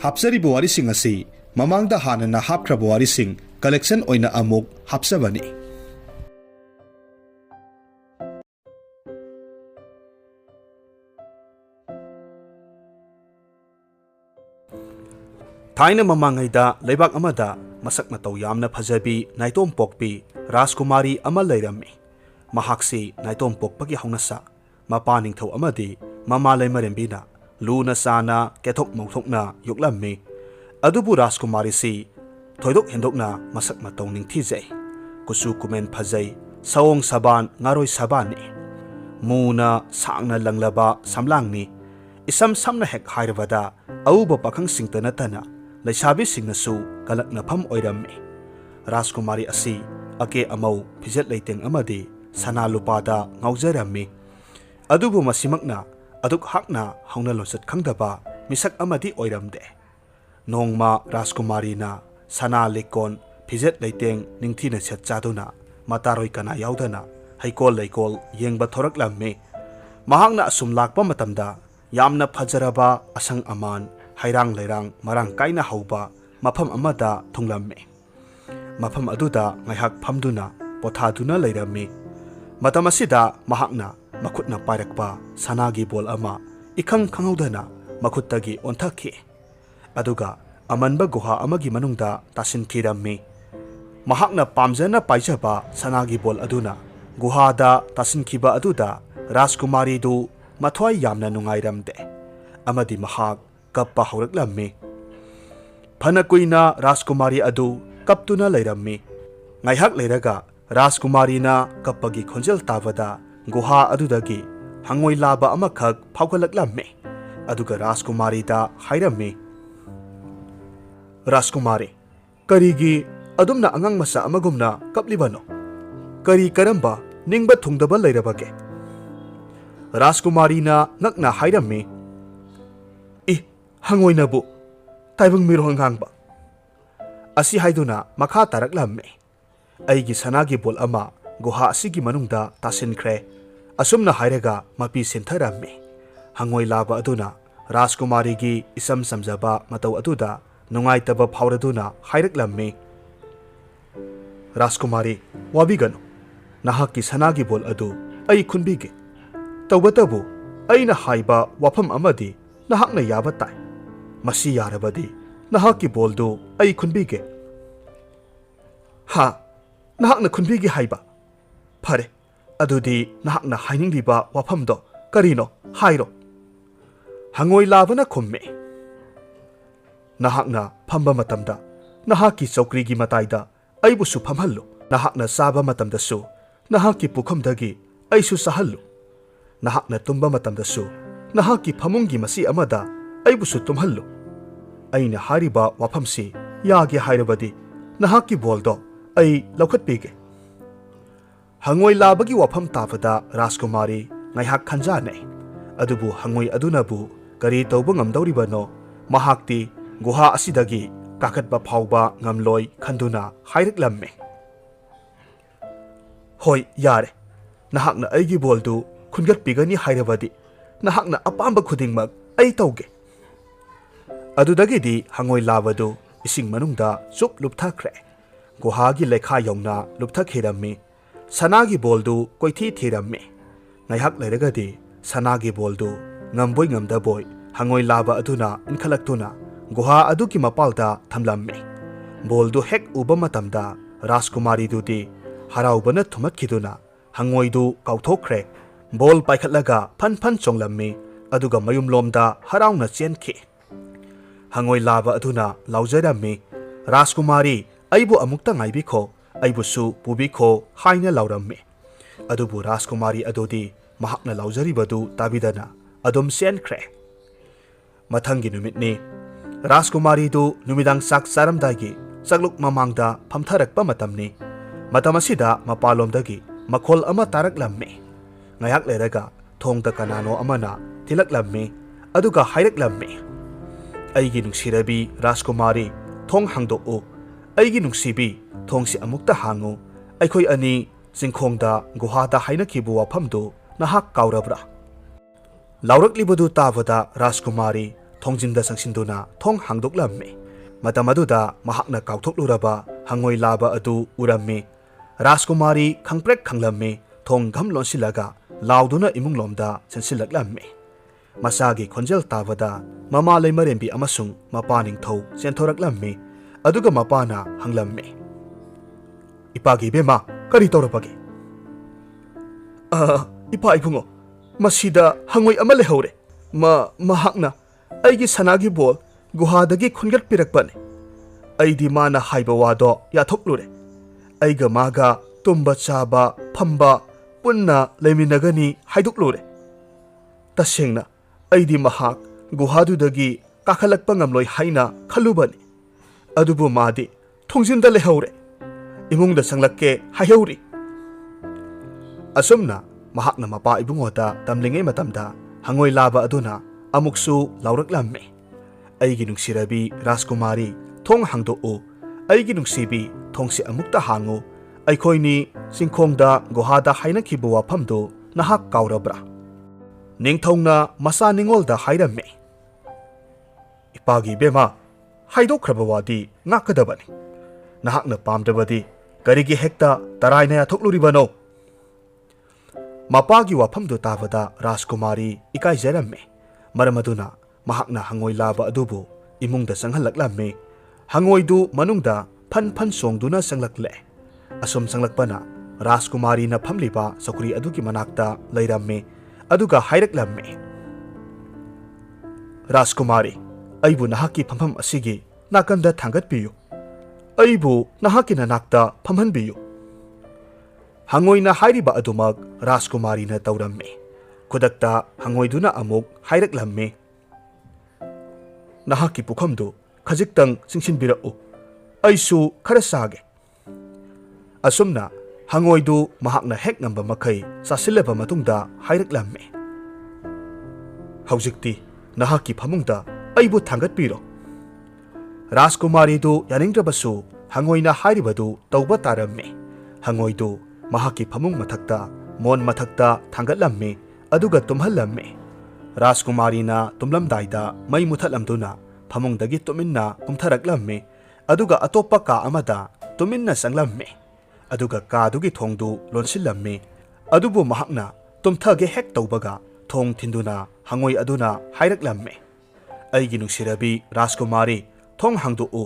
hapsariba warising asi mamangda hanana hapkraba warising collection oina amuk hapsabani. Thaina mamangayda leibak amada masak na taw yamna phajabi naitom pokpi Rajkumari ama leirami. Mahaksi naitom pokpagi haunasa mapa ningthau amadi mama leimarembina luna sana kethok mauthokna yuklammi. Adubu Rajkumari si thoidok hendokna masak matau ningthijai. Kusu kumen phajai sawong saban ngaroi sabani. Muna sangna langlaba samlangni. Isam samna hek hairwada auba pakhang singtana tana Laisabi singnasu kalakna pham oirammi. Rajkumari asi ake amau phijat leiteng amadi sana lupada ngaujarammi. Adubu masimakna aduk hakna hauna losat khangdaba misak amadi oiramde. Nongma Rajkumari na sana lekon phijat leiteng ningthina set chaduna mataroi kana yaudana haikol leikol yengba thoraklammi. Mahakna asum lakpa matamda yamna phajaraba asang aman hairang leirang marang kaina hauba mafam amada thonglamme. Mafam aduda ngaihak phamduna pothaduna leirammi. Matam asida mahakna makhutna pairakpa sanagi bol ama ikhang khangaudana makhuttagi onthakhi. Aduga amanba guha amagi manungda tasinkirammi. Mahakna pamjana paijaba sanagi bol aduna guhada tasinkiba aduda Rajkumari du mathwai yamna nungairamde. Amadi mahak kappa hauraklammi. Phana kuina Rajkumari adu kaptuna leirammi. Ngaihak leiraga Rajkumari na kappagi khonjel tabada guha adudagi hangoi laba amakhak phaugalaklammi. Aduga Rajkumari da hairammi. Rajkumari, karigi adumna angang masa amagumna kaplibano. Kari karamba ningba thungdaba leirabage. Rajkumari na ngakna hairammi. Hangoi nabu taibang mirong hangba. Asi haiduna makha taraklammi. Aigi sanagi bol ama guha asigi manungda tasinkre. Asumna hairaga mapi sintharammi. Hangoi laba aduna Rajkumari gi isam samjaba matau aduda nungaitaba phauraduna hairaklammi. Rajkumari wabiganu. Nahaki sanagi bol adu ai khunbige. Tawbatabu aina haiba wafam amadi nahakna yabatai. Masi yarabadi nahaki boldu ai khunbige. Ha, nahakna khunbige haiba. Phare, adudi nahakna hainingriba wafamdo karino hairo. Hangoi labana khumme. Nahakna phamba matamda nahaki chaukrigi mataida aibusu phamhallu. Nahakna saba matamdasu nahaki pukhamdagi aisu sahallu. Nahakna tumba matamdasu nahaki phamungi masi amada aibusu tumhallu. Aina hariba wafamsi yage hairabadi nahaki boldo ai laukhatpige. Hangoi labagi wafam tabada Rajkumari ngaihak khanjane. Adubu hangoi adunabu kari tauba ngamdauribano mahakti guha asidagi kakatba phauba ngamloi khanduna hairaklamme. Hoi yare, nahakna aigi boldu khungatpigani hairabadi nahakna apamba khudingmak ai tauge. Adudagidi hangoi labadu ising manungda chup lupthakre. Guhagi lekha yongna lupthakhirammi. Sanagi boldu koithi thirammi. Ngaihak leiragadi sanagi boldu ngamboi ngamdaboi hangoi laba aduna inkhalaktuna guha aduki mapalda thamlammi. Boldu hek uba matamda Rajkumari dudi haraubana thumatkiduna hangoidu kauthokre. Bol paikhatlaga phan chonglammi aduga mayumlomda harauna chenkhi. Hangoi laba aduna laujarammi. Rajkumari aibu amukta ngaibikho aibusu pubikho haina laurammi. Adubu Rajkumari adudi mahakna laujaribadu tabidana adum senkre. Mathangi numitni Rajkumari du numidang sak saramdagi sakluk mamangda phamtharakpa matamni. Matam asida mapalomdagi makhol ama taraklammi. Ngayak leiraga thongda kanano amana tilaklammi aduga hairaklammi. Aigi nungsirabi Rajkumari thong hangdok aigi nungsibi thongsi amukta hangu aikhoi ani singkhongda guhada hainakhibu wafamdu nahak kaurabra. Lauraklibudu tabada Rajkumari thongjinda sangsinduna thong hangdoklammi matam aduda mahakna kauthokluRaba hangoi laba adu urammi Rajkumari khangprek khanglammi thong gham lonsilaga lauduna imunglomda chensilaklammi masagi khonjel tabada mama leimarembi amasung mapaning thau chentoraklammi aduga mapana hanglammi Ipagi bema kari torapage ipa ibungo masida hangoi ama lehore mahakna aigi sanagi bol guhadagi khungat pirakpane aidi mana haiba wado yathoklure aiga maga tumba chaba phamba punna leiminagani haiduklure tasengna aidi mahak guhadudagi kakhalakpa ngamloi haina khalubani adubu madi thongjinda lehore imungda sanglakke haihori asumna mahakna mapa ibungoda tamlingai matamda hangoi laba aduna amuksu lauraklammi aigi nungsirabi Rajkumari thong hangdou aigi nungsibi thongsi amukta hangu aikhoini singkhongda gohada hainakhibu wafamdu nahak kaurabra ningthongna masa ningolda hairamme ipagi bema haidokhraba wadi ngakadabani nahakna pamdabadi karigi hekta taraina yathokluribano mapagi wafamdu tabada Rajkumari ikaijaramme maramaduna mahakna hangoi laba adubu imungda sanghalaklammi hangoidu manungda phan songduna sanglakle asum sanglakpana Rajkumari na phamliba sakuri adugi manakta leiramme aduga hairaklammi Rajkumari aibu nahaki phampham asigi nakanda thangatpiyu aibu nahaki nanakta phamhanbiyu hangoina hairiba adumak Rajkumari na taurammi khudakta hangoiduna amuk hairaklammi nahaki pukhamdu khajiktang singsinbirau aisu khara sage asumna hangoidu mahakna hek ngamba makai sasilaba matungda hairaklammi haujikti nahaki phamungda aibu thangatpiro Rajkumari du yaningdrabasu hangoina hairibadu tauba tarammi hangoidu mahaki phamung mathakta mon mathakta thangatlammi aduga tumhallammi Rajkumari na tumlamdaida mai muthalamduna phamungdagi tuminna kumtharaklammi aduga atopa ka amada tuminna sanglammi aduga kadugi thongdu lonsillammi adubu mahakna tumthage hek taubaga thong thinduna hangoi aduna hairaklammi aigi nungsirabi Rajkumari thong hangdou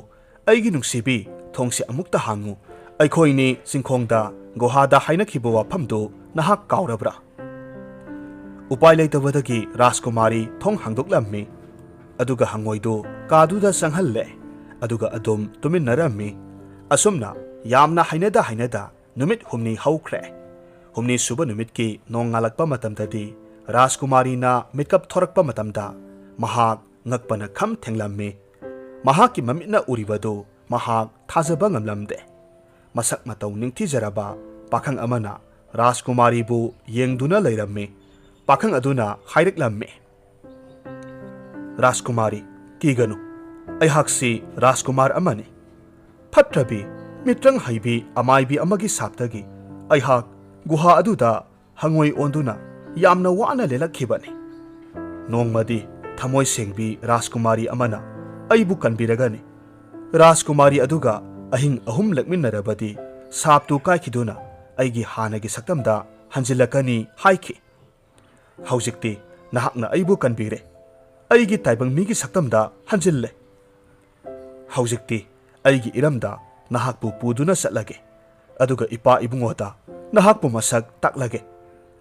aigi nungsibi thongsi amukta hangu aikhoini singkhongda gohada hainakhibu wafamdu nahak kaurabra upai leitabadagi Rajkumari thong hangdoklammi aduga hangoidu kaduda sanghalle aduga adum tuminnarammi asumna yamna hainada numit humni haukhre humni suba numitki nongalakpa matamdadi Rajkumari na mitkap thorakpa matamda mahak ngakpana kham thenglammi mahaki mamitna uribadu mahak thajaba ngamlamde masak matau ningthijaraba pakhang amana Rajkumari bu yengduna leirammi pakhang aduna hairaklammi Rajkumari kiganu aihaksi Rajkumar amani phatrabi mitrang haibi amaibi amagi saptagi aihak guha aduda hangoi onduna yamna wana lelakhibani nongmadi thamoi sengbi Rajkumari amana aibu kanbiragani Rajkumari aduga ahing ahum lakminnarabadi saptu kaikhiduna aigi hanagi saktamda hanjilakani haiki haujikti nahakna aibu kanbire aigi taibang migi saktamda hanjille haujikti aigi iramda nahakpu puduna satlage aduga ipa ibungoda nahakpu masak taklage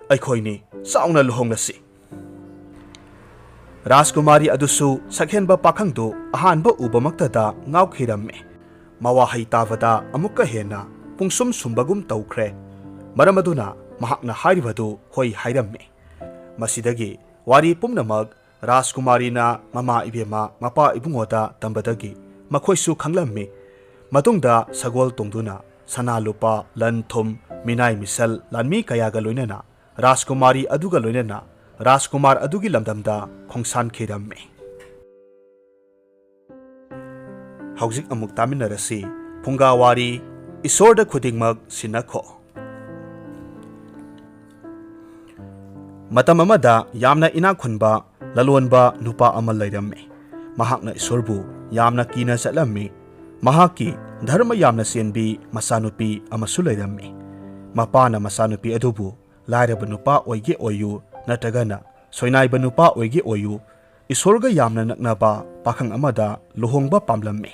aikhoini sauna luhonglasi Rajkumari adusu sakhenba pakhangdu ahanba ubamaktada ngaukhiramme mawahai tavada amukka hena pungsum sumbagum taukhre maramaduna mahakna hairibadu hoi hairamme masidagi wari pumnamak Rajkumari na mama ibema mapa ibungoda tambadagi makhoisu khanglamme matungda sagol tongduna sana lupa lan thum minai misal lanmi kayaga loinana Rajkumari aduga loinana Rajkumar adugi lamdamda khongsan khiramme haujik amuk taminarasi Phunga Wari isorda khudingmak sinakho matam amada yamna ina khunba lalonba nupa amal leiramme mahakna isorbu yamna kina satlammi mahaki dharma yamna senbi masanupi amasu leirammi mapana masanupi adubu lairaba nupa oige oyu natagana soinaiba nupa oige oyu isorga yamna naknaba pakhang amada luhongba pamlammi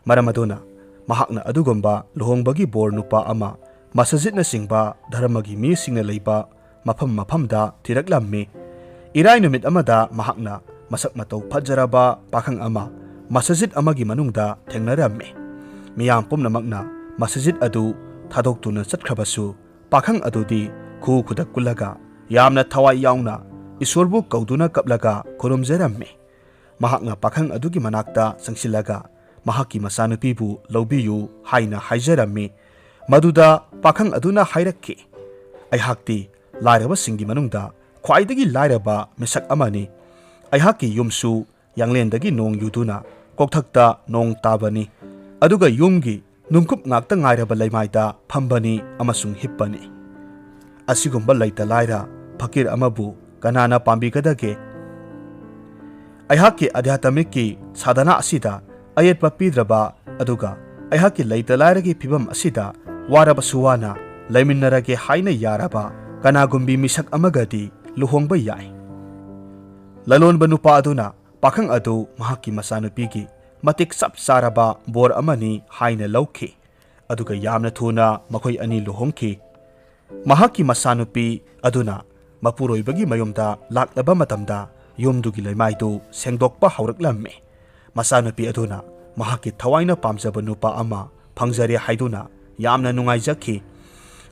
maramaduna mahakna adugomba luhongbagi bor nupa ama masajidna singba dharmagi mi singna leiba mafamda tiraklammi irai numit amada mahakna masak matau phajaraba pakhang ama masajid amagi manungda thengnarammi miyam pumnamakna masajid adu thadoktuna chatkhrabasu pakhang adudi khu khudak kullaga yamna thawai yauna isorbu kauduna kaplaga khurumjarammi mahakna pakhang adugi manakta sangsilaga mahaki masanupibu lawbiyu haina haijarammi maduda pakhang aduna hairakki aihakti lairaba singi manungda khwaidagi lairaba misak amani aihaki yumsu yanglendagi nong yuduna kokthakta nong tabani aduga yumgi nungkup ngakta ngairaba leimaida phambani amasung hippani asigumba laita laira fakir amabu kanana pambikadage aihaki adhyatamiki sadhana asida ayetpa pidraba aduga aihaki laita lairagi phibam asida waraba suwana laiminarage haina yaraba kanagumbi misak amagadi luhongba yai lalonba nupa aduna pakhang adu mahaki masanupigi matik sap saraba bor amani haina lawki aduga yamna thuna makhoi ani luhongki mahaki masanupi aduna mapuroibagi mayumda laknaba matamda yumdugi leimaidu sengdokpa hauraklammi masanupi aduna mahaki thawaina pamjaba nupa ama phangjari haiduna yamna nungaijaki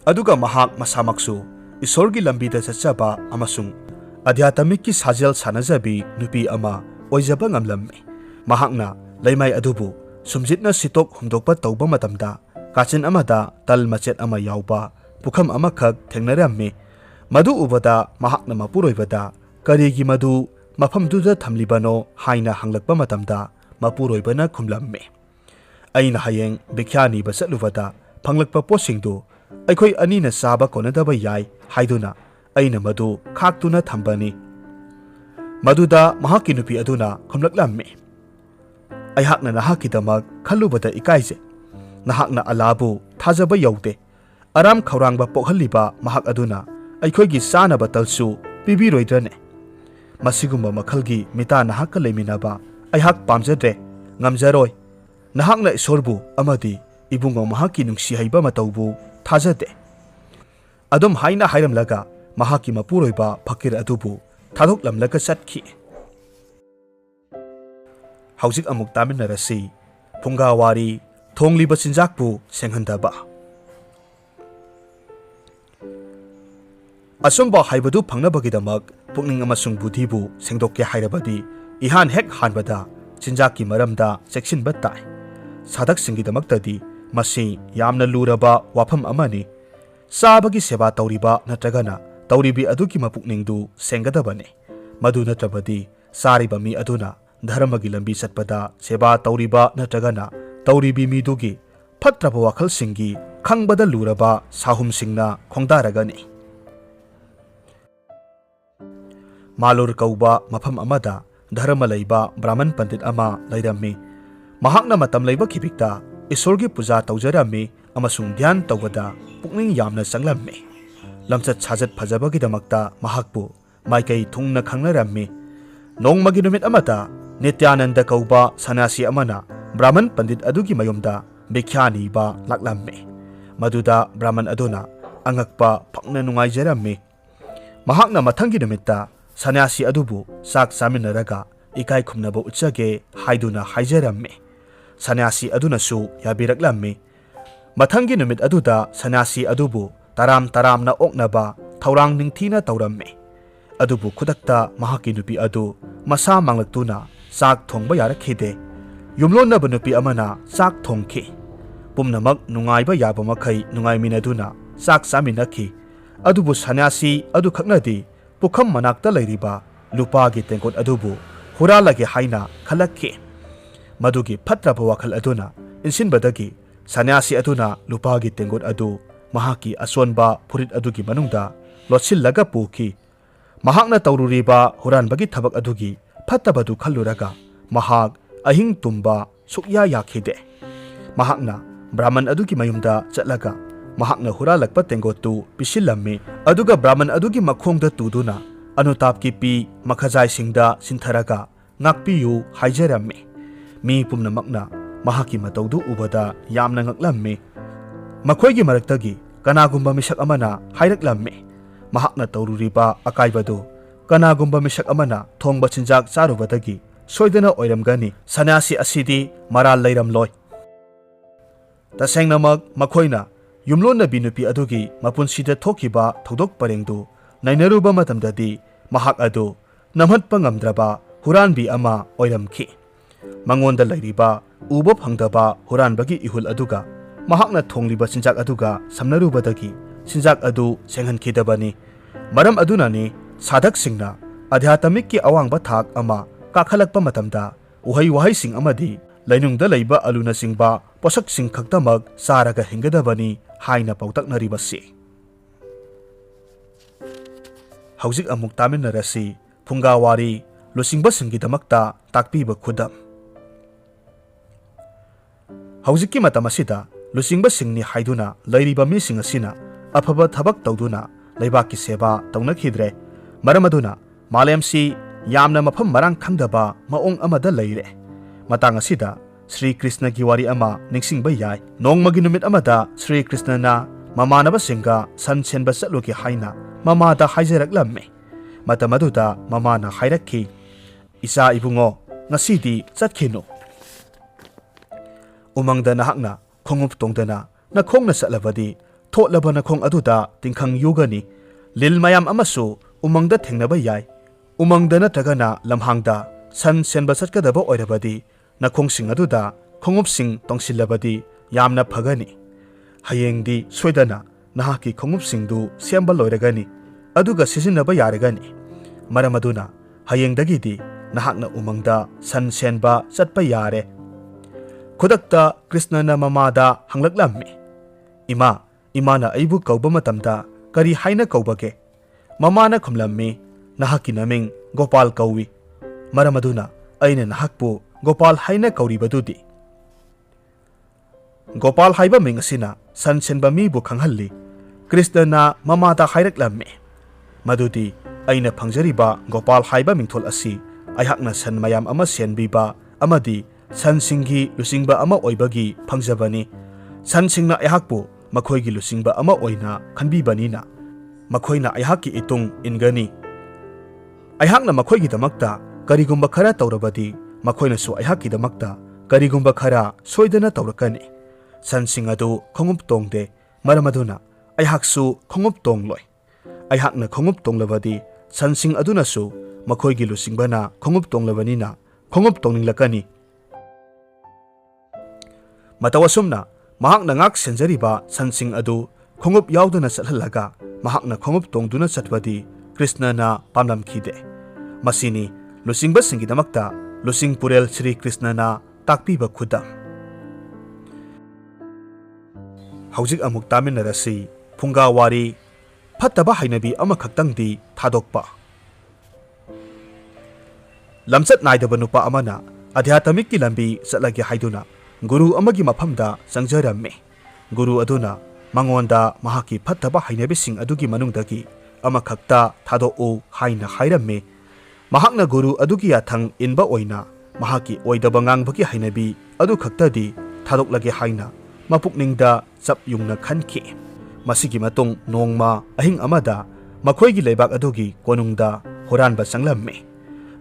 aduga mahak masamaksu isorgi lambida chachaba amasung adhyatamiki sajel sanajabi nupi ama oijaba ngamlammi mahakna leimai adubu sumjitna sitok humdokpa tauba matamda kachin amada tal machet ama yauba pukham amakhak thengnarammi madu ubada mahakna mapuroibada karigi madu mafamduda thamlibano haina hanglakpa matamda mapuroibana khumlammi aina hayeng bikhyani basatlubada phanglakpa posingdu aikhoi anina saba konadaba yai haiduna aina madu khaktuna thambani maduda mahaki nupi aduna khumlaklammi aihakna nahakidamak khalubada ikaije nahakna alabu thajaba yaude aram khawrangba pokhalliba mahak aduna aikhoi sanaba talsu pibiroidrane masigumba makhalgi mita nahakka leiminaba aihak pamjadre ngamjaroi nahakna isorbu amadi ibungo mahaki nungsi haiba mataubu thajade adum haina hairamlaga mahaki mapuroiba fakir adubu thadoklamlaga chatki haujik amuk taminarasi Phunga Wari thongliba chinjakpu senghandaba asomba haibadu phangnabagidamag pukning amasung budhibu sengdokke hairabadi ihan hek hanbada chinjaki maramda cheksinba tai sadak singidamaktadi masi yamna luraba wafam amani sabagi seba tauriba natragana tauribi aduki mapukningdu sengadabane madu natrabadi sariba mi aduna dharmagi lambi satpada seba tauriba natragana tauribi midugi phatraba wakhal singi khangbada luraba sahum singna khongdaragani malur kauba mafam amada dharma leiba brahman pandit ama leirammi mahakna matam leiba khibikta isorgi puja taujarami amasung dhyan tawada pukning yamna sanglammi lamchat sajat phajabagi damakta mahakpu maikai thungna khangnarammi nongmagi numit amata nityananda kauba sanasi amana brahman pandit adugi mayumda bikhyani ba laklammi maduda brahman aduna angakpa phakna nungaijarammi mahakna mathangi numitta sanasi adubu sak saminaraga ikai khumnaba uchage haiduna haijarammi sanasi adunasu yabiraklammi mathangi numit aduda sanasi adubu taramna oknaba thaurang ningthina taurammi adubu khudakta mahaki nupi adu masa manglaktuna sak thongba yarakhide yumlonnaba nupi amana sak thongki pumnamak nungaiba yaba makhai nungaiminaduna sak saminakhi adubu sanasi adu khaknadi pukham manakta leiriba lupagi tengkot adubu huralage haina khalakki madugi phatraba wakhal aduna insinbadagi sanyasi aduna lupagi tengkot adu mahaki asonba phurit adugi manungda lotsillaga puki mahakna taururiba huranbagi thabak adugi phattabadu khalluraga mahak ahing tumba sukya yakhide. Mahakna Brahman adugi mayumda chatlaga mahakna huralakpa Tengkot tu pisillammi aduga Brahman adugi makhongda tuduna anutapki pi makhajai singda sintharaga ngakpiyu haijarammi. Mi pumnamakna mahaki mataudu ubada yamna ngaklammi. Makhoigi maraktagi kanagumba misak amana hairaklammi. Mahakna taururiba akaibadu kanagumba misak amana thongba chinjak charubadagi soidana oiramgani sanasi asidi maral leiramloi. Tasengnamak makhoina yumlonna binupi adugi mapunsida thokiba thodok parengdu nainaruba matamdadi mahak adu namhatpa ngamdraba huranbi ama oiramki. Mangonda lairiba uba phangdaba huranbagi ihul aduga mahakna thongliba chinjak aduga samnarubadagi chinjak adu senghankidabani. Maram adunani sadak singna adhyatamic ki awangba thak ama kakhalakpa matamda uhai wahai sing amadi lainungda leiba aluna singba posak sing khaktamag saraga hingadabani haina pautaknaribasi. Haujik amuk taminarasi Phunga Wari lusingba singgidamakta takpiba khudam. Haujikki matam asida lusingba singni haiduna lairiba mising asina afaba thabak tawduna leibakki seba tawnakhidre. Maram aduna malemsi yamna mafam marang khangdaba maong amada leire. Matang asida Sri Krishna ki wari ama ningsingba yai. Nongmagi numit amada Sri Krishna na mamanaba singa san senba satluki haina mamada haijaraklamme. Matamaduda mamana hairakki. Isa ibungo ngasidi chatkino. Umangda nahakna khongup tongdana nakhongna satlabadi thotlaba nakhong aduda tingkhang yugani. Lil mayam amasu umangda thengnaba yai. Umangda natragana lamhangda san senba satkadaba oirabadi nakhong sing aduda khongup sing tongsilabadi yamna phagani. Hayengdi soidana nahaki khongup singdu sembal loiragani aduga sisinaba yaragani. Maram aduna hayengdagidi nahakna umangda san senba satpa yare. Khudakta Krishna na mamada hanglaklammi. Imana aibu kauba matamda kari haina kaubage. Mamana khumlammi nahaki naming Gopal kauwi. Maram aduna aina nahakpu Gopal haina kauribadudi. Gopal haiba mingasina san senba mibu khanghalli Krishna na mamada hairaklammi. Madudi aina phangjariba Gopal haiba mingthol asi aihakna san mayam ama senbiba amadi san singhi lusingba ama oibagi phangjabani. San singna aihakpu makhoigi lusingba ama oina khanbibanina makhoina aihakki itung ingani. Aihakna makhoigi damakta karigumba khara taurabadi makhoina su aihakki damakta karigumba khara soidana taurakani. San sing adu khongup tongde maram aduna aihaksu khongup tongloi. Aihakna khongup tonglabadi san sing aduna su makhoigi lusingbana khongup tonglabanina khongup tonginglakani. Matawasumna mahakna ngak senjariba san sing adu khongup yauduna sathalaga mahakna khongup tongduna satwadi Krishna na pamlamkhide. Masini lusingba singgidamakta lusing purel Sri Krishna na takpiba khudam. Haujik amuk taminarasi Phunga Wari Phattaba hainabi amakhaktangdi thadokpa. Lamsat naidaba nupa amana adhyatamic ki lambi satlagi haiduna guru amagi mafamda sangjaramme. Guru aduna mangonda mahaki phattaba hainabi sing adugi manungdagi amakhakta thadok haina hairamme. Mahakna guru adugi yathang inba oina mahaki oidaba ngangbagi hainabi adu khaktadi thadoklagi haina mapukningda chap yungna khanki. Masigi matung nongma ahing amada makhoigi leibak adugi konungda huranba sanglamme.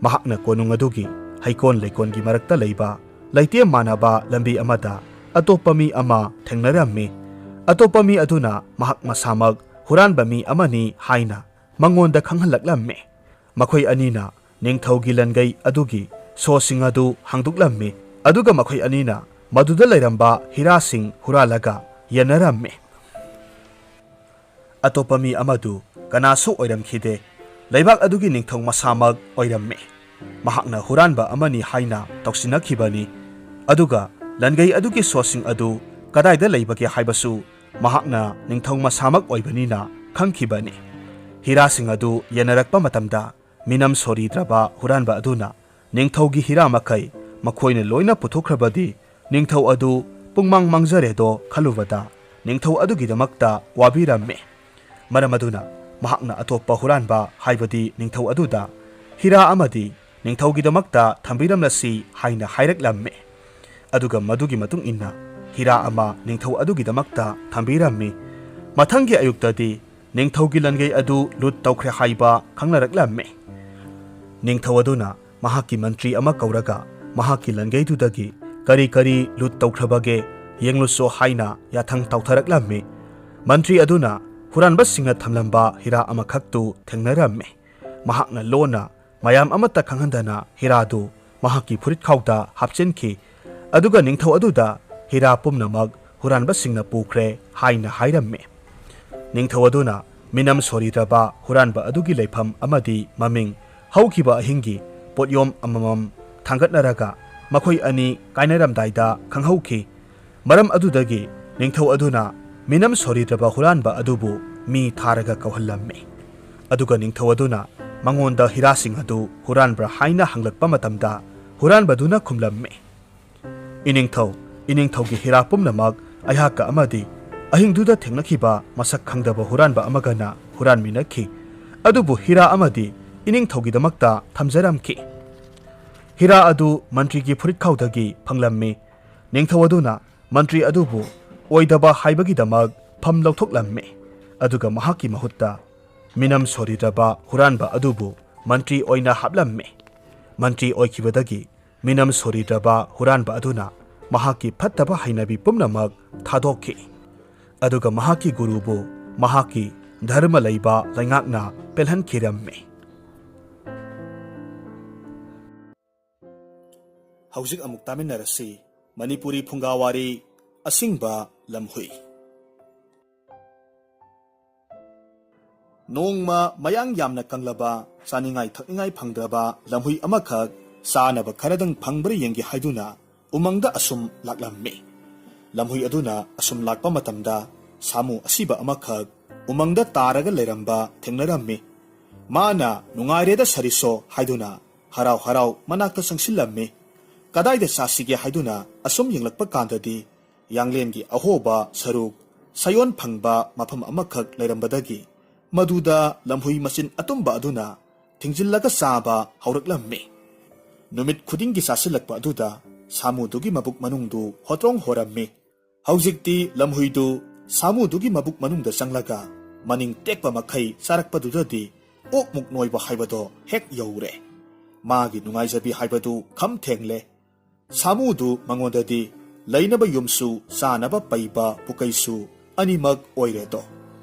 Mahakna konung adugi haikon leikon gi marakta leiba laite manaba lambi amada atopami ama thengnaramme. Atopami aduna mahak masamag huranba mi amani haina mangonda khanghlaklamme. Makhoi anina ningthaugi langai adugi sosing adu hangduklamme. Aduga makhoi anina maduda lairamba hirasing huralaga yanaramme. Atopami amadu kanasu oiramkhide leibak adugi ningthong masamag oiramme. Mahakna huranba amani haina toksinakibani. Aduga langai adugi sosing adu kadaida leibage haibasu mahakna ningthong masamag oibanina khangkibani. Hirasing adu yanarakpa matamda minam sori draba huranba aduna ningthaugi hira makai ꯃꯈꯣꯏꯅ ꯂꯣꯏꯅ ꯄꯨꯊꯣꯛꯈ꯭ꯔꯕꯗꯤ ꯅꯤꯡꯊꯧ ꯑꯗꯨ ꯄꯨꯡꯃꯥꯡ ꯃꯥꯡꯖꯔꯦꯗꯣ ꯈꯜꯂꯨꯕꯗ ꯅꯤꯡꯊꯧ ꯑꯗꯨꯒꯤꯗꯃꯛꯇ ꯋꯥꯕꯤꯔꯝꯃꯤ꯫ ꯃꯔꯝ ꯑꯗꯨꯅ ꯃꯍꯥꯛꯅ ꯑꯇꯣꯞꯄ ꯍꯨꯔꯥꯟꯕ ꯍꯥꯏꯕꯗꯤ ꯅꯤꯡꯊꯧ ꯑꯗꯨꯗ ꯍꯤꯔꯥ ꯑꯃꯗꯤ ꯅꯤꯡꯊꯧꯒꯤꯗꯃꯛꯇ ꯊꯝꯕꯤꯔꯝꯂꯁꯤ ꯍꯥꯏꯅ ꯍꯥꯏꯔꯛꯂꯝꯃꯤ꯫ ꯑꯗꯨꯒ ꯃꯗꯨꯒꯤ ꯃꯇꯨꯡ ꯏꯟꯅ ꯍꯤꯔꯥ ꯑꯃ ꯅꯤꯡꯊꯧ ꯑꯗꯨꯒꯤꯗꯃꯛꯇ ꯊꯝꯕꯤꯔꯝꯃꯤ꯫ ꯃꯊꯪꯒꯤ ꯑꯌꯨꯛꯇꯗꯤ ꯅꯤꯡꯊꯧꯒꯤ ꯂꯟꯒꯩ ꯑꯗꯨ ꯂꯨꯠ ꯇꯧꯈ꯭ꯔꯦ ꯍꯥꯏꯕ ꯈꯪꯅꯔꯛꯂꯝꯃꯤ꯫ ꯅꯤꯡꯊꯧ ꯑꯗꯨꯅ ꯃꯍꯥꯛꯀꯤ ꯃꯟꯇ꯭ꯔꯤ ꯑꯃ ꯀꯧꯔꯒ ꯃꯍꯥꯛꯀꯤ ꯂꯟꯒꯩꯗꯨꯗꯒꯤ ꯀꯔꯤ ꯀꯔꯤ ꯂꯨꯠ ꯇꯧꯈ꯭ꯔꯕꯒꯦ ꯌꯦꯡꯂꯨꯆꯣ ꯍꯥꯏꯅ ꯌꯥꯊꯪ ꯇꯧꯊꯔꯛꯂꯝꯃꯤ꯫ ꯃꯟꯇ꯭ꯔꯤ ꯑꯗꯨꯅ ꯍꯨꯔꯥꯟꯕꯁꯤꯡꯅ ꯊꯝꯂꯝꯕ ꯍꯤꯔꯥ ꯑꯃꯈꯛꯇꯨ ꯊꯦꯡꯅꯔꯝꯃꯤ꯫ ꯃꯍꯥꯛꯅ ꯂꯣꯟꯅ ꯃꯌꯥꯝ ꯑꯃꯠꯇ ꯈꯪꯍꯟꯗꯅ ꯍꯤꯔꯥꯗꯨ ꯃꯍꯥꯛꯀꯤ ꯐꯨꯔꯤꯠꯈꯥꯎꯗ ꯍꯥꯞꯆꯤꯟꯈꯤ꯫ ꯑꯗꯨꯒ ꯅꯤꯡꯊꯧ ꯑꯗꯨꯗ ꯍꯤꯔꯥ ꯄꯨꯝꯅꯃꯛ ꯍꯨꯔꯥꯟꯕꯁꯤꯡꯅ ꯄꯨꯈ꯭ꯔꯦ ꯍꯥꯏꯅ ꯍꯥꯏꯔꯝꯃꯤ꯫ ꯅꯤꯡꯊꯧ ꯑꯗꯨꯅ ꯃꯤꯅꯝ ꯁꯣꯔꯤꯗ꯭ꯔꯕ ꯍꯨꯔꯥꯟꯕ ꯑꯗꯨꯒꯤ ꯂꯩꯐꯝ ꯑꯃꯗꯤ ꯃꯃꯤꯡ ꯍꯧꯈꯤꯕ ꯑꯍꯤꯡꯒꯤ ꯄꯣꯠꯌꯣꯝ ꯑꯃꯃꯝ ꯊꯥꯡꯒꯠꯅꯔꯒ ꯃꯈꯣꯏ ꯑꯅꯤ ꯀꯥꯏꯅꯔꯝꯗꯥꯏꯗ ꯈꯪꯍꯧꯈꯤ꯫ ꯃꯔꯝ ꯑꯗꯨꯗꯒꯤ ꯅꯤꯡꯊꯧ ꯑꯗꯨꯅ ꯃꯤꯅꯝ ꯁꯣꯔꯤꯗ꯭ꯔꯕ ꯍꯨꯔꯥꯟꯕ ꯑꯗꯨꯕꯨ ꯃꯤ ꯊꯥꯔꯒ ꯀꯧꯍꯜꯂꯝꯃꯤ꯫ ꯑꯗꯨꯒ ꯅꯤꯡꯊꯧ ꯑꯗꯨꯅ ꯃꯉꯣꯟꯗ ꯍꯤꯔꯥꯁꯤꯡ ꯑꯗꯨ ꯍꯨꯔꯥꯟꯕ꯭ꯔꯥ ꯍꯥꯏꯅ ꯍꯪꯂꯛꯄ ꯃꯇꯝꯗ ꯍꯨꯔꯥꯟꯕꯗꯨꯅ ꯈꯨꯝꯂꯝꯃꯤ, ꯏꯅꯤꯡꯊꯧꯒꯤ ꯍꯤꯔꯥ ꯄꯨꯝꯅꯃꯛ ꯑꯩꯍꯥꯛꯀ ꯑꯃꯗꯤ ꯑꯍꯤꯡꯗꯨꯗ ꯊꯦꯡꯅꯈꯤꯕ ꯃꯁꯛ ꯈꯪꯗꯕ ꯍꯨꯔꯥꯟꯕ ꯑꯃꯒꯅ ꯍꯨꯔꯥꯟꯃꯤꯟꯅꯈꯤ꯫ ꯑꯗꯨꯕꯨ ꯍꯤꯔꯥ ꯑꯃꯗꯤ ꯏꯅꯤꯡꯊꯧꯒꯤꯗꯃꯛꯇ ꯊꯝꯖꯔꯝꯈꯤ꯫ ꯍꯤꯔꯥ ꯑꯗꯨ ꯃꯟꯇ꯭ꯔꯤꯒꯤ ꯐꯨꯔꯤꯠꯈꯥꯎꯗꯒꯤ ꯐꯪꯂꯝꯃꯤ꯫ ꯅꯤꯡꯊꯧ ꯑꯗꯨꯅ ꯃꯟꯇ꯭ꯔꯤ ꯑꯗꯨꯕꯨ ꯑꯣꯏꯗꯕ ꯍꯥꯏꯕꯒꯤꯗꯃꯛ ꯐꯝ ꯂꯧꯊꯣꯛꯂꯝꯃꯤ꯫ ꯑꯗꯨꯒ ꯃꯍꯥꯛꯀꯤ ꯃꯍꯨꯠꯇ ꯃꯤꯅꯝ ꯁꯣꯔꯤꯗ꯭ꯔꯕ ꯍꯨꯔꯥꯟꯕ ꯑꯗꯨꯕꯨ ꯃꯟꯇ꯭ꯔꯤ ꯑꯣꯏꯅ ꯍꯥꯞꯂꯝꯃꯤ꯫ ꯃꯟꯇ꯭ꯔꯤ ꯑꯣꯏꯈꯤꯕꯗꯒꯤ ꯃꯤꯅꯝ ꯁꯣꯔꯤꯗ꯭ꯔꯕ ꯍꯨꯔꯥꯟꯕ ꯑꯗꯨꯅ ꯃꯍꯥꯛꯀꯤ ꯐꯠꯇꯕ ꯍꯩꯅꯕꯤ ꯄꯨꯝꯅꯃꯛ ꯊꯥꯗꯣꯛꯈꯤ꯫ ꯑꯗꯨꯒ ꯃꯍꯥꯛꯀꯤ ꯒꯨꯔꯨꯕꯨ ꯃꯍꯥꯛꯀꯤ ꯙꯔꯃ ꯂꯩꯕ ꯂꯩꯉꯥꯛꯅ ꯄꯦꯜꯍꯟꯈꯤꯔꯝꯃꯤ꯫ ꯍꯧꯖꯤꯛ ꯑꯃꯨꯛ ꯇꯥꯃꯤꯟꯅꯔꯁꯤ ꯃꯅꯤꯄꯨꯔꯤ ꯐꯨꯡꯒꯥ ꯋꯥꯔꯤ ꯑꯁꯤꯡꯕ ꯂꯝꯍꯨꯏ꯫ ꯅꯣꯡꯃ ꯃꯌꯥꯡ ꯌꯥꯝꯅ ꯀꯪꯂꯕ ꯆꯥꯅꯤꯡꯉꯥꯏ ꯊꯛꯅꯤꯡꯉꯥꯏ ꯐꯪꯗ꯭ꯔꯕ ꯂꯝꯍꯨꯏ ꯑꯃꯈꯛ ꯆꯥꯅꯕ ꯈꯔꯗꯪ ꯐꯪꯕ꯭ꯔꯥ ꯌꯦꯡꯒꯦ ꯍꯥꯏꯗꯨꯅ ꯎꯃꯪꯗ ꯑꯁꯨꯝ ꯂꯥꯛꯂꯝꯃꯤ꯫ ꯂꯝꯍꯨꯏ ꯑꯗꯨꯅ ꯑꯁꯨꯝ ꯂꯥꯛꯄ ꯃꯇꯝꯗ ꯁꯥꯃꯨ ꯑꯁꯤꯕ ꯑꯃꯈꯛ ꯎꯃꯪꯗ ꯇꯥꯔꯒ ꯂꯩꯔꯝꯕ ꯊꯦꯡꯅꯔꯝꯃꯤ꯫ ꯃꯥꯅ ꯅꯨꯡꯉꯥꯏꯔꯦꯗ ꯁꯔꯤꯁꯣ ꯍꯥꯏꯗꯨꯅ ꯍꯔꯥꯎ ꯍꯔꯥꯎ ꯃꯅꯥꯛꯇ ꯆꯪꯁꯤꯜꯂꯝꯃꯤ꯫ ꯀꯗꯥꯏꯗ ꯆꯥꯁꯤꯒꯦ ꯍꯥꯏꯗꯨꯅ ꯑꯁꯨꯝ ꯌꯦꯡꯂꯛꯄ ꯀꯥꯟꯗꯗꯤ ꯌꯥꯡꯂꯦꯟꯒꯤ ꯑꯍꯣꯕ ꯁꯔꯨꯛ ꯁꯥꯌꯣꯟ ꯐꯪꯕ ꯃꯐꯝ ꯑꯃꯈꯛ ꯂꯩꯔꯝꯕꯗꯒꯤ ꯃꯗꯨꯗ ꯂꯝꯍꯨꯏ ꯃꯆꯤꯟ ꯑꯇꯨꯝꯕ ꯑꯗꯨꯅ ꯊꯤꯡꯖꯤꯜꯂꯒ ꯆꯥꯕ ꯍꯧꯔꯛꯂꯝꯃꯤ꯫ ꯅꯨꯃꯤꯠ ꯈꯨꯗꯤꯡꯒꯤ ꯆꯥꯁꯤꯜꯂꯛꯄ ꯑꯗꯨꯗ ꯁꯥꯃꯨꯗꯨꯒꯤ ꯃꯕꯨꯛ ꯃꯅꯨꯡꯗꯨ ꯍꯣꯇ꯭ꯔꯣꯡ ꯍꯣꯔꯝꯃꯤ꯫ ꯍꯧꯖꯤꯛꯇꯤ ꯂꯝꯍꯨꯏꯗꯨ ꯁꯥꯃꯨꯗꯨꯒꯤ ꯃꯕꯨꯛ ꯃꯅꯨꯡꯗ ꯆꯪꯂꯒ ꯃꯅꯤꯡ ꯇꯦꯛꯄ ꯃꯈꯩ ꯆꯥꯔꯛꯄꯗꯨꯗꯗꯤ ꯑꯣꯛꯃꯨꯛ ꯅꯣꯏꯕ ꯍꯥꯏꯕꯗꯣ ꯍꯦꯛ ꯌꯧꯔꯦ꯫ ꯃꯥꯒꯤ ꯅꯨꯡꯉꯥꯏꯖꯕꯤ ꯍꯥꯏꯕꯗꯨ ꯈꯝ ꯊꯦꯡꯂꯦ꯫ ꯁꯥꯃꯨꯗꯨ ꯃꯉꯣꯟꯗꯗꯤ ꯂꯩꯅꯕ ꯌꯨꯝꯁꯨ ꯆꯥꯅꯕ ꯄꯩꯕ ꯄꯨꯀꯩꯁꯨ ꯑꯅꯤꯃꯛ ꯑꯣꯏꯔꯦꯗꯣ꯫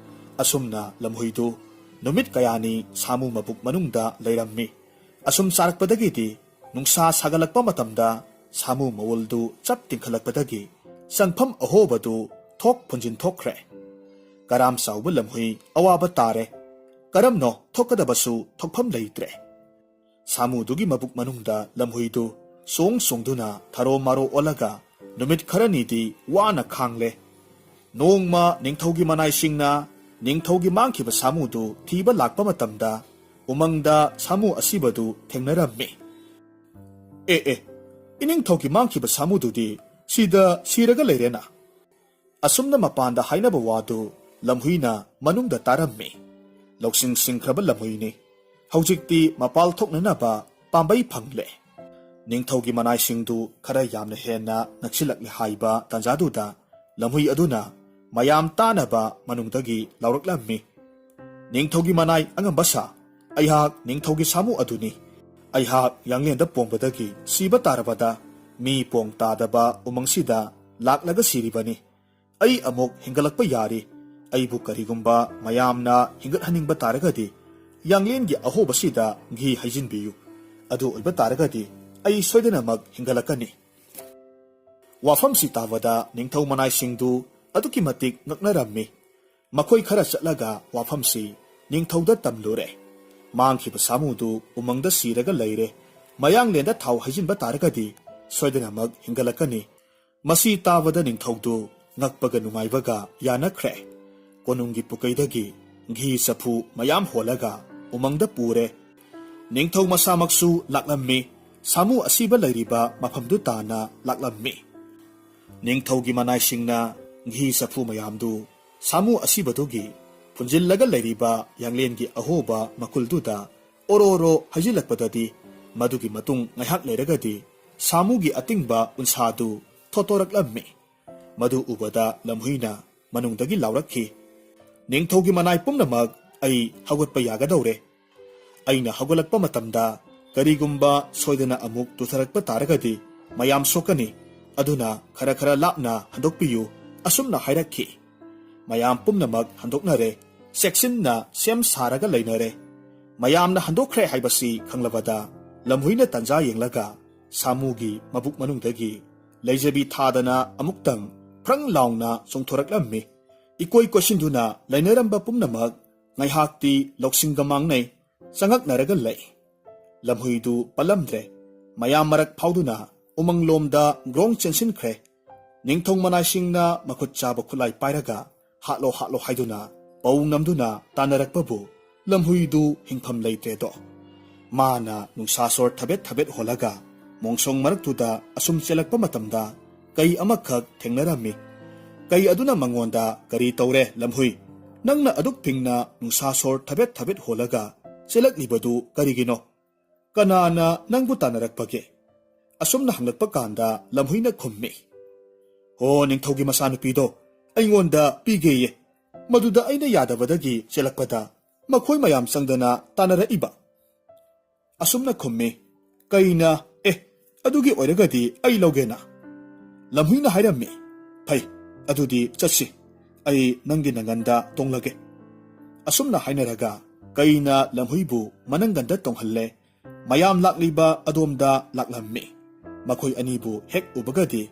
ꯑꯁꯨꯝꯅ ꯂꯝꯍꯨꯏꯗꯨ ꯅꯨꯃꯤꯠ ꯀꯌꯥꯅꯤ ꯁꯥꯃꯨ ꯃꯕꯨꯛ ꯃꯅꯨꯡꯗ ꯂꯩꯔꯝꯃꯤ꯫ ꯑꯁꯨꯝ ꯆꯥꯔꯛꯄꯗꯒꯤꯗꯤ ꯅꯨꯡꯁꯥ ꯁꯥꯒꯠꯂꯛꯄ ꯃꯇꯝꯗ ꯁꯥꯃꯨ ꯃꯋꯨꯜꯗꯨ ꯆꯞ ꯇꯤꯡꯈꯠꯂꯛꯄꯗꯒꯤ ꯆꯪꯐꯝ ꯑꯍꯣꯕꯗꯨ ꯊꯣꯛ ꯐꯨꯟꯖꯤꯟ ꯊꯣꯛꯈ꯭ꯔꯦ꯫ ꯀꯔꯥꯝ ꯆꯥꯎꯕ ꯂꯝꯍꯨꯏ ꯑꯋꯥꯕ ꯇꯥꯔꯦ꯫ ꯀꯔꯝꯅꯣ ꯊꯣꯛꯀꯗꯕꯁꯨ ꯊꯣꯛꯐꯝ ꯂꯩꯇ꯭ꯔꯦ꯫ ꯁꯥꯃꯨꯗꯨꯒꯤ ꯃꯕꯨꯛ ꯃꯅꯨꯡꯗ ꯂꯝꯍꯨꯏꯗꯨ ꯆꯣꯡ ꯆꯣꯡꯗꯨꯅ ꯊꯔꯣ ꯃꯥꯔꯣ ꯑꯣꯜꯂꯒ ꯅꯨꯃꯤꯠ ꯈꯔꯅꯤꯗꯤ ꯋꯥꯅ ꯈꯥꯡꯂꯦ꯫ ꯅꯣꯡꯃ ꯅꯤꯡꯊꯧꯒꯤ ꯃꯅꯥꯏꯁꯤꯡꯅ ꯅꯤꯡꯊꯧꯒꯤ ꯃꯥꯡꯈꯤꯕ ꯁꯥꯃꯨꯗꯨ ꯊꯤꯕ ꯂꯥꯛꯄ ꯃꯇꯝꯗ ꯎꯃꯪꯗ ꯁꯥꯃꯨ ꯑꯁꯤꯕꯗꯨ ꯊꯦꯡꯅꯔꯝꯃꯤ꯫ ꯏꯅꯤꯡꯊꯧꯒꯤ ꯃꯥꯡꯈꯤꯕ ꯁꯥꯃꯨꯗꯨꯗꯤ ꯁꯤꯗ ꯁꯤꯔꯒ ꯂꯩꯔꯦꯅ꯫ ꯑꯁꯨꯝꯅ ꯃꯄꯥꯟꯗ ꯍꯥꯏꯅꯕ ꯋꯥꯗꯨ ꯂꯝꯍꯨꯏꯅ ꯃꯅꯨꯡꯗ ꯇꯥꯔꯝꯃꯤ꯫ ꯂꯧꯁꯤꯡ ꯁꯤꯡꯈ꯭ꯔꯕ ꯂꯝꯍꯨꯏꯅꯤ꯫ ꯍꯧꯖꯤꯛꯇꯤ ꯃꯄꯥꯜ ꯊꯣꯛꯅꯅꯕ ꯄꯥꯝꯕꯩ ꯐꯪꯂꯦ꯫ ꯅꯤꯡꯊꯧꯒꯤ ꯃꯅꯥꯏꯁꯤꯡꯗꯨ ꯈꯔ ꯌꯥꯝꯅ ꯍꯦꯟꯅ ꯅꯛꯁꯤꯜꯂꯛꯂꯦ ꯍꯥꯏꯕ ꯇꯥꯟꯖꯥꯗꯨꯗ ꯂꯝꯍꯨꯏ ꯑꯗꯨꯅ ꯃꯌꯥꯝ ꯇꯥꯅꯕ ꯃꯅꯨꯡꯗꯒꯤ ꯂꯥꯎꯔꯛꯂꯝꯃꯤ꯫ ꯅꯤꯡꯊꯧꯒꯤ ꯃꯅꯥꯏ ꯑꯉꯝꯕ ꯁꯥ, ꯑꯩꯍꯥꯛ ꯅꯤꯡꯊꯧꯒꯤ ꯁꯥꯃꯨ ꯑꯗꯨꯅꯤ꯫ ꯑꯩꯍꯥꯛ ꯌꯥꯡꯂꯦꯟꯗ ꯄꯣꯡꯕꯗꯒꯤ ꯁꯤꯕ ꯇꯥꯔꯕꯗ ꯃꯤ ꯄꯣꯡ ꯇꯥꯗꯕ ꯎꯃꯪꯁꯤꯗ ꯂꯥꯛꯂꯒ ꯁꯤꯔꯤꯕꯅꯤ꯫ ꯑꯩ ꯑꯃꯨꯛ ꯍꯤꯡꯒꯠꯂꯛꯄ ꯌꯥꯔꯤ꯫ ꯑꯩꯕꯨ ꯀꯔꯤꯒꯨꯝꯕ ꯃꯌꯥꯝꯅ ꯍꯤꯡꯒꯠꯍꯟꯅꯤꯡꯕ ꯇꯥꯔꯒꯗꯤ ꯌꯥꯡꯂꯦꯟꯒꯤ ꯑꯍꯣꯕꯁꯤꯗ ꯘꯤ ꯍꯩꯖꯤꯟꯕꯤꯌꯨ꯫ ꯑꯗꯨ ꯑꯣꯏꯕ ꯇꯥꯔꯒꯗꯤ ꯑꯩ ꯁꯣꯏꯗꯅꯃꯛ ꯍꯤꯡꯒꯠꯂꯛꯀꯅꯤ꯫ ꯋꯥꯐꯝꯁꯤ ꯇꯥꯕꯗ ꯅꯤꯡꯊꯧ ꯃꯅꯥꯏꯁꯤꯡꯗꯨ ꯑꯗꯨꯛꯀꯤ ꯃꯇꯤꯛ ꯉꯛꯅꯔꯝꯃꯤ꯫ ꯃꯈꯣꯏ ꯈꯔ ꯆꯠꯂꯒ ꯋꯥꯐꯝꯁꯤ ꯅꯤꯡꯊꯧꯗ ꯇꯝꯂꯨꯔꯦ꯫ ꯃꯥꯡꯈꯤꯕ ꯁꯥꯃꯨꯗꯨ ꯎꯃꯪꯗ ꯁꯤꯔꯒ ꯂꯩꯔꯦ꯫ ꯃꯌꯥꯡꯂꯦꯟꯗ ꯊꯥꯎ ꯍꯩꯖꯤꯟꯕ ꯇꯥꯔꯒꯗꯤ ꯁꯣꯏꯗꯅꯃꯛ ꯍꯤꯡꯒꯠꯂꯛꯀꯅꯤ꯫ ꯃꯁꯤ ꯇꯥꯕꯗ ꯅꯤꯡꯊꯧꯗꯨ ꯉꯛꯄꯒ ꯅꯨꯡꯉꯥꯏꯕꯒ ꯌꯥꯅꯈ꯭ꯔꯦ꯫ ꯀꯣꯅꯨꯡꯒꯤ ꯄꯨꯀꯩꯗꯒꯤ ꯘꯤ ꯆꯐꯨ ꯃꯌꯥꯝ ꯍꯣꯜꯂꯒ ꯎꯃꯪꯗ ꯄꯨꯔꯦ꯫ ꯅꯤꯡꯊꯧ ꯃꯁꯥꯃꯛꯁꯨ ꯂꯥꯛꯂꯝꯃꯤ꯫ samu asiba lairiba mafamdu tana laklammi. Ningthaugi manaisingna nghi safu mayamdu samu asibadugi punjillaga lairiba yanglengi ahoba makulduda ororo hajilakpadadi madugi matung ngaihak lairagadi samugi atingba unsadu thotoraklammi. Madu ubada lamhuina manungdagi laurakhi. Ningthaugi manai pumnamak ai hawatpa yagadawre. Aina hawalakpa matamda karigumba soidana amuk tutharakpa taragadi mayam sokani aduna khara khara lapna handokpiyu asumna hairakhi. Mayam pumnamak handoknare sectionna sem saraga lainare. Mayamna handokkhre haibasi khanglabada lamhuina tanja yenglaga samugi mabuk manungdagi leijabi thadana amuktang prang laungna songthoraklammi. Ikoi kosinduna lainaramba pumnamak ngaihakti loksinggamangnai sangaknaraga lay. Lamhuidu palamdre mayam marak phauduna umanglomda grong chensinkre. Ningthong manaisingna makhut chaba khulai pairaga hatlo haiduna pau namduna tanarakpabu lamhuidu hingpham leitredo. Mana nungsasor thabet holaga mongsong maraktuda asum chelakpa matamda kai amakhak thengnarami. Kai aduna mangonda kari tawre lamhui nangna aduk tingna nungsasor thabet holaga chelaknibadu karigino kanana nangbu tanarakpage. Asumna hanglakpa kanda lamhuina khummi. Ho ningthaugi masanupido aingonda pigeye maduda aina yadabadagi chelakpada makhoi mayam sangdana tanaraiba. Asumna khummi kaina adugi oiragadi ai logena. Lamhuina hairammi phai adudi chatsi ai nangi nanganda tonglage. Asumna hainaraga kaina lamhuibu mananganda tonghalle mayam lakliba adomda laklammi. Makhoi anibu hek ubagadi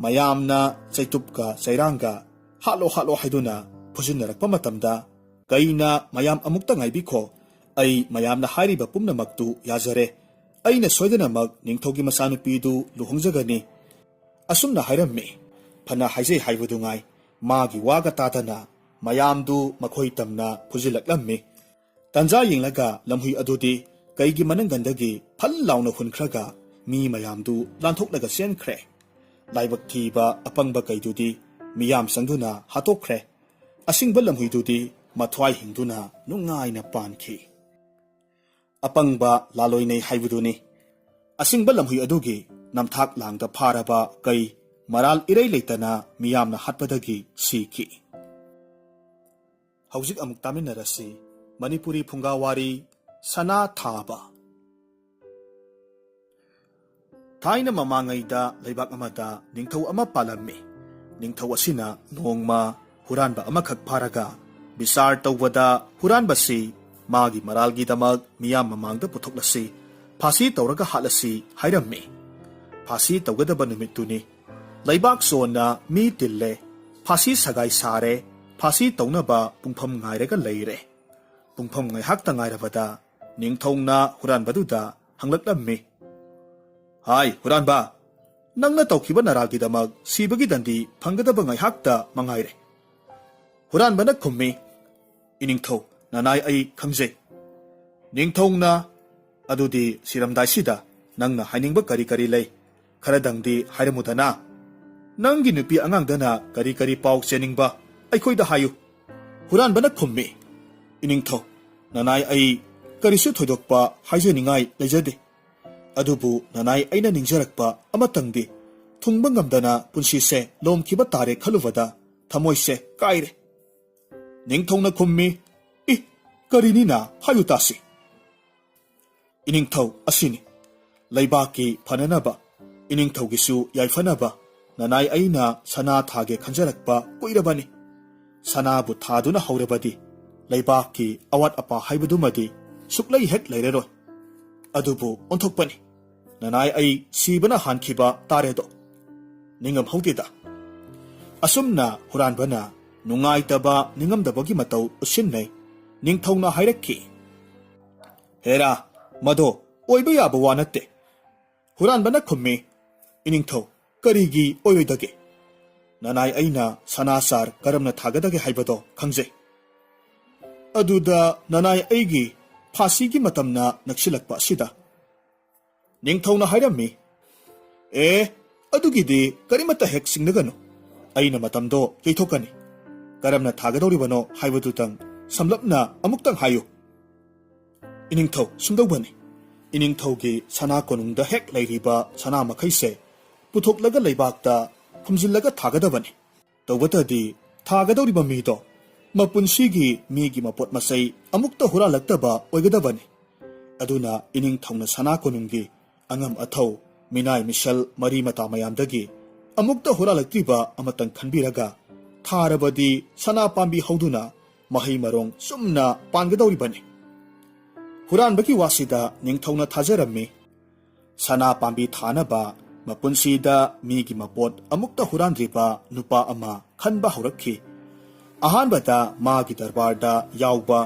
mayamna chaitupka chairanga hatlo haiduna phujinnarakpa matamda kaina mayam amukta ngaibikho ai mayamna hairiba pumnamaktu yazare aina soidanamak ningthaugi masanupidu luhongjagani. Asumna hairammi phana haijai haibadu ngai magi waga tatana mayamdu makhoi tamna phujilaklammi. Tanja yenglaga lamhui adudi kaigi manangandagi phal launa hunkhraga mi mayamdu lanthoknaga senkhre. Laibak thiba apangba kaidudi miyam sangduna hatokkhre. Asingba lamhuidudi mathwai hingduna nungaina pankhi. Apangba laloinei haibuduni asingba lamhui adugi namthak langda pharaba kai maral irei leitana miyamna hatpadagi siki. Haujik amuk taminarasi Manipuri Phunga Wari Sana Thaba. Thaina mamangaida leibak amada ningthau ama palammi. Ningthau asina nongma huranba amakhak pharaga bisar tawada huranbasi magi maralgi damag miyam mamangda puthoklasi phasi tawraga halasi hairammi. Phasi tawgadaba numituni leibak sona mi tille phasi sagai sare phasi tawnaba pungpham ngairaga leire. Pungpham ngaihakta ngairabada ningthongna huranbaduda hanglaklammi. Hai huranba nangna tawkhiba naralgi damag sibagi dandi phanggadaba ngaihakta mangaire. Huranbana khummi iningthau nanai ai khamjai. Ningthongna adudi siramdaisida nangna hainingba kari lei kharadangdi hairamudana. Nangi nupi angangdana kari pauk cheningba aikhoida hayu. Huranbana khummi iningthau nanai ai karisu thoidokpa haijaningai leijade. Adubu nanai aina ningjarakpa amatangdi thungba ngamdana punsise lomkhiba tare khaluvada thamoise kaire. Ningthongna khummi karinina hayutasi. Iningthau asini leibaki phananaba iningthaugisu yaifanaba nanai aina sana thage khanjarakpa kuirabani. Sanabu thaduna haurabadi leibaki awat apa haibadumadi suklai hek leireroi. Adubu onthokpani nanai ai sibana hankhiba taredo ningam haudida. Asumna huranbana nungaitaba ningamdabagi matau usinnai ningthongna hairakki. Hera mado oiba yaba wa natte. Huranbana khummi iningthau karigi oyoidage. Nanai aina sanasar karamna thagadage haibado khangjai. Aduda nanai aigi phasigi matamna naksilakpa asida ꯅꯤꯡꯊꯧꯅ ꯍꯥꯏꯔꯝꯃꯤ, ꯑꯗꯨꯒꯤꯗꯤ ꯀꯔꯤꯃꯠꯇ ꯍꯦꯛ ꯆꯤꯡꯅꯒꯅꯨ, ꯑꯩꯅ ꯃꯇꯝꯗꯣ ꯌꯩꯊꯣꯛꯀꯅꯤ, ꯀꯔꯝꯅ ꯊꯥꯒꯗꯧꯔꯤꯕꯅꯣ ꯍꯥꯏꯕꯗꯨꯇꯪ ꯁꯝꯂꯞꯅ ꯑꯃꯨꯛꯇꯪ ꯍꯥꯏꯌꯨ꯫ ꯏꯅꯤꯡꯊꯧ ꯁꯨꯝꯗꯧꯕꯅꯤ, ꯏꯅꯤꯡꯊꯧꯒꯤ ꯁꯅꯥ ꯀꯣꯅꯨꯡꯗ ꯍꯦꯛ ꯂꯩꯔꯤꯕ ꯁꯅꯥ ꯃꯈꯩꯁꯦ ꯄꯨꯊꯣꯛꯂꯒ ꯂꯩꯕꯥꯛꯇ ꯐꯨꯝꯖꯤꯜꯂꯒ ꯊꯥꯒꯗꯕꯅꯤ, ꯇꯧꯕꯇꯗꯤ ꯊꯥꯒꯗꯧꯔꯤꯕ ꯃꯤꯗꯣ ꯃꯄꯨꯟꯁꯤꯒꯤ ꯃꯤꯒꯤ ꯃꯄꯣꯠ ꯃꯆꯩ ꯑꯃꯨꯛꯇ ꯍꯨꯔꯥꯜꯂꯛꯇꯕ ꯑꯣꯏꯒꯗꯕꯅꯤ, ꯑꯗꯨꯅ ꯏꯅꯤꯡꯊꯧꯅ ꯁꯅꯥ ꯀꯣꯅꯨꯡꯒꯤ ꯑꯉꯝ ꯑꯊꯧ ꯃꯤꯅꯥꯏ ꯃꯤꯁꯜ ꯃꯔꯤ ꯃꯇꯥ ꯃꯌꯥꯝꯗꯒꯤ ꯑꯃꯨꯛꯇ ꯍꯨꯔꯥꯜꯂꯛꯇ꯭ꯔꯤꯕ ꯑꯃꯇꯪ ꯈꯟꯕꯤꯔꯒ ꯊꯥꯔꯕꯗꯤ ꯁꯅꯥ ꯄꯥꯝꯕꯤ ꯍꯧꯗꯨꯅ ꯃꯍꯩ ꯃꯔꯣꯡ ꯆꯨꯝꯅ ꯄꯥꯟꯒꯗꯧꯔꯤꯕꯅꯤ꯫ ꯍꯨꯔꯥꯟꯕꯒꯤ ꯋꯥꯁꯤꯗ ꯅꯤꯡꯊꯧꯅ ꯊꯥꯖꯔꯝꯃꯤ, ꯁꯅꯥ ꯄꯥꯝꯕꯤ ꯊꯥꯅꯕ ꯃꯄꯨꯟꯁꯤꯗ ꯃꯤꯒꯤ ꯃꯄꯣꯠ ꯑꯃꯨꯛꯇ ꯍꯨꯔꯥꯟꯗ꯭ꯔꯤꯕ ꯅꯨꯄꯥ ꯑꯃ ꯈꯟꯕ ꯍꯧꯔꯛꯈꯤ꯫ ꯑꯍꯥꯟꯕꯗ ꯃꯥꯒꯤ ꯗꯔꯕꯥꯔꯗ ꯌꯥꯎꯕ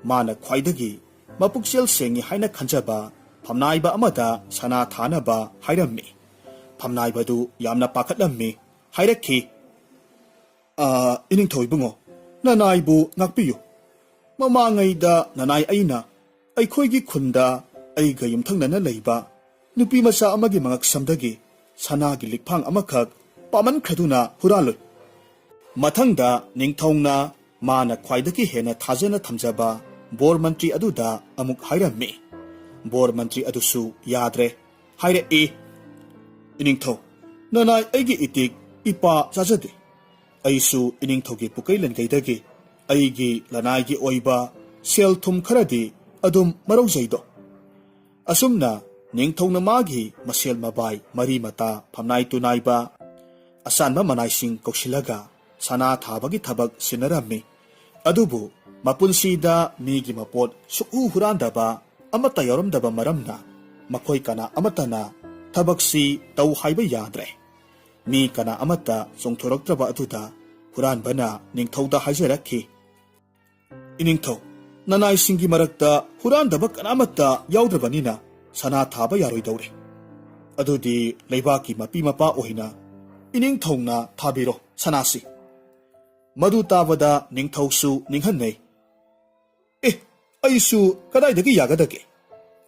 ꯃꯥꯅ ꯈ꯭ꯋꯥꯏꯗꯒꯤ ꯃꯄꯨꯛꯆꯦꯜ ꯁꯦꯡꯉꯤ ꯍꯥꯏꯅ ꯈꯟꯖꯕ ꯐꯝꯅꯥꯏꯕ ꯑꯃꯗ ꯁꯅꯥ ꯊꯥꯅꯕ ꯍꯥꯏꯔꯝꯃꯤ꯫ ꯐꯝꯅꯥꯏꯕꯗꯨ ꯌꯥꯝꯅ ꯄꯥꯈꯠꯂꯝꯃꯤ, ꯍꯥꯏꯔꯛꯈꯤ, ꯏꯅꯤꯡꯊꯧ ꯏꯕꯨꯡꯉꯣ, ꯅꯅꯥꯏꯕꯨ ꯉꯥꯛꯄꯤꯌꯨ, ꯃꯃꯥꯡꯉꯩꯗ ꯅꯅꯥꯏ ꯑꯩꯅ ꯑꯩꯈꯣꯏꯒꯤ ꯈꯨꯟꯗ ꯑꯩꯒ ꯌꯨꯝꯊꯪꯅꯅ ꯂꯩꯕ ꯅꯨꯄꯤ ꯃꯆꯥ ꯑꯃꯒꯤ ꯃꯉꯛꯁꯝꯗꯒꯤ ꯁꯅꯥꯒꯤ ꯂꯤꯛꯐꯥꯡ ꯑꯃꯈꯛ ꯄꯥꯃꯟꯈ꯭ꯔꯗꯨꯅ ꯍꯨꯔꯥꯜꯂꯨꯏ꯫ ꯃꯊꯪꯗ ꯅꯤꯡꯊꯧꯅ ꯃꯥꯅ ꯈ꯭ꯋꯥꯏꯗꯒꯤ ꯍꯦꯟꯅ ꯊꯥꯖꯅ ꯊꯝꯖꯕ ꯕꯣꯔ ꯃꯟꯇ꯭ꯔꯤ ꯑꯗꯨꯗ ꯑꯃꯨꯛ ꯍꯥꯏꯔꯝꯃꯤ꯫ ꯕꯣꯔ ꯃꯟꯇ꯭ꯔꯤ ꯑꯗꯨꯁꯨ ꯌꯥꯗ꯭ꯔꯦ, ꯍꯥꯏꯔꯛꯏ, ꯏꯅꯤꯡꯊꯧ, ꯅꯅꯥꯏ ꯑꯩꯒꯤ ꯏꯇꯤꯛ ꯏꯄꯥ ꯆꯥꯖꯗꯦ, ꯑꯩꯁꯨ ꯏꯅꯤꯡꯊꯧꯒꯤ ꯄꯨꯀꯩ ꯂꯟꯒꯩꯗꯒꯤ ꯑꯩꯒꯤ ꯂꯅꯥꯏꯒꯤ ꯑꯣꯏꯕ ꯁꯦꯜ ꯊꯨꯝ ꯈꯔꯗꯤ ꯑꯗꯨꯝ ꯃꯔꯧꯖꯩꯗꯣ꯫ ꯑꯁꯨꯝꯅ ꯅꯤꯡꯊꯧꯅ ꯃꯥꯒꯤ ꯃꯁꯦꯜ ꯃꯕꯥꯏ ꯃꯔꯤ ꯃꯇꯥ ꯐꯝꯅꯥꯏ ꯇꯨꯅꯥꯏꯕ ꯑꯆꯥꯟꯕ ꯃꯅꯥꯏꯁꯤꯡ ꯀꯧꯁꯤꯜꯂꯒ ꯁꯅꯥ ꯊꯥꯕꯒꯤ ꯊꯕꯛ ꯁꯤꯟꯅꯔꯝꯃꯤ꯫ ꯑꯗꯨꯕꯨ ꯃꯄꯨꯟꯁꯤꯗ ꯃꯤꯒꯤ ꯃꯄꯣꯠ ꯁꯨꯛꯍꯨ ꯍꯨꯔꯥꯟꯗꯕ ꯑꯃꯠꯇ ꯌꯥꯎꯔꯝꯗꯕ ꯃꯔꯝꯅ ꯃꯈꯣꯏ ꯀꯅꯥ ꯑꯃꯠꯇꯅ ꯊꯕꯛꯁꯤ ꯇꯧ ꯍꯥꯏꯕ ꯌꯥꯗ꯭ꯔꯦ꯫ ꯃꯤ ꯀꯅꯥ ꯑꯃꯠꯇ ꯆꯣꯡꯊꯣꯔꯛꯇ꯭ꯔꯕ ꯑꯗꯨꯗ ꯍꯨꯔꯥꯟꯕꯅ ꯅꯤꯡꯊꯧꯗ ꯍꯥꯏꯖꯔꯛꯈꯤ, ꯏꯅꯤꯡꯊꯧ, ꯅꯅꯥꯏꯁꯤꯡꯒꯤ ꯃꯔꯛꯇ ꯍꯨꯔꯥꯟꯗꯕ ꯀꯅꯥꯃꯠꯇ ꯌꯥꯎꯗ꯭ꯔꯕꯅꯤꯅ ꯁꯅꯥ ꯊꯥꯕ ꯌꯥꯔꯣꯏꯗꯧꯔꯦ, ꯑꯗꯨꯗꯤ ꯂꯩꯕꯥꯛꯀꯤ ꯃꯄꯤ ꯃꯄꯥ ꯑꯣꯏꯅ ꯏꯅꯤꯡꯊꯧꯅ ꯊꯥꯕꯤꯔꯣ ꯁꯅꯥꯁꯤ꯫ ꯃꯗꯨ ꯇꯥꯕꯗ ꯅꯤꯡꯊꯧꯁꯨ ꯅꯤꯡꯍꯟꯅꯩ, ꯑꯩꯁꯨ ꯀꯗꯥꯏꯗꯒꯤ ꯌꯥꯒꯗꯒꯦ,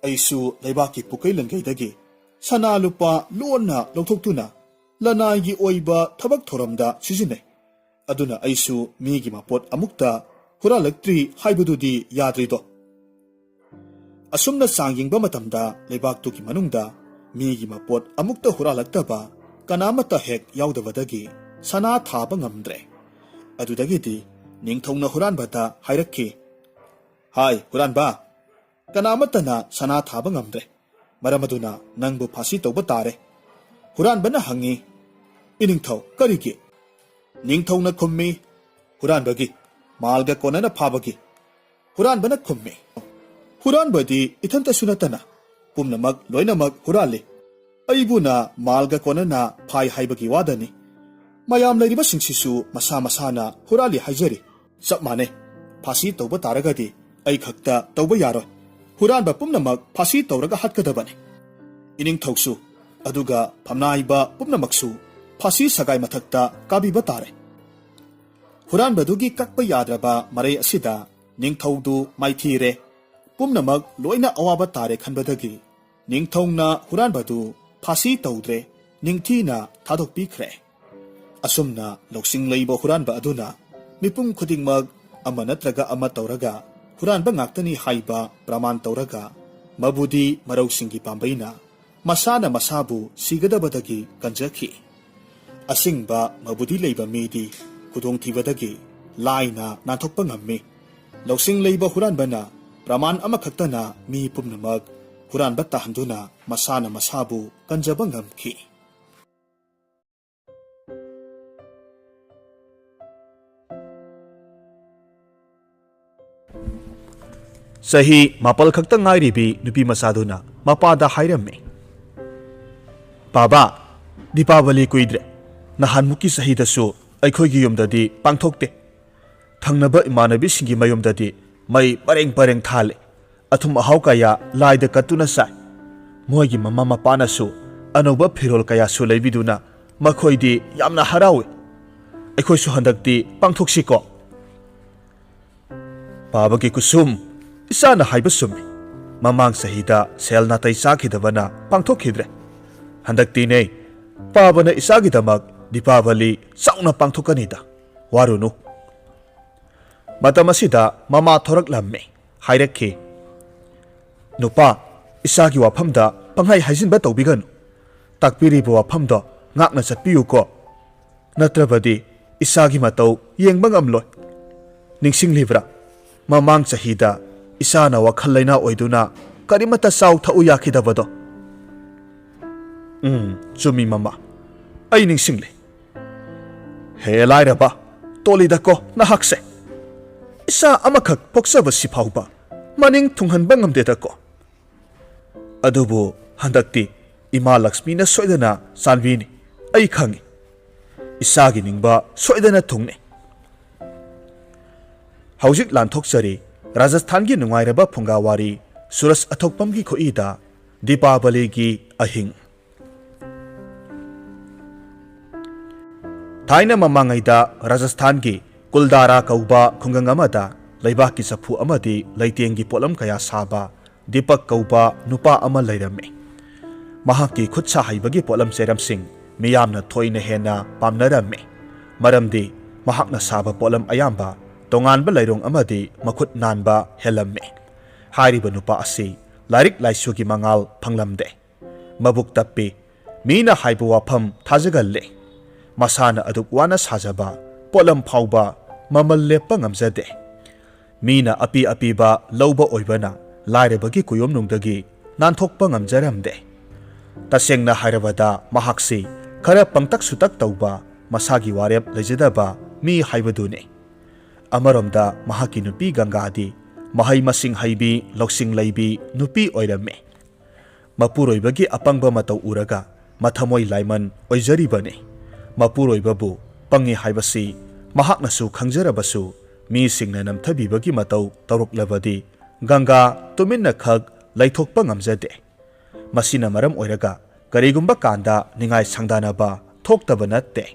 ꯑꯩꯁꯨ ꯂꯩꯕꯥꯛꯀꯤ ꯄꯨꯀꯩ ꯂꯟꯒꯩꯗꯒꯤ ꯁꯅꯥ lupa ꯂꯣꯟꯅ ꯂꯧꯊꯣꯛꯇꯨꯅ ꯂꯅꯥꯏꯒꯤ ꯑꯣꯏꯕ ꯊꯕꯛ ꯊꯧꯔꯝꯗ ꯁꯤꯖꯤꯟꯅꯩ, ꯑꯗꯨꯅ ꯑꯩꯁꯨ ꯃꯤꯒꯤ ꯃꯄꯣꯠ ꯑꯃꯨꯛꯇ ꯍꯨꯔꯥꯜꯂꯛꯇ꯭ꯔꯤ ꯍꯥꯏꯕꯗꯨꯗꯤ ꯌꯥꯗ꯭ꯔꯤꯗꯣ꯫ ꯑꯁꯨꯝꯅ ꯆꯥꯡ ꯌꯦꯡꯕ ꯃꯇꯝꯗ ꯂꯩꯕꯥꯛꯇꯨꯒꯤ ꯃꯅꯨꯡꯗ ꯃꯤꯒꯤ ꯃꯄꯣꯠ ꯑꯃꯨꯛꯇ ꯍꯨꯔꯥꯜꯂꯛꯇꯕ ꯀꯅꯥꯃꯠꯇ ꯍꯦꯛ ꯌꯥꯎꯗꯕꯗꯒꯤ ꯁꯅꯥ ꯊꯥꯕ ꯉꯝꯗ꯭ꯔꯦ꯫ ꯑꯗꯨꯗꯒꯤꯗꯤ ꯅꯤꯡꯊꯧꯅ ꯍꯨꯔꯥꯟꯕꯗ ꯍꯥꯏꯔꯛꯈꯤ, ꯍꯥꯏ ꯍꯨꯔꯥꯟꯕ, ꯀꯅꯥꯃꯠꯇꯅ ꯁꯅꯥ ꯊꯥꯕ ꯉꯝꯗ꯭ꯔꯦ, ꯃꯔꯝ ꯑꯗꯨꯅ ꯅꯪꯕꯨ ꯐꯥꯁꯤ ꯇꯧꯕ ꯇꯥꯔꯦ꯫ ꯍꯨꯔꯥꯟꯕꯅ ꯍꯪꯉꯤ, ꯏꯅꯤꯡꯊꯧ ꯀꯔꯤꯒꯤ? ꯅꯤꯡꯊꯧꯅ ꯈꯨꯝꯃꯤ, ꯍꯨꯔꯥꯟꯕꯒꯤ, ꯃꯥꯜꯒ ꯀꯣꯟꯅꯅ ꯐꯥꯕꯒꯤ꯫ ꯍꯨꯔꯥꯟꯕꯅ ꯈꯨꯝꯃꯤ, ꯍꯨꯔꯥꯟꯕꯗꯤ ꯏꯊꯟꯇꯁꯨ ꯅꯠꯇꯅ ꯄꯨꯝꯅꯃꯛ ꯂꯣꯏꯅꯃꯛ ꯍꯨꯔꯥꯜꯂꯤ, ꯑꯩꯕꯨꯅ ꯃꯥꯜꯒ ꯀꯣꯟꯅꯅ ꯐꯥꯏ ꯍꯥꯏꯕꯒꯤ ꯋꯥꯗꯅꯤ, ꯃꯌꯥꯝ ꯂꯩꯔꯤꯕꯁꯤꯡꯁꯤꯁꯨ ꯃꯁꯥ ꯃꯁꯥꯅ ꯍꯨꯔꯥꯜꯂꯤ ꯍꯥꯏꯖꯔꯤ, ꯆꯞ ꯃꯥꯟꯅꯩ, ꯐꯥꯁꯤ ꯇꯧꯕ ꯇꯥꯔꯒꯗꯤ ꯑꯩ ꯈꯛꯇ ꯇꯧꯕ ꯌꯥꯔꯣꯏ, ꯍꯨꯔꯥꯟꯕ ꯄꯨꯝꯅꯃꯛ ꯐꯥꯁꯤ ꯇꯧꯔꯒ ꯍꯥꯠꯀꯗꯕꯅꯤ, ꯏꯅꯤꯡꯊꯧꯁꯨ ꯑꯗꯨꯒ ꯐꯝꯅꯥꯏꯕ ꯄꯨꯝꯅꯃꯛꯁꯨ ꯐꯥꯁꯤ ꯁꯒꯥꯏ ꯃꯊꯛꯇ ꯀꯥꯕꯤꯕ ꯇꯥꯔꯦ꯫ ꯍꯨꯔꯥꯟꯕꯗꯨꯒꯤ ꯀꯛꯄ ꯌꯥꯗ꯭ꯔꯕ ꯃꯔꯩ ꯑꯁꯤꯗ ꯅꯤꯡꯊꯧꯗꯨ ꯃꯥꯏꯊꯤꯔꯦ, ꯄꯨꯝꯅꯃꯛ ꯂꯣꯏꯅ ꯑꯋꯥꯕ ꯇꯥꯔꯦ ꯈꯟꯕꯗꯒꯤ ꯅꯤꯡꯊꯧꯅ ꯍꯨꯔꯥꯟꯕꯗꯨ ꯐꯥꯁꯤ ꯇꯧꯗ꯭ꯔꯦ, ꯅꯤꯡꯊꯤꯅ ꯊꯥꯗꯣꯛꯄꯤꯈ꯭ꯔꯦ꯫ ꯑꯁꯨꯝꯅ ꯂꯧꯁꯤꯡ ꯂꯩꯕ ꯍꯨꯔꯥꯟꯕ ꯑꯗꯨꯅ ꯃꯤꯄꯨꯝ ꯈꯨꯗꯤꯡꯃꯛ ꯑꯃ ꯅꯠꯇ꯭ꯔꯒ ꯑꯃ ꯇꯧꯔꯒ ꯍꯨꯔꯥꯟꯕ ꯉꯥꯛꯇꯅꯤ ꯍꯥꯏꯕ ꯄ꯭ꯔꯃꯥꯟ ꯇꯧꯔꯒ ꯃꯕꯨꯗꯤ ꯃꯔꯧꯁꯤꯡꯒꯤ ꯄꯥꯝꯕꯩꯅ ꯃꯁꯥꯅ ꯃꯁꯥꯕꯨ ꯁꯤꯒꯗꯕꯗꯒꯤ ꯀꯟꯖꯈꯤ꯫ ꯑꯁꯤꯡꯕ ꯃꯕꯨꯗꯤ ꯂꯩꯕ ꯃꯤꯗꯤ ꯈꯨꯗꯣꯡꯊꯤꯕꯗꯒꯤ ꯂꯥꯏꯅ ꯅꯥꯟꯊꯣꯛꯄ ꯉꯝꯃꯤ꯫ ꯂꯧꯁꯤꯡ ꯂꯩꯕ ꯍꯨꯔꯥꯟꯕꯅ ꯄ꯭ꯔꯃꯥꯟ ꯑꯃꯈꯛꯇꯅ ꯃꯤ ꯄꯨꯝꯅꯃꯛ ꯍꯨꯔꯥꯟꯕ ꯇꯥꯍꯟꯗꯨꯅ ꯃꯁꯥꯅ ꯃꯁꯥꯕꯨ ꯀꯟꯖꯕ ꯉꯝꯈꯤ꯫ ꯆꯍꯤ 4 ꯈꯛꯇ ꯉꯥꯏꯔꯤꯕꯤ ꯅꯨꯄꯤ ꯃꯆꯥꯗꯨꯅ ꯃꯄꯥꯗ ꯍꯥꯏꯔꯝꯃꯤ, ꯕꯥꯕꯥ, ꯗꯤꯄꯥꯋꯂꯤ ꯀꯨꯏꯗ꯭ꯔꯦ, ꯅꯍꯥꯟꯃꯨꯛꯀꯤ ꯆꯍꯤꯗꯁꯨ ꯑꯩꯈꯣꯏꯒꯤ ꯌꯨꯝꯗꯗꯤ ꯄꯥꯡꯊꯣꯛꯇꯦ, ꯊꯪꯅꯕ ꯏꯃꯥꯟꯅꯕꯤꯁꯤꯡꯒꯤ ꯃꯌꯨꯝꯗꯗꯤ ꯃꯩ ꯄꯔꯦꯡ ꯄꯔꯦꯡ ꯊꯥꯜꯂꯤ, ꯑꯊꯨꯝ ꯑꯍꯥꯎ ꯀꯌꯥ ꯂꯥꯏꯗ ꯀꯠꯇꯨꯅ ꯆꯥꯏ, ꯃꯣꯏꯒꯤ ꯃꯃꯥ ꯃꯄꯥꯅꯁꯨ ꯑꯅꯧꯕ ꯐꯤꯔꯣꯜ ꯀꯌꯥꯁꯨ ꯂꯩꯕꯤꯗꯨꯅ ꯃꯈꯣꯏꯗꯤ ꯌꯥꯝꯅ ꯍꯔꯥꯎꯏ, ꯑꯩꯈꯣꯏꯁꯨ ꯍꯟꯗꯛꯇꯤ ꯄꯥꯡꯊꯣꯛꯁꯤꯀꯣ? ꯕꯥꯕꯥꯒꯤ ꯀꯨꯁꯨꯝ, ꯏꯆꯥꯅ ꯍꯥꯏꯕ ꯆꯨꯝꯃꯤ, mamang sahida sel natai sakidabana pangthokkhidre handakti ne pabana isagidamak Dipawali sauna pangthokanida warunu matamasida mama thoraklamme hairakhi nupa isagi wafamda panghai haijinba tawbiganu takpiriba wafamda ngakna chatpiyu ko natrabadi isagi matau yengba ngamloi ningsinglibra mamang chahida isana wakhal laina oiduna karimata saw thau yakhidabado chumi mama ai ningsingle he lairaba tolida ko nahakse isa amakhak poksaba sifauba maning thunghanba ngamdeda ko adubu handakti ima Lakshmi na soidana sanvini ai khangi isagi ningba soidana thungne haujik lanthokchari Rajasthan gi nungairaba Phunga Wari Suras athokpam gi khoida Dipawaligi ahing Thaina mamangaida Rajasthan gi Kuldara kauba khungang amada leibak ki sapu amadi leiteng gi polam kaya saba Dipak kauba nupa ama leirame mahakki khutsa haibagi polam seram sing miyamna thoina hena pamnarame maramdi mahakna saba polam ayamba tonganba lairong amadi makhut nanba helamme hairiba nupa asi larik laisugi mangal phanglamde mabuk tappi mina haibu wafam thajagalle masana aduk wana sajaba polam phauba mamal lepa ngamjade mina api apiba lauba oibana lairabagi kuyom nungdagi nanthokpa ngamjaramde tasengna hairabada mahaksi khara pangtak sutak tauba masagi warep lejadaba mi haibadune amaromda mahaki nupi gangadi mahai masing haibi loksing leibi nupi oirame mapuroibagi apangba matau uraga mathamoi laiman oijaribane mapuroibabu pangi haibasi mahaknasu khangjarabasu mi singna namthabibagi matau taruklabadi ganga tuminna khag laithokpa ngamjade masina maram oiraga karigumba kanda ningai sangdanaba thoktaba natte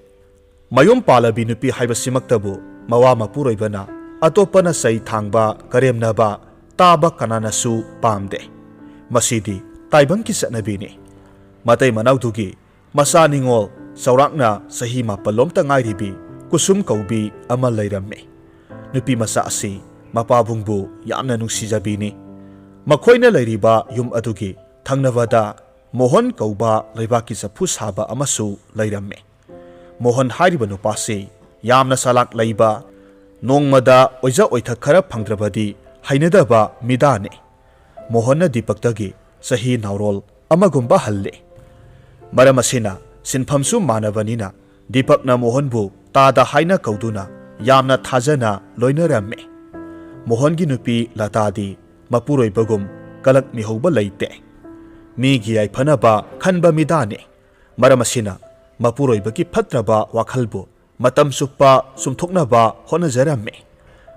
mayum palabi nupi haibasimaktabu mawa mapuroibana atopana sai thangba karemnaba taba kananasu pamde masidi taibangki satnabini matai manaudugi masa ningol saurakna sahi mapalom ta ngairibi kusum kaubi ama leirame nupi masa asi mapabungbu yamna nungsijabini makhoina leiriba yum adugi thangnawada mohon kauba leibaki sapu saba amasu leirame mohon hairiba nupasi yamna salak leiba nongmada oija oitha khara phangdrabadi hainadaba midane mohonna dipaktagi sahi naurol amagumba halle maramasina sinphamsu manavanina dipakna mohonbu tada haina kauduna yamna thajana loinarame mohongi nupi latadi mapuroibagum kalak mihauba leite migi ai phanaba khanba midane maramasina mapuroibagi phatraba wakhalbu matam suppa sumthoknaba honajaramme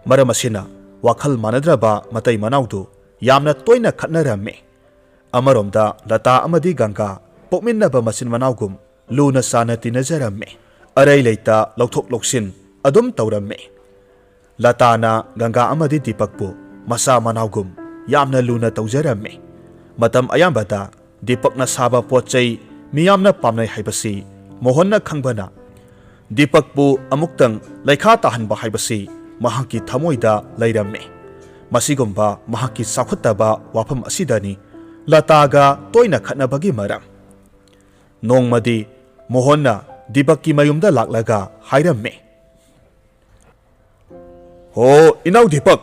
maramasina wakhal manadraba matai manaudu yamna toina khatnaramme amaromda lata amadi ganga pokminnaba masin manaugum luna sana tinajaramme arai leita lokthok loksin adum tawramme latana ganga amadi dipakpu masa manaugum yamna luna tawjaramme matam ayambada dipakna saba pochai miyamna pamnai haibasi mohonna khangbana dipakpu amuktang laikha tahanba haibasi mahaki thamoida leiramme masigumba mahaki sakhuttaba wafam asidani lataga toina khatnabagi maram nongmadi mohonna dipakki mayumda laklaga hairamme ho inau dipak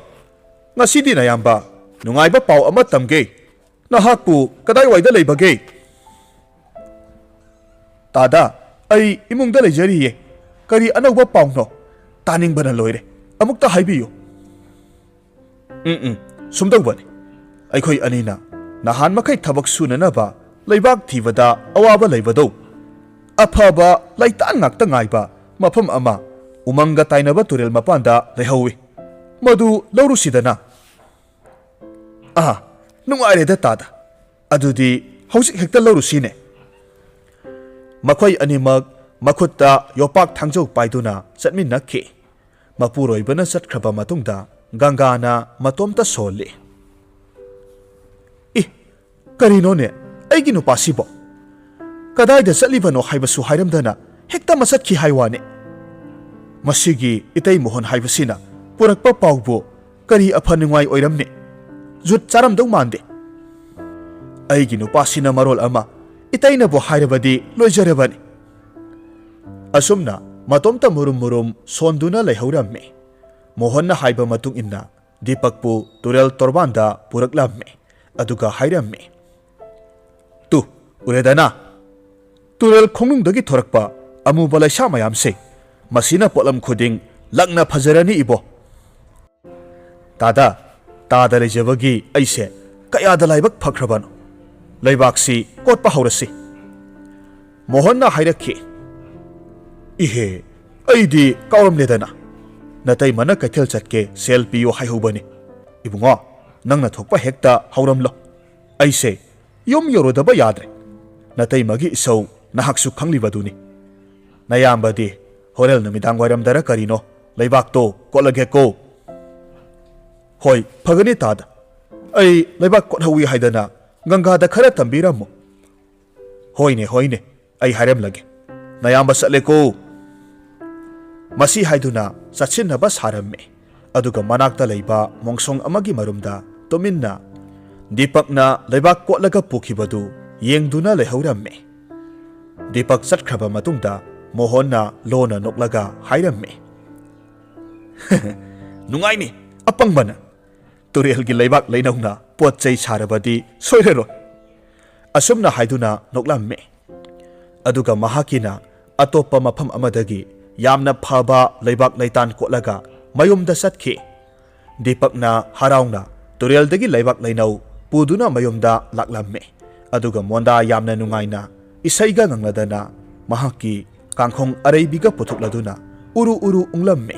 ngasidi nayamba nungaiba pau ama tamge nahakpu kadai waida leibage tada ai imungda leijariye kari anauba pauno taningbana loire amukta haibiyo sumdawbani aikhoi anina nahan makai thabak sunanaba leibak thibada awaba leibado afaba laitan ngakta ngaiba mafam ama umanga tainaba turel mapanda lehawi madu laurusidana nungaireda tada adudi hausik hekta laurusine makhoi animak makhutta yopak thangjau paiduna chatminnakhi mapuroibana chatkraba matungda gangana matomta sole Karinone, aigi nupasibo. Kadayda satlibano haibasu hairamdana hekta masatki haiwane. Masigi itay mohon haibasina purakpa paubo kari apanungay oiramne. Jut charamdaw mande. Aigi nupasina marol ama itay na bo hairabadi loijarabani. Asumna matomta murum sonduna laihawramme. Mohon na haiba matung inna Dipakpu turel torbanda puraklamme. Aduga hairamme. Tu, uredana. Turel khongnungdagi thorakpa amu balaisha mayamse. Masina polam khuding lakna phajarani ibo. Tada, tada lejabagi aise kayada laibak phakrabano. Laibaksi kotpa haurasi. Mohonna hairakhi. Ihe, aidi kauramledana. Natay mana kaithel chatke sel piyo haihubani. Ibunga, nangna thokpa hekta hauramlo. Aise, yom yorodaba yadre. Natay magi isaw nahaksu khanglibaduni. Nayambadi, horel namidang wairamdara karino. Laibakto kolage ko. Hoy, phagani tada. Ay laibak kothawi haidana gangada khara tambiramo. Hoine, ay haram lage. Nayamba satle ko. Masi haiduna satsinaba saramme. Aduga manakta laiba mongsong amagi marumda tominna Dipakna laibak kotlaga pukhibadu yengduna leihawramme. Dipak satkraba matungda Mohonna lona noklaga hairamme. Nungaini apangbana. Turelgi laibak lainawna potchay sarabadi soirero. Asumna haiduna noklamme. Aduga mahakina atopa mafam amadagi yamna phaba laibak laitan kotlaga mayumda satkhi. Dipakna harauna tureldagi laibak lainaw puduna mayumda laklamme. Aduga monda yamna nungaina isaiga ngangladana mahaki kangkhong araybiga puthukladuna uru unglamme.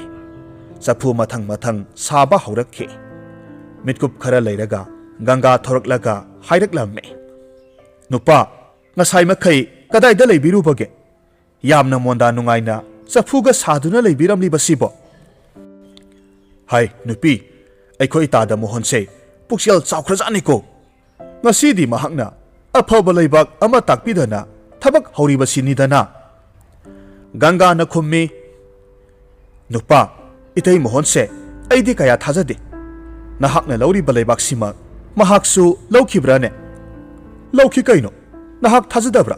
Sapu mathang saba haurakhi. Mitkup khara lairaga ganga thoraklaga hairaklamme. Nupa ngasai makhai kadayda laibirubage. Yamna monda nungaina safuga saduna laibiramli basibo. Hai nupi aikhoi tada mohonse puksel chawkhrajani ko. Ngasidi mahakna afaba laibak ama takpidana thabak hauribasini dana. Ganga na khummi. Nupa itay mohonse aidi kaya thajade. Nahakna lauriba laibak sima mahaksu laukibrane. Lauki kaino nahak thajadabra.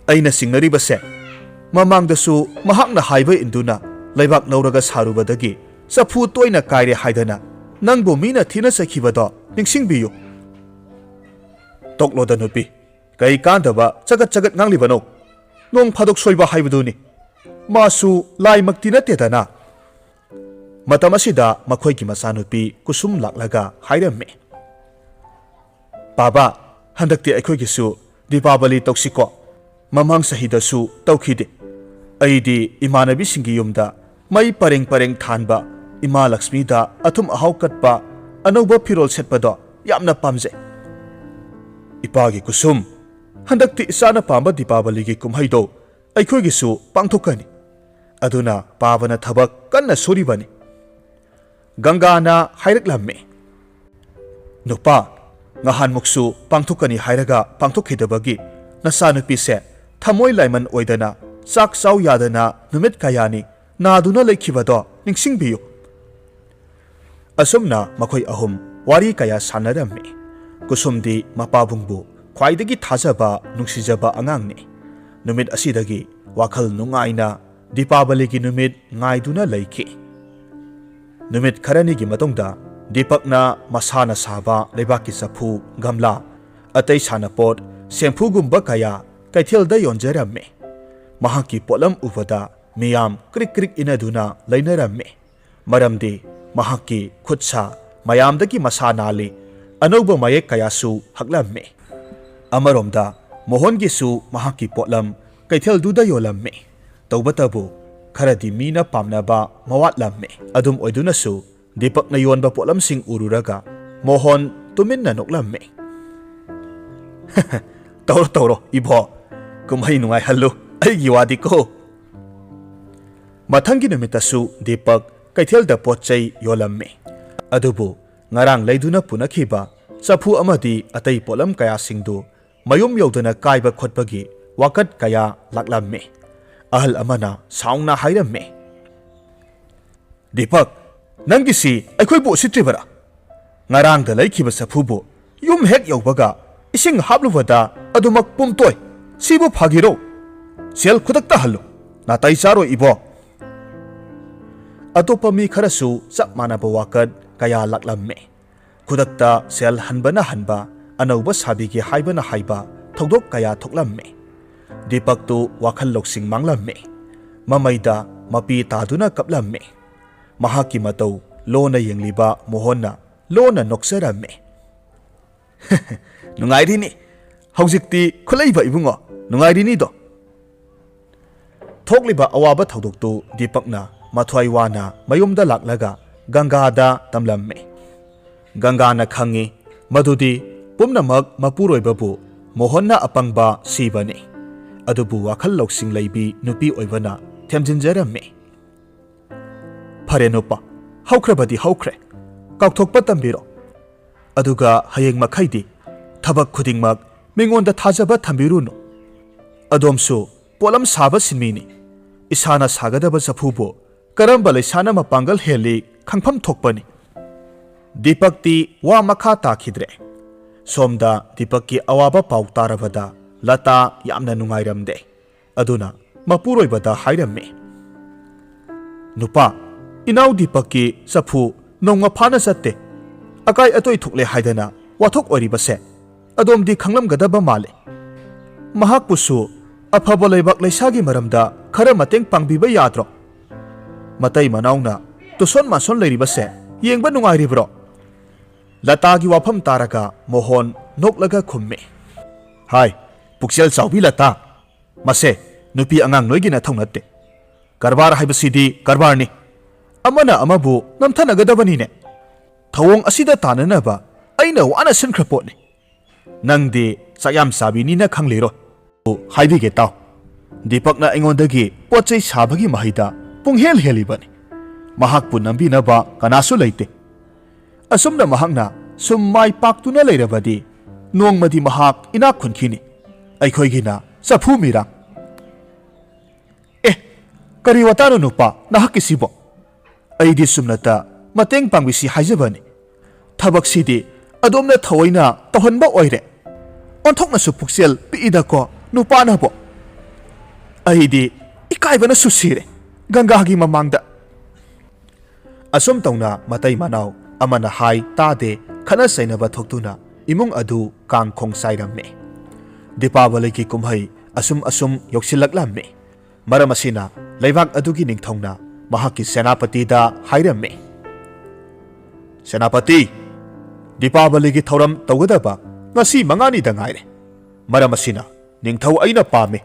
Aina singnaribase mamangdasu mahakna haiba induna laibak lauraga sarubadagi safu toina kaire haidana nangbo mina thina sakhibado ningsingbiyu. Tokloda nupi kai kandaba chagat nganglibano nong phadok soiba haibaduni masu laimakti natedana. Matamasida makhoigi masanupi kusum laklaga hairamme. Baba handakti aikhoigisu Dipawali toksiko mamang sahidasu taukhide. Aidi imanabi singi yumda mai pareng thanba Ima Lakshmi da athum ahau katpa anauba phirol setpado yamna pamje. Ipagi kusum handakti isana pamba Dipawaligi kumhaido aikhoigisu pangthokani. Aduna pavana thabak kanna soribani. Gangana hairaklamme. Nupa ngahan muksu pangthokani hairaga pangthokhidabagi nasanupi se thamoi laiman oidana sak saw yadana numit kayani naduna leikhibado ningsingbiyu. Asumna makhoi ahum wari kaya sanaramme. Kusumdi mapabungbu khwaidagi thajaba nungsijaba angangni. Numit asidagi wakhal nungaina Dipawaligi numit ngaiduna leikhi. Numit kharanigi matungda Dipakna masana saba leibaki safu gamla atay sanapot sempugumba kaya kaithilda yonjaramme. Mahaki polam ubada miyam krik inaduna lainaramme. Maramdi mahaki khutsa mayamdagi masanali anauba mayek kayasu haklamme. Amaromda mohongisu mahaki polam kaithilduda yolamme. Taubatabu kharadi mina pamnaba mawatlamme. Adum oidunasu Dipakna yonba polam sing ururaga mohon tuminna noklamme. Tauro ibo kumhai nungai hallu aigi wadi ko. Mathangi numitasu Dipak kaithelda potchai yolamme. Adubu ngarang laiduna punakhiba Sapu amadi atai polam kaya singdu mayum yaudana kaiba khotpagi wakat kaya laklamme. Ahal amana saungna hairamme. Dipak, nangisi aikhoi bu sitribara. Ngarang da laikhiba sapu bu yum hek yaubaga ising haplubada adumak pumtoy sibu phagiro. Sel khudakta hallo. Natai charo ibo. Atopa mi kharasu chap manaba wakat kaya laklamme. Khudakta sel hanbana hanba anauba sabigi haibana haiba thogdok kaya thoklamme. Dipak tu wakhal loksing manglamme. Mamaida mapi taduna kaplamme. Mahaki matau lona yengliba mohonna lona noksaramme. Nungairini. Haujikti khulaiba ibungo. Nungairini do. Thokliba awaba thogdok tu Dipakna mathwai wana mayumda laklaga Gangada tamlamme. Gangana khangi madudi pumnamak mapuroibabu mohonna apangba sibani. Adubu wakhal loksing laibi nupi oibana themjinjaramme. Phare nupa haukrabadi haukre kaukthokpa tambiro. Aduga hayeng makhaidi thabak khudingmak mingonda thajaba thambiruno. Adomsu polam saba sinmini. Isana sagadaba safubo karamba laisana mapangal heli khangpham thokpani. Dipakti wa makha takhidre. Somda Dipakki awaba pau tarabada Lata yamna nungairamde. Aduna mapuroibada hairamme. Nupa inaw Dipakki safu nongma phana satte. Akai atoi thukle haidana wathok oribase. Adomdi khanglamgadaba male. Mahakpusu afaba leibak leisagi maramda khara mateng pangbiba yadro. Matai manauna tuson mason leiribase yengba nungairibro. Latagi wafam taraga mohon noklaga khumme. Hai, puksel chawbi lata. Mase nupi angang noigina thongnatte. Karbar haibasidi karbarni. Amana amabu namthanagadabani ne. Thawong asida tananaba aina wana sinkrapotni. Nangdi sayam sabini na khangliro. Haibige taw. Dipakna ingondagi pochai sabagi mahida punghel helibani. Mahakpu nambinaba kanasu leite. Asumna mahakna summai paktuna leirabadi nongmadi mahak ina khunkhini. Aikhoigina safu mira. Kari watano nupa nahakisibo. Aidi sumnata mateng pangbisi haijabani. Thabak sidi adomna thawaina tohanba oire. Onthokna su puksel piidako nupa nabo. Aidi ikaibana susire. Gangagi mamangda. Asum tauna matai manaw amana hai tade khana sainaba thoktuna imung adu kang khong sairamme. Dipawaligi kumhai asum yoksilaklamme. Maramasina leibak adugi ningthongna mahaki senapati da hairamme. Senapati Dipawaligi thoram tawgadaba ngasi mangani da ngaire. Maramasina ningthau aina pame.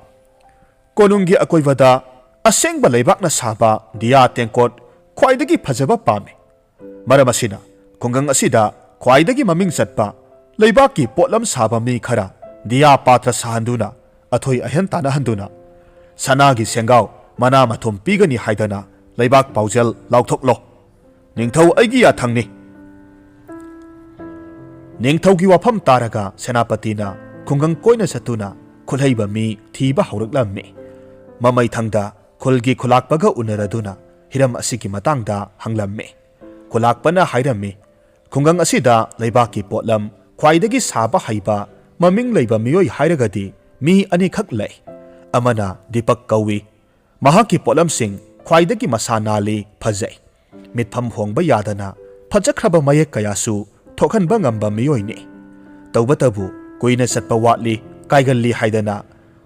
Konungi akoivada asengba leibakna saba diya Tengkot khwaidagi phajaba pame. Maramasina khungang asida khwaidagi maming chatpa leibaki potlam saba mi khara diya patra sahanduna athoi ahen tana handuna sanagi sengaw mana mathum pigani haidana leibak paujal lauthoklo. Ningthau aigi ya thangni. Ningthaugi wafam taraga senapatina khungang koina satuna khulhaiba mi thiba hauraklammi. Mamai thangda khulgi khulakpaga unaraduna hiram asigi matangda hanglamme. Khulakpana hairamme. Khungang asida leibaki potlam khwaidagi saba haiba maming leiba miyoi hairagadi mi anikhak lei. Amana Dipak kawi. Mahaki potlam sing khwaidagi masanali phajai. Mitpham hongba yadana phajakraba mayek kayasu thokhanba ngamba miyoini. Tawbatabu kuina satpa watli kaigalli haidana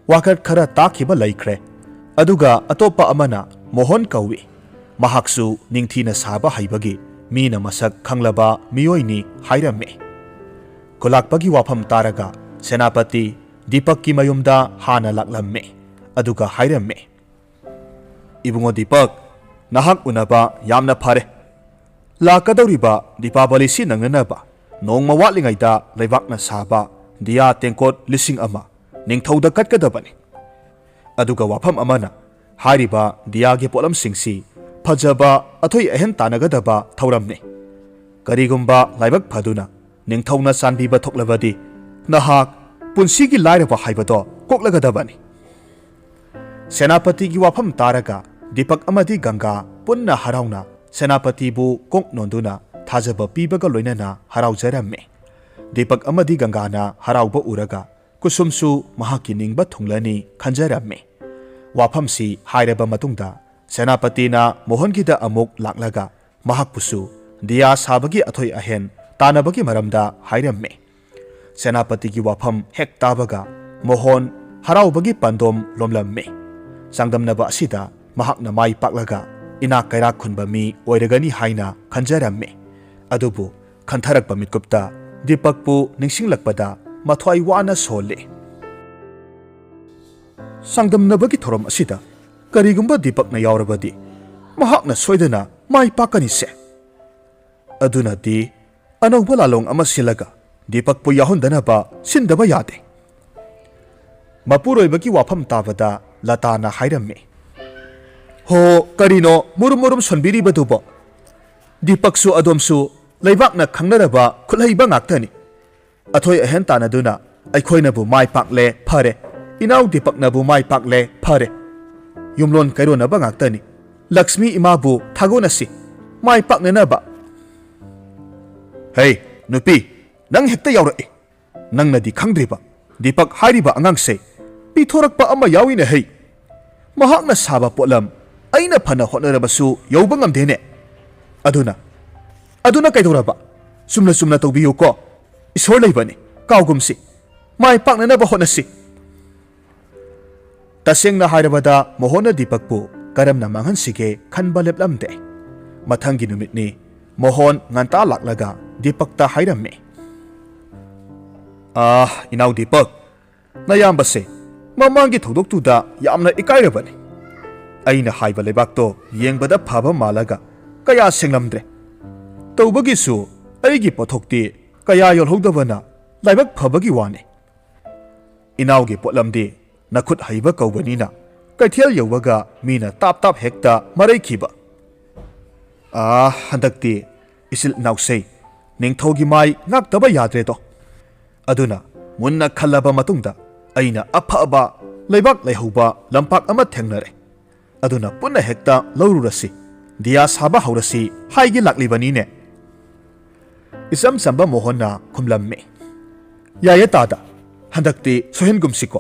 wakat khara takhiba laikre. Aduga atopa amana mohon kawi. Mahaksu ningthina saba haibagi mina masak khanglaba miyoini hairamme. Kulakpagi wafam taraga senapati Dipakki mayumda hana laklamme. Aduga hairamme. Ibungo Dipak nahak unaba yamna phare. Lakadawriba Dipawali si nanganaba nongma watlingaida leibakna saba diya Tengkot lising ama ningthauda katkadabani. Aduga wafam amana hariba diyagi polam singsi phajaba athoi ahen tanagadaba thauramne. Karigumba laibak phaduna ꯅꯤꯡꯊꯧꯅ ꯆꯥꯟꯕꯤꯕ ꯊꯣꯛꯂꯕꯗꯤ ꯅꯍꯥꯛ ꯄꯨꯟꯁꯤꯒꯤ ꯂꯥꯏꯔꯕ ꯍꯥꯏꯕꯗꯣ ꯀꯣꯛꯂꯒꯗꯕꯅꯤ꯫ ꯁꯦꯅꯥꯄꯇꯤꯒꯤ ꯋꯥꯐꯝ ꯇꯥꯔꯒ ꯗꯤꯄꯛ ꯑꯃꯗꯤ ꯒꯪꯒꯥ ꯄꯨꯟꯅ ꯍꯔꯥꯎꯅ ꯁꯦꯅꯥꯄꯇꯤꯕꯨ ꯀꯣꯛ ꯅꯣꯟꯗꯨꯅ ꯊꯥꯖꯕ ꯄꯤꯕꯒ ꯂꯣꯏꯅꯅ ꯍꯔꯥꯎꯖꯔꯝꯃꯤ꯫ ꯗꯤꯄꯛ ꯑꯃꯗꯤ ꯒꯪꯒꯥꯅ ꯍꯔꯥꯎꯕ ꯎꯔꯒ ꯀꯨꯁꯨꯝꯁꯨ ꯃꯍꯥꯛꯀꯤ ꯅꯤꯡꯕ ꯊꯨꯡꯂꯅꯤ ꯈꯟꯖꯔꯝꯃꯤ꯫ ꯋꯥꯐꯝꯁꯤ ꯍꯥꯏꯔꯕ ꯃꯇꯨꯡꯗ ꯁꯦꯅꯥꯄꯇꯤꯅ ꯃꯣꯍꯟꯒꯤꯗ ꯑꯃꯨꯛ ꯂꯥꯛꯂꯒ ꯃꯍꯥꯛꯄꯨꯁꯨ ꯗꯤꯌꯥ ꯁꯥꯕꯒꯤ ꯑꯊꯣꯏ ꯑꯍꯦꯟ ꯇꯥꯟꯅꯕꯒꯤ ꯃꯔꯝꯗ ꯍꯥꯏꯔꯝꯃꯤ꯫ ꯁꯦꯅꯥꯄꯇꯤꯒꯤ ꯋꯥꯐꯝ ꯍꯦꯛ ꯇꯥꯕꯒ ꯃꯣꯍꯣꯟ ꯍꯔꯥꯎꯕꯒꯤ ꯄꯥꯟꯗꯣꯝ ꯂꯣꯝꯂꯝꯃꯤ꯫ ꯆꯥꯡꯗꯝꯅꯕ ꯑꯁꯤꯗ ꯃꯍꯥꯛꯅ ꯃꯥꯏ ꯄꯥꯛꯂꯒ ꯏꯅꯥꯛ ꯀꯩꯔꯥꯛ ꯈꯨꯟꯕ ꯃꯤ ꯑꯣꯏꯔꯒꯅꯤ ꯍꯥꯏꯅ ꯈꯟꯖꯔꯝꯃꯤ꯫ ꯑꯗꯨꯕꯨ ꯈꯟꯊꯔꯛꯄ ꯃꯤꯠꯀꯨꯞꯇ ꯗꯤꯄꯛꯄꯨ ꯅꯤꯡꯁꯤꯡꯂꯛꯄꯗ ꯃꯊ꯭ꯋꯥꯏ ꯋꯥꯅ ꯁꯣꯜꯂꯤ꯫ ꯆꯥꯡꯗꯝꯅꯕꯒꯤ ꯊꯧꯔꯝ ꯑꯁꯤꯗ ꯀꯔꯤꯒꯨꯝꯕ ꯗꯤꯄꯛꯅ ꯌꯥꯎꯔꯕꯗꯤ ꯃꯍꯥꯛꯅ ꯁꯣꯏꯗꯅ ꯃꯥꯏ ꯄꯥꯛꯀꯅꯤꯁꯦ꯫ ꯑꯗꯨꯅꯗꯤ ꯑꯅꯧꯕ ꯂꯥꯂꯣꯡ ꯑꯃ ꯁꯤꯜꯂꯒ ꯗꯤꯄꯛꯄꯨ ꯌꯥꯎꯍꯟꯗꯅꯕ ꯁꯤꯟꯗꯕ ꯌꯥꯗꯦ꯫ ꯃꯄꯨꯔꯣꯏꯕꯒꯤ ꯋꯥꯐꯝ ꯇꯥꯕꯗ ꯂꯇꯥꯅ ꯍꯥꯏꯔꯝꯃꯤ, ꯍꯣ ꯀꯔꯤꯅꯣ ꯃꯨꯔꯨꯝ ꯃꯨꯔꯨꯝ ꯁꯣꯟꯕꯤꯔꯤꯕꯗꯨꯕꯣ? ꯗꯤꯄꯛꯁꯨ ꯑꯗꯣꯝꯁꯨ ꯂꯩꯕꯥꯛꯅ ꯈꯪꯅꯔꯕ ꯈꯨꯠꯍꯩꯕ ꯉꯥꯛꯇꯅꯤ꯫ ꯑꯊꯣꯏ ꯑꯍꯦꯟ ꯇꯥꯟꯅꯗꯨꯅ ꯑꯩꯈꯣꯏꯅꯕꯨ ꯃꯥꯏ ꯄꯥꯛꯂꯦ ꯐꯔꯦ, ꯏꯅꯥꯎ ꯗꯤꯄꯛꯅꯕꯨ ꯃꯥꯏ ꯄꯥꯛꯂꯦ ꯐꯔꯦ꯫ ꯌꯨꯝꯂꯣꯟ ꯀꯩꯔꯣꯟꯅꯕ ꯉꯥꯛꯇꯅꯤ꯫ ꯂꯛꯁꯃꯤ ꯏꯃꯥꯕꯨ ꯊꯥꯒꯣꯅꯁꯤ ꯃꯥꯏ ꯄꯥꯛꯅꯅꯕ꯫ ꯍꯩ ꯅꯨꯄꯤ, ꯅꯪ ꯍꯦꯛꯇ ꯌꯥꯎꯔꯛꯏ꯫ ꯅꯪꯅꯗꯤ ꯈꯪꯗ꯭ꯔꯤꯕ ꯗꯤꯄꯛ ꯍꯥꯏꯔꯤꯕ ꯑꯉꯥꯡꯁꯦ ꯄꯤꯊꯣꯔꯛꯄ ꯑꯃ ꯌꯥꯎꯏꯅꯦ ꯍꯩ꯫ ꯃꯍꯥꯛꯅ ꯁꯥꯕ ꯄꯣꯠꯂꯝ ꯑꯩꯅ ꯐꯅ ꯍꯣꯠꯅꯔꯕꯁꯨ ꯌꯧꯕ ꯉꯝꯗꯦꯅꯦ꯫ ꯑꯗꯨꯅ ꯀꯩꯗꯧꯔꯕ? ꯆꯨꯝꯅ ꯆꯨꯝꯅ ꯇꯧꯕꯤꯌꯨꯀꯣ꯫ ꯏꯁꯣꯔ ꯂꯩꯕꯅꯤ, ꯀꯥꯎꯒꯨꯝꯁꯤ꯫ ꯃꯥꯏ ꯄꯥꯛꯅꯅꯕ ꯍꯣꯠꯅꯁꯤ꯫ ꯇꯁꯦꯡꯅ ꯍꯥꯏꯔꯕꯗ ꯃꯣꯍꯣꯟꯅ ꯗꯤꯄꯛꯄꯨ ꯀꯔꯝꯅ ꯃꯥꯡꯍꯟꯁꯤꯒꯦ ꯈꯟꯕ ꯂꯦꯞꯂꯝꯗꯦ꯫ ꯃꯊꯪꯒꯤ ꯅꯨꯃꯤꯠꯅꯤ ꯃꯣꯍꯣꯟ ꯉꯟꯇꯥ ꯂꯥꯛꯂꯒ ꯗꯤꯄꯛꯇ ꯍꯥꯏꯔꯝꯃꯤ, ꯏꯅꯥꯎ ꯗꯤꯄꯛ, ꯅꯌꯥꯝꯕꯁꯦ ꯃꯃꯥꯡꯒꯤ ꯊꯧꯗꯣꯛꯇꯨꯗ ꯌꯥꯝꯅ ꯏꯀꯥꯏꯔꯕꯅꯤ꯫ ꯑꯩꯅ ꯍꯥꯏꯕ ꯂꯩꯕꯥꯛꯇꯣ ꯌꯦꯡꯕꯗ ꯐꯕ ꯃꯥꯜꯂꯒ ꯀꯌꯥ ꯁꯦꯡꯂꯝꯗ꯭ꯔꯦ꯫ ꯇꯧꯕꯒꯤꯁꯨ ꯑꯩꯒꯤ ꯄꯣꯠꯊꯣꯛꯇꯤ ꯀꯌꯥ ꯌꯣꯜꯍꯧꯗꯕꯅ ꯂꯥꯏꯕꯛ ꯐꯕꯒꯤ ꯋꯥꯅꯤ꯫ ꯏꯅꯥꯎꯒꯤ ꯄꯣꯠꯂꯝꯗꯤ ꯅꯈꯨꯠ ꯍꯩꯕ ꯀꯧꯕꯅꯤꯅ ꯀꯩꯊꯦꯜ ꯌꯧꯕꯒ ꯃꯤꯅ ꯇꯥꯞ ꯇꯥꯞ ꯍꯦꯛꯇ ꯃꯔꯩꯈꯤꯕ꯫ ꯍꯟꯗꯛꯇꯤ ꯏꯆꯤꯜ ꯏꯅꯥꯎꯁꯦ ꯅꯤꯡꯊꯧꯒꯤ ꯃꯥꯏ ꯉꯥꯛꯇꯕ ꯌꯥꯗ꯭ꯔꯦꯗꯣ꯫ ꯑꯗꯨꯅ ꯃꯨꯟꯅ ꯈꯜꯂꯕ ꯃꯇꯨꯡꯗ ꯑꯩꯅ ꯑꯐꯕ ꯂꯩꯕꯥꯛ ꯂꯩꯍꯧꯕ ꯂꯝꯄꯥꯛ ꯑꯃ ꯊꯦꯡꯅꯔꯦ꯫ ꯑꯗꯨꯅ ꯄꯨꯟꯅ ꯍꯦꯛꯇ ꯂꯧꯔꯨꯔꯁꯤ, ꯗꯤꯌꯥ ꯁꯥꯕ ꯍꯧꯔꯁꯤ ꯍꯥꯏꯒꯦ ꯂꯥꯛꯂꯤꯕꯅꯤꯅꯦ꯫ ꯏꯆꯝ ꯆꯝꯕ ꯃꯣꯍꯣꯟꯅ ꯈꯨꯝꯂꯝꯃꯤ, ꯌꯥꯏꯌꯦ ꯇꯥꯗ, ꯍꯟꯗꯛꯇꯤ ꯁꯣꯏꯍꯟꯒꯨꯝꯁꯤꯀꯣ꯫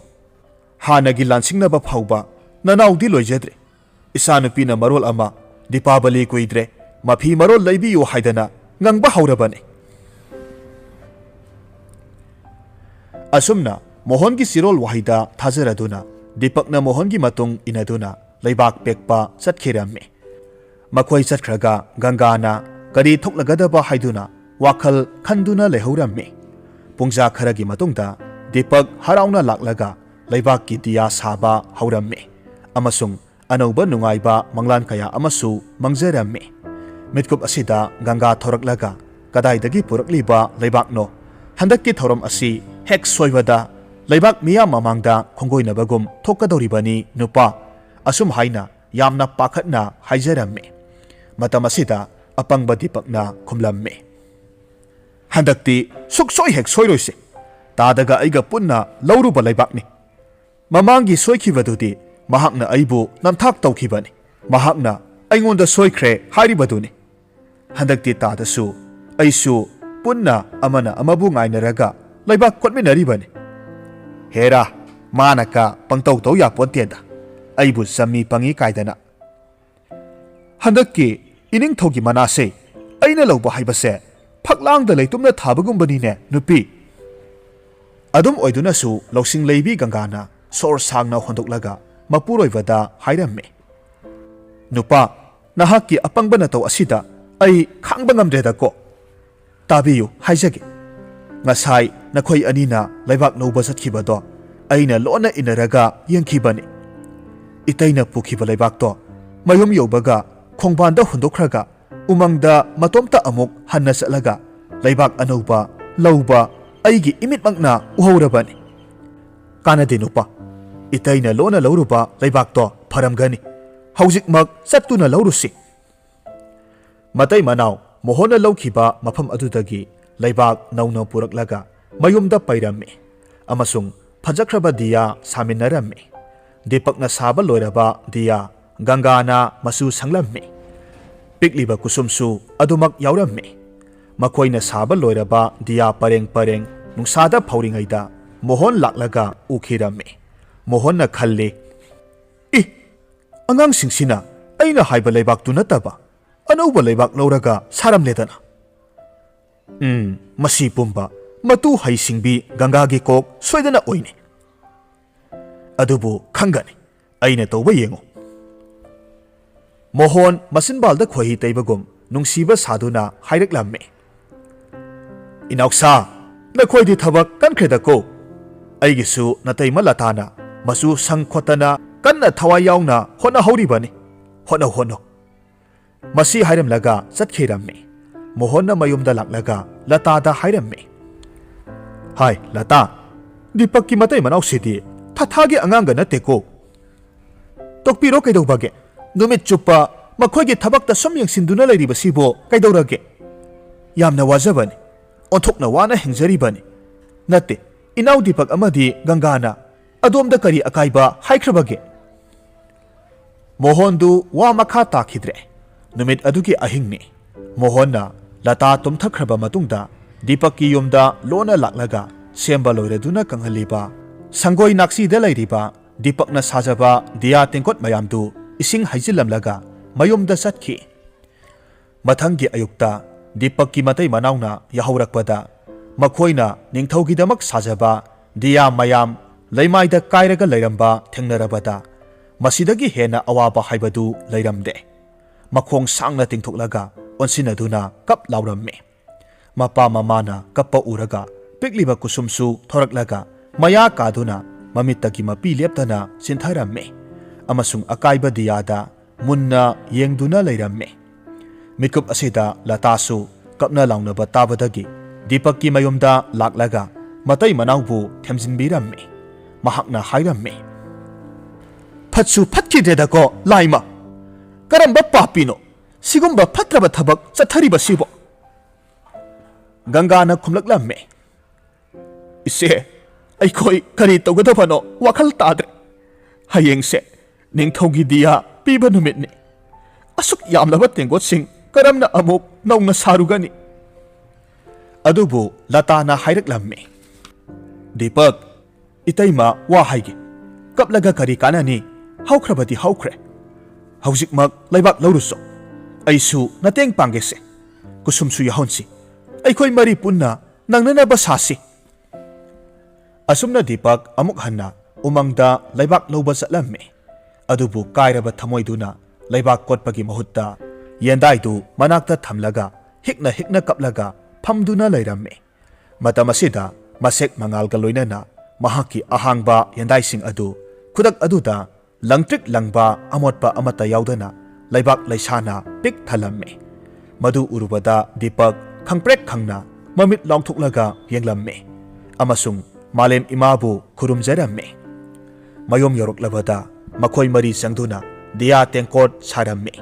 ꯍꯥꯟꯅꯒꯤ ꯂꯥꯟꯁꯤꯡꯅꯕ ꯐꯥꯎꯕ ꯅꯅꯥꯎꯗꯤ ꯂꯣꯏꯖꯗ꯭ꯔꯦ꯫ ꯏꯆꯥꯅꯨꯄꯤꯅ ꯃꯔꯣꯜ ꯑꯃ ꯗꯤꯄꯥꯕꯂꯤ ꯀꯨꯏꯗ꯭ꯔꯦ, ꯃꯐꯤ ꯃꯔꯣꯜ ꯂꯩꯕꯤꯌꯨ ꯍꯥꯏꯗꯅ ꯉꯪꯕ ꯍꯧꯔꯕꯅꯤ꯫ ꯑꯁꯨꯝꯅ ꯃꯣꯍꯣꯟꯒꯤ ꯆꯤꯔꯣꯜ ꯋꯥꯍꯩꯗ ꯊꯥꯖꯔꯗꯨꯅ ꯗꯤꯄꯛꯅ ꯃꯣꯍꯣꯟꯒꯤ ꯃꯇꯨꯡ ꯏꯟꯅꯗꯨꯅ ꯂꯩꯕꯥꯛ ꯄꯦꯛꯄ ꯆꯠꯈꯤꯔꯝꯃꯤ꯫ ꯃꯈꯣꯏ ꯆꯠꯈ꯭ꯔꯒ ꯒꯪꯒꯥꯅ ꯀꯔꯤ ꯊꯣꯛꯂꯒꯗꯕ ꯍꯥꯏꯗꯨꯅ ꯋꯥꯈꯜ ꯈꯟꯗꯨꯅ ꯂꯩꯍꯧꯔꯝꯃꯤ꯫ ꯄꯨꯡꯖꯥ ꯈꯔꯒꯤ ꯃꯇꯨꯡꯗ ꯗꯤꯄꯛ ꯍꯔꯥꯎꯅ ꯂꯥꯛꯂꯒ ꯂꯩꯕꯥꯛꯀꯤ ꯗꯤꯌꯥ ꯁꯥꯕ ꯍꯧꯔꯝꯃꯤ ꯑꯃꯁꯨꯡ ꯑꯅꯧꯕ ꯅꯨꯡꯉꯥꯏꯕ ꯃꯪꯂꯥꯟ ꯀꯌꯥ ꯑꯃꯁꯨ ꯃꯪꯖꯔꯝꯃꯤ꯫ ꯃꯤꯠꯀꯨꯞ ꯑꯁꯤꯗ ꯒꯪꯒꯥ ꯊꯣꯔꯛꯂꯒ ꯀꯗꯥꯏꯗꯒꯤ ꯄꯨꯔꯛꯂꯤꯕ ꯂꯩꯕꯥꯛꯅꯣ? ꯍꯟꯗꯛꯀꯤ ꯊꯧꯔꯝ ꯑꯁꯤ ꯍꯦꯛ ꯁꯣꯏꯕꯗ ꯂꯩꯕꯥꯛ ꯃꯤꯌꯥꯝ ꯃꯃꯥꯡꯗ ꯈꯣꯡꯒꯣꯏꯅꯕꯒꯨꯝ ꯊꯣꯛꯀꯗꯧꯔꯤꯕꯅꯤ ꯅꯨꯄꯥ, ꯑꯁꯨꯝ ꯍꯥꯏꯅ ꯌꯥꯝꯅ ꯄꯥꯈꯠꯅ ꯍꯥꯏꯖꯔꯝꯃꯤ꯫ ꯃꯇꯝ ꯑꯁꯤꯗ ꯑꯄꯪꯕ ꯗꯤꯄꯛꯅ ꯈꯨꯝꯂꯝꯃꯤ, ꯍꯟꯗꯛꯇꯤ ꯁꯨꯛꯁꯣꯏ ꯍꯦꯛ ꯁꯣꯏꯔꯣꯏꯁꯦ꯫ ꯇꯥꯗꯒ ꯑꯩꯒ ꯄꯨꯟꯅ ꯂꯧꯔꯨꯕ ꯂꯩꯕꯥꯛꯅꯤ꯫ ꯃꯃꯥꯡꯒꯤ ꯁꯣꯏꯈꯤꯕꯗꯨꯗꯤ ꯃꯍꯥꯛꯅ ꯑꯩꯕꯨ ꯅꯝꯊꯥꯛ ꯇꯧꯈꯤꯕꯅꯤ꯫ ꯃꯍꯥꯛꯅ ꯑꯩꯉꯣꯟꯗ ꯁꯣꯏꯈ꯭ꯔꯦ ꯍꯥꯏꯔꯤꯕꯗꯨꯅꯤ꯫ ꯍꯟꯗꯛꯇꯤ ꯇꯥꯗꯁꯨ ꯑꯩꯁꯨ ꯄꯨꯟꯅ ꯑꯃꯅ ꯑꯃꯕꯨ ꯉꯥꯏꯅꯔꯒ ꯂꯩꯕꯥꯛ ꯀꯣꯠꯃꯤꯟꯅꯔꯤꯕꯅꯤ꯫ ꯍꯦꯔꯥ, ꯃꯥꯅꯀ ꯄꯪꯇꯧ ꯇꯧ ꯌꯥꯄꯣꯟꯇꯦꯗ, ꯑꯩꯕꯨ ꯆꯝꯃꯤ ꯄꯪꯉꯤ ꯀꯥꯏꯗꯅ꯫ ꯍꯟꯗꯛꯀꯤ ꯏꯅꯤꯡꯊꯧꯒꯤ ꯃꯅꯥꯁꯦ ꯑꯩꯅ ꯂꯧꯕ ꯍꯥꯏꯕꯁꯦ ꯐꯛꯂꯥꯡꯗ ꯂꯩꯇꯨꯝꯅ ꯊꯥꯕꯒꯨꯝꯕꯅꯤꯅꯦ ꯅꯨꯄꯤ꯫ ꯑꯗꯨꯝ ꯑꯣꯏꯗꯨꯅꯁꯨ ꯂꯧꯁꯤꯡ ꯂꯩꯕꯤ ꯒꯪꯒꯥꯅ ꯁꯣꯔ ꯁꯥꯡꯅ ꯍꯣꯟꯗꯣꯛꯂꯒ ꯃꯄꯨꯔꯣꯏꯕꯗ ꯍꯥꯏꯔꯝꯃꯤ, ꯅꯨꯄꯥ, ꯅꯍꯥꯛꯀꯤ ꯑꯄꯪꯕ ꯅꯇꯧ ꯑꯁꯤꯗ ꯑꯩ ꯈꯥꯡꯕ ꯉꯝꯗ꯭ꯔꯦꯗꯀꯣ꯫ ꯇꯥꯕꯤꯌꯨ ꯍꯥꯏꯖꯒꯦ꯫ ꯉꯁꯥꯏ ꯅꯈꯣꯏ ꯑꯅꯤꯅ ꯂꯩꯕꯥꯛ ꯂꯧꯕ ꯆꯠꯈꯤꯕꯗꯣ ꯑꯩꯅ ꯂꯣꯟꯅ ꯏꯟꯅꯔꯒ ꯌꯦꯡꯈꯤꯕꯅꯤ꯫ ꯏꯇꯩꯅ ꯄꯨꯈꯤꯕ ꯂꯩꯕꯥꯛꯇꯣ ꯃꯌꯨꯝ ꯌꯧꯕꯒ ꯈꯣꯡꯕꯥꯟꯗ ꯍꯨꯟꯗꯣꯛꯈ꯭ꯔꯒ ꯎꯃꯪꯗ ꯃꯇꯣꯝꯇ ꯑꯃꯨꯛ ꯍꯟꯅ ꯆꯠꯂꯒ ꯂꯩꯕꯥꯛ ꯑꯅꯧꯕ ꯂꯧꯕ ꯑꯩꯒꯤ ꯏꯃꯤꯠꯃꯛꯅ ꯎꯍꯧꯔꯕꯅꯤ꯫ ꯀꯥꯟꯅꯗꯦ ꯅꯨꯄꯥ, ꯏꯇꯩꯅ ꯂꯣꯟꯅ ꯂꯧꯔꯨꯕ ꯂꯩꯕꯥꯛꯇꯣ ꯐꯔꯝꯒꯅꯤ꯫ ꯍꯧꯖꯤꯛꯃꯛ ꯆꯠꯇꯨꯅ ꯂꯧꯔꯨꯁꯤ꯫ ꯃꯇꯩ ꯃꯅꯥꯎ ꯃꯣꯍꯣꯟꯅ ꯂꯧꯈꯤꯕ ꯃꯐꯝ ꯑꯗꯨꯗꯒꯤ leibak nauna puraklaga mayumda pairammi amasung phajakraba diya saminarammi Dipakna saba loiraba diya Gangana masu sanglammi pikliba kusumsu adumak yaurammi makoina saba loiraba diya pareng pareng nungsada phauringaida Mohon laklaga ukhirammi Mohonna khalli I angang singsina aina haiba leibak tu nataba anauba leibak lauraga saramledana masi pumba matu hai singbi Ganga gi kok soidana oine adubu khangani aina toba yengo Mohon masinbalda khoi taibagum nungsiba saduna hairaklammi Inauksa nakhoi di thabak kankreda ko aigisu natai malatana masu sangkhotana kanna thawai yauna hona hauribani hono masi hairamlaga chatkhirammi Mohonna mayumda laklaga lata da hairammi Hai lata Dipakki matai manau sidi thathagi anganga nateko tokpiro kaidobage numit chupa makhoigi thabakta som yengsinduna leiribasibo kaidorage yamna wajabani onthokna wana hengjaribani natte Inau Dipak amadi Gangana adomda kari akaiba haikrabage Mohondu wa makha takhidre numit adugi ahingni Mohonna lata tumthakraba matungda Dipakki yumda lona laklaga semba loireduna kanghaliba sangoi naksi da lairiba Dipakna sajaba diya tengkot mayamdu ising haijilamlaga mayumda satkhi mathangi ayukta Dipakki matai manauna yahaurakpada Makhoina ningthaugidamak sajaba diya mayam leimaida kairaga leiramba thengnarabada masidagi hena awaba haibadu leiramde makhong sangna tingthoklaga onsinaduna kap lauramme mapa mamana kappa uraga pikliba kusumsu thoraklaga maya kaduna mamittagi mapi leptana sintharamme amasung akaiba diyada munna yengduna leiramme mikup asida latasu kapna launaba tabadagi Dipakki mayumda laklaga matai manaubu themjinbiramme mahakna hairamme Phatsu phatkideda ko laima karamba papino sigumba phatraba thabak chathariba sibo Gangana khumlaklamme Ise aikoi kari togadabano wakhal tadre hayengse ningthogi diya piba numitni asuk yamlaba tengkot sing karamna amuk naungna sarugani Adubu latana hairaklammi Dipak itaima wa haige kaplaga kari kanani haukrabati haukre haujikmak laibak lauruso aisu nateng pangese kusumsu yahonsi aikoi mari punna nangnana basasi Asumna Dipak amuk hanna umangda laibak lauba chatlamme adubu kairaba thamoiduna laibak kotpagi mahutta yendaidu manakta thamlaga hikna kaplaga Phamduna leiramme matamasida masek mangalga loinana mahaki ahangba yandaising adu khudak aduda langtrik langba amotpa amata yaudana laibak laisana pik thalamme madu urubada Dipak khangprek khangna mamit longthuklaga yenglamme amasung malem imabu khurumjaramme mayom yoroklabada makhoi mari sangduna diya tengkot saramme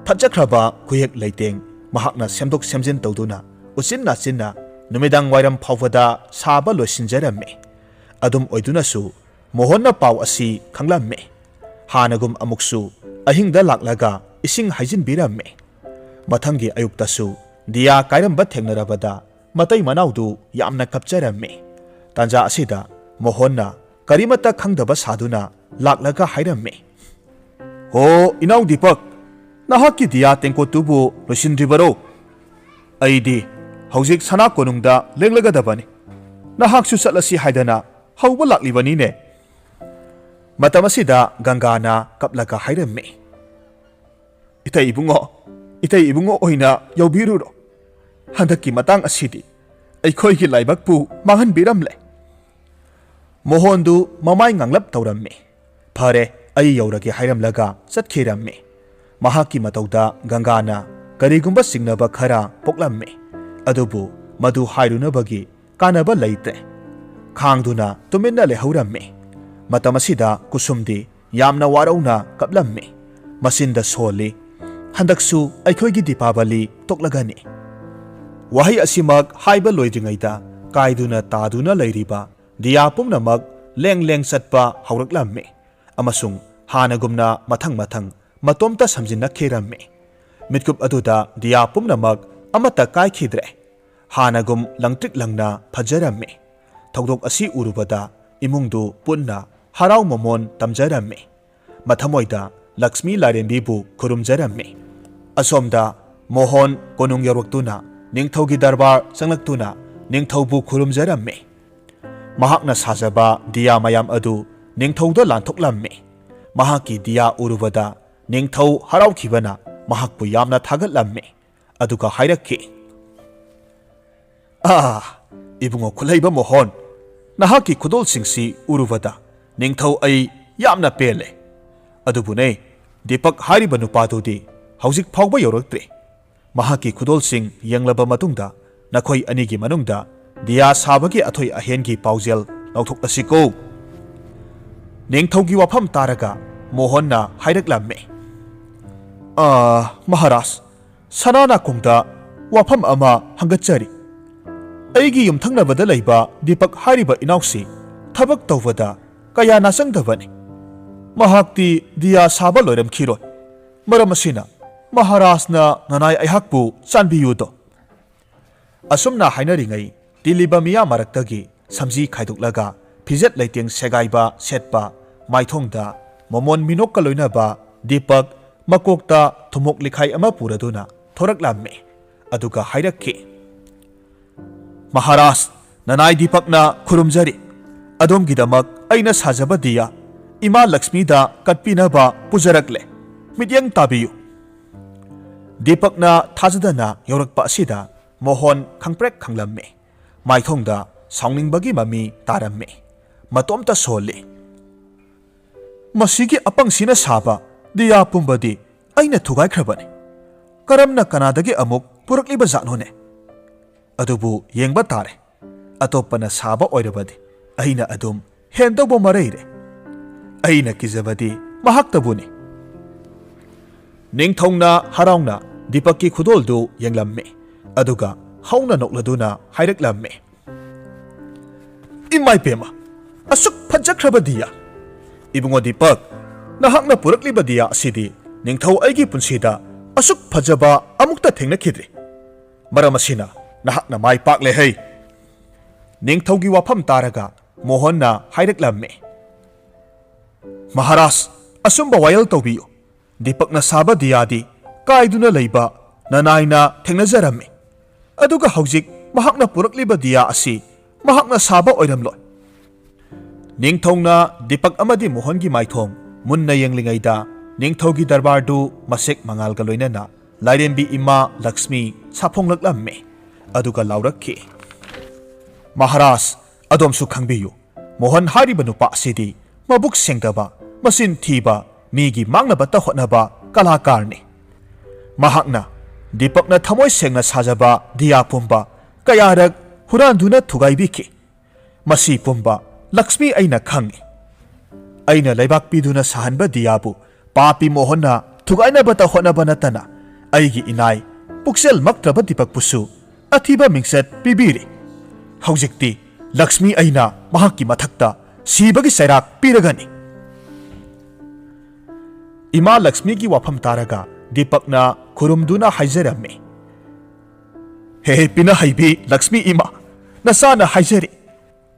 phajakraba khuyek leiteng mahakna semdok semjin tawduna Usinna sinna numidang wairam phawada saba loisinjaramme adum oidunasu Mohonna paw asi khanglamme hanagum amuksu ahingda laklaga ising haijinbiramme mathangi ayuktasu diya kairamba thengnarabada matai manaudu yamna kapcharamme tanja asida Mohonna karimata khangdaba saduna laklaga hairamme Ho inau Dipak nahakki diya tengkotubu loisindribaro aidi Haujik sana konungda lenglagadabani nahaksu chatlasi haidana hauba laklibani ne matamasida Gangana kaplaga hairamme Itai ibungo oina yaubiruro handaki matang asidi aikhoigi laibakpu manghanbiramle Mohondu mamai nganglap tawramme phare ai yaurage hairamlaga chatkiramme mahaki matauda Gangana karigumba singnaba khara poklamme adubu madu hairunabagi kanaba leite khangduna tuminna lehuramme matamasida kusumdi yamna warauna kaplamme masinda soli handaksu aikhoigi Dipawali toklagani Wahai asimak haiba loidringayda kaiduna taduna leiriba diya pumnamak leng satpa hauraklammi amasung hanagumna mathang matomta samjinnakhiramme mitkup aduda diya pumnamak amata kaikhidre hanagum langtrik langna phajaramme thogdok asi urubada imungdu punna harau momon tamjaramme mathamoida Lakshmi Lairembibu khurumjaramme asomda Mohon konung yorwaktuna ningthaugi darbar changlaktuna ningthaubu khurumjaramme mahakna sajaba diya mayam adu ningthauda lanthoklamme mahaki diya urubada ningthau haraukhibana mahakpu yamna thagatlamme aduga hairakki ibungo khulaiba Mohon nahaki khudol singsi urubada ningthau ai yamna pele adubune Dipak hariba nupadudi haujik phawba yoraktre mahaki khudol sing yanglaba matungda nakhoi anigi manungda diya sabagi athoi ahengi paujel lauthok asiko ningthaugi wafam taraga Mohonna hairaklamme Maharaj sanana kongda wafam ama hangachari aigi yumthangnabada leiba Dipak hariba inausi thabak tawbada kaya nasangdabani mahakti diya saba loiram khiroi maram asina Maharajna nanai aihakpu chanbiyudo asumna hainaringai tiliba miya maraktagi samji khaiduklaga phijat leiteng segaiba setpa maithongda momon minokka loinaba Dipak makokta thumok likhai ama puraduna thoraklamme aduga hairakki Maharaj nanai Dipakna khurumjari adomgidamak aina sajaba diya Ima Lakshmi da katpinaba pujarakle midyang tabiyu Dipakna thajadana yorakpa asida Mohon khangprek khanglamme maithongda saungningbagi mami taramme matomta sole masigi apangsina saba diya pumbadi aina thugaikrabane karamna kanadagi amuk purakliba janone adubu yengba tare atopana saba oirabadi aina adum hendabo mareire aina kizabadi mahaktabuni ningthongna haraungna Dipakki khudoldu yenglamme aduga hauna nokladuna hairaklamme imai pema asuk phajakraba diya ibungo Dipak nahakna purakliba diya asidi ningthau aigi punsida asuk phajaba amukta thengnakhidri maramasina nahakna mai pakle hei ningthaugi wafam taraga Mohonna hairaklamme Maharaj asumba wayal tawbiyo Dipakna saba diyadi kaiduna leiba nanaina thengnajaramme aduga haujik mahakna purakliba diya asi mahakna saba oiramloi ningthongna Dipak amadi Mohongi maithong munna yenglingaida ningthaugi darbardu masek mangalga loinana Lairembi ima Lakshmi saphonglaklamme aduga laurakki Maharaj adomsu khangbiyu Mohon hariba nupa asidi mabuk sengdaba masin thiba migi mangnabata hotnaba kalakarni mahakna Dipakna thamoi sengna sajaba diya pumba kayarak huranduna thugaibiki masi pumba Lakshmi aina khangi aina leibak piduna sahanba diyabu papi Mohonna thugainabata hotnaba natana aigi inai puksel maktraba Dipak pusu athiba mingset pibiri haujikti Lakshmi aina mahakki mathakta sibagi sairak piragani Ima Lakshmi ki wafam taraga Dipakna khurumduna haijaramme he pina haibi Lakshmi ima nasana haijari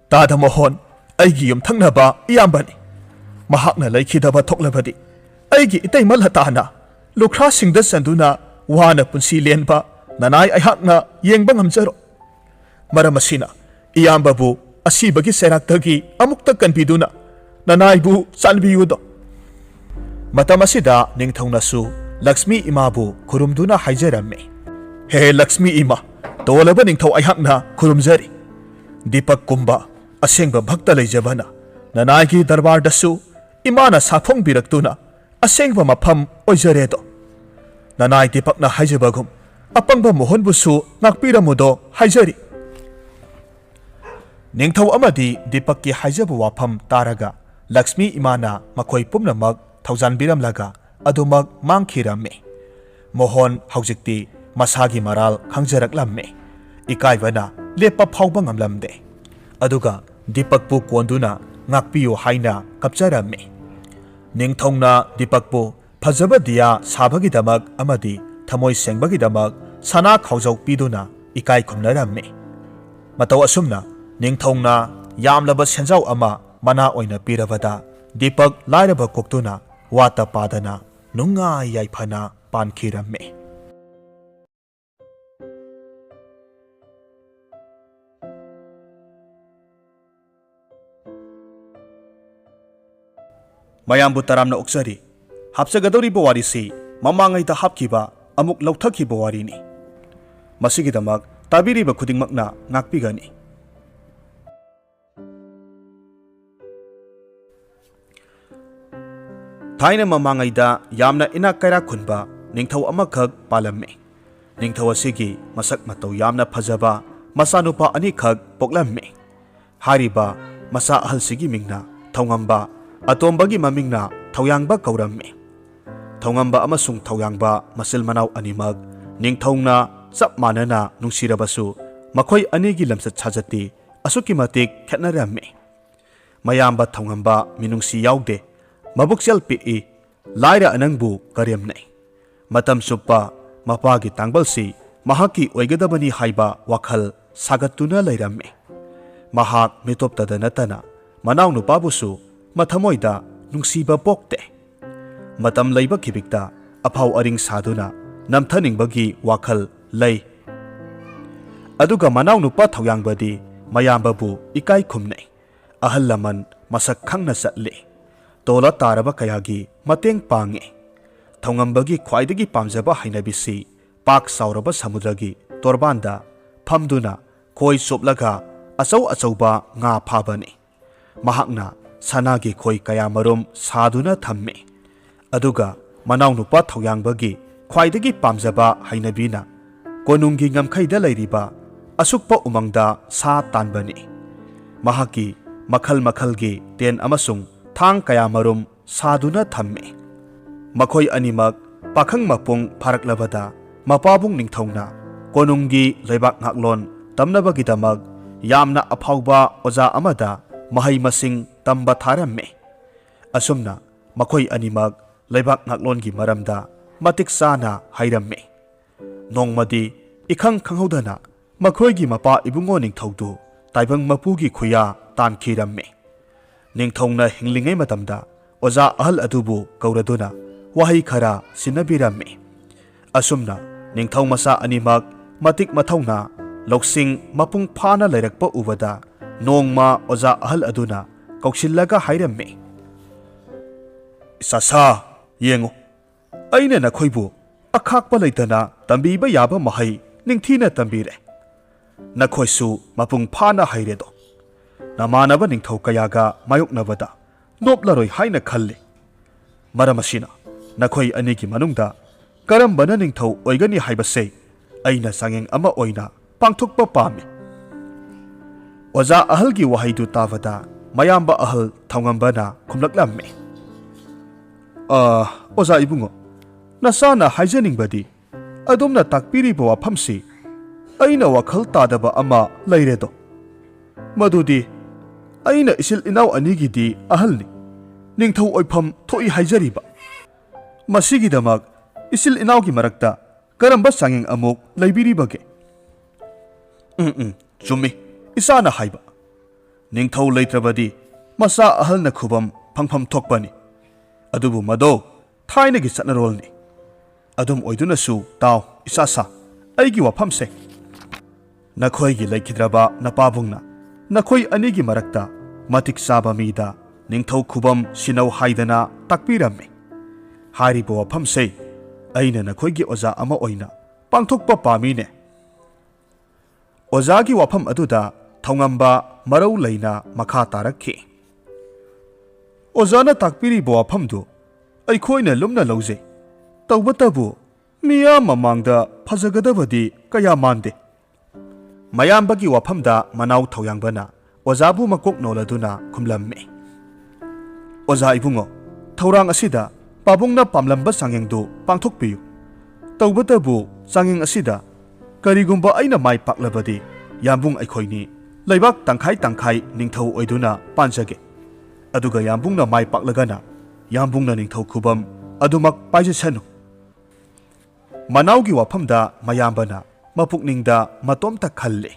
tada Mohon aigi yumthangnaba iyambani mahakna laikhidaba thoklabadi aigi itaimal hatana lukhra singda sanduna wana punsi lenba nanai aihakna yengba ngamjaro maramasina iyambabu asibagi seraktagi amukta kanbiduna nanaibu chanbiyudo matamasida ningthongnasu Lakshmi imabu khurumduna haijaramme he Lakshmi ima tolaba ningthau aihakna khurumjari Dipak kumba asengba bhakta leijabana nanaigi darbar dasu imana saphong biraktuna asengba mafam oijaredo nanai Dipakna haijabagum apangba Mohonbusu ngakpiramudo haijari ningthau amadi Dipakki haijabu wafam taraga Lakshmi imana makhoi pumnamak thaujanbiramlaga adumak mangkhiramme Mohon haujikti masagi maral khangjaraklamme ꯏꯀꯥꯏꯕꯅ ꯂꯦꯞꯄ ꯐꯥꯎꯕ ꯉꯝꯂꯝꯗꯦ꯫ ꯑꯗꯨꯒ ꯗꯤꯄꯛꯄꯨ ꯀꯣꯟꯗꯨꯅ ꯉꯥꯛꯄꯤꯌꯨ ꯍꯥꯏꯅ ꯀꯞꯆꯔꯝꯃꯤ꯫ ꯅꯤꯡꯊꯧꯅ ꯗꯤꯄꯛꯄꯨ ꯐꯖꯕ ꯗꯤꯌꯥ ꯁꯥꯕꯒꯤꯗꯃꯛ ꯑꯃꯗꯤ ꯊꯃꯣꯏ ꯁꯦꯡꯕꯒꯤꯗꯃꯛ ꯁꯅꯥ ꯈꯥꯎꯖꯧ ꯄꯤꯗꯨꯅ ꯏꯀꯥꯏ ꯈꯨꯝꯅꯔꯝꯃꯤ꯫ ꯃꯇꯧ ꯑꯁꯨꯝꯅ ꯅꯤꯡꯊꯧꯅ ꯌꯥꯝꯂꯕ ꯁꯦꯟꯖꯥꯎ ꯑꯃ ꯃꯅꯥ ꯑꯣꯏꯅ ꯄꯤꯔꯕꯗ ꯗꯤꯄꯛ ꯂꯥꯏꯔꯕ ꯀꯣꯛꯇꯨꯅ ꯋꯥꯠꯇ ꯄꯥꯗꯅ ꯅꯨꯡꯉꯥꯏ ꯌꯥꯏꯐꯅ ꯄꯥꯟꯈꯤꯔꯝꯃꯤ꯫ ꯃꯌꯥꯝꯕꯨ ꯇꯔꯥꯝꯅ ꯑꯣꯛꯆꯔꯤ꯫ ꯍꯥꯞꯆꯒꯗꯧꯔꯤꯕ ꯋꯥꯔꯤꯁꯤ ꯃꯃꯥꯡꯉꯩꯗ ꯍꯥꯞꯈꯤꯕ ꯑꯃꯨꯛ ꯂꯧꯊꯈꯤꯕ ꯋꯥꯔꯤꯅꯤ꯫ ꯃꯁꯤꯒꯤꯗꯃꯛ ꯇꯥꯕꯤꯔꯤꯕ ꯈꯨꯗꯤꯡꯃꯛꯅ ꯉꯥꯛꯄꯤꯒꯅꯤ꯫ ꯊꯥꯏꯅ ꯃꯃꯥꯡꯉꯩꯗ ꯌꯥꯝꯅ ꯏꯅꯥꯛ ꯀꯩꯔꯥꯛ ꯈꯨꯟꯕ ꯅꯤꯡꯊꯧ ꯑꯃꯈꯛ ꯄꯥꯜꯂꯝꯃꯤ꯫ ꯅꯤꯡꯊꯧ ꯑꯁꯤꯒꯤ ꯃꯁꯛ ꯃꯇꯧ ꯌꯥꯝꯅ ꯐꯖꯕ ꯃꯆꯥꯅꯨꯄꯥ ꯑꯅꯤꯈꯛ ꯄꯣꯛꯂꯝꯃꯤ꯫ ꯍꯥꯏꯔꯤꯕ ꯃꯆꯥ ꯑꯍꯜꯁꯤꯒꯤ ꯃꯤꯡꯅ ꯊꯧꯉꯝꯕ, ꯑꯇꯣꯝꯕꯒꯤ ꯃꯃꯤꯡꯅ ꯊꯧꯌꯥꯡꯕ ꯀꯧꯔꯝꯃꯤ꯫ ꯊꯧꯉꯝꯕ ꯑꯃꯁꯨꯡ ꯊꯧꯌꯥꯡꯕ ꯃꯆꯤꯜ ꯃꯅꯥꯎ ꯑꯅꯤꯃꯛ ꯅꯤꯡꯊꯧꯅ ꯆꯞ ꯃꯥꯟꯅꯅ ꯅꯨꯡꯁꯤꯔꯕꯁꯨ ꯃꯈꯣꯏ ꯑꯅꯤꯒꯤ ꯂꯝꯆꯠ ꯁꯥꯖꯠꯇꯤ ꯑꯁꯨꯛꯀꯤ ꯃꯇꯤꯛ ꯈꯦꯠꯅꯔꯝꯃꯤ꯫ ꯃꯌꯥꯝꯕ ꯊꯧꯉꯝꯕ ꯃꯤꯅꯨꯡꯁꯤ ꯌꯥꯎꯗꯦ, ꯃꯕꯨꯛꯆꯦꯜ ꯄꯤꯛꯏ, ꯂꯥꯏꯔ ꯑꯅꯪꯕꯨ ꯀꯔꯦꯝꯅꯩ꯫ ꯃꯇꯝ ꯆꯨꯞꯄ ꯃꯄꯥꯒꯤ ꯇꯥꯡꯕꯜꯁꯤ ꯃꯍꯥꯛꯀꯤ ꯑꯣꯏꯒꯗꯕꯅꯤ ꯍꯥꯏꯕ ꯋꯥꯈꯜ ꯁꯥꯒꯠꯇꯨꯅ ꯂꯩꯔꯝꯃꯤ꯫ ꯃꯍꯥꯛ ꯃꯤꯇꯣꯞꯇꯗ ꯅꯠꯇꯅ ꯃꯅꯥꯎ ꯅꯨꯄꯥꯕꯨꯁꯨ ꯃꯊꯃꯣꯏꯗ ꯅꯨꯡꯁꯤꯕ ꯄꯣꯛꯇꯦ꯫ ꯃꯇꯝ ꯂꯩꯕ ꯈꯤꯕꯤꯛꯇ ꯑꯐꯥꯎ ꯑꯔꯤꯡ ꯁꯥꯗꯨꯅ ꯅꯝꯊꯅꯤꯡꯕꯒꯤ ꯋꯥꯈꯜ ꯂꯩ꯫ ꯑꯗꯨꯒ ꯃꯅꯥꯎ ꯅꯨꯄꯥ ꯊꯧꯌꯥꯡꯕꯗꯤ ꯃꯌꯥꯝꯕꯕꯨ ꯏꯀꯥꯏ ꯈꯨꯝꯅꯩ, ꯑꯍꯜ ꯂꯃꯟ ꯃꯁꯛ ꯈꯪꯅ ꯆꯠꯂꯤ, ꯇꯣꯜꯂ ꯇꯥꯔꯕ ꯀꯌꯥꯒꯤ ꯃꯇꯦꯡ ꯄꯥꯡꯉꯤ꯫ ꯊꯧꯉꯝꯕꯒꯤ ꯈ꯭ꯋꯥꯏꯗꯒꯤ ꯄꯥꯝꯖꯕ ꯍꯩꯅꯕꯤꯁꯤ ꯄꯥꯛ ꯆꯥꯎꯔꯕ ꯁꯃꯨꯗ꯭ꯔꯒꯤ ꯇꯣꯔꯕꯥꯟꯗ ꯐꯝꯗꯨꯅ ꯈꯣꯏ ꯆꯣꯞꯂꯒ ꯑꯆꯧ ꯑꯆꯧꯕ ꯉꯥ ꯐꯥꯕꯅꯤ꯫ ꯃꯍꯥꯛꯅ ꯁꯅꯥꯒꯤ ꯈꯣꯏ ꯀꯌꯥꯃꯔꯨꯝ ꯁꯥꯗꯨꯅ ꯊꯝꯃꯤ꯫ ꯑꯗꯨꯒ ꯃꯅꯥꯎ ꯅꯨꯄꯥ ꯊꯧꯌꯥꯡꯕꯒꯤ ꯈ꯭ꯋꯥꯏꯗꯒꯤ ꯄꯥꯝꯖꯕ ꯍꯩꯅꯕꯤꯅ ꯀꯣꯅꯨꯡꯒꯤ ꯉꯝꯈꯩꯗ ꯂꯩꯔꯤꯕ ꯑꯁꯨꯛꯄ ꯎꯃꯪꯗ ꯁꯥ ꯇꯥꯟꯕꯅꯤ꯫ ꯃꯍꯥꯛꯀꯤ ꯃꯈꯜ ꯃꯈꯜꯒꯤ ꯇꯦꯟ ꯑꯃꯁꯨꯡ ꯊꯥꯡ ꯀꯌꯥꯃꯔꯨꯝ ꯁꯥꯗꯨꯅ ꯊꯝꯃꯤ꯫ ꯃꯈꯣꯏ ꯑꯅꯤꯃꯛ ꯄꯥꯈꯪ ꯃꯄꯨꯡ ꯐꯥꯔꯛꯂꯕꯗ ꯃꯄꯥꯕꯨꯡ ꯅꯤꯡꯊꯧꯅ ꯀꯣꯅꯨꯡꯒꯤ ꯂꯩꯕꯥꯛ ꯉꯥꯛꯂꯣꯟ ꯇꯝꯅꯕꯒꯤꯗꯃꯛ ꯌꯥꯝꯅ ꯑꯐꯥꯎꯕ ꯑꯣꯖꯥ ꯑꯃꯗ ꯃꯍꯩ ꯃꯁꯤꯡ ꯇꯝꯕ ꯊꯥꯔꯝꯃꯤ꯫ ꯑꯁꯨꯝꯅ ꯃꯈꯣꯏ ꯑꯅꯤꯃꯛ ꯂꯩꯕꯥꯛ ꯉꯥꯛꯂꯣꯟꯒꯤ ꯃꯔꯝꯗ ꯃꯇꯤꯛ ꯆꯥꯅ ꯍꯩꯔꯝꯃꯤ꯫ ꯅꯣꯡꯃꯗꯤ ꯏꯈꯪ ꯈꯪꯍꯧꯗꯅ ꯃꯈꯣꯏꯒꯤ ꯃꯄꯥ ꯏꯕꯨꯡꯉꯣ ꯅꯤꯡꯊꯧꯗꯨ ꯇꯥꯏꯕꯪ ꯃꯄꯨꯒꯤ ꯈꯨꯌꯥ ꯇꯥꯟꯈꯤꯔꯝꯃꯤ꯫ ꯅꯤꯡꯊꯧꯅ ꯍꯤꯡꯂꯤꯉꯩ ꯃꯇꯝꯗ ꯑꯣꯖꯥ ꯑꯍꯜ ꯑꯗꯨꯕꯨ ꯀꯧꯔꯗꯨꯅ ꯋꯥꯍꯩ ꯈꯔ ꯁꯤꯟꯅꯕꯤꯔꯝꯃꯤ꯫ ꯑꯁꯨꯝꯅ ꯅꯤꯡꯊꯧ ꯃꯆꯥ ꯑꯅꯤꯃꯛ ꯃꯇꯤꯛ ꯃꯊꯧꯅꯥ ꯂꯧꯁꯤꯡ ꯃꯄꯨꯡ ꯐꯥꯅ ꯂꯩꯔꯛꯄ ꯎꯕꯗ ꯅꯣꯡꯃ ꯑꯣꯖꯥ ꯑꯍꯜ ꯑꯗꯨꯅ ꯀꯧꯁꯤꯜꯂꯒ ꯍꯥꯏꯔꯝꯃꯤ, "ꯏꯆꯥꯁꯥ, ꯌꯦꯡꯉꯨ, ꯑꯩꯅ ꯅꯈꯣꯏꯕꯨ ꯑꯈꯥꯛꯄ ꯂꯩꯇꯅ ꯇꯝꯕꯤꯕ ꯌꯥꯕ ꯃꯍꯩ ꯅꯤꯡꯊꯤꯅ ꯇꯝꯕꯤꯔꯦ꯫ ꯅꯈꯣꯏꯁꯨ ꯃꯄꯨꯡ ꯐꯥꯅ ꯍꯩꯔꯦꯗꯣ꯫ ꯅꯃꯥꯟꯅꯕ ꯅꯤꯡꯊꯧ ꯀꯌꯥꯒ ꯃꯥꯌꯣꯛꯅꯕꯗ ꯅꯣꯞꯂꯔꯣꯏ ꯍꯥꯏꯅ ꯈꯜꯂꯤ꯫ ꯃꯔꯝ ꯑꯁꯤꯅ ꯅꯈꯣꯏ ꯑꯅꯤꯒꯤ ꯃꯅꯨꯡꯗ ꯀꯔꯝꯕꯅ ꯅꯤꯡꯊꯧ ꯑꯣꯏꯒꯅꯤ ꯍꯥꯏꯕꯁꯦ ꯑꯩꯅ ꯆꯥꯡꯌꯦꯡ ꯑꯃ ꯑꯣꯏꯅ ꯄꯥꯡꯊꯣꯛꯄ ꯄꯥꯝꯃꯤ꯫ ꯑꯣꯖꯥ ꯑꯍꯜꯒꯤ ꯋꯥꯍꯩꯗꯨ ꯇꯥꯕꯗ ꯃꯌꯥꯝꯕ ꯑꯍꯜ ꯊꯧꯉꯝꯕꯅ ꯈꯨꯝꯂꯛꯂꯝꯃꯤ, ꯑꯣꯖꯥ ꯏꯕꯨꯡꯉꯣ, ꯅꯆꯥꯅ ꯍꯥꯏꯖꯅꯤꯡꯕꯗꯤ ꯑꯗꯣꯝꯅ ꯇꯥꯛꯄꯤꯔꯤꯕ ꯋꯥꯐꯝꯁꯤ ꯑꯩꯅ ꯋꯥꯈꯜ ꯇꯥꯗꯕ ꯑꯃ ꯂꯩꯔꯦꯗꯣ꯫ ꯃꯗꯨꯗꯤ ꯑꯩꯅ ꯏꯆꯤꯜ ꯏꯅꯥꯎ ꯑꯅꯤꯒꯤꯗꯤ ꯑꯍꯜꯅꯤ, ꯅꯤꯡꯊꯧ ꯑꯣꯏꯐꯝ ꯊꯣꯛꯏ ꯍꯥꯏꯖꯔꯤꯕ꯫ ꯃꯁꯤꯒꯤꯗꯃꯛ ꯏꯆꯤꯜ ꯏꯅꯥꯎꯒꯤ ꯃꯔꯛꯇ ꯀꯔꯝꯕ ꯆꯥꯡꯌꯦꯡ ꯑꯃꯨꯛ ꯂꯩꯕꯤꯔꯤꯕꯒꯦ? ꯆꯨꯝꯃꯤ ꯏꯆꯥꯅ ꯍꯥꯏꯕ꯫ ꯅꯤꯡꯊꯧ ꯂꯩꯇ꯭ꯔꯕꯗꯤ ꯃꯆꯥ ꯑꯍꯜꯅ ꯈꯨꯕꯝ ꯐꯪꯐꯝ ꯊꯣꯛꯄꯅꯤ꯫ ꯑꯗꯨꯕꯨ ꯃꯗꯣ ꯊꯥꯏꯅꯒꯤ ꯆꯠꯅꯔꯣꯜꯅꯤ꯫ ꯑꯗꯨꯝ ꯑꯣꯏꯗꯨꯅꯁꯨ ꯇꯥꯎ ꯏꯆꯥꯁꯥ, ꯑꯩꯒꯤ ꯋꯥꯐꯝꯁꯦ꯫ ꯅꯈꯣꯏꯒꯤ ꯂꯩꯈꯤꯗ꯭ꯔꯕ ꯅꯄꯥꯕꯨꯡꯅ ꯅꯈꯣꯏ ꯑꯅꯤꯒꯤ ꯃꯔꯛꯇ ꯃꯇꯤꯛ ꯆꯥꯕ ꯃꯤꯗ ꯅꯤꯡꯊꯧ ꯈꯨꯕꯝ ꯁꯤꯟꯅꯧ ꯍꯥꯏꯗꯅ ꯇꯥꯛꯄꯤꯔꯝꯃꯤ꯫ ꯍꯥꯏꯔꯤꯕ ꯋꯥꯐꯝꯁꯦ ꯑꯩꯅ ꯅꯈꯣꯏꯒꯤ ꯑꯣꯖꯥ ꯑꯃ ꯑꯣꯏꯅ ꯄꯥꯡꯊꯣꯛꯄ ꯄꯥꯝꯃꯤꯅꯦ꯫ ꯑꯣꯖꯥꯒꯤ ꯋꯥꯐꯝ ꯑꯗꯨꯗ ꯊꯧꯉꯝꯕ ꯃꯔꯧ ꯂꯩꯅ ꯃꯈꯥ ꯇꯥꯔꯛꯈꯤ, "ꯑꯣꯖꯥꯅ ꯇꯥꯛꯄꯤꯔꯤꯕ ꯋꯥꯐꯝꯗꯨ ꯑꯩꯈꯣꯏꯅ ꯂꯨꯝꯅ ꯂꯧꯖꯩ꯫ ꯇꯧꯕꯇꯕꯨ ꯃꯤꯌꯥꯝ ꯃꯃꯥꯡꯗ ꯐꯖꯒꯗꯕꯗꯤ ꯀꯌꯥ ꯃꯥꯟꯗꯦ꯫ ꯃꯌꯥꯝꯕꯒꯤ ꯋꯥꯐꯝꯗ ꯃꯅꯥꯎ ꯊꯧꯌꯥꯡꯕꯅ ꯑꯣꯖꯥꯕꯨ ꯃꯀꯣꯛ ꯅꯣꯜꯂꯗꯨꯅ ꯈꯨꯝꯂꯝꯃꯤ, "ꯑꯣꯖꯥ ꯏꯕꯨꯡꯉꯣ, ꯊꯧꯔꯥꯡ ꯑꯁꯤꯗ ꯄꯥꯕꯨꯡꯅ ꯄꯥꯝꯂꯝꯕ ꯆꯥꯡꯌꯦꯡꯗꯨ ꯄꯥꯡꯊꯣꯛꯄꯤꯌꯨ꯫ ꯇꯧꯕꯇꯕꯨ ꯆꯥꯡꯌꯦꯡ ꯑꯁꯤꯗ ꯀꯔꯤꯒꯨꯝꯕ ꯑꯩꯅ ꯃꯥꯏ ꯄꯥꯛꯂꯕꯗꯤ ꯌꯥꯝꯕꯨꯡ ꯑꯩꯈꯣꯏꯅꯤ ꯂꯩꯕꯥꯛ ꯇꯪꯈꯥꯏ ꯇꯪꯈꯥꯏ ꯅꯤꯡꯊꯧ ꯑꯣꯏꯗꯨꯅ ꯄꯥꯟꯖꯒꯦ꯫ ꯑꯗꯨꯒ ꯌꯥꯝꯕꯨꯡꯅ ꯃꯥꯏ ꯄꯥꯛꯂꯒꯅ ꯌꯥꯝꯕꯨꯡꯅ ꯅꯤꯡꯊꯧ ꯈꯨꯕꯝ ꯑꯗꯨꯃꯛ ꯄꯥꯏꯖꯁꯅꯨ꯫ ꯃꯅꯥꯎꯒꯤ ꯋꯥꯐꯝꯗ ꯃꯌꯥꯝꯕꯅ ꯃꯄꯨꯛꯅꯤꯡꯗ ꯃꯇꯣꯝꯇ ꯈꯜꯂꯦ꯫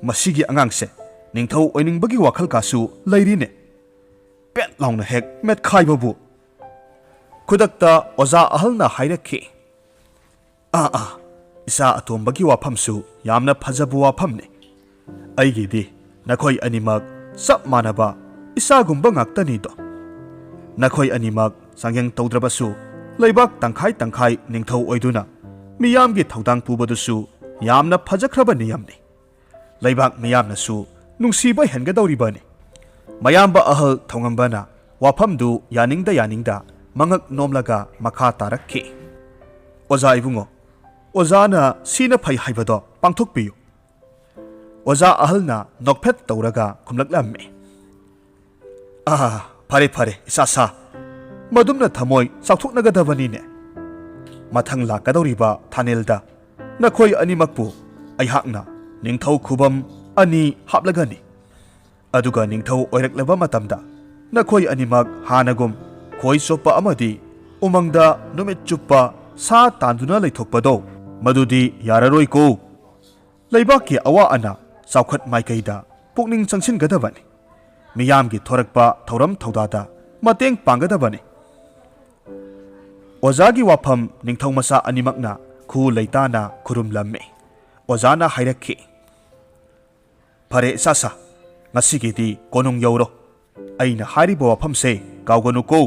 ꯃꯁꯤꯒꯤ ꯑꯉꯥꯡꯁꯦ ꯅꯤꯡꯊꯧ ꯑꯣꯏꯅꯤꯡꯕꯒꯤ ꯋꯥꯈꯜ ꯀꯥꯁꯨ ꯂꯩꯔꯤꯅꯦ꯫ ꯄꯦꯠ ꯂꯥꯎꯅ ꯍꯦꯛ ꯃꯦꯠꯈꯥꯏꯕꯕꯨ꯫ ꯈꯨꯗꯛꯇ ꯑꯣꯖꯥ ꯑꯍꯜꯅ ꯍꯥꯏꯔꯛꯈꯤ, ꯏꯆꯥ ꯑꯇꯣꯝꯕꯒꯤ ꯋꯥꯐꯝꯁꯨ ꯌꯥꯝꯅ ꯐꯖꯕ ꯋꯥꯐꯝꯅꯤ꯫ ꯑꯩꯒꯤꯗꯤ ꯅꯈꯣꯏ ꯑꯅꯤꯃꯛ ꯆꯞ ꯃꯥꯟꯅꯕ ꯏꯆꯥꯒꯨꯝꯕ ꯉꯥꯛꯇꯅꯤꯗꯣ꯫ ꯅꯈꯣꯏ ꯑꯅꯤꯃꯛ ꯆꯥꯡꯌꯦꯡ ꯇꯧꯗ꯭ꯔꯕꯁꯨ ꯂꯩꯕꯥꯛ ꯇꯪꯈꯥꯏ ꯇꯪꯈꯥꯏ ꯅꯤꯡꯊꯧ ꯑꯣꯏꯗꯨꯅ ꯃꯤꯌꯥꯝꯒꯤ ꯊꯧꯗꯥꯡ ꯄꯨꯕꯗꯨꯁꯨ ꯌꯥꯝꯅ ꯐꯖꯈ꯭ꯔꯕ ꯅꯤꯌꯝꯅꯤ꯫ ꯂꯩꯕꯥꯛ ꯃꯤꯌꯥꯝꯅꯁꯨ ꯅꯨꯡꯁꯤꯕ ꯍꯦꯟꯒꯗꯧꯔꯤꯕꯅꯤ꯫ ꯃꯌꯥꯝꯕ ꯑꯍꯜ ꯊꯧꯉꯝꯕꯅ ꯋꯥꯐꯝꯗꯨ ꯌꯥꯅꯤꯡꯗ ꯃꯉꯛ ꯅꯣꯝꯂꯒ ꯃꯈꯥ ꯇꯥꯔꯛꯈꯤ꯫ ꯑꯣꯖꯥ ꯏꯕꯨꯡꯉꯣ, ꯑꯣꯖꯥꯅ ꯁꯤꯅ ꯐꯩ ꯍꯥꯏꯕꯗꯣ ꯄꯥꯡꯊꯣꯛꯄꯤꯌꯨ꯫ ꯑꯣꯖꯥ ꯑꯍꯜꯅ ꯅꯣꯛꯐꯦꯠ ꯇꯧꯔꯒ ꯈꯨꯝꯂꯛꯂꯝꯃꯤ꯫ ꯐꯔꯦ ꯐꯔꯦ ꯏꯆꯥꯁꯥ, ꯃꯗꯨꯝꯅ ꯊꯃꯣꯏ ꯆꯥꯎꯊꯣꯛꯅꯒꯗꯕꯅꯤꯅꯦ꯫ ꯃꯊꯪ ꯂꯥꯛꯀꯗꯧꯔꯤꯕ ꯊꯥꯅꯦꯜꯗ ꯅꯈꯣꯏ ꯑꯅꯤꯃꯛꯄꯨ ꯑꯩꯍꯥꯛꯅ ꯅꯤꯡꯊꯧ ꯈꯨꯕꯝ 2 ꯍꯥꯞꯂꯒꯅꯤ꯫ ꯑꯗꯨꯒ ꯅꯤꯡꯊꯧ ꯑꯣꯏꯔꯛꯂꯕ ꯃꯇꯝꯗ ꯅꯈꯣꯏ ꯑꯅꯤꯃꯛ ꯍꯥꯟꯅꯒꯨꯝ ꯈꯣꯏ ꯆꯣꯞꯄ ꯑꯃꯗꯤ ꯎꯃꯪꯗ ꯅꯨꯃꯤꯠ ꯆꯨꯞꯄ ꯁꯥ ꯇꯥꯟꯗꯨꯅ ꯂꯩꯊꯣꯛꯄꯗꯣ ꯃꯗꯨꯗꯤ ꯌꯥꯔꯔꯣꯏꯀꯣ꯫ ꯂꯩꯕꯥꯛꯀꯤ ꯑꯋꯥ ꯑꯅꯥ ꯆꯥꯎꯈꯠ ꯃꯥꯏꯀꯩꯗ ꯄꯨꯛꯅꯤꯡ ꯆꯪꯁꯤꯟꯒꯗꯕꯅꯤ꯫ ꯃꯤꯌꯥꯝꯒꯤ ꯊꯣꯔꯛꯄ ꯊꯧꯔꯝ ꯊꯧꯗꯥꯗ ꯃꯇꯦꯡ ꯄꯥꯡꯒꯗꯕꯅꯤ꯫ ꯑꯣꯖꯥꯒꯤ ꯋꯥꯐꯝ ꯅꯤꯡꯊꯧ ꯃꯆꯥ ꯑꯅꯤꯃꯛꯅ ꯈꯨ ꯂꯩꯇꯥꯅ ꯈꯨꯔꯨꯝꯂꯝꯃꯤ꯫ ꯑꯣꯖꯥꯅ ꯍꯥꯏꯔꯛꯈꯤ, ꯐꯔꯦ ꯏꯆꯥꯁꯥ, ꯉꯁꯤꯒꯤꯗꯤ ꯀꯣꯅꯨꯡ ꯌꯧꯔꯣ꯫ ꯑꯩꯅ ꯍꯥꯏꯔꯤꯕ ꯋꯥꯐꯝꯁꯦ ꯀꯥꯎꯒꯅꯨꯀꯣ꯫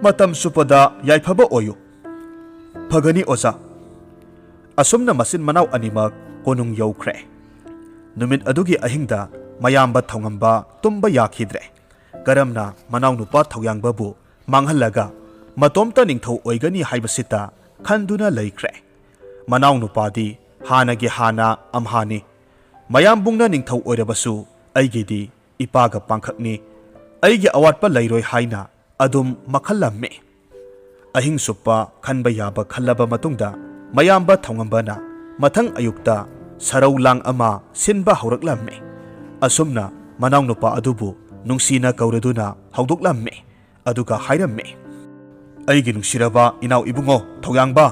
ꯃꯇꯝ ꯆꯨꯞꯄꯗ ꯌꯥꯏꯐꯕ ꯑꯣꯏꯌꯨ꯫ ꯐꯒꯅꯤ ꯑꯣꯖꯥ꯫ ꯑꯁꯨꯝꯅ ꯃꯆꯤꯟ ꯃꯅꯥꯎ ꯑꯅꯤꯃꯛ ꯀꯣꯅꯨꯡ ꯌꯧꯈ꯭ꯔꯦ꯫ ꯅꯨꯃꯤꯠ ꯑꯗꯨꯒꯤ ꯑꯍꯤꯡꯗ ꯃꯌꯥꯝꯕ ꯊꯧꯉꯝꯕ ꯇꯨꯝꯕ ꯌꯥꯈꯤꯗ꯭ꯔꯦ꯫ ꯀꯔꯝꯅ ꯃꯅꯥꯎꯅꯨꯄꯥ ꯊꯧꯌꯥꯡꯕꯕꯨ ꯃꯥꯡꯍꯜꯂꯒ ꯃꯇꯣꯝꯇ ꯅꯤꯡꯊꯧ ꯑꯣꯏꯒꯅꯤ ꯍꯥꯏꯕꯁꯤꯇ ꯈꯟꯗꯨꯅ ꯂꯩꯈ꯭ꯔꯦ꯫ ꯃꯅꯥꯎꯅꯨꯄꯥꯗꯤ ꯍꯥꯟꯅꯒꯤ ꯍꯥꯟꯅ ꯑꯝꯍꯥꯅꯤ꯫ ꯃꯌꯥꯝꯕꯨꯡꯅ ꯅꯤꯡꯊꯧ ꯑꯣꯏꯔꯕꯁꯨ ꯑꯩꯒꯤꯗꯤ ꯏꯄꯥꯒ ꯄꯥꯡꯈꯛꯅꯤ, ꯑꯩꯒꯤ ꯑꯋꯥꯠꯄ ꯂꯩꯔꯣꯏ ꯍꯥꯏꯅ ꯑꯗꯨꯝ ꯃꯈꯜꯂꯝꯃꯤ꯫ ꯑꯍꯤꯡ ꯆꯨꯞꯄ ꯈꯟꯕ ꯌꯥꯕ ꯈꯜꯂꯕ ꯃꯇꯨꯡꯗ ꯃꯌꯥꯝꯕ ꯊꯧꯉꯝꯕꯅ ꯃꯊꯪ ꯑꯌꯨꯛꯇ ꯁꯔꯧ ꯂꯥꯡ ꯑꯃ ꯁꯤꯟꯕ ꯍꯧꯔꯛꯂꯝꯃꯤ꯫ ꯑꯁꯨꯝꯅ ꯃꯅꯥꯎꯅꯨꯄꯥ ꯑꯗꯨꯕꯨ ꯅꯨꯡꯁꯤꯅ ꯀꯧꯔꯗꯨꯅ ꯍꯧꯗꯣꯛꯂꯝꯃꯤ꯫ ꯑꯗꯨꯒ ꯍꯥꯏꯔꯝꯃꯤ, ꯑꯩꯒꯤ ꯅꯨꯡꯁꯤꯔꯕ ꯏꯅꯥꯎ ꯏꯕꯨꯡꯉꯣ ꯊꯧꯌꯥꯡꯕ,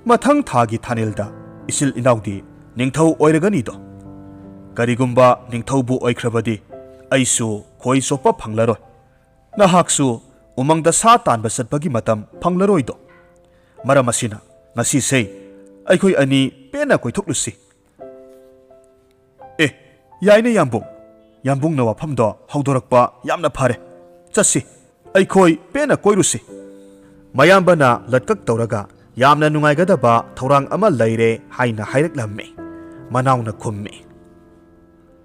ꯃꯊꯪ ꯊꯥꯒꯤ ꯊꯥꯅꯦꯜꯗ ꯏꯆꯤꯜ ꯏꯅꯥꯎꯗꯤ ꯅꯤꯡꯊꯧ ꯑꯣꯏꯔꯒꯅꯤꯗꯣ꯫ ꯀꯔꯤꯒꯨꯝꯕ ꯅꯤꯡꯊꯧꯕꯨ ꯑꯣꯏꯈ꯭ꯔꯕꯗꯤ ꯑꯩꯁꯨ ꯈꯣꯏ ꯆꯣꯞꯄ ꯐꯪꯂꯔꯣꯏ, ꯅꯍꯥꯛꯁꯨ ꯎꯃꯪꯗ ꯁꯥ ꯇꯥꯟꯕ ꯆꯠꯄꯒꯤ ꯃꯇꯝ ꯐꯪꯂꯔꯣꯏꯗꯣ꯫ ꯃꯔꯝ ꯑꯁꯤꯅ ꯉꯁꯤꯁꯦ ꯑꯩꯈꯣꯏ ꯑꯅꯤ ꯄꯦꯟꯅ ꯀꯣꯏꯊꯣꯛꯂꯨꯁꯤ꯫ ꯌꯥꯏꯅꯦ ꯌꯥꯝꯕꯨꯡ꯫ ꯌꯥꯝꯕꯨꯡꯅ ꯋꯥꯐꯝꯗꯣ ꯍꯧꯗꯣꯔꯛꯄ ꯌꯥꯝꯅ ꯐꯔꯦ꯫ ꯆꯠꯁꯤ, ꯑꯩꯈꯣꯏ ꯄꯦꯟꯅ ꯀꯣꯏꯔꯨꯁꯤ꯫ ꯃꯌꯥꯝꯕꯅ ꯂꯠꯀꯛ ꯇꯧꯔꯒ ꯌꯥꯝꯅ ꯅꯨꯡꯉꯥꯏꯒꯗꯕ ꯊꯧꯔꯥꯡ ꯑꯃ ꯂꯩꯔꯦ ꯍꯥꯏꯅ ꯍꯥꯏꯔꯛꯂꯝꯃꯤ꯫ ꯃꯅꯥꯎꯅ ꯈꯨꯝꯃꯤ,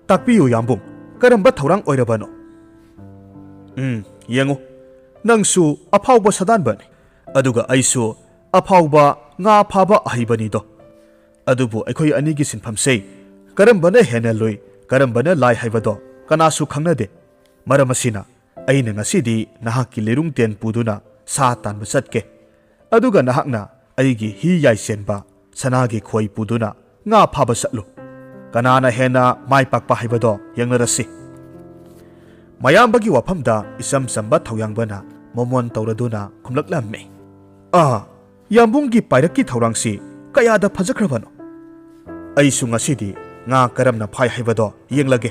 ꯇꯥꯛꯄꯤꯌꯨ ꯌꯥꯝꯕꯨꯡ, ꯀꯔꯝꯕ ꯊꯧꯔꯥꯡ ꯑꯣꯏꯔꯕꯅꯣ? ꯌꯦꯡꯉꯨ, ꯅꯪꯁꯨ ꯑꯐꯥꯎꯕ ꯁꯗꯥꯟꯕꯅꯤ, ꯑꯗꯨꯒ ꯑꯩꯁꯨ ꯑꯐꯥꯎꯕ ꯉꯥ ꯐꯥꯕ ꯑꯍꯩꯕꯅꯤꯗꯣ꯫ ꯑꯗꯨꯕꯨ ꯑꯩꯈꯣꯏ ꯑꯅꯤꯒꯤ ꯁꯤꯟꯐꯝꯁꯦ ꯀꯔꯝꯕꯅ ꯍꯦꯟꯅ ꯂꯨꯏ, ꯀꯔꯝꯕꯅ ꯂꯥꯏ ꯍꯥꯏꯕꯗꯣ ꯀꯅꯥꯁꯨ ꯈꯪꯅꯗꯦ꯫ ꯃꯔꯝ ꯑꯁꯤꯅ ꯑꯩꯅ ꯉꯁꯤꯗꯤ ꯅꯍꯥꯛꯀꯤ ꯂꯤꯔꯨꯡꯇꯦꯟ ꯄꯨꯗꯨꯅ ꯁꯥ ꯇꯥꯟꯕ ꯆꯠꯀꯦ꯫ ꯑꯗꯨꯒ ꯅꯍꯥꯛꯅ ꯑꯩꯒꯤ ꯍꯤ ꯌꯥꯏ ꯆꯦꯟꯕ ꯁꯅꯥꯒꯤ ꯈꯣꯏ ꯄꯨꯗꯨꯅ ꯉꯥ ꯐꯥꯕ ꯆꯠꯂꯨ꯫ ꯀꯅꯥꯅ ꯍꯦꯟꯅ ꯃꯥꯏ ꯄꯥꯛꯄ ꯍꯥꯏꯕꯗꯣ ꯌꯦꯡꯅꯔꯁꯤ꯫ ꯃꯌꯥꯝꯕꯒꯤ ꯋꯥꯐꯝꯗ ꯏꯆꯝ ꯆꯝꯕ ꯊꯧꯌꯥꯡꯕꯅ ꯃꯣꯃꯣꯟ ꯇꯧꯔꯗꯨꯅ ꯈꯨꯝꯂꯛꯂꯝꯃꯤ, ꯌꯥꯝꯕꯨꯡꯒꯤ ꯄꯥꯏꯔꯛꯀꯤ ꯊꯧꯔꯥꯡꯁꯤ ꯀꯌꯥꯗ ꯐꯖꯈ꯭ꯔꯕꯅꯣ꯫ ꯑꯩꯁꯨ ꯉꯁꯤꯗꯤ ꯉꯥ ꯀꯔꯝꯅ ꯐꯥꯏ ꯍꯥꯏꯕꯗꯣ ꯌꯦꯡꯂꯒꯦ꯫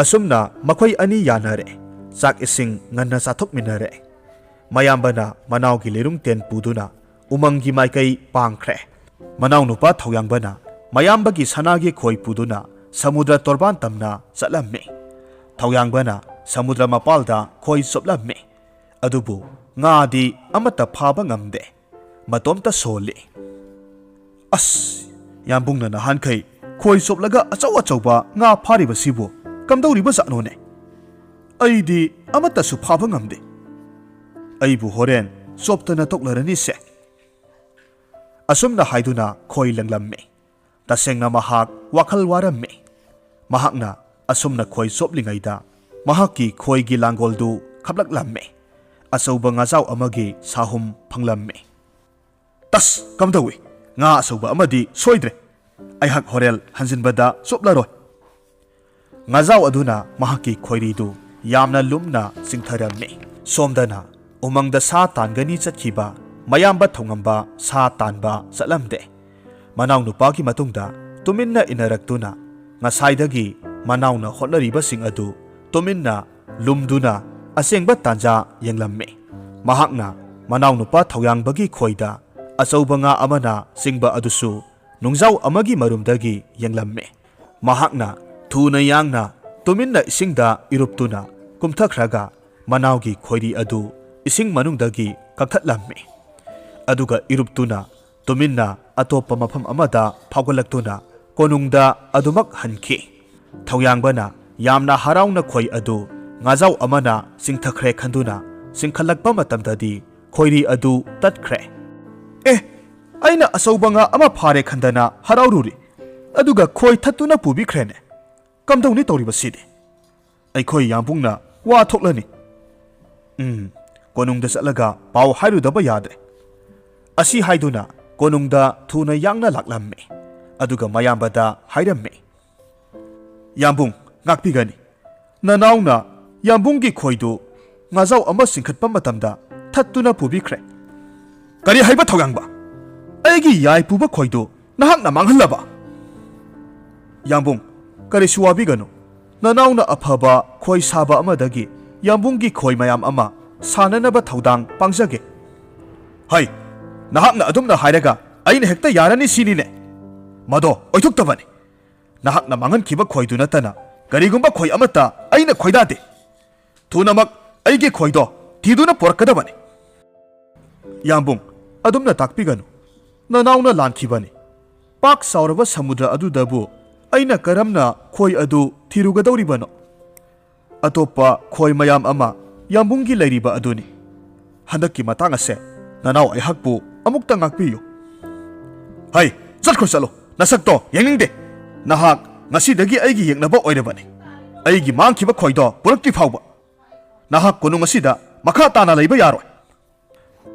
ꯑꯁꯨꯝꯅ ꯃꯈꯣꯏ ꯑꯅꯤ ꯌꯥꯅꯔꯦ꯫ ꯆꯥꯛ ꯏꯁꯤꯡ ꯉꯟꯅ ꯆꯥꯊꯣꯛꯃꯤꯟꯅꯔꯦ꯫ ꯃꯌꯥꯝꯕꯅ ꯃꯅꯥꯎꯒꯤ ꯂꯤꯔꯨꯡꯇꯦꯟ ꯄꯨꯗꯨꯅ ꯎꯃꯪꯒꯤ ꯃꯥꯏꯀꯩ ꯄꯥꯡꯈ꯭ꯔꯦ꯫ ꯃꯅꯥꯎꯅꯨꯄꯥ ꯊꯧꯌꯥꯡꯕꯅ ꯃꯌꯥꯝꯕꯒꯤ ꯁꯅꯥꯒꯤ ꯈꯣꯏ ꯄꯨꯗꯨꯅ ꯁꯃꯨꯗ꯭ꯔ ꯇꯣꯔꯕꯥꯟ ꯇꯝꯅ ꯆꯠꯂꯝꯃꯤ꯫ ꯊꯧꯌꯥꯡꯕꯅ ꯁꯃꯨꯗ꯭ꯔ ꯃꯄꯥꯜꯗ ꯈꯣꯏ ꯆꯣꯞꯂꯝꯃꯤ꯫ ꯑꯗꯨꯕꯨ ꯉꯥꯗꯤ ꯑꯃꯠꯇ ꯐꯥꯕ ꯉꯝꯗꯦ, ꯃꯇꯣꯝꯇ ꯁꯣꯜꯂꯤ꯫ ꯌꯥꯝꯕꯨꯡꯅ ꯅꯍꯥꯟꯈꯩ ꯈꯣꯏ ꯆꯣꯞꯂꯒ ꯑꯆꯧ ꯑꯆꯧꯕ ꯉꯥ ꯐꯥꯔꯤꯕꯁꯤꯕꯨ ꯀꯝꯗꯧꯔꯤꯕ ꯖꯥꯠꯅꯣꯅꯦ? ꯑꯩꯗꯤ ꯑꯃꯠꯇꯁꯨ ꯐꯥꯕ ꯉꯝꯗꯦ꯫ ꯑꯩꯕꯨ ꯍꯣꯔꯦꯟ ꯆꯣꯞꯇꯅ ꯇꯣꯛꯂꯔꯅꯤꯁꯦ꯫ ꯑꯁꯨꯝꯅ ꯍꯥꯏꯗꯨꯅ ꯈꯣꯏ ꯂꯪꯂꯝꯃꯤ꯫ ꯇꯁꯦꯡꯅ ꯃꯍꯥꯛ ꯋꯥꯈꯜ ꯋꯥꯔꯝꯃꯤ꯫ ꯃꯍꯥꯛꯅ ꯑꯁꯨꯝꯅ ꯈꯣꯏ ꯆꯣꯞꯂꯤꯉꯩꯗ ꯃꯍꯥꯛꯀꯤ ꯈꯣꯏꯒꯤ ꯂꯥꯡꯒꯣꯜꯗꯨ ꯈꯞꯂꯛꯂꯝꯃꯤ꯫ ꯑꯆꯧꯕ ꯉꯥꯖꯥꯎ ꯑꯃꯒꯤ ꯁꯥꯍꯨꯝ ꯐꯪꯂꯝꯃꯤ꯫ ꯇꯁ ꯀꯝꯗꯧꯏ ꯉꯥ ꯑꯆꯧꯕ ꯑꯃꯗꯤ ꯁꯣꯏꯗ꯭ꯔꯦ ꯑꯩꯍꯥꯛ ꯍꯣꯔꯦꯜ ꯍꯟꯖꯤꯟꯕꯗ ꯆꯨꯞꯂꯔꯣꯏ ꯉꯥꯖꯥꯎ ꯑꯗꯨꯅ ꯃꯍꯥꯛꯀꯤ ꯈꯣꯏꯔꯤꯗꯨ ꯌꯥꯝꯅ ꯂꯨꯝꯅ ꯆꯤꯡꯊꯔꯝꯃꯤ ꯁꯣꯝꯗꯅ ꯎꯃꯪꯗ ꯁꯥ ꯇꯥꯟꯒꯅꯤ ꯆꯠꯈꯤꯕ ꯃꯌꯥꯝꯕ ꯊꯧꯉꯝꯕ ꯁꯥ ꯇꯥꯟꯕ ꯆꯠꯂꯝꯗꯦ ꯃꯅꯥꯎꯅꯨꯄꯥꯒꯤ ꯃꯇꯨꯡꯗ ꯇꯨꯃꯤꯟꯅ ꯏꯟꯅꯔꯛꯇꯨꯅ ꯉꯁꯥꯏꯗꯒꯤ ꯃꯅꯥꯎꯅ ꯍꯣꯠꯅꯔꯤꯕꯁꯤꯡ ꯑꯗꯨ ꯇꯨꯃꯤꯟꯅ ꯂꯨꯝꯗꯨꯅ ꯑꯁꯦꯡꯕ ꯇꯥꯟꯖꯥ ꯌꯦꯡꯂꯝꯃꯤ ꯃꯍꯥꯛꯅ ꯃꯅꯥꯎꯅꯨꯄꯥ ꯊꯧꯌꯥꯡꯕꯒꯤ ꯈꯣꯏꯗ ꯑꯆꯧꯕ ꯉꯥ ꯑꯃꯅ ꯆꯤꯡꯕ ꯑꯗꯨꯁꯨ ꯅꯨꯡꯖꯥꯎ ꯑꯃꯒꯤ ꯃꯔꯨꯝꯗꯒꯤ ꯌꯦꯡꯂꯝꯃꯤ ꯃꯍꯥꯛꯅ ꯊꯨꯅ ꯌꯥꯡꯅ ꯇꯨꯃꯤꯟꯅ ꯏꯁꯤꯡꯗ ꯏꯔꯨꯞꯇꯨꯅ ꯀꯨꯝꯊꯈ꯭ꯔꯒ ꯃꯅꯥꯎꯒꯤ ꯈꯣꯏꯔꯤ ꯑꯗꯨ ꯏꯁꯤꯡ ꯃꯅꯨꯡꯗꯒꯤ ꯀꯛꯊꯠꯂꯝꯃꯤ ꯑꯗꯨꯒ ꯏꯔꯨꯞꯇꯨꯅ ꯇꯨꯃꯤꯟꯅ ꯑꯇꯣꯞꯄ ꯃꯐꯝ ꯑꯃꯗ ꯐꯥꯎꯒꯠꯂꯛꯇꯨꯅ ꯀꯣꯅꯨꯡꯗ ꯑꯗꯨꯃꯛ ꯍꯟꯈꯤ ꯊꯧꯌꯥꯡꯕꯅ ꯌꯥꯝꯅ ꯍꯔꯥꯎꯅ ꯈꯣꯏ ꯑꯗꯨ ꯉꯥꯖꯥꯎ ꯑꯃꯅ ꯆꯤꯡꯊꯈ꯭ꯔꯦ ꯈꯟꯗꯨꯅ ꯆꯤꯡꯈꯠꯂꯛꯄ ꯃꯇꯝꯗꯗꯤ ꯈꯣꯏꯔꯤ ꯑꯗꯨ ꯇꯠꯈ꯭ꯔꯦ ꯑꯩꯅ ꯑꯆꯧꯕ ꯉꯥ ꯑꯃ ꯐꯥꯔꯦ ꯈꯟꯗꯅ ꯍꯔꯥꯎꯔꯨꯔꯤ ꯑꯗꯨꯒ ꯈꯣꯏ ꯊꯠꯇꯨꯅ ꯄꯨꯕꯤꯈ꯭ꯔꯦꯅꯦ ꯀꯝꯗꯧꯅꯤ ꯇꯧꯔꯤꯕꯁꯤꯗꯤ ꯑꯩꯈꯣꯏ ꯌꯥꯝꯕꯨꯡꯅ ꯋꯥ ꯊꯣꯛꯂꯅꯤ ꯀꯣꯅꯨꯡꯗ ꯆꯠꯂꯒ ꯄꯥꯎ ꯍꯥꯏꯔꯨꯗꯕ ꯌꯥꯗ꯭ꯔꯦ ꯑꯁꯤ ꯍꯥꯏꯗꯨꯅ ꯀꯣꯅꯨꯡꯗ ꯊꯨꯅ ꯌꯥꯡꯅ ꯂꯥꯛꯂꯝꯃꯤ ꯑꯗꯨꯒ ꯃꯌꯥꯝꯕꯗ ꯍꯥꯏꯔꯝꯃꯤ ꯌꯥꯝꯕꯨꯡ ꯉꯥꯛꯄꯤꯒꯅꯤ ꯅꯅꯥꯎꯅ ꯌꯥꯝꯕꯨꯡꯒꯤ ꯈꯣꯏꯗꯨ ꯉꯥꯖꯥꯎ ꯑꯃ ꯆꯤꯡꯈꯠꯄ ꯃꯇꯝꯗ ꯊꯠꯇꯨꯅ ꯄꯨꯕꯤꯈ꯭ꯔꯦ ꯀꯔꯤ ꯍꯥꯏꯕ ꯊꯧꯌꯥꯡꯕ ꯑꯩꯒꯤ ꯌꯥꯏ ꯄꯨꯕ ꯈꯣꯏꯗꯨ ꯅꯍꯥꯛꯅ ꯃꯥꯡꯍꯜꯂꯕ ꯌꯥꯝꯕꯨꯡ ꯀꯔꯤꯁꯨ ꯋꯥꯕꯤꯒꯅꯨ ꯅꯅꯥꯎꯅ ꯑꯐꯕ ꯈꯣꯏ ꯁꯥꯕ ꯑꯃꯗꯒꯤ ꯌꯥꯝꯕꯨꯡꯒꯤ ꯈꯣꯏ ꯃꯌꯥꯝ ꯑꯃ ꯁꯥꯅꯅꯕ ꯊꯧꯗꯥꯡ ꯄꯥꯡꯖꯒꯦ ꯍꯩ ꯅꯍꯥꯛꯅ ꯑꯗꯨꯝꯅ ꯍꯥꯏꯔꯒ ꯑꯩꯅ ꯍꯦꯛꯇ ꯌꯥꯔꯅꯤ ꯁꯤꯅꯤꯅꯦ ꯃꯗꯣ ꯑꯣꯏꯊꯣꯛꯇꯕꯅꯤ ꯅꯍꯥꯛꯅ ꯃꯥꯡꯍꯟꯈꯤꯕ ꯈꯣꯏꯗꯨ ꯅꯠꯇꯅ ꯀꯔꯤꯒꯨꯝꯕ ꯈꯣꯏ ꯑꯃꯠꯇ ꯑꯩꯅ ꯈꯣꯏꯗꯥꯗꯦ ꯊꯨꯅꯃꯛ ꯑꯩꯒꯤ ꯈꯣꯏꯗꯣ ꯊꯤꯗꯨꯅ ꯄꯣꯔꯛꯀꯗꯕꯅꯤ ꯌꯥꯝꯕꯨꯡ ꯑꯗꯨꯝꯅ ꯇꯥꯛꯄꯤꯒꯅꯨ ꯅꯅꯥꯎꯅ ꯂꯥꯟꯈꯤꯕꯅꯤ ꯄꯥꯛ ꯆꯥꯎꯔꯕ ꯁꯃꯨꯗ꯭ꯔ ꯑꯗꯨꯗꯕꯨ ꯑꯩꯅ ꯀꯔꯝꯅ ꯈꯣꯏ ꯑꯗꯨ ꯊꯤꯔꯨꯒꯗꯧꯔꯤꯕꯅꯣ ꯑꯇꯣꯞꯄ ꯈꯣꯏ ꯃꯌꯥꯝ ꯑꯃ ꯌꯥꯝꯕꯨꯡꯒꯤ ꯂꯩꯔꯤꯕ ꯑꯗꯨꯅꯤ ꯍꯟꯗꯛꯀꯤ ꯃꯇꯥꯡ ꯑꯁꯦ ꯅꯅꯥꯎ ꯑꯩꯍꯥꯛꯄꯨ ꯑꯃꯨꯛꯇ ꯉꯥꯛꯄꯤꯌꯨ ꯍꯩ ꯆꯠꯈ꯭ꯔꯣ ꯆꯠꯂꯣ ꯅꯁꯛꯇꯣ ꯌꯦꯡꯅꯤꯡꯗꯦ ꯅꯍꯥꯛ ꯉꯁꯤꯗꯒꯤ ꯑꯩꯒꯤ ꯌꯦꯛꯅꯕ ꯑꯣꯏꯔꯕꯅꯤ ꯑꯩꯒꯤ ꯃꯥꯡꯈꯤꯕ ꯈꯣꯏꯗꯣ ꯄꯨꯔꯛꯇ꯭ꯔꯤ ꯐꯥꯎꯕ ꯅꯍꯥꯛ ꯀꯣꯅꯨꯡ ꯑꯁꯤꯗ ꯃꯈꯥ ꯇꯥꯅ ꯂꯩꯕ ꯌꯥꯔꯣꯏ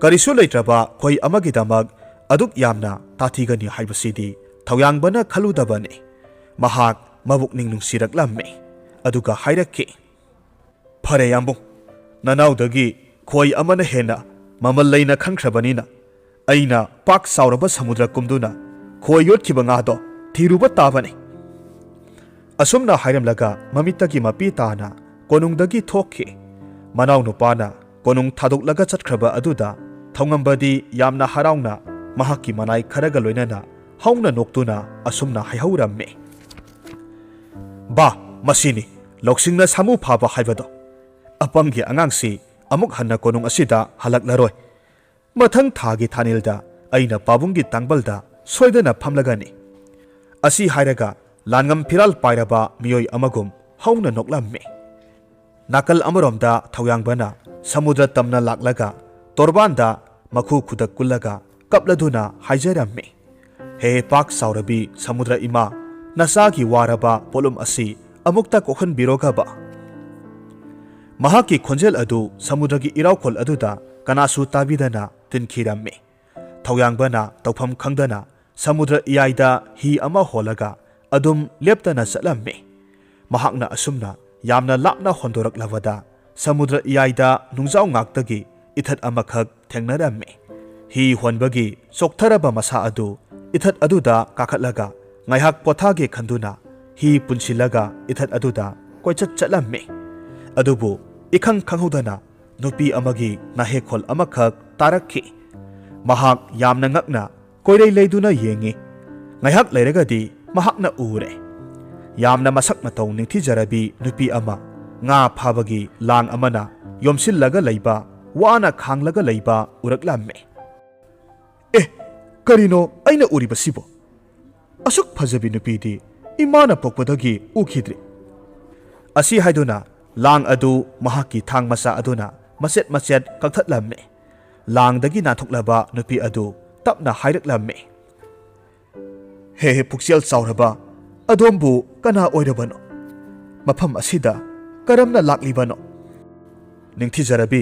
ꯀꯔꯤꯁꯨ ꯂꯩꯇ꯭ꯔꯕ ꯈꯣꯏ ꯑꯃꯒꯤꯗꯃꯛ ꯑꯗꯨꯛ ꯌꯥꯝꯅ ꯇꯥꯊꯤꯒꯅꯤ ꯍꯥꯏꯕꯁꯤꯗꯤ ꯊꯧꯌꯥꯡꯕꯅ ꯈꯜꯂꯨꯗꯕꯅꯤ ꯃꯍꯥꯛ ꯃꯕꯨꯛꯅꯤꯡ ꯅꯨꯡꯁꯤꯔꯛꯂꯝꯃꯤ ꯑꯗꯨꯒ ꯍꯥꯏꯔꯛꯈꯤ ꯐꯔꯦ ꯌꯥꯝꯕꯨꯡ ꯅꯅꯥꯎꯗꯒꯤ ꯈꯣꯏ ꯑꯃꯅ ꯍꯦꯟꯅ ꯃꯃꯜ ꯂꯩꯅ ꯈꯟꯈ꯭ꯔꯕꯅꯤꯅ ꯑꯩꯅ ꯄꯥꯛ ꯆꯥꯎꯔꯕ ꯁꯃꯨꯗ꯭ꯔ ꯀꯨꯝꯗꯨꯅ ꯈꯣꯏ ꯌꯣꯠꯈꯤꯕ ꯉꯥꯗꯣ ꯊꯤꯔꯨꯕ ꯇꯥꯕꯅꯤ ꯑꯁꯨꯝꯅ ꯍꯥꯏꯔꯝꯂꯒ ꯃꯃꯤꯠꯇꯒꯤ ꯃꯄꯤ ꯇꯥꯅ ꯀꯣꯅꯨꯡꯗꯒꯤ ꯊꯣꯛꯈꯤ ꯃꯅꯥꯎꯅꯨꯄꯥꯅ ꯀꯣꯅꯨꯡ ꯊꯥꯗꯣꯛꯂꯒ ꯆꯠꯈ꯭ꯔꯕ ꯑꯗꯨꯗ ꯊꯧꯉꯝꯕꯗꯤ ꯌꯥꯝꯅ ꯍꯔꯥꯎꯅ ꯃꯍꯥꯛꯀꯤ ꯃꯅꯥꯏ ꯈꯔꯒ ꯂꯣꯏꯅꯅ ꯍꯧꯅ ꯅꯣꯛꯇꯨꯅ ꯑꯁꯨꯝꯅ ꯍꯥꯏꯍꯧꯔꯝꯃꯤ ꯕꯥ ꯃꯁꯤꯅꯤ ꯂꯧꯁꯤꯡꯅ ꯁꯥꯃꯨ ꯐꯥꯕ ꯍꯥꯏꯕꯗꯣ ꯑꯄꯪꯒꯤ ꯑꯉꯥꯡꯁꯤ ꯑꯃꯨꯛ ꯍꯟꯅ ꯀꯣꯅꯨꯡ ꯑꯁꯤꯗ ꯍꯜꯂꯛꯂꯔꯣꯏ ꯃꯊꯪ ꯊꯥꯒꯤ ꯊꯥꯅꯤꯜꯗ ꯑꯩꯅ ꯄꯥꯕꯨꯡꯒꯤ ꯇꯥꯡꯕꯜꯗ ꯁꯣꯏꯗꯅ ꯐꯝꯂꯒꯅꯤ ꯑꯁꯤ ꯍꯥꯏꯔꯒ ꯂꯥꯟꯉꯝ ꯐꯤꯔꯥꯜ ꯄꯥꯏꯔꯕ ꯃꯤꯑꯣꯏ ꯑꯃꯒꯨꯝ ꯍꯧꯅ ꯅꯣꯛꯂꯝꯃꯤ ꯅꯥꯀꯜ ꯑꯃꯔꯣꯝꯗ ꯊꯧꯌꯥꯡꯕꯅ ꯁꯃꯨꯗ꯭ꯔ ꯇꯝꯅ ꯂꯥꯛꯂꯒ ꯇꯣꯔꯕꯥꯟꯗ ꯃꯈꯨ ꯈꯨꯗꯛ ꯀꯨꯜꯂꯒ ꯀꯞꯂꯗꯨꯅ ꯍꯥꯏꯖꯔꯝꯃꯤ ꯍꯦ ꯄꯥꯛ ꯆꯥꯎꯔꯕꯤ ꯁꯃꯨꯗ꯭ꯔ ꯏꯃꯥ ꯅꯆꯥꯒꯤ ꯋꯥꯔꯕ ꯄꯣꯠꯂꯨꯝ ꯑꯁꯤ ꯑꯃꯨꯛꯇ ꯀꯣꯛꯍꯟꯕꯤꯔꯣꯒꯕ ꯃꯍꯥꯛꯀꯤ ꯈꯣꯟꯖꯦꯜ ꯑꯗꯨ ꯁꯃꯨꯗ꯭ꯔꯒꯤ ꯏꯔꯥꯎꯈꯣꯜ ꯑꯗꯨꯗ ꯀꯅꯥꯁꯨ ꯇꯥꯕꯤꯗꯅ ꯇꯤꯟꯈꯤꯔꯝꯃꯤ ꯊꯧꯌꯥꯡꯕꯅ ꯇꯧꯐꯝ ꯈꯪꯗꯅ ꯁꯃꯨꯗ꯭ꯔ ꯏꯌꯥꯏꯗ ꯍꯤ ꯑꯃ ꯍꯣꯜꯂꯒ ꯑꯗꯨꯝ ꯂꯦꯞꯇꯅ ꯆꯠꯂꯝꯃꯤ ꯃꯍꯥꯛꯅ ꯑꯁꯨꯝꯅ ꯌꯥꯝꯅ ꯂꯥꯞꯅ ꯍꯣꯟꯗꯣꯔꯛꯂꯕꯗ ꯁꯃꯨꯗ꯭ꯔ ꯏꯌꯥꯏꯗ ꯅꯨꯡꯖꯥꯎ ꯉꯥꯛꯇꯒꯤ ꯏꯊꯠ ꯑꯃꯈꯛ ꯊꯦꯡꯅꯔꯝꯃꯤ ꯍꯤ ꯍꯣꯟꯕꯒꯤ ꯆꯣꯛꯊꯔꯕ ꯃꯁꯥ ꯑꯗꯨ ꯏꯊꯠ ꯑꯗꯨꯗ ꯀꯥꯈꯠꯂꯒ ꯉꯥꯏꯍꯥꯛ ꯄꯣꯊꯥꯒꯦ ꯈꯟꯗꯨꯅ ꯍꯤ ꯄꯨꯟꯁꯤꯜꯂꯒ ꯏꯊꯠ ꯑꯗꯨꯗ ꯀꯣꯏꯆꯠ ꯆꯠꯂꯝꯃꯤ ꯑꯗꯨꯕꯨ ꯏꯈꯪ ꯈꯪꯍꯧꯗꯅ ꯅꯨꯄꯤ ꯑꯃꯒꯤ ꯅꯥꯍꯦꯛꯈꯣꯜ ꯑꯃꯈꯛ ꯇꯥꯔꯛꯈꯤ ꯃꯍꯥꯛ ꯌꯥꯝꯅ ꯉꯛꯅ ꯀꯣꯏꯔꯩ ꯂꯩꯗꯨꯅ ꯌꯦꯡꯉꯤ ꯉꯥꯏꯍꯥꯛ ꯂꯩꯔꯒꯗꯤ ꯃꯍꯥꯛꯅ ꯎꯔꯦ ꯌꯥꯝꯅ ꯃꯁꯛ ꯃꯇꯧ ꯅꯤꯡꯊꯤꯖꯔꯕꯤ ꯅꯨꯄꯤ ꯑꯃ ꯉꯥ ꯐꯥꯕꯒꯤ ꯂꯥꯡ ꯑꯃꯅ ꯌꯣꯝꯁꯤꯜꯂꯒ ꯂꯩꯕ ꯋꯥꯅ ꯈꯥꯡꯂꯒ ꯂꯩꯕ ꯎꯔꯛꯂꯝꯃꯤ ꯀꯔꯤꯅꯣ ꯑꯩꯅ ꯎꯔꯤꯕꯁꯤꯕꯣ ꯑꯁꯨꯛ ꯐꯖꯕꯤ ꯅꯨꯄꯤꯗꯤ ꯏꯃꯥꯅ ꯄꯣꯛꯄꯗꯒꯤ ꯎꯈꯤꯗ꯭ꯔꯤ ꯑꯁꯤ ꯍꯥꯏꯗꯨꯅ ꯂꯥꯡ ꯑꯗꯨ ꯃꯍꯥꯛꯀꯤ ꯊꯥꯡ ꯃꯆꯥ ꯑꯗꯨꯅ ꯃꯆꯦꯠ ꯃꯆꯦꯠ ꯀꯛꯊꯠꯂꯝꯃꯤ ꯂꯥꯡꯗꯒꯤ ꯅꯥꯟꯊꯣꯛꯂꯕ ꯅꯨꯄꯤ ꯑꯗꯨ ꯇꯞꯅ ꯍꯥꯏꯔꯛꯂꯝꯃꯤ ꯍꯦ ꯄꯨꯛꯆꯦꯜ ꯆꯥꯎꯔꯕ ꯑꯗꯣꯝꯕꯨ ꯀꯅꯥ ꯑꯣꯏꯔꯕꯅꯣ ꯃꯐꯝ ꯑꯁꯤꯗ ꯀꯔꯝꯅ ꯂꯥꯛꯂꯤꯕꯅꯣ ꯅꯤꯡꯊꯤꯖꯔꯕꯤ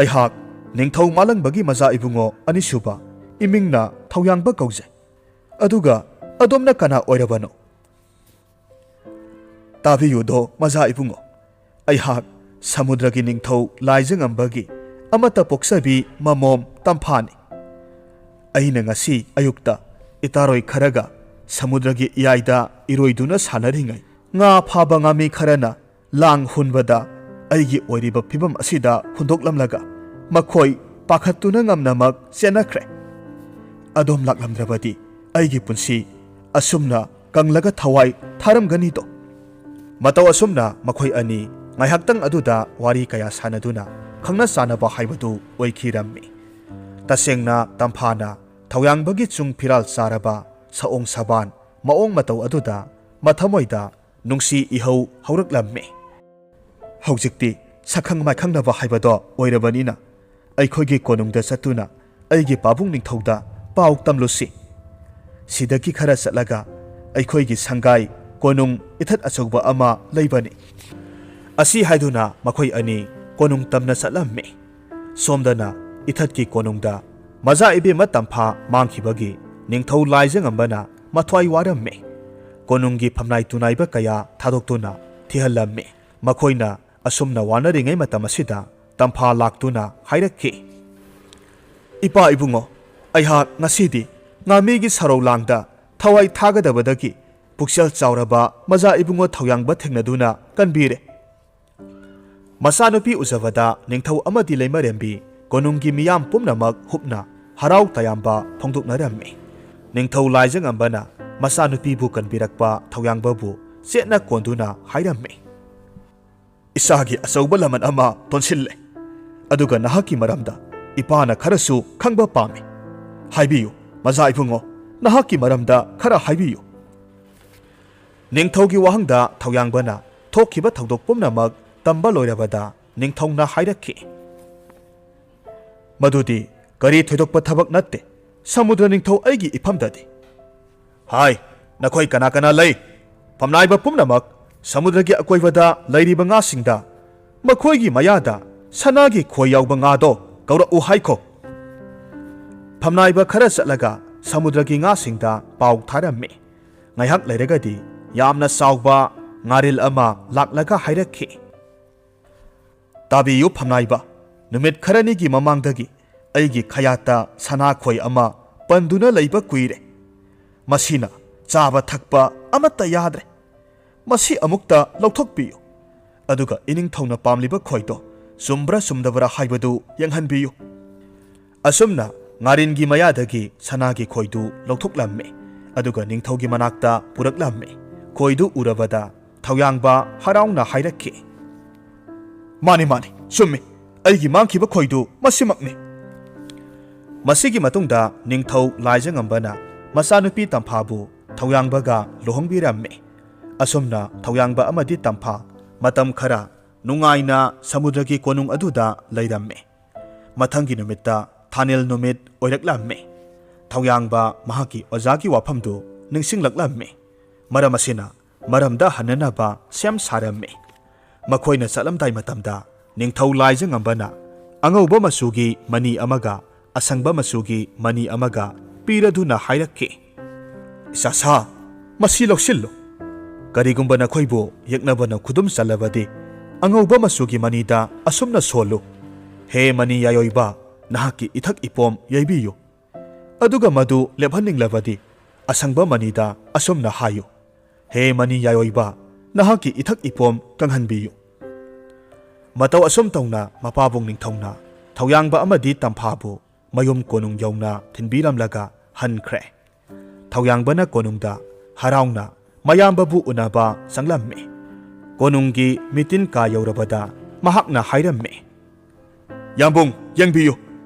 ꯑꯩꯍꯥꯛ ꯅꯤꯡꯊꯧ ꯃꯥꯂꯪꯕꯒꯤ ꯃꯆꯥ ꯏꯕꯨꯡꯉꯣ ꯑꯅꯤꯁꯨꯕ ꯏꯃꯤꯡꯅ ꯊꯧꯌꯥꯡꯕ ꯀꯧꯖꯩ꯫ ꯑꯗꯨꯒ ꯑꯗꯣꯝꯅ ꯀꯅꯥ ꯑꯣꯏꯔꯕꯅꯣ? ꯇꯥꯕꯤꯌꯨꯗꯣ ꯃꯖꯥ ꯏꯕꯨꯡꯉꯣ, ꯑꯩꯍꯥꯛ ꯁꯃꯨꯗ꯭ꯔꯒꯤ ꯅꯤꯡꯊꯧ ꯂꯥꯏꯖꯉꯝꯕꯒꯤ ꯑꯃꯠꯇ ꯄꯣꯛꯆꯕꯤ ꯃꯃꯣꯝ ꯇꯝꯐꯥꯅꯤ꯫ ꯑꯩꯅ ꯉꯁꯤ ꯑꯌꯨꯛꯇ ꯏꯇꯥꯔꯣꯏ ꯈꯔꯒ ꯁꯃꯨꯗ꯭ꯔꯒꯤ ꯏꯌꯥꯏꯗ ꯏꯔꯣꯏꯗꯨꯅ ꯁꯥꯟꯅꯔꯤꯉꯩ ꯉꯥ ꯐꯥꯕ ꯉꯥꯃꯤ ꯈꯔꯅ ꯂꯥꯡ ꯍꯨꯟꯕꯗ ꯑꯩꯒꯤ ꯑꯣꯏꯔꯤꯕ ꯐꯤꯕꯝ ꯑꯁꯤꯗ ꯍꯨꯟꯗꯣꯛꯂꯝꯂꯒ ꯃꯈꯣꯏ ꯄꯥꯈꯠꯇꯨꯅ ꯉꯝꯅꯃꯛ ꯆꯦꯟꯅꯈ꯭ꯔꯦ꯫ ꯑꯗꯣꯝ ꯂꯥꯛꯂꯝꯗ꯭ꯔꯕꯗꯤ ꯑꯩꯒꯤ ꯄꯨꯟꯁꯤ ꯑꯁꯨꯝꯅ ꯀꯪꯂꯒ ꯊꯋꯥꯏ ꯊꯥꯔꯝꯒꯅꯤꯗꯣ꯫ ꯃꯇꯧ ꯑꯁꯨꯝꯅ ꯃꯈꯣꯏ ꯑꯅꯤ ꯉꯥꯏꯍꯥꯛꯇꯪ ꯑꯗꯨꯗ ꯋꯥꯔꯤ ꯀꯌꯥ ꯁꯥꯟꯅꯗꯨꯅ ꯈꯪꯅ ꯆꯥꯟꯅꯕ ꯍꯥꯏꯕꯗꯨ ꯑꯣꯏꯈꯤꯔꯝꯃꯤ꯫ ꯇꯁꯦꯡꯅ ꯇꯝꯐꯥꯅ ꯊꯧꯌꯥꯡꯕꯒꯤ ꯆꯨꯡ ꯐꯤꯔꯥꯜ ꯆꯥꯔꯕ ꯁꯑꯣꯡ ꯁꯕꯥꯟ ꯃꯑꯣꯡ ꯃꯇꯧ ꯑꯗꯨꯗ ꯃꯊꯃꯣꯏꯗ ꯅꯨꯡꯁꯤ ꯏꯍꯧ ꯍꯧꯔꯛꯂꯝꯃꯤ꯫ ꯍꯧꯖꯤꯛꯇꯤ ꯁꯛꯈꯪ ꯃꯥꯏꯈꯪꯅꯕ ꯍꯥꯏꯕꯗꯣ ꯑꯣꯏꯔꯕꯅꯤꯅ ꯑꯩꯈꯣꯏꯒꯤ ꯀꯣꯅꯨꯡꯗ ꯆꯠꯇꯨꯅ ꯑꯩꯒꯤ ꯄꯥꯕꯨꯡ ꯅꯤꯡꯊꯧꯗ ꯄꯥꯎ ꯇꯝꯂꯨꯁꯤ꯫ ꯁꯤꯗꯒꯤ ꯈꯔ ꯆꯠꯂꯒ ꯑꯩꯈꯣꯏꯒꯤ ꯁꯪꯒꯥꯏ ꯀꯣꯅꯨꯡ ꯏꯊꯠ ꯑꯆꯧꯕ ꯑꯃ ꯂꯩꯕꯅꯤ꯫ ꯑꯁꯤ ꯍꯥꯏꯗꯨꯅ ꯃꯈꯣꯏ ꯑꯅꯤ ꯀꯣꯅꯨꯡ ꯇꯝꯅ ꯆꯠꯂꯝꯃꯤ꯫ ꯁꯣꯝꯗꯅ ꯏꯊꯠꯀꯤ ꯀꯣꯅꯨꯡꯗ ꯃꯖꯥ ꯏꯕꯦꯝꯃ ꯇꯝꯐꯥ ꯃꯥꯡꯈꯤꯕꯒꯤ ꯅꯤꯡꯊꯧ ꯂꯥꯏꯖꯉꯝꯕꯅ ꯃꯊ꯭ꯋꯥꯏ ꯋꯥꯔꯝꯃꯤ꯫ ꯀꯣꯅꯨꯡꯒꯤ ꯐꯝꯅꯥꯏ ꯇꯨꯅꯥꯏꯕ ꯀꯌꯥ ꯊꯥꯗꯣꯛꯇꯨꯅ ꯊꯤꯍꯜꯂꯝꯃꯤ꯫ ꯃꯈꯣꯏꯅ ꯑꯁꯨꯝꯅ ꯋꯥꯅꯔꯤꯉꯩ ꯃꯇꯝ ꯑꯁꯤꯗ ꯇꯝꯐꯥ ꯂꯥꯛꯇꯨꯅ ꯍꯥꯏꯔꯛꯈꯤ, ꯏꯄꯥ ꯏꯕꯨꯡꯉꯣ, ꯑꯩꯍꯥꯛ ꯉꯁꯤꯗꯤ ꯉꯥꯃꯤꯒꯤ ꯁꯔꯧ ꯂꯥꯡꯗ ꯊꯋꯥꯏ ꯊꯥꯒꯗꯕꯗꯒꯤ ꯄꯨꯛꯆꯦꯜ ꯆꯥꯎꯔꯕ ꯃꯖꯥ ꯏꯕꯨꯡꯉꯣ ꯊꯧꯌꯥꯡꯕ ꯊꯦꯡꯅꯗꯨꯅ ꯀꯟꯕꯤꯔꯦ꯫ ꯃꯆꯥꯅꯨꯄꯤ ꯎꯖꯕꯗ ꯅꯤꯡꯊꯧ ꯑꯃꯗꯤ ꯂꯩꯃꯔꯦꯝꯕꯤ ꯀꯣꯅꯨꯡꯒꯤ ꯃꯤꯌꯥꯝ ꯄꯨꯝꯅꯃꯛ ꯍꯨꯞꯅ ꯍꯔꯥꯎ ꯇꯌꯥꯝꯕ ꯐꯣꯡꯗꯣꯛꯅꯔꯝꯃꯤ꯫ ꯅꯤꯡꯊꯧ ꯂꯥꯏꯖꯉꯝꯕꯅ ꯃꯆꯥꯅꯨꯄꯤꯕꯨ ꯀꯟꯕꯤꯔꯛꯄ ꯊꯧꯌꯥꯡꯕꯕꯨ ꯆꯦꯠꯅ ꯀꯣꯟꯗꯨꯅ ꯍꯥꯏꯔꯝꯃꯤ, ꯏꯆꯥꯒꯤ ꯑꯆꯧꯕ ꯂꯃꯟ ꯑꯃ ꯇꯣꯟꯁꯤꯜꯂꯦ, ꯑꯗꯨꯒ ꯅꯍꯥꯛꯀꯤ ꯃꯔꯝꯗ ꯏꯄꯥꯅ ꯈꯔꯁꯨ ꯈꯪꯕ ꯄꯥꯝꯃꯤ꯫ ꯍꯥꯏꯕꯤꯌꯨ ꯃꯖꯥ ꯏꯕꯨꯡꯉꯣ, ꯅꯍꯥꯛꯀꯤ ꯃꯔꯝꯗ ꯈꯔ ꯍꯥꯏꯕꯤꯌꯨ꯫ ꯅꯤꯡꯊꯧꯒꯤ ꯋꯥꯍꯪꯗ ꯊꯧꯌꯥꯡꯕꯅ ꯊꯣꯛꯈꯤꯕ ꯊꯧꯗꯣꯛ ꯄꯨꯝꯅꯃꯛ ꯇꯝꯕ ꯂꯣꯏꯔꯕꯗ ꯅꯤꯡꯊꯧꯅ ꯍꯥꯏꯔꯛꯈꯤ, ꯃꯗꯨꯗꯤ ꯀꯔꯤ ꯊꯣꯏꯗꯣꯛꯄ ꯊꯕꯛ ꯅꯠꯇꯦ꯫ ꯁꯃꯨꯗ꯭ꯔ ꯅꯤꯡꯊꯧ ꯑꯩꯒꯤ ꯏꯐꯝꯗꯗꯤ ꯍꯥꯏ, ꯅꯈꯣꯏ ꯀꯅꯥ ꯀꯅꯥ ꯂꯩ? ꯐꯝꯅꯥꯏꯕ ꯄꯨꯝꯅꯃꯛ ꯁꯃꯨꯗ꯭ꯔꯒꯤ ꯑꯀꯣꯏꯕꯗ ꯂꯩꯔꯤꯕ ꯉꯥꯁꯤꯡꯗ ꯃꯈꯣꯏꯒꯤ ꯃꯌꯥꯗ ꯁꯅꯥꯒꯤ ꯈꯣꯏ ꯌꯥꯎꯕ ꯉꯥꯗꯣ ꯀꯧꯔꯛꯎ ꯍꯥꯏꯈꯣ꯫ ꯐꯝꯅꯥꯏꯕ ꯈꯔ ꯆꯠꯂꯒ ꯁꯃꯨꯗ꯭ꯔꯒꯤ ꯉꯥꯁꯤꯡꯗ ꯄꯥꯎ ꯊꯥꯔꯝꯃꯤ꯫ ꯉꯥꯏꯍꯥꯛ ꯂꯩꯔꯒꯗꯤ ꯌꯥꯝꯅ ꯆꯥꯎꯕ ꯉꯥꯔꯤꯜ ꯑꯃ ꯂꯥꯛꯂꯒ ꯍꯥꯏꯔꯛꯈꯤ, ꯇꯥꯕꯤꯌꯨ ꯐꯝꯅꯥꯏꯕ, ꯅꯨꯃꯤꯠ ꯈꯔꯅꯤꯒꯤ ꯃꯃꯥꯡꯗꯒꯤ ꯑꯩꯒꯤ ꯈꯌꯥꯠꯇ ꯁꯅꯥꯈꯣꯏ ꯑꯃ ꯄꯟꯗꯨꯅ ꯂꯩꯕ ꯀꯨꯏꯔꯦ꯫ ꯃꯁꯤꯅ ꯆꯥꯕ ꯊꯛꯄ ꯑꯃꯠꯇ ꯌꯥꯗ꯭ꯔꯦ꯫ ꯃꯁꯤ ꯑꯃꯨꯛꯇ ꯂꯧꯊꯣꯛꯄꯤꯌꯨ, ꯑꯗꯨꯒ ꯏꯅꯤꯡꯊꯧꯅ ꯄꯥꯝꯂꯤꯕ ꯈꯣꯏꯗꯣ ꯆꯨꯝꯕ꯭ꯔꯥ ꯆꯨꯝꯗꯕ꯭ꯔꯥ ꯍꯥꯏꯕꯗꯨ ꯌꯦꯡꯍꯟꯕꯤꯌꯨ꯫ ꯑꯁꯨꯝꯅ ꯉꯥꯔꯤꯟꯒꯤ ꯃꯌꯥꯗꯒꯤ ꯁꯅꯥꯒꯤ ꯈꯣꯏꯗꯨ ꯂꯧꯊꯣꯛꯂꯝꯃꯤ, ꯑꯗꯨꯒ ꯅꯤꯡꯊꯧꯒꯤ ꯃꯅꯥꯛꯇ ꯄꯨꯔꯛꯂꯝꯃꯤ꯫ ꯈꯣꯏꯗꯨ ꯎꯔꯕꯗ ꯊꯧꯌꯥꯡꯕ ꯍꯔꯥꯎꯅ ꯍꯥꯏꯔꯛꯈꯤ, ꯃꯥꯅꯤ ꯃꯥꯅꯤ, ꯆꯨꯝꯃꯤ, ꯑꯩꯒꯤ ꯃꯥꯡꯈꯤꯕ ꯈꯣꯏꯗꯨ ꯃꯁꯤꯃꯛꯅꯤ꯫ ꯃꯁꯤꯒꯤ ꯃꯇꯨꯡꯗ ꯅꯤꯡꯊꯧ ꯂꯥꯏꯖꯉꯝꯕꯅ ꯃꯆꯥꯅꯨꯄꯤ ꯇꯝꯐꯥꯕꯨ ꯊꯧꯌꯥꯡꯕꯒ ꯂꯨꯍꯣꯡꯕꯤꯔꯝꯃꯤ꯫ ꯑꯁꯨꯝꯅ ꯊꯧꯌꯥꯡꯕ ꯑꯃꯗꯤ ꯇꯝꯐꯥ ꯃꯇꯝ ꯈꯔ ꯅꯨꯡꯉꯥꯏꯅ ꯁꯃꯨꯗ꯭ꯔꯒꯤ ꯀꯣꯅꯨꯡ ꯑꯗꯨꯗ ꯂꯩꯔꯝꯃꯤ꯫ ꯃꯊꯪꯒꯤ ꯅꯨꯃꯤꯠꯇ ꯊꯥꯅꯤꯜ ꯅꯨꯃꯤꯠ ꯑꯣꯏꯔꯛꯂꯝꯃꯤ꯫ ꯊꯧꯌꯥꯡꯕ ꯃꯍꯥꯛꯀꯤ ꯑꯣꯖꯥꯒꯤ ꯋꯥꯐꯝꯗꯨ ꯅꯤꯡꯁꯤꯡꯂꯛꯂꯝꯃꯤ꯫ ꯃꯔꯝ ꯑꯁꯤꯅ ꯃꯔꯝꯗ ꯍꯟꯅꯅꯕ ꯁꯦꯝ ꯁꯥꯔꯝꯃꯤ꯫ ꯃꯈꯣꯏꯅ ꯆꯠꯂꯝꯗꯥꯏ ꯃꯇꯝꯗ ꯅꯤꯡꯊꯧ ꯂꯥꯏꯖꯉꯝꯕꯅ ꯑꯉꯧꯕ ꯃꯆꯨꯒꯤ ꯃꯅꯤ ꯑꯃꯒ ꯑꯁꯪꯕ ꯃꯆꯨꯒꯤ ꯃꯅꯤ ꯑꯃꯒ ꯄꯤꯔꯗꯨꯅ ꯍꯥꯏꯔꯛꯈꯤ, ꯏꯆꯥꯁꯥ, ꯃꯁꯤ ꯂꯧꯁꯤꯜꯂꯨ꯫ ꯀꯔꯤꯒꯨꯝꯕ ꯅꯈꯣꯏꯕꯨ ꯌꯦꯛꯅꯕꯅ ꯈꯨꯗꯨꯝ ꯆꯜꯂꯕꯗꯤ ꯑꯉꯧꯕ ꯃꯆꯨꯒꯤ ꯃꯅꯤꯗ ꯑꯁꯨꯝꯅ ꯁꯣꯜꯂꯨ, ꯍꯦ ꯃꯅꯤ ꯌꯥꯏꯑꯣꯏꯕ, ꯅꯍꯥꯛꯀꯤ ꯏꯊꯛ ꯏꯄꯣꯝ ꯌꯩꯕꯤꯌꯨ꯫ ꯑꯗꯨꯒ ꯃꯗꯨ ꯂꯦꯞꯍꯟꯅꯤꯡꯂꯕꯗꯤ ꯑꯁꯪꯕ ꯃꯅꯤꯗ ꯑꯁꯨꯝꯅ ꯍꯥꯏꯌꯨ, ꯍꯦ ꯃꯅꯤ ꯌꯥꯏꯑꯣꯏꯕ, ꯅꯍꯥꯛꯀꯤ ꯏꯊꯛ ꯏꯄꯣꯝ ꯀꯪꯍꯟꯕꯤꯌꯨ꯫ ꯃꯇꯧ ꯑꯁꯨꯝ ꯇꯧꯅ ꯃꯄꯥꯕꯨꯡ ꯅꯤꯡꯊꯧꯅ ꯊꯧꯌꯥꯡꯕ ꯑꯃꯗꯤ ꯇꯝꯐꯥꯕꯨ ꯃꯌꯨꯝ ꯀꯣꯅꯨꯡ ꯌꯧꯅ ꯊꯤꯟꯕꯤꯔꯝꯂꯒ ꯍꯟꯈ꯭ꯔꯦ꯫ ꯊꯧꯌꯥꯡꯕꯅ ꯀꯣꯅꯨꯡꯗ ꯍꯔꯥꯎꯅ ꯃꯌꯥꯝꯕꯕꯨ ꯎꯅꯕ ꯆꯪꯂꯝꯃꯤ꯫ ꯀꯣꯅꯨꯡꯒꯤ ꯃꯤꯇꯤꯟ ꯀꯥ ꯌꯧꯔꯕꯗ ꯃꯍꯥꯛꯅ ꯍꯥꯏꯔꯝꯃꯤ, ꯌꯥꯝꯕꯨꯡ ꯌꯦꯡꯕꯤꯌꯨ,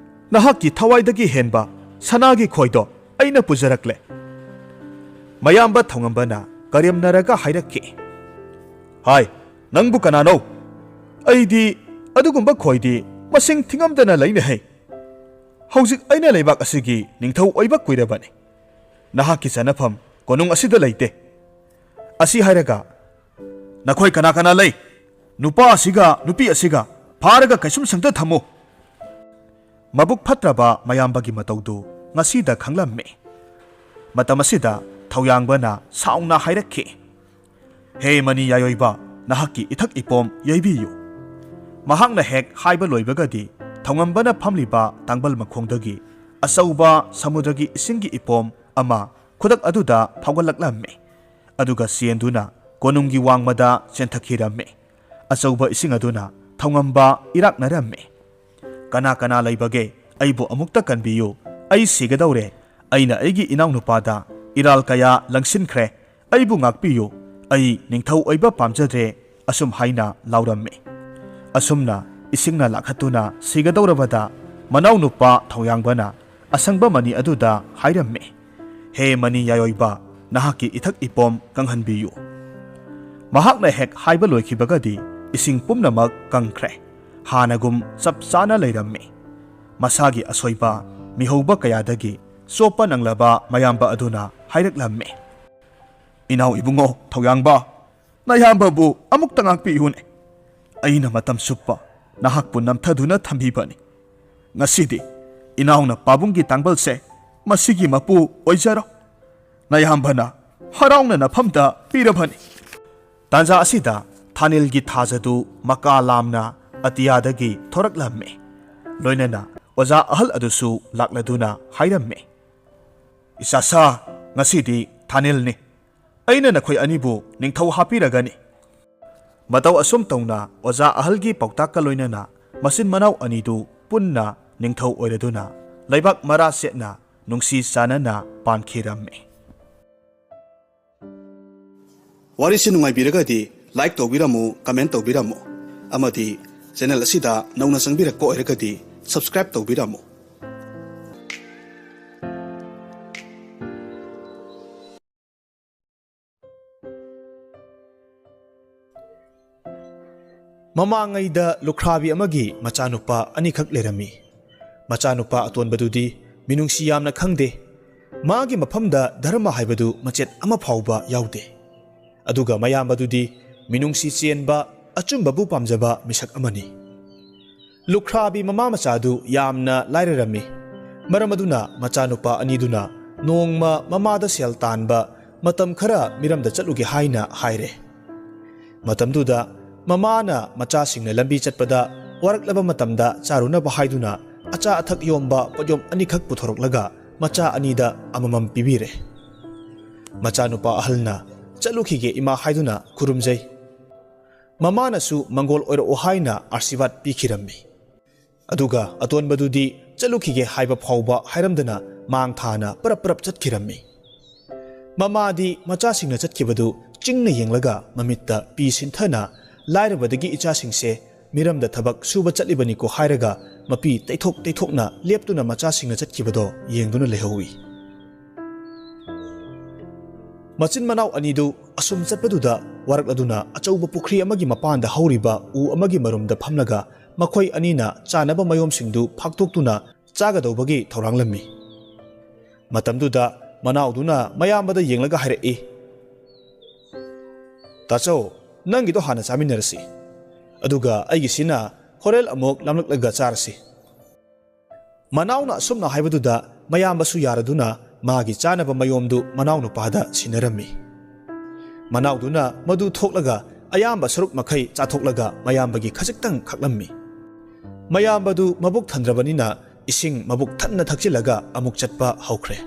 ꯅꯍꯥꯛꯀꯤ ꯊꯋꯥꯏꯗꯒꯤ ꯍꯦꯟꯕ ꯁꯅꯥꯒꯤ ꯈꯣꯏꯗꯣ ꯑꯩꯅ ꯄꯨꯖꯔꯛꯂꯦ꯫ ꯃꯌꯥꯝꯕ ꯊꯧꯉꯝꯕꯅ ꯀꯔꯦꯝꯅꯔꯒ ꯍꯥꯏꯔꯛꯈꯤ, ꯍꯥꯏ, ꯅꯪꯕꯨ ꯀꯅꯥꯅꯣ? ꯑꯩꯗꯤ ꯑꯗꯨꯒꯨꯝꯕ ꯈꯣꯏꯗꯤ ꯃꯁꯤꯡ ꯊꯤꯉꯝꯗꯅ ꯂꯩꯅꯦꯍꯦ꯫ ꯍꯧꯖꯤꯛ ꯑꯩꯅ ꯂꯩꯕꯥꯛ ꯑꯁꯤꯒꯤ ꯅꯤꯡꯊꯧ ꯑꯣꯏꯕ ꯀꯨꯏꯔꯕꯅꯤ꯫ ꯅꯍꯥꯛꯀꯤ ꯆꯟꯅꯐꯝ ꯀꯣꯅꯨꯡ ꯑꯁꯤꯗ ꯂꯩꯇꯦ꯫ ꯑꯁꯤ ꯍꯥꯏꯔꯒ ꯅꯈꯣꯏ ꯀꯅꯥ ꯀꯅꯥ ꯂꯩ? ꯅꯨꯄꯥ ꯑꯁꯤꯒ ꯅꯨꯄꯤ ꯑꯁꯤꯒ ꯐꯥꯔꯒ ꯀꯩꯁꯨꯝ ꯁꯪꯇ ꯊꯝꯃꯨ꯫ ꯃꯕꯨꯛ ꯐꯠꯇ꯭ꯔꯕ ꯃꯌꯥꯝꯕꯒꯤ ꯃꯇꯧꯗꯨ ngasi da khanglamme. Matam asida thoyangbana sauna hairakhi. He mani yayoiba nahaki ithak ipom yaibiyu. Mahakna hek haiba loibagadi thongambana phamliba tangbal makhongdagi asauba Samudragi isingi ipom ama khudak aduda phawgalaklamme. Aduga sienduna konunggi wangmada chenthakiramme. Asauba ising aduna thongamba iraknaramme. Kana kana laibage aibu amukta kanbiyu. Ai sigadawre aina aigi inaw nupada iral kaya langsinkhre aibu ngakpiyu. Ai ningthau oiba pamjadre asum haina lauramme. Asumna isingna lakhatuna sigadawrabada manaw nupa thoyangbana asangba mani aduda hairamme. He mani yayoiba nahaki ithak ipom kanghanbiyu. Mahakna hek haiba loikibagadi ising pumnamak kangkhre. Hanagum sapsana leiramme. Masagi asoiba mihauba kayadagi sopa nanglaba mayamba aduna hairaklamme. Inaw ibungo thoyangba nayamba bu amuk tangakpiyune. Aina matam suppa nahakpu namthaduna thambibani. Ngasidi inawna pabunggi tangbalse masigi mapu oijaro. Nayambana haraungna nafamda pirabani. Tanja asida thanilgi thajadu maka lamna atiyadagi thoraklamme. Loinana oza ahal adusu lakladuna hairamme. Isasa ngasidi thanilni. Aina nakhoi anibu ningthau hapiragani. Mataw asum tawna oza ahalgi pautaka loinana masin manaw anidu punna ningthau oiraduna laibak mara setna nungsi sanana pankiramme. Warisi nungaibiragadi like tawbiramu, comment tawbiramu. Amadi channel asida nauna sangbirakpa oiragadi subscribe tawbiramu. Mamangaida lukhrabi amagi machanupa anikhak lerami. Machanupa atonbadudi minungsi yamna khangde. Magi maphamda dharma haibadu machet ama phauba yaude. Aduga mayambadudi minungsi chenba achumbabu pamjaba misak amani. Lukhrabi mama machadu yamna lairarami. Maramaduna machanupa aniduna nongma mamada sel tanba matam khara miramda chatlugi haina haire. Matamduda mamana macha singna lambi chatpada waraklaba matamda charuna bahaiduna acha athak yomba poyom anikhak puthoroklaga macha anida amamam pibire. Macha nupa ahalna chalukhige ima haiduna khurumjai. Mamana su mangol oiro ohaina arsivat pikhirammi. Aduga atonbadudi chalukhige haiba phauba hairamdana mang thana parap chatkhirammi. Mamadi macha singna chatkibadu chingna yenglaga mamitta pi sinthana lairabadagi ichasingse miramda thabak suba chatlibani ko hairaga mapi teithokna leptuna macha singna chatkibado yengduna lehawi. Machin manaw anidu asum chatpaduda warakladuna achauba pukhri amagi mapanda hauriba u amagi marumda phamlaga makhoi anina chanaba mayomsingdu phaktoktuna chagadobagi thoranglammi. Matamduda manawduna mayambada yenglaga hairei. Tacho nangido hana chaminarasi. Aduga aigisina horel amok lamlaklaga charasi. Manawna asumna haibaduda mayambasu yaraduna magi chanaba mayomdu manawnu pada sinarami. Manawduna madu thoklaga ayamba saruk makhai chathoklaga mayambagi khajiktang khaklammi. Mayambadu mabuk thandrabanina ising mabuk thanna thakchilaga amuk chatpa haukhre.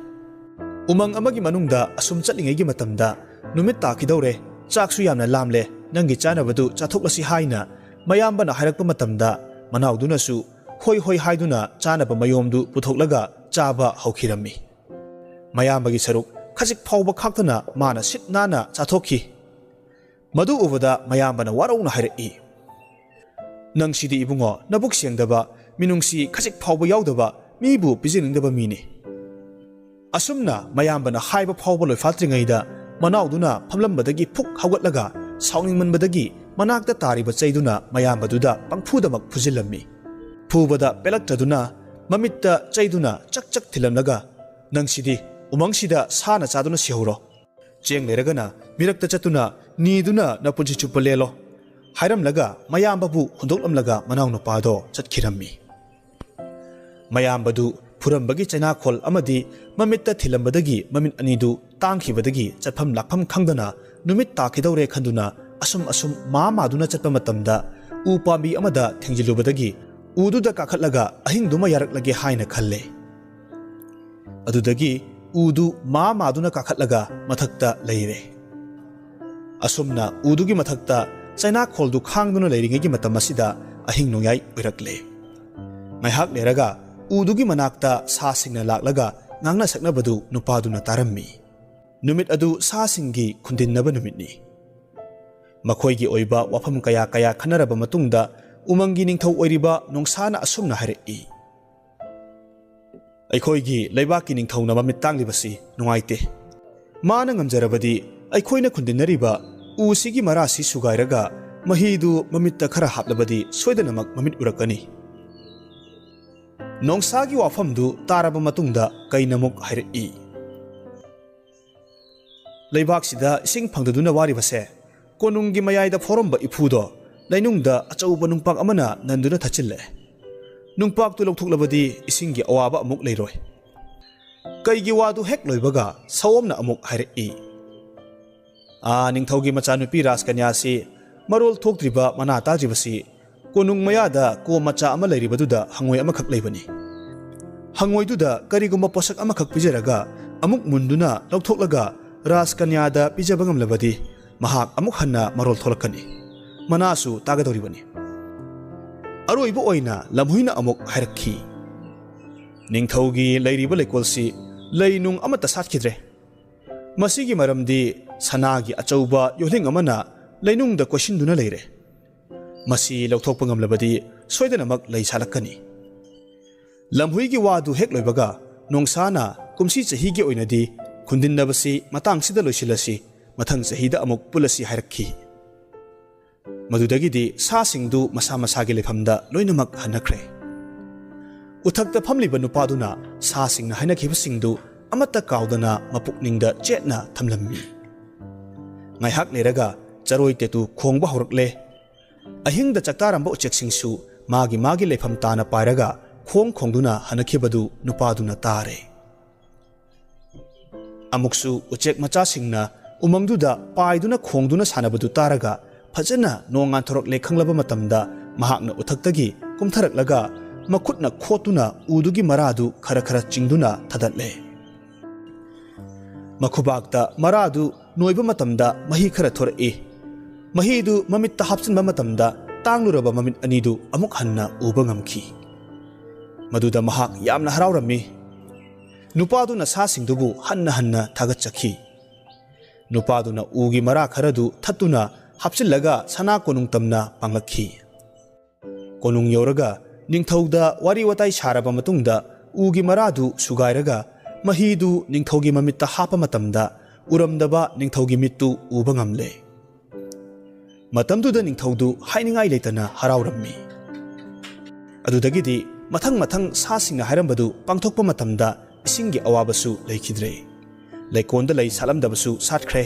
Umang amagi manungda asum chatlingaigi matamda numit takidawre chaksu yamna lamle nangi chanabadu chathoklasi haina mayambana hairakpa matamda manawdunasu hoi haiduna chanaba mayomdu puthoklaga chaba haukirammi. Mayambagi saruk khajik phauba khaktana mana sit nana chathokhi. Madu ubada mayambana warauna hairei. Nangsidi ibungo nabuk siangdaba minungsi khajik phauba yaudaba mibu piziningdaba mini. Asumna mayambana haiba phauba loifatringaida manawduna phamlambadagi phuk hawgatlaga sawningmanbadagi manakta tariba chaiduna mayambaduda pangphudamak phujillammi. Phubada pelaktaduna mamitta chaiduna chak thilamlaga nangsidi umangsida sana chaduna sihuro. Cheng leragana mirakta chatuna niduna napunchi chupalelo. Hairamlaga mayambabu hundoklamlaga manawno pado chatkhirammi. Mayambadu ꯐꯨꯔꯝꯕꯒꯤ ꯆꯩꯅꯥꯈꯣꯜ ꯑꯃꯗꯤ ꯃꯃꯤꯠꯇ ꯊꯤꯜꯂꯝꯕꯗꯒꯤ ꯃꯃꯤꯠ ꯑꯅꯤꯗꯨ ꯇꯥꯡꯈꯤꯕꯗꯒꯤ ꯆꯠꯐꯝ ꯂꯥꯛꯐꯝ ꯈꯪꯗꯅ ꯅꯨꯃꯤꯠ ꯇꯥꯈꯤꯗꯧꯔꯦ ꯈꯟꯗꯨꯅ ꯑꯁꯨꯝ ꯃꯥꯗꯨꯅ ꯆꯠꯄ ꯃꯇꯝꯗ ꯎ ꯄꯥꯝꯕꯤ ꯑꯃꯗ ꯊꯦꯡꯖꯤꯜꯂꯨꯕꯗꯒꯤ ꯎꯗꯨꯗ ꯀꯥꯈꯠꯂꯒ ꯑꯍꯤꯡꯗꯨꯃ ꯌꯥꯔꯛꯂꯒꯦ ꯍꯥꯏꯅ ꯈꯜꯂꯦ꯫ ꯑꯗꯨꯗꯒꯤ ꯎꯗꯨ ꯃꯥꯗꯨꯅ ꯀꯥꯈꯠꯂꯒ ꯃꯊꯛꯇ ꯂꯩꯔꯦ꯫ ꯑꯁꯨꯝꯅ ꯎꯗꯨꯒꯤ ꯃꯊꯛꯇ ꯆꯩꯅꯥꯈꯣꯜꯗꯨ ꯈꯥꯡꯗꯨꯅ ꯂꯩꯔꯤꯉꯩꯒꯤ ꯃꯇꯝ ꯑꯁꯤꯗ ꯑꯍꯤꯡ ꯅꯣꯡꯌꯥꯏ ꯑꯣꯏꯔꯛꯂꯦ꯫ ꯉꯥꯏꯍꯥꯛ ꯂꯩꯔꯒ ꯎꯗꯨꯒꯤ ꯃꯅꯥꯛꯇ ꯁꯥꯁꯤꯡꯅ ꯂꯥꯛꯂꯒ ꯉꯥꯡꯅ ꯁꯛꯅꯕꯗꯨ ꯅꯨꯄꯥꯗꯨꯅ ꯇꯥꯔꯝꯃꯤ꯫ ꯅꯨꯃꯤꯠ ꯑꯗꯨ ꯁꯥꯁꯤꯡꯒꯤ ꯈꯨꯟꯗꯤꯟꯅꯕ ꯅꯨꯃꯤꯠꯅꯤ꯫ ꯃꯈꯣꯏꯒꯤ ꯑꯣꯏꯕ ꯋꯥꯐꯝ ꯀꯌꯥ ꯈꯟꯅꯔꯕ ꯃꯇꯨꯡꯗ ꯎꯃꯪꯒꯤ ꯅꯤꯡꯊꯧ ꯑꯣꯏꯔꯤꯕ ꯅꯣꯡꯁꯥꯅ ꯑꯁꯨꯝꯅ ꯍꯥꯏꯔꯛꯏ꯫ ꯑꯩꯈꯣꯏꯒꯤ ꯂꯩꯕꯥꯛꯀꯤ ꯅꯤꯡꯊꯧꯅ ꯃꯃꯤꯠ ꯇꯥꯡꯂꯤꯕꯁꯤ ꯅꯨꯡꯉꯥꯏꯇꯦ꯫ ꯃꯥꯅ ꯉꯝꯖꯔꯕꯗꯤ ꯑꯩꯈꯣꯏꯅ ꯈꯨꯟꯗꯤꯟꯅꯔꯤꯕ ꯎꯁꯤꯒꯤ ꯃꯔꯥꯁꯤ ꯁꯨꯒꯥꯏꯔꯒ ꯃꯍꯤꯗꯨ ꯃꯃꯤꯠꯇ ꯈꯔ ꯍꯥꯞꯂꯕꯗꯤ ꯁꯣꯏꯗꯅꯃꯛ ꯃꯃꯤꯠ ꯎꯔꯛꯀꯅꯤ꯫ ꯅꯣꯡꯁꯥꯒꯤ ꯋꯥꯐꯝꯗꯨ ꯇꯥꯔꯕ ꯃꯇꯨꯡꯗ ꯀꯩꯅꯃꯨꯛ ꯍꯥꯏꯔꯛꯏ꯫ ꯂꯩꯕꯥꯛꯁꯤꯗ ꯏꯁꯤꯡ ꯐꯪꯗꯗꯨꯅ ꯋꯥꯔꯤꯕꯁꯦ ꯀꯣꯅꯨꯡꯒꯤ ꯃꯌꯥꯏꯗ ꯐꯥꯎꯔꯝꯕ ꯏꯐꯨꯗꯣ ꯂꯩꯅꯨꯡꯗ ꯑꯆꯧꯕ ꯅꯨꯡꯄꯥꯛ ꯑꯃꯅ ꯅꯟꯗꯨꯅ ꯊꯠꯆꯤꯜꯂꯦ꯫ ꯅꯨꯡꯄꯥꯛꯇꯨ ꯂꯧꯊꯣꯛꯂꯕꯗꯤ ꯏꯁꯤꯡꯒꯤ ꯑꯋꯥꯕ ꯑꯃꯨꯛ ꯂꯩꯔꯣꯏ꯫ ꯀꯩꯒꯤ ꯋꯥꯗꯨ ꯍꯦꯛ ꯂꯣꯏꯕꯒ ꯁꯑꯣꯝꯅ ꯑꯃꯨꯛ ꯍꯥꯏꯔꯛꯏ꯫ ꯅꯤꯡꯊꯧꯒꯤ ꯃꯆꯥꯅꯨꯄꯤ ꯔꯥꯖꯀꯟꯌꯥꯁꯤ ꯃꯔꯣꯜ ꯊꯣꯛꯇ꯭ꯔꯤꯕ ꯃꯅꯥ ꯇꯥꯗ꯭ꯔꯤꯕꯁꯤ ꯀꯣꯅꯨꯡ ꯃꯌꯥꯗ ꯀꯣꯝ ꯃꯆꯥ ꯑꯃ ꯂꯩꯔꯤꯕꯗꯨꯗ ꯍꯪꯉꯣꯏ ꯑꯃꯈꯛ ꯂꯩꯕꯅꯤ꯫ ꯍꯪꯉꯣꯏꯗꯨꯗ ꯀꯔꯤꯒꯨꯝꯕ ꯄꯣꯠꯁꯛ ꯑꯃꯈꯛ ꯄꯤꯖꯔꯒ ꯑꯃꯨꯛ ꯃꯨꯟꯗꯨꯅ ꯂꯧꯊꯣꯛꯂꯒ ꯔꯥꯖꯀꯟꯌꯥꯗ ꯄꯤꯖꯕ ꯉꯝꯂꯕꯗꯤ ꯃꯍꯥꯛ ꯑꯃꯨꯛ ꯍꯟꯅ ꯃꯔꯣꯜ ꯊꯣꯛꯂꯛꯀꯅꯤ꯫ ꯃꯅꯥꯁꯨ ꯇꯥꯒꯗꯧꯔꯤꯕꯅꯤ꯫ ꯑꯔꯣꯏꯕ ꯑꯣꯏꯅ ꯂꯝꯍꯨꯏꯅ ꯑꯃꯨꯛ ꯍꯥꯏꯔꯛꯈꯤ꯫ ꯅꯤꯡꯊꯧꯒꯤ ꯂꯩꯔꯤꯕ ꯂꯩꯀꯣꯜꯁꯤ ꯂꯩ ꯅꯨꯡ ꯑꯃꯠꯇ ꯁꯥꯠꯈꯤꯗ꯭ꯔꯦ꯫ ꯃꯁꯤꯒꯤ ꯃꯔꯝꯗꯤ ꯁꯅꯥꯒꯤ ꯑꯆꯧꯕ ꯌꯣꯜꯍꯤꯡ ꯑꯃꯅ ꯂꯩꯅꯨꯡꯗ ꯀꯣꯏꯁꯤꯟꯗꯨꯅ ꯂꯩꯔꯦ꯫ ꯃꯁꯤ ꯂꯧꯊꯣꯛꯄ ꯉꯝꯂꯕꯗꯤ ꯁꯣꯏꯗꯅꯃꯛ ꯂꯩ ꯁꯥꯠꯂꯛꯀꯅꯤ꯫ ꯂꯝꯍꯨꯏꯒꯤ ꯋꯥꯗꯨ ꯍꯦꯛ ꯂꯣꯏꯕꯒ ꯅꯣꯡꯁꯥꯅ ꯀꯨꯝꯁꯤ ꯆꯍꯤꯒꯤ ꯑꯣꯏꯅꯗꯤ ꯈꯨꯟꯗꯤꯟꯅꯕꯁꯤ ꯃꯇꯥꯡꯁꯤꯗ ꯂꯣꯏꯁꯤꯜꯂꯁꯤ, ꯃꯊꯪ ꯆꯍꯤꯗ ꯑꯃꯨꯛ ꯄꯨꯜꯂꯁꯤ ꯍꯥꯏꯔꯛꯈꯤ꯫ ꯃꯗꯨꯗꯒꯤꯗꯤ ꯁꯥꯁꯤꯡꯗꯨ ꯃꯁꯥ ꯃꯁꯥꯒꯤ ꯂꯩꯐꯝꯗ ꯂꯣꯏꯅꯃꯛ ꯍꯟꯅꯈ꯭ꯔꯦ꯫ ꯎꯊꯛꯇ ꯐꯝꯂꯤꯕ ꯅꯨꯄꯥꯗꯨꯅ ꯁꯥꯁꯤꯡꯅ ꯍꯥꯏꯅꯈꯤꯕꯁꯤꯡꯗꯨ ꯑꯃꯠꯇ ꯀꯥꯎꯗꯅ ꯃꯄꯨꯛꯅꯤꯡꯗ ꯆꯦꯠꯅ ꯊꯝꯂꯝꯃꯤ꯫ ꯉꯥꯏꯍꯥꯛ ꯂꯩꯔꯒ ꯆꯔꯣꯏ ꯇꯦꯇꯨ ꯈꯣꯡꯕ ꯍꯧꯔꯛꯂꯦ꯫ ꯑꯍꯤꯡꯗ ꯆꯥꯛꯇꯥꯔꯝꯕ ꯎꯆꯦꯛꯁꯤꯡꯁꯨ ꯃꯥꯒꯤ ꯂꯩꯐꯝ ꯇꯥꯅ ꯄꯥꯏꯔꯒ ꯈꯣꯡꯗꯨꯅ ꯍꯟꯅꯈꯤꯕꯗꯨ ꯅꯨꯄꯥꯗꯨꯅ ꯇꯥꯔꯦ꯫ ꯑꯃꯨꯛꯁꯨ ꯎꯆꯦꯛ ꯃꯆꯥꯁꯤꯡꯅ ꯎꯃꯪꯗꯨꯗ ꯄꯥꯏꯗꯨꯅ ꯈꯣꯡꯗꯨꯅ ꯁꯥꯟꯅꯕꯗꯨ ꯇꯥꯔꯒ ꯐꯖꯅ ꯅꯣꯡ ꯉꯥꯟꯊꯣꯔꯛꯂꯦ ꯈꯪꯂꯕ ꯃꯇꯝꯗ ꯃꯍꯥꯛꯅ ꯎꯊꯛꯇꯒꯤ ꯀꯨꯝꯊꯔꯛꯂꯒ ꯃꯈꯨꯠꯅ ꯈꯣꯠꯇꯨꯅ ꯎꯗꯨꯒꯤ ꯃꯔꯥꯗꯨ ꯈꯔ ꯆꯤꯡꯗꯨꯅ ꯊꯥꯗꯠꯂꯦ꯫ ꯃꯈꯨꯕꯥꯛꯇ ꯃꯔꯥꯗꯨ ꯅꯣꯏꯕ ꯃꯇꯝꯗ ꯃꯍꯤ ꯈꯔ ꯊꯣꯔꯛꯏ꯫ ꯃꯍꯤꯗꯨ ꯃꯃꯤꯠꯇ ꯍꯥꯞꯆꯤꯟꯕ ꯃꯇꯝꯗ ꯇꯥꯡꯂꯨꯔꯕ ꯃꯃꯤꯠ ꯑꯅꯤꯗꯨ ꯑꯃꯨꯛ ꯍꯟꯅ ꯎꯕ ꯉꯝꯈꯤ꯫ ꯃꯗꯨꯗ ꯃꯍꯥꯛ ꯌꯥꯝꯅ ꯍꯔꯥꯎꯔꯝꯃꯤ꯫ ꯅꯨꯄꯥꯗꯨꯅ ꯁꯥꯁꯤꯡꯗꯨꯕꯨ ꯍꯟꯅ ꯊꯥꯒꯠꯆꯈꯤ꯫ ꯅꯨꯄꯥꯗꯨꯅ ꯎꯒꯤ ꯃꯔꯥ ꯈꯔꯗꯨ ꯊꯠꯇꯨꯅ ꯍꯥꯞꯆꯤꯜꯂꯒ ꯁꯅꯥ ꯀꯣꯅꯨꯡ ꯇꯝꯅ ꯄꯥꯡꯂꯛꯈꯤ꯫ ꯀꯣꯅꯨꯡ ꯌꯧꯔꯒ ꯅꯤꯡꯊꯧꯗ ꯋꯥꯔꯤ ꯋꯥꯇꯥꯏ ꯁꯥꯔꯕ ꯃꯇꯨꯡꯗ ꯎꯒꯤ ꯃꯔꯥꯗꯨ ꯁꯨꯒꯥꯏꯔꯒ ꯃꯍꯤꯗꯨ ꯅꯤꯡꯊꯧꯒꯤ ꯃꯃꯤꯠꯇ ꯍꯥꯞꯄ ꯃꯇꯝꯗ ꯎꯔꯝꯗꯕ ꯅꯤꯡꯊꯧꯒꯤ ꯃꯤꯠꯇꯨ ꯎꯕ ꯉꯝꯂꯦ꯫ ꯃꯇꯝꯗꯨꯗ ꯅꯤꯡꯊꯧꯗꯨ ꯍꯥꯏꯅꯤꯡꯉꯥꯏ ꯂꯩꯇꯅ ꯍꯔꯥꯎꯔꯝꯃꯤ꯫ ꯑꯗꯨꯗꯒꯤꯗꯤ ꯃꯊꯪ ꯁꯥꯁꯤꯡꯅ ꯍꯥꯏꯔꯝꯕꯗꯨ ꯄꯥꯡꯊꯣꯛꯄ ꯃꯇꯝꯗ ꯏꯁꯤꯡꯒꯤ ꯑꯋꯥꯕꯁꯨ ꯂꯩꯈꯤꯗ꯭ꯔꯦ꯫ ꯂꯩꯀꯣꯟꯗ ꯂꯩ ꯁꯥꯠꯂꯝꯗꯕꯁꯨ ꯁꯥꯠꯈ꯭ꯔꯦ꯫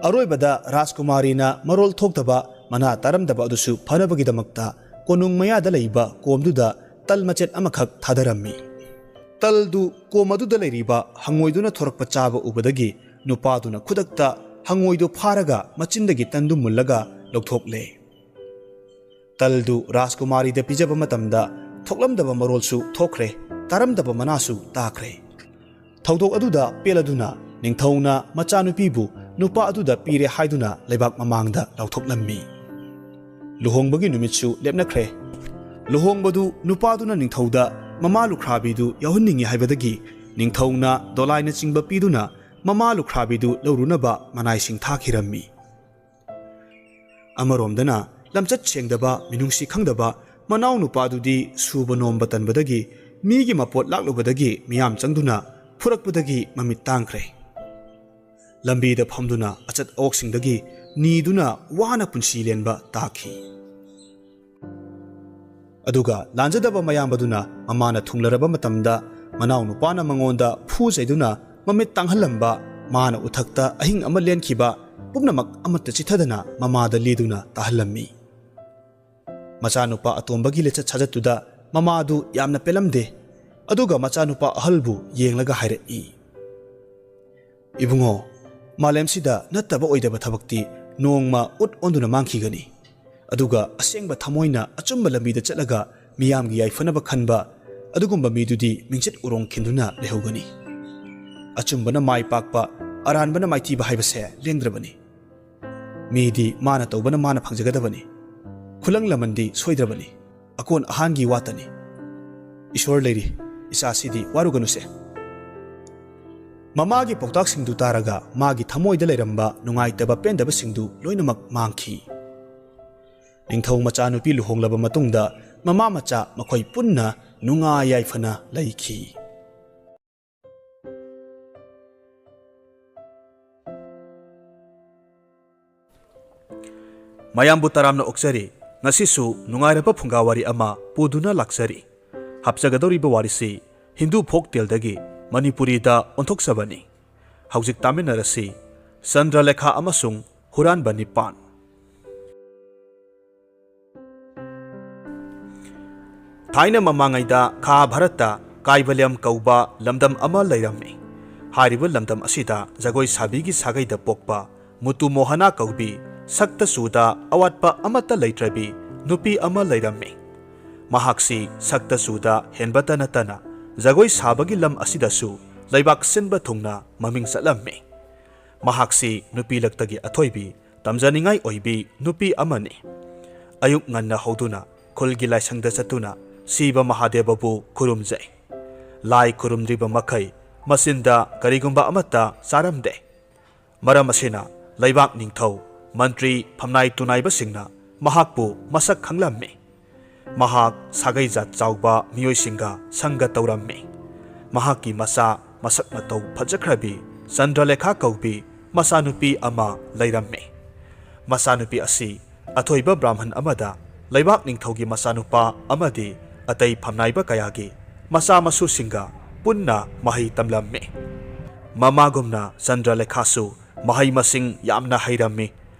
ꯑꯔꯣꯏꯕꯗ ꯔꯥꯖꯀꯨꯃꯥꯔꯤꯅ ꯃꯔꯣꯜ ꯊꯣꯛꯇꯕ ꯃꯅꯥ ꯇꯥꯔꯝꯗꯕ ꯑꯗꯨꯁꯨ ꯐꯅꯕꯒꯤꯗꯃꯛꯇ ꯀꯣꯅꯨꯡ ꯃꯌꯥꯗ ꯂꯩꯕ ꯀꯣꯝꯗꯨꯗ ꯇꯜ ꯃꯆꯦꯠ ꯑꯃꯈꯛ ꯊꯥꯗꯔꯝꯃꯤ꯫ ꯇꯜꯗꯨ ꯀꯣꯝ ꯑꯗꯨꯗ ꯂꯩꯔꯤꯕ ꯍꯪꯉꯣꯏꯗꯨꯅ ꯊꯣꯔꯛꯄ ꯆꯥꯕ ꯎꯕꯗꯒꯤ ꯅꯨꯄꯥꯗꯨꯅ ꯈꯨꯗꯛꯇ ꯍꯪꯉꯣꯏꯗꯨ ꯐꯥꯔꯒ ꯃꯆꯤꯟꯗꯒꯤ ꯇꯟꯗꯨ ꯃꯨꯜꯂꯒ ꯂꯧꯊꯣꯛꯂꯦ꯫ ꯇꯜꯗꯨ ꯔꯥꯖꯀꯨꯃꯥꯔꯤꯗ ꯄꯤꯖꯕ ꯃꯇꯝꯗ ꯊꯣꯛꯂꯝꯗꯕ ꯃꯔꯣꯜꯁꯨ ꯊꯣꯛꯈ꯭ꯔꯦ, ꯇꯥꯔꯝꯗꯕ ꯃꯅꯥꯁꯨ ꯇꯥꯈ꯭ꯔꯦ꯫ ꯊꯧꯗꯣꯛ ꯑꯗꯨꯗ ꯄꯦꯜꯂꯗꯨꯅ ꯅꯤꯡꯊꯧꯅ ꯃꯆꯥꯅꯨꯄꯤꯕꯨ ꯅꯨꯄꯥ ꯑꯗꯨꯗ ꯄꯤꯔꯦ ꯍꯥꯏꯗꯨꯅ ꯂꯩꯕꯥꯛ ꯃꯃꯥꯡꯗ ꯂꯥꯎꯊꯣꯛꯂꯝꯃꯤ꯫ ꯂꯨꯍꯣꯡꯕꯒꯤ ꯅꯨꯃꯤꯠꯁꯨ ꯂꯦꯞꯅꯈ꯭ꯔꯦ꯫ ꯂꯨꯍꯣꯡꯕꯗꯨ ꯅꯨꯄꯥꯗꯨꯅ ꯅꯤꯡꯊꯧꯗ ꯃꯃꯥ ꯂꯨꯈ꯭ꯔꯥꯕꯤꯗꯨ ꯌꯥꯎꯍꯟꯅꯤꯡꯉꯤ ꯍꯥꯏꯕꯗꯒꯤ ꯅꯤꯡꯊꯧꯅ ꯗꯣꯂꯥꯏꯅꯆꯤꯡꯕ ꯄꯤꯗꯨꯅ ꯃꯃꯥ ꯂꯨꯈ꯭ꯔꯥꯕꯤꯗꯨ ꯂꯧꯔꯨꯅꯕ ꯃꯅꯥꯏꯁꯤꯡ ꯊꯥꯈꯤꯔꯝꯃꯤ꯫ ꯑꯃꯔꯣꯝꯗꯅ ꯂꯝꯆꯠ ꯁꯦꯡꯗꯕ ꯃꯤꯅꯨꯡꯁꯤ ꯈꯪꯗꯕ ꯃꯅꯥꯎ ꯅꯨꯄꯥꯗꯨꯗꯤ ꯁꯨꯕ ꯅꯣꯝꯕ ꯇꯟꯕꯗꯒꯤ ꯃꯤꯒꯤ ꯃꯄꯣꯠ ꯂꯥꯛꯂꯨꯕꯗꯒꯤ ꯃꯤꯌꯥꯝ ꯆꯪꯗꯨꯅ ꯐꯨꯔꯛꯄꯗꯒꯤ ꯃꯃꯤꯠ ꯇꯥꯡꯈ꯭ꯔꯦ꯫ ꯂꯝꯕꯤꯗ ꯐꯝꯗꯨꯅ ꯑꯆꯠ ꯑꯋꯣꯛꯁꯤꯡꯗꯒꯤ ꯅꯤꯗꯨꯅ ꯋꯥꯅ ꯄꯨꯟꯁꯤ ꯂꯦꯟꯕ ꯇꯥꯈꯤ꯫ ꯑꯗꯨꯒ ꯂꯥꯟꯖꯗꯕ ꯃꯌꯥꯝꯕꯗꯨꯅ ꯃꯃꯥꯅ ꯊꯨꯡꯂꯔꯕ ꯃꯇꯝꯗ ꯃꯅꯥꯎ ꯅꯨꯄꯥꯅ ꯃꯉꯣꯟꯗ ꯐꯨ ꯆꯩꯗꯨꯅ ꯃꯃꯤꯠ ꯇꯥꯡꯍꯜꯂꯝꯕ, ꯃꯥꯅ ꯎꯊꯛꯇ ꯑꯍꯤꯡ ꯑꯃ ꯂꯦꯟꯈꯤꯕ ꯄꯨꯝꯅꯃꯛ ꯑꯃꯠꯇ ꯆꯤꯊꯗꯅ ꯃꯃꯥꯗ ꯂꯤꯗꯨꯅ ꯇꯥꯍꯜꯂꯝꯃꯤ꯫ ꯃꯆꯥꯅꯨꯄꯥ ꯑꯇꯣꯝꯕꯒꯤ ꯂꯤꯆꯠ ꯁꯥꯖꯠꯇꯨꯗ ꯃꯃꯥꯗꯨ ꯌꯥꯝꯅ ꯄꯦꯜꯂꯝꯗꯦ ꯑꯗꯨꯒ ꯃꯆꯥꯅꯨꯄꯥ ꯑꯍꯜꯕꯨ ꯌꯦꯡꯂꯒ ꯍꯥꯏꯔꯛꯏ, ꯏꯕꯨꯡꯉꯣ, ꯃꯥꯂꯦꯝꯁꯤꯗ ꯅꯠꯇꯕ ꯑꯣꯏꯗꯕ ꯊꯕꯛꯇꯤ ꯅꯣꯡꯃ ꯎꯠ ꯑꯣꯟꯗꯨꯅ ꯃꯥꯡꯈꯤꯒꯅꯤ, ꯑꯗꯨꯒ ꯑꯁꯦꯡꯕ ꯊꯃꯣꯏꯅ ꯑꯆꯨꯝꯕ ꯂꯝꯕꯤꯗ ꯆꯠꯂꯒ ꯃꯤꯌꯥꯝꯒꯤ ꯌꯥꯏꯐꯅꯕ ꯈꯟꯕ ꯑꯗꯨꯒꯨꯝꯕ ꯃꯤꯗꯨꯗꯤ ꯃꯤꯡꯆꯠ ꯎꯔꯣꯡ ꯈꯤꯟꯗꯨꯅ ꯂꯩꯍꯧꯒꯅꯤ. ꯑꯆꯨꯝꯕꯅ ꯃꯥꯏ ꯄꯥꯛꯄ, ꯑꯔꯥꯟꯕꯅ ꯃꯥꯏꯊꯤꯕ ꯍꯥꯏꯕꯁꯦ ꯂꯦꯡꯗ꯭ꯔꯕꯅꯤ. ꯃꯤꯗꯤ ꯃꯥꯅ ꯇꯧꯕꯅ ꯃꯥꯅ ꯐꯪꯖꯒꯗꯕꯅꯤ. ꯈꯨꯂꯪ ꯂꯃꯟꯗꯤ ꯁꯣꯏꯗ꯭ꯔꯕꯅꯤ. ꯑꯀꯣꯟ ꯑꯍꯥꯟꯒꯤ ꯋꯥꯇꯅꯤ. ꯏꯁꯣꯔ ꯂꯩꯔꯤ, ꯏꯆꯥꯁꯤꯗꯤ ꯋꯥꯔꯨꯒꯅꯨꯁꯦ. ꯃꯃꯥꯒꯤ ꯄꯥꯎꯇꯥꯛꯁꯤꯡꯗꯨ ꯇꯥꯔꯒ ꯃꯥꯒꯤ ꯊꯃꯣꯏꯗ ꯂꯩꯔꯝꯕ ꯅꯨꯡꯉꯥꯏꯇꯕ ꯄꯦꯟꯗꯕꯁꯤꯡꯗꯨ ꯂꯣꯏꯅꯃꯛ ꯃꯥꯡꯈꯤ. ꯅꯤꯡꯊꯧ ꯃꯆꯥꯅꯨꯄꯤ ꯂꯨꯍꯣꯡꯂꯕ ꯃꯇꯨꯡꯗ ꯃꯃꯥ ꯃꯆꯥ ꯃꯈꯣꯏ ꯄꯨꯟꯅ ꯅꯨꯡꯉꯥꯏ ꯌꯥꯏꯐꯅ ꯂꯩꯈꯤ. ꯃꯌꯥꯝꯕꯨ ꯇꯔꯥꯝꯅ ꯑꯣꯛꯆꯔꯤ. ꯉꯁꯤꯁꯨ ꯅꯨꯡꯉꯥꯏꯔꯕ ꯐꯨꯡꯒꯥ ꯋꯥꯔꯤ ꯑꯃ ꯄꯨꯗꯨꯅ ꯂꯥꯛꯆꯔꯤ. ꯍꯥꯞꯆꯒꯗꯧꯔꯤꯕ ꯋꯥꯔꯤꯁꯤ ꯍꯤꯟꯗꯨ ꯐꯣꯛꯇꯦꯜꯗꯒꯤ ꯃꯅꯤꯄꯨꯔꯤꯗ ꯑꯣꯟꯊꯣꯛꯆꯕꯅꯤ. ꯍꯧꯖꯤꯛ ꯇꯥꯃꯤꯟꯅꯔꯁꯤ ꯆꯟꯗ꯭ꯔꯂꯦꯈꯥ ꯑꯃꯁꯨꯡ ꯍꯨꯔꯥꯟꯕ ꯅꯤꯄꯥꯟ. ꯊꯥꯏꯅ ꯃꯃꯥꯡꯉꯩꯗ ꯈꯥ ꯚꯥꯔꯠꯇ ꯀꯥꯏꯕꯂꯦꯝ ꯀꯧꯕ ꯂꯝꯗꯝ ꯑꯃ ꯂꯩꯔꯝꯃꯤ. ꯍꯥꯏꯔꯤꯕ ꯂꯝꯗꯝ ꯑꯁꯤꯗ ꯖꯒꯣꯏ ꯁꯥꯕꯤꯒꯤ ꯁꯥꯒꯩꯗ ꯄꯣꯛꯄ ꯃꯨꯇꯨ ꯃꯣꯍꯅꯥ ꯀꯧꯕꯤ ꯁꯛꯇ ꯆꯨꯗ ꯑꯋꯥꯠꯄ ꯑꯃꯠꯇ ꯂꯩꯇ꯭ꯔꯕꯤ ꯅꯨꯄꯤ ꯑꯃ ꯂꯩꯔꯝꯃꯤ. ꯃꯍꯥꯛꯁꯤ ꯁꯛꯇ ꯆꯨꯗ ꯍꯦꯟꯕꯇ ꯅꯠꯇꯅ ꯖꯒꯣꯏ ꯁꯥꯕꯒꯤ ꯂꯝ ꯑꯁꯤꯗꯁꯨ ꯂꯩꯕꯥꯛ ꯁꯤꯟꯕ ꯊꯨꯡꯅ ꯃꯃꯤꯡ ꯆꯠꯂꯝꯃꯤ. ꯃꯍꯥꯛꯁꯤ ꯅꯨꯄꯤ ꯂꯛꯇꯒꯤ ꯑꯊꯣꯏꯕꯤ, ꯇꯝꯖꯅꯤꯡꯉꯥꯏ ꯑꯣꯏꯕꯤ ꯅꯨꯄꯤ ꯑꯃꯅꯤ. ꯑꯌꯨꯛ ꯉꯟꯅ ꯍꯧꯗꯨꯅ ꯈꯨꯜꯒꯤ ꯂꯥꯏꯁꯪꯗ ꯆꯠꯇꯨꯅ ꯁꯤꯕ ꯃꯍꯥꯗꯦꯕꯕꯨ ꯈꯨꯔꯨꯝꯖꯩ. ꯂꯥꯏ ꯈꯨꯔꯨꯝꯗ꯭ꯔꯤꯕ ꯃꯈꯩ ꯃꯆꯤꯟꯗ ꯀꯔꯤꯒꯨꯝꯕ ꯑꯃꯠꯇ ꯆꯥꯔꯝꯗꯦ. ꯃꯔꯝ ꯑꯁꯤꯅ ꯂꯩꯕꯥꯛ ꯅꯤꯡꯊꯧ, ꯃꯟꯇ꯭ꯔꯤ, ꯐꯝꯅꯥꯏ ꯇꯨꯅꯥꯏꯕꯁꯤꯡꯅ ꯃꯍꯥꯛꯄꯨ ꯃꯁꯛ ꯈꯪꯂꯝꯃꯤ. ꯃꯍꯥꯛ ꯁꯥꯒꯩ ꯖꯥꯠ ꯆꯥꯎꯕ ꯃꯤꯑꯣꯏꯁꯤꯡꯒ ꯁꯪꯒ ꯇꯧꯔꯝꯃꯤ. ꯃꯍꯥꯛꯀꯤ ꯃꯆꯥ ꯃꯁꯛ ꯃꯇꯧ ꯐꯖꯈ꯭ꯔꯕꯤ ꯆꯟꯗ꯭ꯔꯂꯦꯈꯥ ꯀꯧꯕꯤ ꯃꯆꯥꯅꯨꯄꯤ ꯑꯃ ꯂꯩꯔꯝꯃꯤ. ꯃꯆꯥꯅꯨꯄꯤ ꯑꯁꯤ ꯑꯊꯣꯏꯕ ꯕ꯭ꯔꯥꯍ꯭ꯃꯟ ꯑꯃꯗ ꯂꯩꯕꯥꯛ ꯅꯤꯡꯊꯧꯒꯤ ꯃꯆꯥꯅꯨꯄꯥ ꯑꯃꯗꯤ ꯑꯇꯩ ꯐꯝꯅꯥꯏꯕ ꯀꯌꯥꯒꯤ ꯃꯆꯥ ꯃꯁꯨꯁꯤꯡꯒ ꯄꯨꯟꯅ ꯃꯍꯩ ꯇꯝꯂꯝꯃꯤ. ꯃꯃꯥꯒꯨꯝꯅ ꯆꯟꯗ꯭ꯔꯂꯦꯈꯥꯁꯨ ꯃꯍꯩ ꯃꯁꯤꯡ ꯌꯥꯝꯅ ꯍꯩꯔꯝꯃꯤ.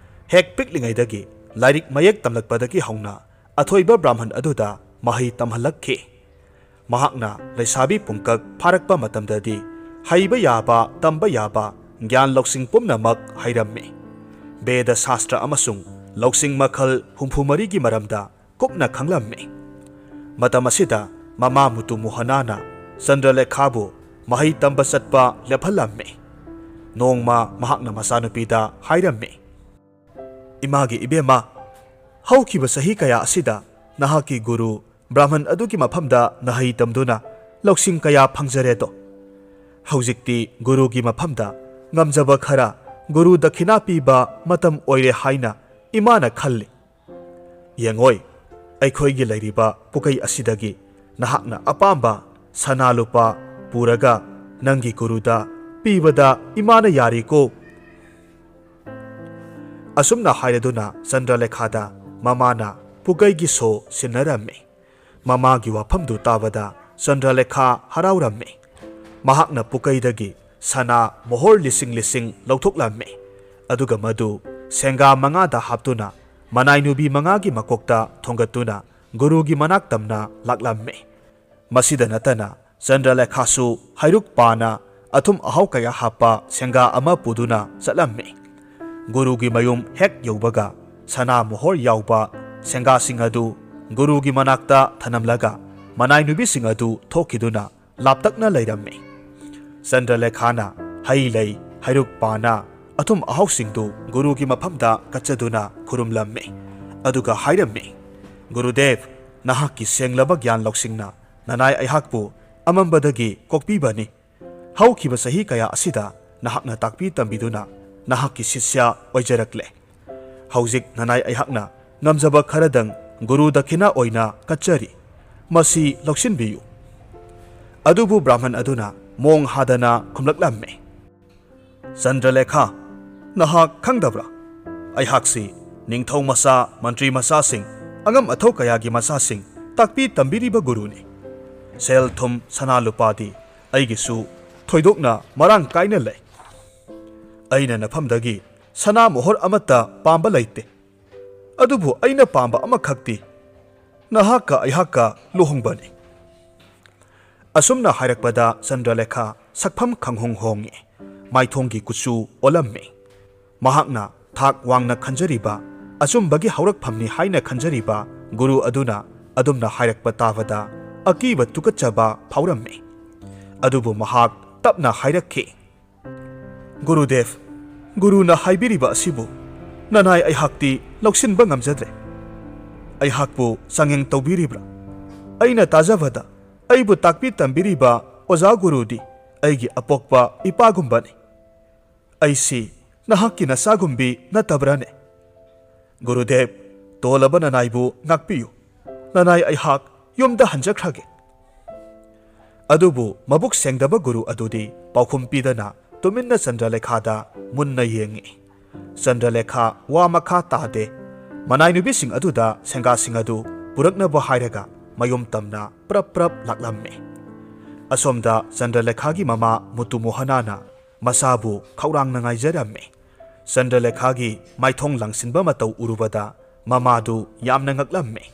ꯍꯦꯛ ꯄꯤꯛꯂꯤꯉꯩꯗꯒꯤ ꯂꯥꯏꯔꯤꯛ ꯃꯌꯦꯛ ꯇꯝꯂꯛꯄꯗꯒꯤ ꯍꯧꯅ ꯑꯊꯣꯏꯕ ꯕ꯭ꯔꯥꯍ꯭ꯃꯟ ꯑꯗꯨꯗ ꯃꯍꯩ ꯇꯝꯍꯜꯂꯛꯈꯤ. ꯃꯍꯥꯛꯅ ꯂꯩꯁꯥꯕꯤ ꯄꯨꯡꯀꯛ ꯐꯥꯔꯛꯄ ꯃꯇꯝꯗꯗꯤ ꯍꯩꯕ ꯌꯥꯕ, ꯇꯝꯕ ꯌꯥꯕ ꯒ꯭ꯌꯥꯟ ꯂꯧꯁꯤꯡ ꯄꯨꯝꯅꯃꯛ ꯍꯩꯔꯝꯃꯤ. ꯕꯦꯗ ꯁꯥꯁꯇ꯭ꯔ ꯑꯃꯁꯨꯡ ꯂꯧꯁꯤꯡ ꯃꯈꯜ 64ꯒꯤ ꯃꯔꯝꯗ ꯀꯨꯞꯅ ꯈꯪꯂꯝꯃꯤ. ꯃꯇꯝ ꯑꯁꯤꯗ ꯃꯃꯥ ꯃꯨꯇꯨ ꯃꯣꯍꯅꯥꯅ ꯆꯟꯗ꯭ꯔꯂꯦꯈꯥꯕꯨ ꯃꯍꯩ ꯇꯝꯕ ꯆꯠꯄ ꯂꯦꯞꯍꯜꯂꯝꯃꯤ. ꯅꯣꯡꯃ ꯃꯍꯥꯛꯅ ꯃꯆꯥꯅꯨꯄꯤꯗ ꯍꯥꯏꯔꯝꯃꯤ, ꯏꯃꯥꯒꯤ ꯏꯕꯦꯝꯃ, ꯍꯧꯈꯤꯕ ꯆꯍꯤ ꯀꯌꯥ ꯑꯁꯤꯗ ꯅꯍꯥꯛꯀꯤ ꯒꯨꯔꯨ ꯕ꯭ꯔꯥꯍ꯭ꯃꯟ ꯑꯗꯨꯒꯤ ꯃꯐꯝꯗ ꯅꯍꯩ ꯇꯝꯗꯨꯅ ꯂꯧꯁꯤꯡ ꯀꯌꯥ ꯐꯪꯖꯔꯦꯗꯣ. ꯍꯧꯖꯤꯛꯇꯤ ꯒꯨꯔꯨꯒꯤ ꯃꯐꯝꯗ ꯉꯝꯖꯕ ꯈꯔ ꯒꯨꯔꯨ ꯗꯈꯤꯅꯥ ꯄꯤꯕ ꯃꯇꯝ ꯑꯣꯏꯔꯦ ꯍꯥꯏꯅ ꯏꯃꯥꯅ ꯈꯜꯂꯤ. ꯌꯦꯡꯉꯣꯏ, ꯑꯩꯈꯣꯏꯒꯤ ꯂꯩꯔꯤꯕ ꯄꯨꯀꯩ ꯑꯁꯤꯗꯒꯤ ꯅꯍꯥꯛꯅ ꯑꯄꯥꯝꯕ ꯁꯅꯥ ꯂꯨꯄꯥ ꯄꯨꯔꯒ ꯅꯪꯒꯤ ꯒꯨꯔꯨꯗ ꯄꯤꯕꯗ ꯏꯃꯥꯅ ꯌꯥꯔꯤꯀꯣ. ꯑꯁꯨꯝꯅ ꯍꯥꯏꯔꯗꯨꯅ ꯆꯟꯗ꯭ꯔꯂꯦꯈꯥꯗ ꯃꯃꯥꯅ ꯄꯨꯀꯩꯒꯤ ꯁꯣ ꯁꯤꯟꯅꯔꯝꯃꯤ. ꯃꯃꯥꯒꯤ ꯋꯥꯐꯝꯗꯨ ꯇꯥꯕꯗ ꯆꯟꯗ꯭ꯔꯂꯦꯈꯥ ꯍꯔꯥꯎꯔꯝꯃꯤ. ꯃꯍꯥꯛꯅ ꯄꯨꯀꯩꯗꯒꯤ ꯁꯅꯥ ꯃꯣꯍꯣꯔ ꯂꯤꯁꯤꯡ ꯂꯤꯁꯤꯡ ꯂꯧꯊꯣꯛꯂꯝꯃꯤ. ꯑꯗꯨꯒ ꯃꯗꯨ ꯁꯦꯡꯒꯥ 5ꯗ ꯍꯥꯞꯇꯨꯅ ꯃꯅꯥꯏ ꯅꯨꯕꯤ 5ꯒꯤ ꯃꯀꯣꯛꯇ ꯊꯣꯡꯒꯠꯇꯨꯅ ꯒꯨꯔꯨꯒꯤ ꯃꯅꯥꯛ ꯇꯝꯅ ꯂꯥꯛꯂꯝꯃꯤ. ꯃꯁꯤꯗ ꯅꯠꯇꯅ ꯆꯟꯗ꯭ꯔꯂꯦꯈꯥꯁꯨ ꯍꯩꯔꯨꯛ ꯄꯥꯅ ꯑꯊꯨꯝ ꯑꯍꯥꯎ ꯀꯌꯥ ꯍꯥꯞꯄ ꯁꯦꯡꯒꯥ ꯑꯃ ꯄꯨꯗꯨꯅ ꯆꯠꯂꯝꯃꯤ. ꯒꯨꯔꯨꯒꯤ ꯃꯌꯨꯝ ꯍꯦꯛ ꯌꯧꯕꯒ ꯁꯅꯥ ꯃꯣꯍꯣꯔ ꯌꯥꯎꯕ ꯁꯦꯡꯒꯥꯁꯤꯡ ꯑꯗꯨ ꯒꯨꯔꯨꯒꯤ ꯃꯅꯥꯛꯇ ꯊꯅꯝꯂꯒ ꯃꯅꯥꯏ ꯅꯨꯕꯤꯁꯤꯡ ꯑꯗꯨ ꯊꯣꯛꯈꯤꯗꯨꯅ ꯂꯥꯞꯇꯛꯅ ꯂꯩꯔꯝꯃꯤ. ꯆꯟꯗ꯭ꯔꯂꯦꯈꯥꯅ ꯍꯩ ꯂꯩ, ꯍꯩꯔꯨꯛ ꯄꯥꯅ ꯑꯊꯨꯝ ꯑꯍꯥꯎꯁꯤꯡꯗꯨ ꯒꯨꯔꯨꯒꯤ ꯃꯐꯝꯗ ꯀꯠꯆꯗꯨꯅ ꯈꯨꯔꯨꯝꯂꯝꯃꯤ. ꯑꯗꯨꯒ ꯍꯥꯏꯔꯝꯃꯤ, ꯒꯨꯔꯨꯗꯦꯕ, ꯅꯍꯥꯛꯀꯤ ꯁꯦꯡꯂꯕ ꯒ꯭ꯌꯥꯟ ꯂꯧꯁꯤꯡꯅ ꯅꯅꯥꯏ ꯑꯩꯍꯥꯛꯄꯨ ꯑꯃꯝꯕꯗꯒꯤ ꯀꯣꯛꯄꯤꯕꯅꯤ. ꯍꯧꯈꯤꯕ ꯆꯍꯤ ꯀꯌꯥ ꯑꯁꯤꯗ ꯅꯍꯥꯛꯅ ꯇꯥꯛꯄꯤ ꯇꯝꯕꯤꯗꯨꯅ ꯅꯍꯥꯛꯀꯤ ꯁꯤꯁ꯭ꯌ ꯑꯣꯏꯖꯔꯛꯂꯦ. ꯍꯧꯖꯤꯛ ꯅꯅꯥꯏ ꯑꯩꯍꯥꯛꯅ ꯉꯝꯖꯕ ꯈꯔꯗꯪ ꯒꯨꯔु ꯗꯈꯤꯅꯥ ꯑꯣꯏꯅ ꯀꯠꯆꯔꯤ. ꯃꯁꯤ ꯂꯧꯁꯤꯟꯕꯤꯌꯨ. ꯑꯗꯨꯕꯨ ꯕ꯭ꯔꯥꯍ꯭ꯃꯟ ꯑꯗꯨꯅ ꯃꯣꯡ ꯍꯥꯗꯅ ꯈꯨꯝꯂꯛꯂꯝꯃꯤ, ꯆꯟꯗ꯭ꯔꯂꯦꯈꯥ, ꯅꯍꯥꯛ ꯈꯪꯗꯕ꯭ꯔꯥ? ꯑꯩꯍꯥꯛꯁꯤ ꯅꯤꯡꯊꯧ ꯃꯆꯥ, ꯃꯟꯇ꯭ꯔꯤ ꯃꯆꯥꯁꯤꯡ, ꯑꯉꯝ ꯑꯊꯧ ꯀꯌꯥꯒꯤ ꯃꯆꯥꯁꯤꯡ ꯇꯥꯛꯄꯤ ꯇꯝꯕꯤꯔꯤꯕ ꯒꯨꯔꯨꯅꯤ. ꯁꯦꯜ ꯊꯨꯝ ꯁꯅꯥ ꯂꯨꯄꯥꯗꯤ ꯑꯩꯒꯤꯁꯨ ꯊꯣꯏꯗꯣꯛꯅ ꯃꯔꯥꯡ ꯀꯥꯏꯅ ꯂꯩ. ꯑꯩꯅ ꯅꯐꯝꯗꯒꯤ ꯁꯅꯥ ꯃꯣꯍꯣꯔ ꯑꯃꯠꯇ ꯄꯥꯝꯕ ꯂꯩꯇꯦ. ꯑꯗꯨꯕꯨ ꯑꯩꯅ ꯄꯥꯝꯕ ꯑꯃꯈꯛꯇꯤ ꯅꯍꯥꯛꯀ ꯑꯩꯍꯥꯛꯀ ꯂꯨꯍꯣꯡꯕꯅꯤ꯫ ꯑꯁꯨꯝꯅ ꯍꯥꯏꯔꯛꯄꯗ ꯆꯟꯗ꯭ꯔꯂꯦꯈꯥ ꯁꯛꯐꯝ ꯈꯪꯍꯣꯡ ꯍꯣꯡꯉꯤ, ꯃꯥꯏꯊꯣꯡꯒꯤ ꯀꯨꯆꯨ ꯑꯣꯜꯂꯝꯃꯤ꯫ ꯃꯍꯥꯛꯅ ꯊꯥꯛ ꯋꯥꯡꯅ ꯈꯟꯖꯔꯤꯕ, ꯑꯆꯨꯝꯕꯒꯤ ꯍꯧꯔꯛꯐꯝꯅꯤ ꯍꯥꯏꯅ ꯈꯟꯖꯔꯤꯕ ꯒꯨꯔꯨ ꯑꯗꯨꯅ ꯑꯗꯨꯝꯅ ꯍꯥꯏꯔꯛꯄ ꯇꯥꯕꯗ ꯑꯀꯤꯕ ꯇꯨꯀꯠꯆꯕ ꯐꯥꯎꯔꯝꯃꯤ꯫ ꯑꯗꯨꯕꯨ ꯃꯍꯥꯛ ꯇꯞꯅ ꯍꯥꯏꯔꯛꯈꯤ, ꯒꯨꯔꯨꯗꯦꯕ, ꯒꯨꯔꯨꯅ ꯍꯥꯏꯕꯤꯔꯤꯕ ꯑꯁꯤꯕꯨ ꯅꯅꯥꯏ ꯑꯩꯍꯥꯛꯇꯤ ꯂꯧꯁꯤꯟꯕ ꯉꯝꯖꯗ꯭ꯔꯦ꯫ ꯑꯩꯍꯥꯛꯄꯨ ꯆꯥꯡꯌꯦꯡ ꯇꯧꯕꯤꯔꯤꯕ꯭ꯔꯥ? ꯑꯩꯅ ꯇꯥꯖꯕꯗ ꯑꯩꯕꯨ ꯇꯥꯛꯄꯤ ꯇꯝꯕꯤꯔꯤꯕ ꯑꯣꯖꯥ ꯒꯨꯔꯨꯗꯤ ꯑꯩꯒꯤ ꯑꯄꯣꯛꯄ ꯏꯄꯥꯒꯨꯝꯕꯅꯤ꯫ ꯑꯩꯁꯤ ꯅꯍꯥꯛꯀꯤ ꯅꯆꯥꯒꯨꯝꯕꯤ ꯅꯠꯇꯕ꯭ꯔꯥꯅꯦ? ꯒꯨꯔꯨꯗꯦꯕ, ꯇꯣꯜꯂꯕ ꯅꯅꯥꯏꯕꯨ ꯉꯥꯛꯄꯤꯌꯨ꯫ ꯅꯅꯥꯏ ꯑꯩꯍꯥꯛ ꯌꯨꯝꯗ ꯍꯟꯖꯈ꯭ꯔꯒꯦ꯫ ꯑꯗꯨꯕꯨ ꯃꯕꯨꯛ ꯁꯦꯡꯗꯕ ꯒꯨꯔꯨ ꯑꯗꯨꯗꯤ ꯄꯥꯎꯈꯨꯝ ꯄꯤꯗꯅ ꯇꯨꯃꯤꯟꯅ ꯆꯟꯗ꯭ꯔꯂꯦꯈꯥꯗ ꯃꯨꯟꯅ ꯌꯦꯡꯉꯤ꯫ ꯆꯟꯗ꯭ꯔꯂꯦꯈꯥ ꯋꯥ ꯃꯈꯥ ꯇꯥꯗꯦ꯫ ꯃꯅꯥꯏꯅꯨꯕꯤꯁꯤꯡ ꯑꯗꯨꯗ ꯁꯦꯡꯒꯥꯁꯤꯡ ꯑꯗꯨ ꯄꯨꯔꯛꯅꯕ ꯍꯥꯏꯔꯒ ꯃꯌꯨꯝ ꯇꯝꯅ ꯄ꯭ꯔꯞ ꯄ꯭ꯔꯞ ꯂꯥꯛꯂꯝꯃꯤ꯫ ꯑꯁꯣꯝꯗ ꯆꯟꯗ꯭ꯔꯂꯦꯈꯥꯒꯤ ꯃꯃꯥ ꯃꯨꯇꯨꯃꯣꯍꯅꯥꯅ ꯃꯆꯥꯕꯨ ꯈꯧꯔꯥꯡꯅ ꯉꯥꯏꯖꯔꯝꯃꯤ꯫ ꯆꯟꯗ꯭ꯔꯂꯦꯈꯥꯒꯤ ꯃꯥꯏꯊꯣꯡ ꯂꯪꯁꯤꯟꯕ ꯃꯇꯧ ꯎꯔꯨꯕꯗ ꯃꯃꯥꯗꯨ ꯌꯥꯝꯅ ꯉꯛꯂꯝꯃꯤ꯫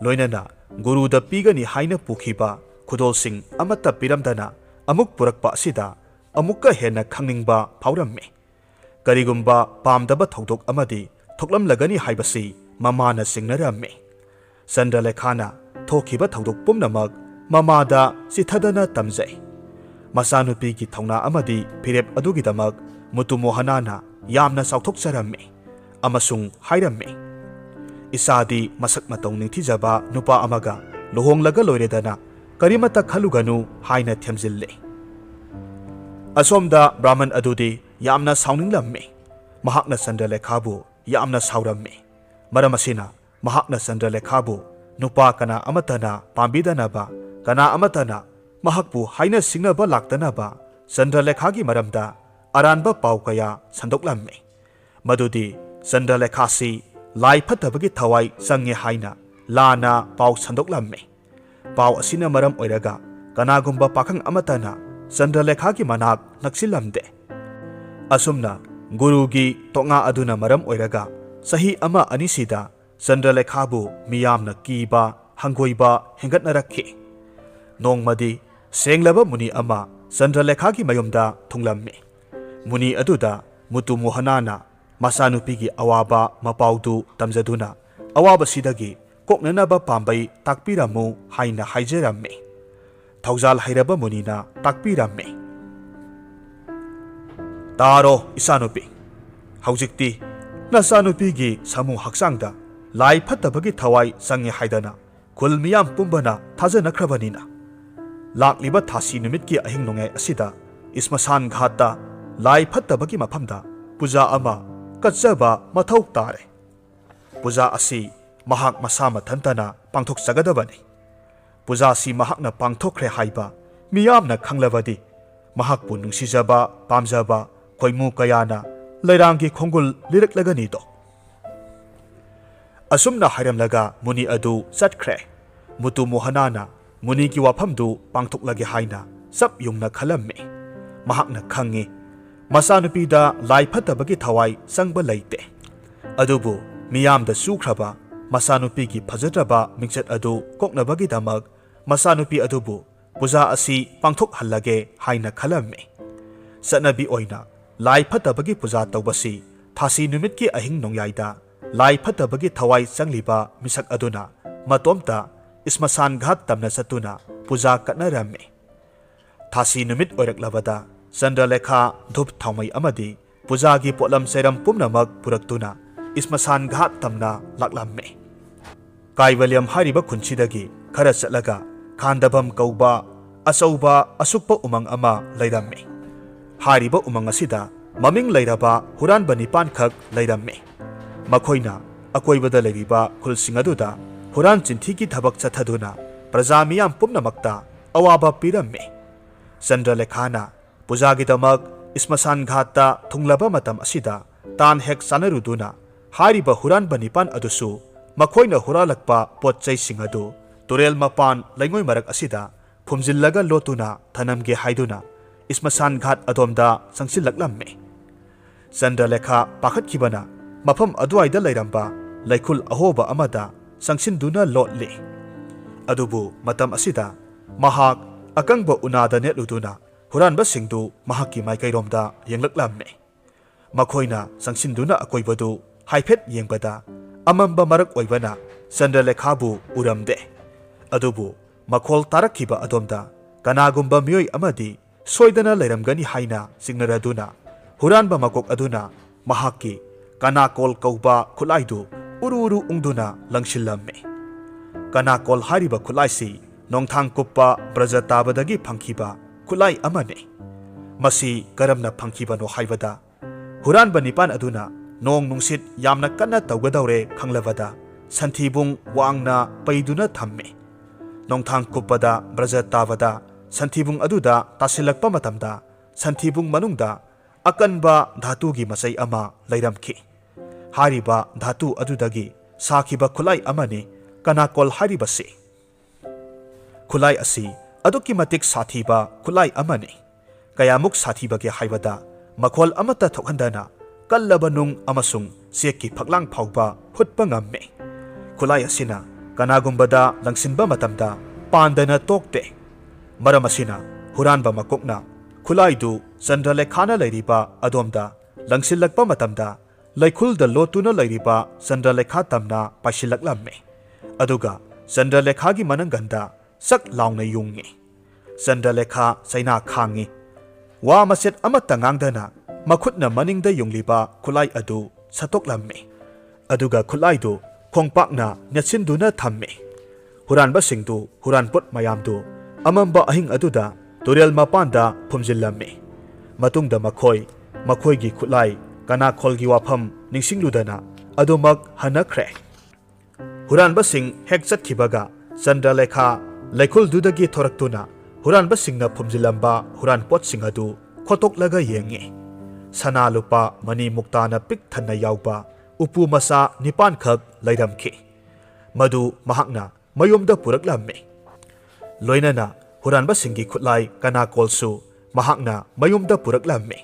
ꯂꯣꯏꯅꯅ ꯒꯨꯔꯨꯗ ꯄꯤꯒꯅꯤ ꯍꯥꯏꯅ ꯄꯨꯈꯤꯕ ꯈꯨꯗꯣꯜꯁꯤꯡ ꯑꯃꯠꯇ ꯄꯤꯔꯝꯗꯅ ꯑꯃꯨꯛ ꯄꯨꯔꯛꯄ ꯑꯁꯤꯗ ꯑꯃꯨꯛꯀ ꯍꯦꯟꯅ ꯈꯪꯅꯤꯡꯕ ꯐꯥꯎꯔꯝꯃꯤ꯫ ꯀꯔꯤꯒꯨꯝꯕ ꯄꯥꯝꯗꯕ ꯊꯧꯗꯣꯛ ꯑꯃꯗꯤ ꯊꯣꯛꯂꯝꯂꯒꯅꯤ ꯍꯥꯏꯕꯁꯤ ꯃꯃꯥꯅ ꯆꯤꯡꯅꯔꯝꯃꯤ꯫ ꯆꯟꯗ꯭ꯔꯂꯦꯈꯥꯅ ꯊꯣꯛꯈꯤꯕ ꯊꯧꯗꯣꯛ ꯄꯨꯝꯅꯃꯛ ꯃꯃꯥꯗ ꯆꯤꯊꯗꯅ ꯇꯝꯖꯩ꯫ ꯃꯆꯥꯅꯨꯄꯤꯒꯤ ꯊꯧꯅꯥ ꯑꯃꯗꯤ ꯐꯤꯔꯦꯞ ꯑꯗꯨꯒꯤꯗꯃꯛ ꯃꯨꯇꯨꯃꯣꯍꯅꯥꯅ ꯌꯥꯝꯅ ꯆꯥꯎꯊꯣꯛꯆꯔꯝꯃꯤ ꯑꯃꯁꯨꯡ ꯍꯥꯏꯔꯝꯃꯤ, ꯏꯆꯥꯗꯤ ꯃꯁꯛ ꯃꯇꯧ ꯅꯤꯡꯊꯤꯖꯕ ꯅꯨꯄꯥ ꯑꯃꯒ ꯂꯨꯍꯣꯡꯂꯒ ꯂꯣꯏꯔꯦꯗꯅ ꯀꯔꯤꯃꯠꯇ ꯈꯜꯂꯨꯒꯅꯨ ꯍꯥꯏꯅ ꯊꯦꯝꯖꯤꯜꯂꯤ꯫ ꯑꯁꯣꯝꯗ ꯕ꯭ꯔꯥꯍꯃꯟ ꯑꯗꯨꯗꯤ ꯌꯥꯝꯅ ꯁꯥꯎꯅꯤꯡꯂꯝꯃꯤ꯫ ꯃꯍꯥꯛꯅ ꯆꯟꯗ꯭ꯔꯂꯦꯈꯥꯕꯨ ꯌꯥꯝꯅ ꯁꯥꯎꯔꯝꯃꯤ꯫ ꯃꯔꯝ ꯑꯁꯤꯅ ꯃꯍꯥꯛꯅ ꯆꯟꯗ꯭ꯔꯂꯦꯈꯥꯕꯨ ꯅꯨꯄꯥ ꯀꯅꯥ ꯑꯃꯠꯇꯅ ꯄꯥꯝꯕꯤꯗꯅꯕ, ꯀꯅꯥ ꯑꯃꯠꯇꯅ ꯃꯍꯥꯛꯄꯨ ꯍꯥꯏꯅ ꯁꯤꯡꯅꯕ ꯂꯥꯛꯇꯅꯕ ꯆꯟꯗ꯭ꯔꯂꯦꯈꯥꯒꯤ ꯃꯔꯝꯗ ꯑꯔꯥꯟꯕ ꯄꯥꯎ ꯀꯌꯥ ꯁꯟꯗꯣꯛꯂꯝꯃꯤ꯫ ꯃꯗꯨꯗꯤ ꯆꯟꯗ꯭ꯔꯂꯦꯈꯥꯁꯤ ꯂꯥꯏ ꯐꯠꯇꯕꯒꯤ ꯊꯋꯥꯏ ꯆꯪꯉꯦ ꯍꯥꯏꯅ ꯂꯥꯟꯅ ꯄꯥꯎ ꯁꯟꯗꯣꯛꯂꯝꯃꯤ꯫ ꯄꯥꯎ ꯑꯁꯤꯅ ꯃꯔꯝ ꯑꯣꯏꯔꯒ ꯀꯅꯥꯒꯨꯝꯕ ꯄꯥꯈꯪ ꯑꯃꯠꯇꯅ ꯆꯟꯗ꯭ꯔꯂꯦꯈꯥꯒꯤ ꯃꯅꯥꯛ ꯅꯛꯁꯤꯜꯂꯝꯗꯦ꯫ ꯑꯁꯨꯝꯅ ꯒꯨꯔꯨꯒꯤ ꯇꯣꯉꯥ ꯑꯗꯨꯅ ꯃꯔꯝ ꯑꯣꯏꯔꯒ ꯆꯍꯤ ꯑꯃ ꯑꯅꯤꯁꯤꯗ ꯆꯟꯗ꯭ꯔꯂꯦꯈꯥꯕꯨ ꯃꯤꯌꯥꯝꯅ ꯀꯤꯕ ꯍꯪꯒꯣꯏꯕ ꯍꯦꯟꯒꯠꯅꯔꯛꯈꯤ꯫ ꯅꯣꯡꯃꯗꯤ ꯁꯦꯡꯂꯕ ꯃꯨꯅꯤ ꯑꯃ ꯆꯟꯗ꯭ꯔꯂꯦꯈꯥꯒꯤ ꯃꯌꯨꯝꯗ ꯊꯨꯡꯂꯝꯃꯤ꯫ ꯃꯨꯅꯤ ꯑꯗꯨꯗ ꯃꯨꯇꯨꯃꯣꯍꯅꯥꯅ ꯃꯆꯥꯅꯨꯄꯤꯒꯤ ꯑꯋꯥꯕ ꯃꯄꯥꯎꯗꯨ ꯇꯝꯖꯗꯨꯅ ꯑꯋꯥꯕꯁꯤꯗꯒꯤ ꯀꯣꯛꯅꯅꯕ ꯄꯥꯝꯕꯩ ꯇꯥꯛꯄꯤꯔꯝꯃꯨ ꯍꯥꯏꯅ ꯍꯥꯏꯖꯔꯝꯃꯤ꯫ ꯊꯧꯖꯥꯜ ꯍꯩꯔꯕ ꯃꯨꯅꯤꯅ ꯇꯥꯛꯄꯤꯔꯝꯃꯤ, ꯇꯥꯔꯣ ꯏꯆꯥꯅꯨꯄꯤ, ꯍꯧꯖꯤꯛꯇꯤ ꯅꯆꯥꯅꯨꯄꯤꯒꯤ ꯁꯥꯃꯨ ꯍꯛꯆꯥꯡꯗ ꯂꯥꯏ ꯐꯠꯇꯕꯒꯤ ꯊꯋꯥꯏ ꯆꯪꯉꯦ ꯍꯥꯏꯗꯅ ꯈꯨꯜ ꯃꯤꯌꯥꯝ ꯄꯨꯝꯕꯅ ꯊꯥꯖꯅꯈ꯭ꯔꯕꯅꯤꯅ ꯂꯥꯛꯂꯤꯕ ꯊꯥꯁꯤ ꯅꯨꯃꯤꯠꯀꯤ ꯑꯍꯤꯡ ꯅꯣꯡꯌꯥꯏ ꯑꯁꯤꯗ ꯏꯁꯃꯁꯥꯟ ꯘꯥꯠꯇ ꯂꯥꯏ ꯐꯠꯇꯕꯒꯤ ꯃꯐꯝꯗ ꯄꯨꯖꯥ ꯑꯃ ꯀꯠꯆꯕ ꯃꯊꯧ ꯇꯥꯔꯦ꯫ ꯄꯨꯖꯥ ꯑꯁꯤ ꯃꯍꯥꯛ ꯃꯁꯥ ꯃꯊꯟꯇꯅ ꯄꯥꯡꯊꯣꯛꯆꯒꯗꯕꯅꯤ꯫ ꯄꯨꯖꯥꯁꯤ ꯃꯍꯥꯛꯅ ꯄꯥꯡꯊꯣꯛꯈ꯭ꯔꯦ ꯍꯥꯏꯕ ꯃꯤꯌꯥꯝꯅ ꯈꯪꯂꯕꯗꯤ ꯃꯍꯥꯛꯄꯨ ꯅꯨꯡꯁꯤꯖꯕ ꯄꯥꯝꯖꯕ ꯈꯣꯏꯃꯨ ꯀꯌꯥꯅ ꯂꯩꯔꯥꯡꯒꯤ ꯈꯣꯡꯒꯨꯜ ꯂꯤꯔꯛꯂꯒꯅꯤꯗꯣ꯫ ꯑꯁꯨꯝꯅ ꯍꯥꯏꯔꯝꯂꯒ ꯃꯨꯅꯤ ꯑꯗꯨ ꯆꯠꯈ꯭ꯔꯦ꯫ ꯃꯨꯇꯨꯃꯣꯍꯅꯥꯅ ꯃꯨꯅꯤꯒꯤ ꯋꯥꯐꯝꯗꯨ ꯄꯥꯡꯊꯣꯛꯂꯒꯦ ꯍꯥꯏꯅ ꯆꯞ ꯌꯨꯡꯅ ꯈꯜꯂꯝꯃꯤ꯫ ꯃꯍꯥꯛꯅ ꯈꯪꯉꯤ ꯃꯆꯥꯅꯨꯄꯤꯗ ꯂꯥꯏ ꯐꯠꯇꯕꯒꯤ ꯊꯋꯥꯏ ꯆꯪꯕ ꯂꯩꯇꯦ꯫ ꯑꯗꯨꯕꯨ ꯃꯤꯌꯥꯝꯗ ꯆꯨꯈ꯭ꯔꯕ ꯃꯆꯥꯅꯨꯄꯤꯒꯤ ꯐꯖꯗ꯭ꯔꯕ ꯃꯤꯡꯆꯠ ꯑꯗꯨ ꯀꯣꯛꯅꯕꯒꯤꯗꯃꯛ ꯃꯆꯥꯅꯨꯄꯤ ꯑꯗꯨꯕꯨ ꯄꯨꯖꯥ ꯑꯁꯤ ꯄꯥꯡꯊꯣꯛꯍꯜꯂꯒꯦ ꯍꯥꯏꯅ ꯈꯜꯂꯝꯃꯤ꯫ ꯆꯠꯅꯕꯤ ꯑꯣꯏꯅ ꯂꯥꯏ ꯐꯠꯇꯕꯒꯤ ꯄꯨꯖꯥ ꯇꯧꯕꯁꯤ ꯊꯥꯁꯤ ꯅꯨꯃꯤꯠꯀꯤ ꯑꯍꯤꯡ ꯅꯣꯡꯌꯥꯏꯗ ꯂꯥꯏ ꯐꯠꯇꯕꯒꯤ ꯊꯋꯥꯏ ꯆꯪꯂꯤꯕ ꯃꯤꯁꯛ ꯑꯗꯨꯅ ꯃꯇꯣꯝꯇ ꯏꯁꯃꯁꯥꯟ ꯘꯥꯠ ꯇꯝꯅ ꯆꯠꯇꯨꯅ ꯄꯨꯖꯥ ꯀꯠꯅꯔꯝꯃꯤ꯫ ꯊꯥꯁꯤ ꯅꯨꯃꯤꯠ ꯑꯣꯏꯔꯛꯂꯕꯗ ꯆꯟꯗ꯭ꯔꯂꯦꯈꯥ ꯙꯨꯞ ꯊꯥꯎꯃꯩ ꯑꯃꯗꯤ ꯄꯨꯖꯥꯒꯤ ꯄꯣꯠꯂꯝ ꯆꯩꯔꯝ ꯄꯨꯝꯅꯃꯛ ꯄꯨꯔꯛꯇꯨꯅ ꯏꯁꯃꯁꯥꯟ ꯘꯥꯠ ꯇꯝꯅ ꯂꯥꯛꯂꯝꯃꯤ꯫ ꯀꯥꯏꯕꯂ꯭ꯌꯝ ꯍꯥꯏꯔꯤꯕ ꯈꯨꯟꯁꯤꯗꯒꯤ ꯈꯔ ꯆꯠꯂꯒ ꯈꯥꯟꯗꯚꯝ ꯀꯧꯕ ꯑꯆꯧꯕ ꯑꯁꯨꯛꯄ ꯎꯃꯪ ꯑꯃ ꯂꯩꯔꯝꯃꯤ꯫ ꯍꯥꯏꯔꯤꯕ ꯎꯃꯪ ꯑꯁꯤꯗ ꯃꯃꯤꯡ ꯂꯩꯔꯕ ꯍꯨꯔꯥꯟꯕ 9ꯈꯛ ꯂꯩꯔꯝꯃꯤ꯫ ꯃꯈꯣꯏꯅ ꯑꯀꯣꯏꯕꯗ ꯂꯩꯔꯤꯕ ꯈꯨꯜꯁꯤꯡ ꯑꯗꯨꯗ ꯍꯨꯔꯥꯟ ꯆꯤꯟꯊꯤꯒꯤ ꯊꯕꯛ ꯆꯠꯊꯗꯨꯅ ꯄ꯭ꯔꯖꯥ ꯃꯤꯌꯥꯝ ꯄꯨꯝꯅꯃꯛꯇ ꯑꯋꯥꯕ ꯄꯤꯔꯝꯃꯤ꯫ ꯆꯟꯗ꯭ꯔꯂꯦꯈꯥꯅ ꯄꯨꯖꯥꯒꯤꯗꯃꯛ ꯏꯁꯃꯁꯥꯟ ꯘꯥꯠꯇ ꯊꯨꯡꯂꯕ ꯃꯇꯝ ꯑꯁꯤꯗ ꯇꯥꯟ ꯍꯦꯛ ꯆꯥꯅꯔꯨꯗꯨꯅ ꯍꯥꯏꯔꯤꯕ ꯍꯨꯔꯥꯟꯕ 9 ꯑꯗꯨꯁꯨ ꯃꯈꯣꯏꯅ ꯍꯨꯔꯥꯜꯂꯛꯄ ꯄꯣꯠ ꯆꯩꯁꯤꯡ ꯑꯗꯨ ꯇꯨꯔꯦꯜ ꯃꯄꯥꯟ ꯂꯩꯉꯣꯏ ꯃꯔꯛ ꯑꯁꯤꯗ ꯐꯨꯝꯖꯤꯜꯂꯒ ꯂꯣꯠꯇꯨꯅ ꯊꯅꯝꯒꯦ ꯍꯥꯏꯗꯨꯅ ꯏꯁꯃꯁꯥꯟ ꯘꯥꯠ ꯑꯗꯣꯝꯗ ꯆꯪꯁꯤꯜꯂꯛꯂꯝꯃꯤ꯫ ꯆꯟꯗ꯭ꯔꯂꯦꯈꯥ ꯄꯥꯈꯠꯈꯤꯕꯅ ꯃꯐꯝ ꯑꯗꯨꯋꯥꯏꯗ ꯂꯩꯔꯝꯕ ꯂꯩꯈꯨꯜ ꯑꯍꯣꯕ ꯑꯃꯗ ꯆꯪꯁꯤꯟꯗꯨꯅ ꯂꯣꯠꯂꯤ꯫ Adubu matam asida mahak akangba unada netluduna huranbasingdu mahakki maikairomda yenglaklamme. Makoina sangsinduna akoibadu haifet yengbada amamba marak oibana Chandralekhabu uramde. Adubu makhol tarakkiba adomda kanagumba miyoi amadi soidana leiramgani haina singnaraduna huranba makok aduna mahakki kanakol kauba khulaidu uru ungduna langsillamme. Kanakol hariba khulaisi nongthang kuppa braja tabadagi phangkiba khulai amane. Masi karamna phangkibano haibada huranba nipan aduna nong nungsit yamna kanna tawgadaure khanglabada santhibung wangna paiduna thamme. Nongthang kuppada braja tabada santhibung aduda tasilakpa matamda santhibung manungda akanba dhatugi masai ama leiramki. Hariba dhatu adudagi sakiba khulai amane kanakol haribasi. Khulai asi aduki matik sathiba khulai amane. Kayamuk sathibage haibada makhol amata thokhandana kallaba nung amasung seki phaklang phauba hutpa ngamme. Khulai asina kanagumbada langsinba matamda pandana tokte. Maram asina huranba makokna khulaidu Chandralekhana leiriba adomda langsilakpa matamda laikhulda lotuna leiriba Chandralekha tamna paishilaklamme. Aduga Chandralekhagi mananganda sak laungna yungi. Chandralekha saina khangi. Wa maset amata ngangdana makhutna maningda yungliba khulai adu satoklamme. Aduga khulaidu khongpakna nyatsindu thamme. Huranbasingdu huranpot mayamdu amamba ahing aduda turel mapanda phumjillamme. Matungda makhoigi khulai kanakholgi wafam ningsingludana adumak hanakre. Huranbasing hek chatkibaga Chandralekha laikhuldudagi thoraktuna huranbasingna phumjilamba huranpotsing adu khotoklaga yengi. Sana lupa mani muktana pik thanna yauba upu masa nipan khak leiramki. Madu mahakna mayumda puraklamme. Loinana huranbasingi khutlai kanakolsu mahakna mayumda puraklamme.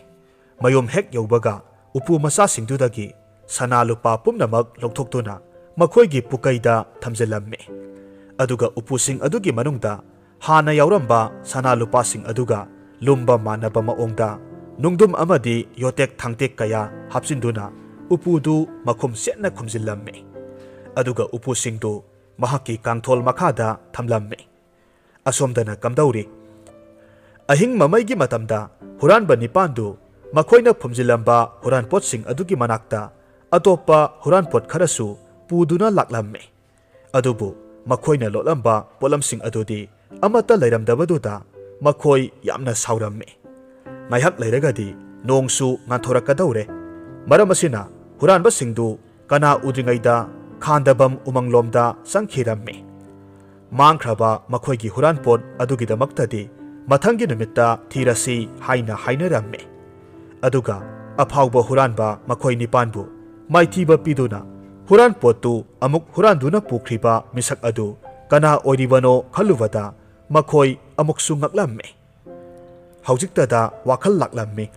Mayum hek yaubaga upu masa singdudagi sana lupa pumnamak loktoktuna makhoigi pukaida thamjilamme. Aduga upusing adugi manungda hana yauramba sana lupa sing aduga lumba manaba maongda nungdum amadi yotek thangtek kaya hapsinduna upudu makhum setna khumjillamme. Aduga upusingdu mahaki kangthol makhada thamlamme. Asomdana kamdauri ahing mamaigi matamda huranba nipandu makhoina phumjilamba huranpotsing adugi manakta atopa huranpot kharasu puduna laklamme. Adubu makhoina lolamba polamsing adudi amata leiramdabaduda makhoi yamna sauramme. Ngaihak leiragadi nongsu nganthorakadaure. Maram asina huranbasingdu kana udringaida khandabam umanglomda sangkhiramme. Mangkhraba makhoigi huranpot adugidamaktadi mathangi numitta thirasi haina hainaramme. Aduga aphauba huranba makhoi nipanbu maithiba piduna huranpotu amuk huranduna pukriba misak adu kana oiribano khalubada makhoi amuksu ngaklamme. Haujiktada wakhal laklamme.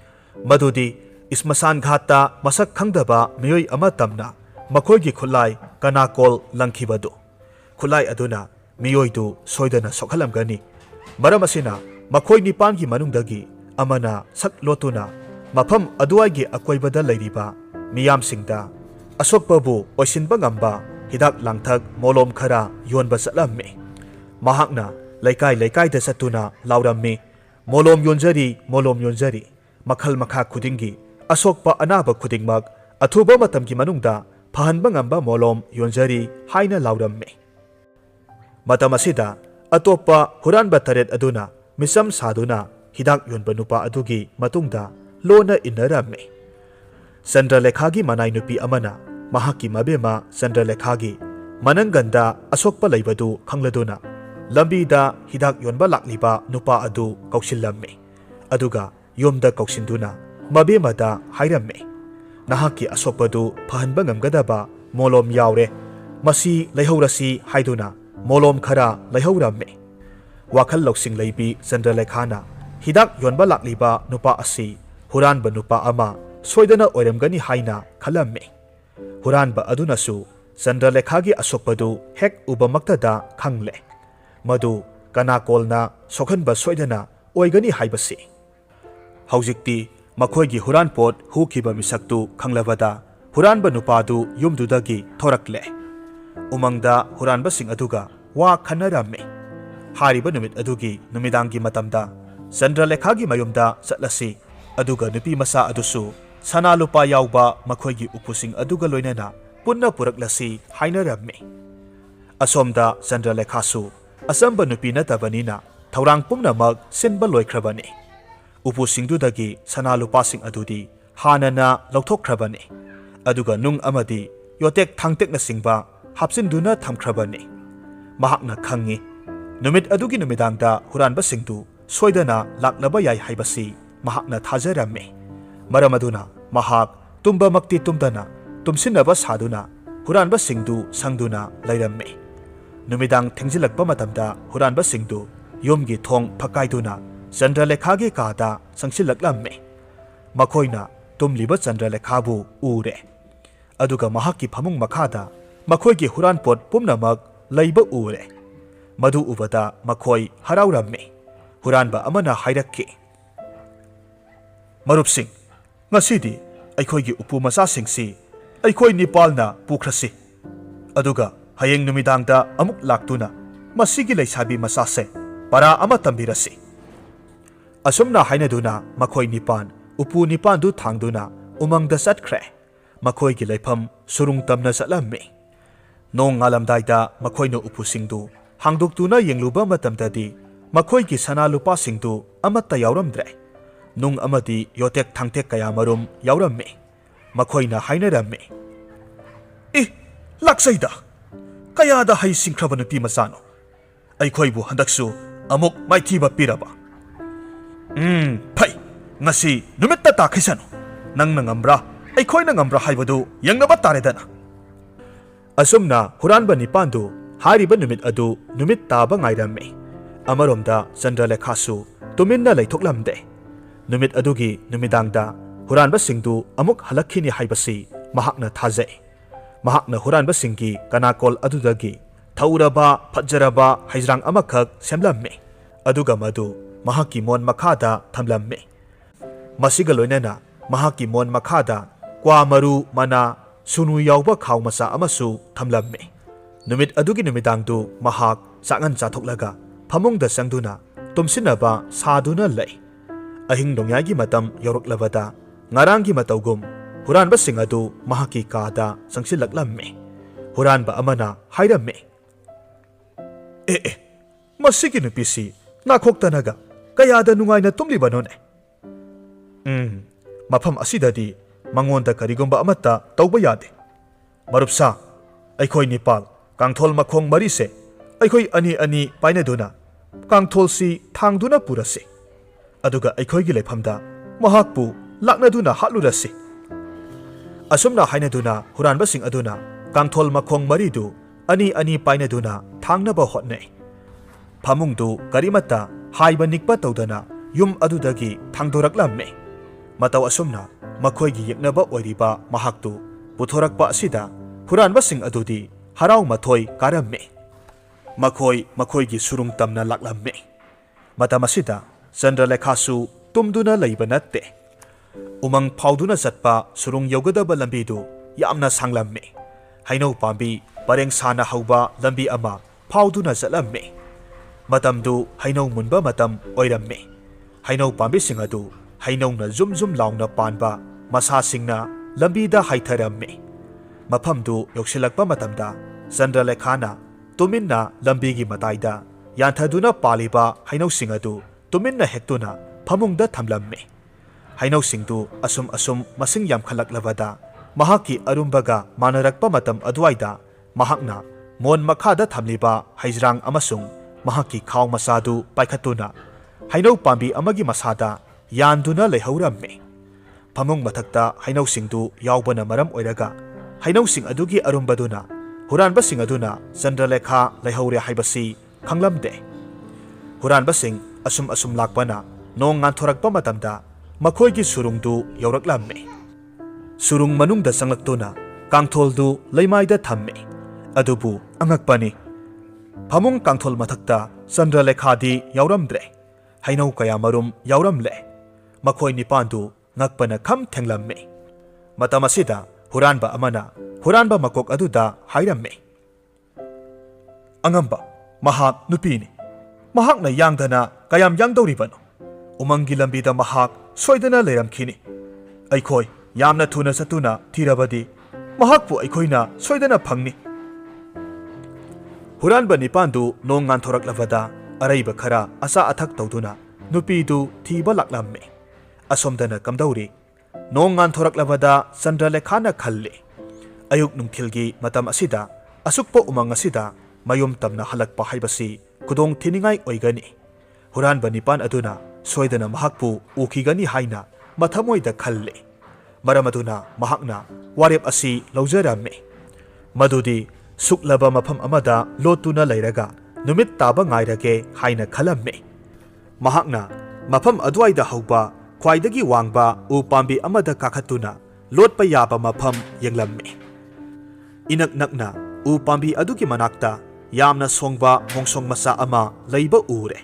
Madudi ismasan ghata masak khangdaba miyoi ama tamna makhoigi khulai kanakol langkhibadu. Khulai aduna miyoidu soidana sokhalamgani. Maram asina makhoi nipangi manungdagi amana sak lotuna mafam aduaigi akoibada leiriba miyamsingda asokpabu oisinba ngamba hidak langthak molom khara yonba satlamme. Mahakna laikai da satuna lauramme. Molom yonjari makhal makha khudingi asokpa anaba khudingmak athuba matamgi manungda phahanba ngamba molom yonjari haina lauramme. Matam asida atopa huranba taret aduna misam saduna hidak yonba nupa adugi matungda lona innaramme. Chandralekhagi manai nupi amana mahaki mabema Chandralekhagi mananganda asokpa leibadu khangladuna lambida hidak yonba lakliba nupa adu kausillamme. Aduga yomda kausinduna mabemada hairamme. Nahaki asokpadu phahanba ngamgadaba molom yaure. Masi leihaurasi haiduna molom khara leihauramme. Wakhal loksing leibi Chandralekhana hidak yonba lakliba nupa asi huranba nupa ama soidana oiramgani haina khalamme. Huranba adunasu Chandralekhagi asokpadu hek ubamaktada khangle. madu kanakolna sokhanba soidana oigani haibasi. Haujikti makhoi huranpot hukiba misaktu khanglabada huranba nupadu yumdudagi thorakle. Umangda huranba sing aduga wa khanarame. Hariba numit adugi numidangi matamda Chandralekhagi mayumda chatlasi aduga nupi masa adusu sanalupa yauba makhoigi upusing aduga loinana punna puraklasi hainarame. Asomda Chandralekhasu asamba nupi natabanina thaurang pumnamak sinba loikrabani. Upusingdudagi sanalupasing adudi hanana lauthokkrabani. Aduga nung amadi yotek thangtekna singba hapsinduna thamkrabani. Mahakna khangi numit adugi numidangda huranba singdu soidana laklaba yai haibasi mahakna thajarame. Maramaduna mahak tumba makti tumdana tumsinaba saduna huranba singdu sangduna lairame. Numidang thengjilakpa matamda huranba singdu yumgi thong phakaiduna Chandralekhagi kada sangsilaklamme. Makhoina tumliba Chandralekhabu ure. Aduga mahakki phamung makhada makhoigi huranpot pumnamak laiba ure. Madu ubada makhoi harauramme. Huranba amana hairakki. Marupsing, ngasidi aikhoigi upu masasingsi aikhoi nipalna pukhrasi. Aduga hayeng numidangda amuk laktuna masigi leisabi masase para ama tambirasi. Asumna hainaduna makhoi nipan upu nipan du thangduna umangda satkre. Makhoi gi leifam surung tamna satlamme. Nong ngalamdaida makhoi no upu singdu hangduktuna yengluba matamdadi makhoi gi sanalupa singdu amatta yauramdre. Nung amadi yotek thangtek kaya marum yauramme. Makhoi na hainaramme. Laksaida kayada hay singkraba nupi masano. Aikhoi bu handaksu amuk maithiba piraba. Pai, ngasi numitta takhisano. Nang nangambra, aikhoi nangambra haibadu yangnaba taredana. Asumna huranba nipandu hariba numit adu numit taba ngairamme. Amaromda Chandralekhasu tuminna leithoklamde. Numit adugi numidangda huranba singdu amuk halakhini haibasi mahakna thajai. Mahakna huranba singgi kanakol adudagi thauraba phajaraba haijrang amakhak semlamme. Aduga madu mahaki mon makhada thamlamme. Masiga loinana mahaki mon makhada kwa maru mana sunu yauba khaw masa amasu thamlamme. Numit adugi numidangdu mahak sangan chathoklaga phamungda sangduna tumsinaba saduna lei. Ahing dongyagi matam yoroklabada ngarangi matawgum huranba sing adu mahaki kada sangsilaklamme. Huranba amana hairamme. Masigi nupisi nakhokhtanaga kayada nungaina tumliba none. Mafam asidadi mangonda karigumba amata tauba yade. Marupsa aikhoi nipal kangthol makhong marise aikhoi ani painaduna kangthol si thangduna purase. Aduga aikhoi gi leifamda mahakpu laknaduna hatlurase. Asumna hainaduna huranba sing aduna kangthol makhong maridu ani painaduna thangnaba hotnai. Phamungdu karimata haiba nikpa tawdana yum adudagi thangdoraklamme. Mataw asumna makhoigi yeknaba oiriba mahaktu puthorakpa asida huranba sing adudi harau mathoi karamme. Makhoigi surung tamna laklamme. Matam asida Chandralekhasu tumduna leiba natte. Umang phauduna satpa surung yogadaba lambidu yamna sanglamme. Hainau pambi pareng sana hauba lambi ama phauduna zatlamme. Matamdu hainau munba matam oiramme. Hainau pambi singadu hainau na zum launa panba masa singna lambida haitharamme. Mafamdu yoksilakpa matamda Chandralekhana tuminna lambigi mataida yanthaduna paliba hainau singadu tuminna hektuna phamungda thamlamme. Hainau singdu asum masing yamkhalaklabada mahaki arumbaga manarakpa matam aduaida mahakna mon makhada thamliba haijrang amasung mahaki khaw masadu paikhatuna hainau pambi amagi masada yanduna leihawramme. Phamung mathakta hainau singdu yaubana maram oiraga hainau sing adugi arumbaduna huranba sing aduna Chandralekha leihawre haibasi khanglamde. Huranba sing asum lakpana nong nganthorakpa matamda makhoigi surungdu yauraklamme. Surung manungda sangaktuna kangtholdu leimaida thamme. Adubu angakpani ꯐꯃꯨꯡ ꯀꯥꯡꯊꯣꯜ ꯃꯊꯛꯇ ꯆꯟꯗ꯭ꯔꯂꯦꯈꯥꯗꯤ ꯌꯥꯎꯔꯝꯗ꯭ꯔꯦ꯫ ꯍꯩꯅꯧ ꯀꯌꯥ ꯃꯔꯨꯝ ꯌꯥꯎꯔꯝꯂꯦ꯫ ꯃꯈꯣꯏ ꯅꯤꯄꯥꯟꯗꯨ ꯉꯛꯄꯅ ꯈꯝ ꯊꯦꯡꯂꯝꯃꯤ꯫ ꯃꯇꯝ ꯑꯁꯤꯗ ꯍꯨꯔꯥꯟꯕ ꯑꯃꯅ ꯍꯨꯔꯥꯟꯕ ꯃꯀꯣꯛ ꯑꯗꯨꯗ ꯍꯥꯏꯔꯝꯃꯤ, "ꯑꯉꯝꯕ, ꯃꯍꯥꯛ ꯅꯨꯄꯤꯅꯤ꯫ ꯃꯍꯥꯛꯅ ꯌꯥꯡꯗꯅ ꯀꯌꯥꯝ ꯌꯥꯡꯗꯧꯔꯤꯕꯅꯣ? ꯎꯃꯪꯒꯤ ꯂꯝꯕꯤꯗ ꯃꯍꯥꯛ ꯁꯣꯏꯗꯅ ꯂꯩꯔꯝꯈꯤꯅꯤ꯫ ꯑꯩꯈꯣꯏ ꯌꯥꯝꯅ ꯊꯨꯅ ꯆꯠꯇꯨꯅ ꯊꯤꯔꯕꯗꯤ ꯃꯍꯥꯛꯄꯨ ꯑꯩꯈꯣꯏꯅ ꯁꯣꯏꯗꯅ ꯐꯪꯅꯤ." ꯍꯨꯔꯥꯟꯕ ꯅꯤꯄꯥꯟꯗꯨ ꯅꯣꯡ ꯉꯥꯟꯊꯣꯔꯛꯂꯕꯗ ꯑꯔꯩꯕ ꯈꯔ ꯑꯆꯥ ꯑꯊꯛ ꯇꯧꯗꯨꯅ ꯅꯨꯄꯤꯗꯨ ꯊꯤꯕ ꯂꯥꯛꯂꯝꯃꯤ꯫ ꯑꯁꯣꯝꯗꯅ ꯀꯝꯗꯧꯔꯤ? ꯅꯣꯡ ꯉꯥꯟꯊꯣꯔꯛꯂꯕꯗ ꯆꯟꯗ꯭ꯔꯂꯦꯈꯥꯅ ꯈꯜꯂꯤ, ꯑꯌꯨꯛ ꯅꯨꯡꯊꯤꯜꯒꯤ ꯃꯇꯝ ꯑꯁꯤꯗ ꯑꯁꯨꯛꯄ ꯎꯃꯪ ꯑꯁꯤꯗ ꯃꯌꯨꯝ ꯇꯝꯅ ꯍꯜꯂꯛꯄ ꯍꯥꯏꯕꯁꯤ ꯈꯨꯗꯣꯡ ꯊꯤꯅꯤꯡꯉꯥꯏ ꯑꯣꯏꯒꯅꯤ꯫ ꯍꯨꯔꯥꯟꯕ ꯅꯤꯄꯥꯟ ꯑꯗꯨꯅ ꯁꯣꯏꯗꯅ ꯃꯍꯥꯛꯄꯨ ꯎꯈꯤꯒꯅꯤ ꯍꯥꯏꯅ ꯃꯊꯃꯣꯏꯗ ꯈꯜꯂꯤ꯫ ꯃꯔꯝ ꯑꯗꯨꯅ ꯃꯍꯥꯛꯅ ꯋꯥꯔꯦꯞ ꯑꯁꯤ ꯂꯧꯖꯔꯝꯃꯤ ꯃꯗꯨꯗꯤ ꯁꯨꯛꯂꯕ ꯃꯐꯝ ꯑꯃꯗ ꯂꯣꯠꯇꯨꯅ ꯂꯩꯔꯒ ꯅꯨꯃꯤꯠ ꯇꯥꯕ ꯉꯥꯏꯔꯒꯦ ꯍꯥꯏꯅ ꯈꯜꯂꯝꯃꯤ꯫ ꯃꯍꯥꯛꯅ ꯃꯐꯝ ꯑꯗꯨꯋꯥꯏꯗ ꯍꯧꯕ ꯈ꯭ꯋꯥꯏꯗꯒꯤ ꯋꯥꯡꯕ ꯎ ꯄꯥꯝꯕꯤ ꯑꯃꯗ ꯀꯥꯈꯠꯇꯨꯅ ꯂꯣꯠꯄ ꯌꯥꯕ ꯃꯐꯝ ꯌꯦꯡꯂꯝꯃꯤ꯫ ꯏꯅꯛ ꯅꯛꯅ ꯎ ꯄꯥꯝꯕꯤ ꯑꯗꯨꯒꯤ ꯃꯅꯥꯛꯇ ꯌꯥꯝꯅ ꯁꯣꯡꯕ ꯃꯣꯡꯁꯣꯡ ꯃꯆꯥ ꯑꯃ ꯂꯩꯕ ꯎꯔꯦ꯫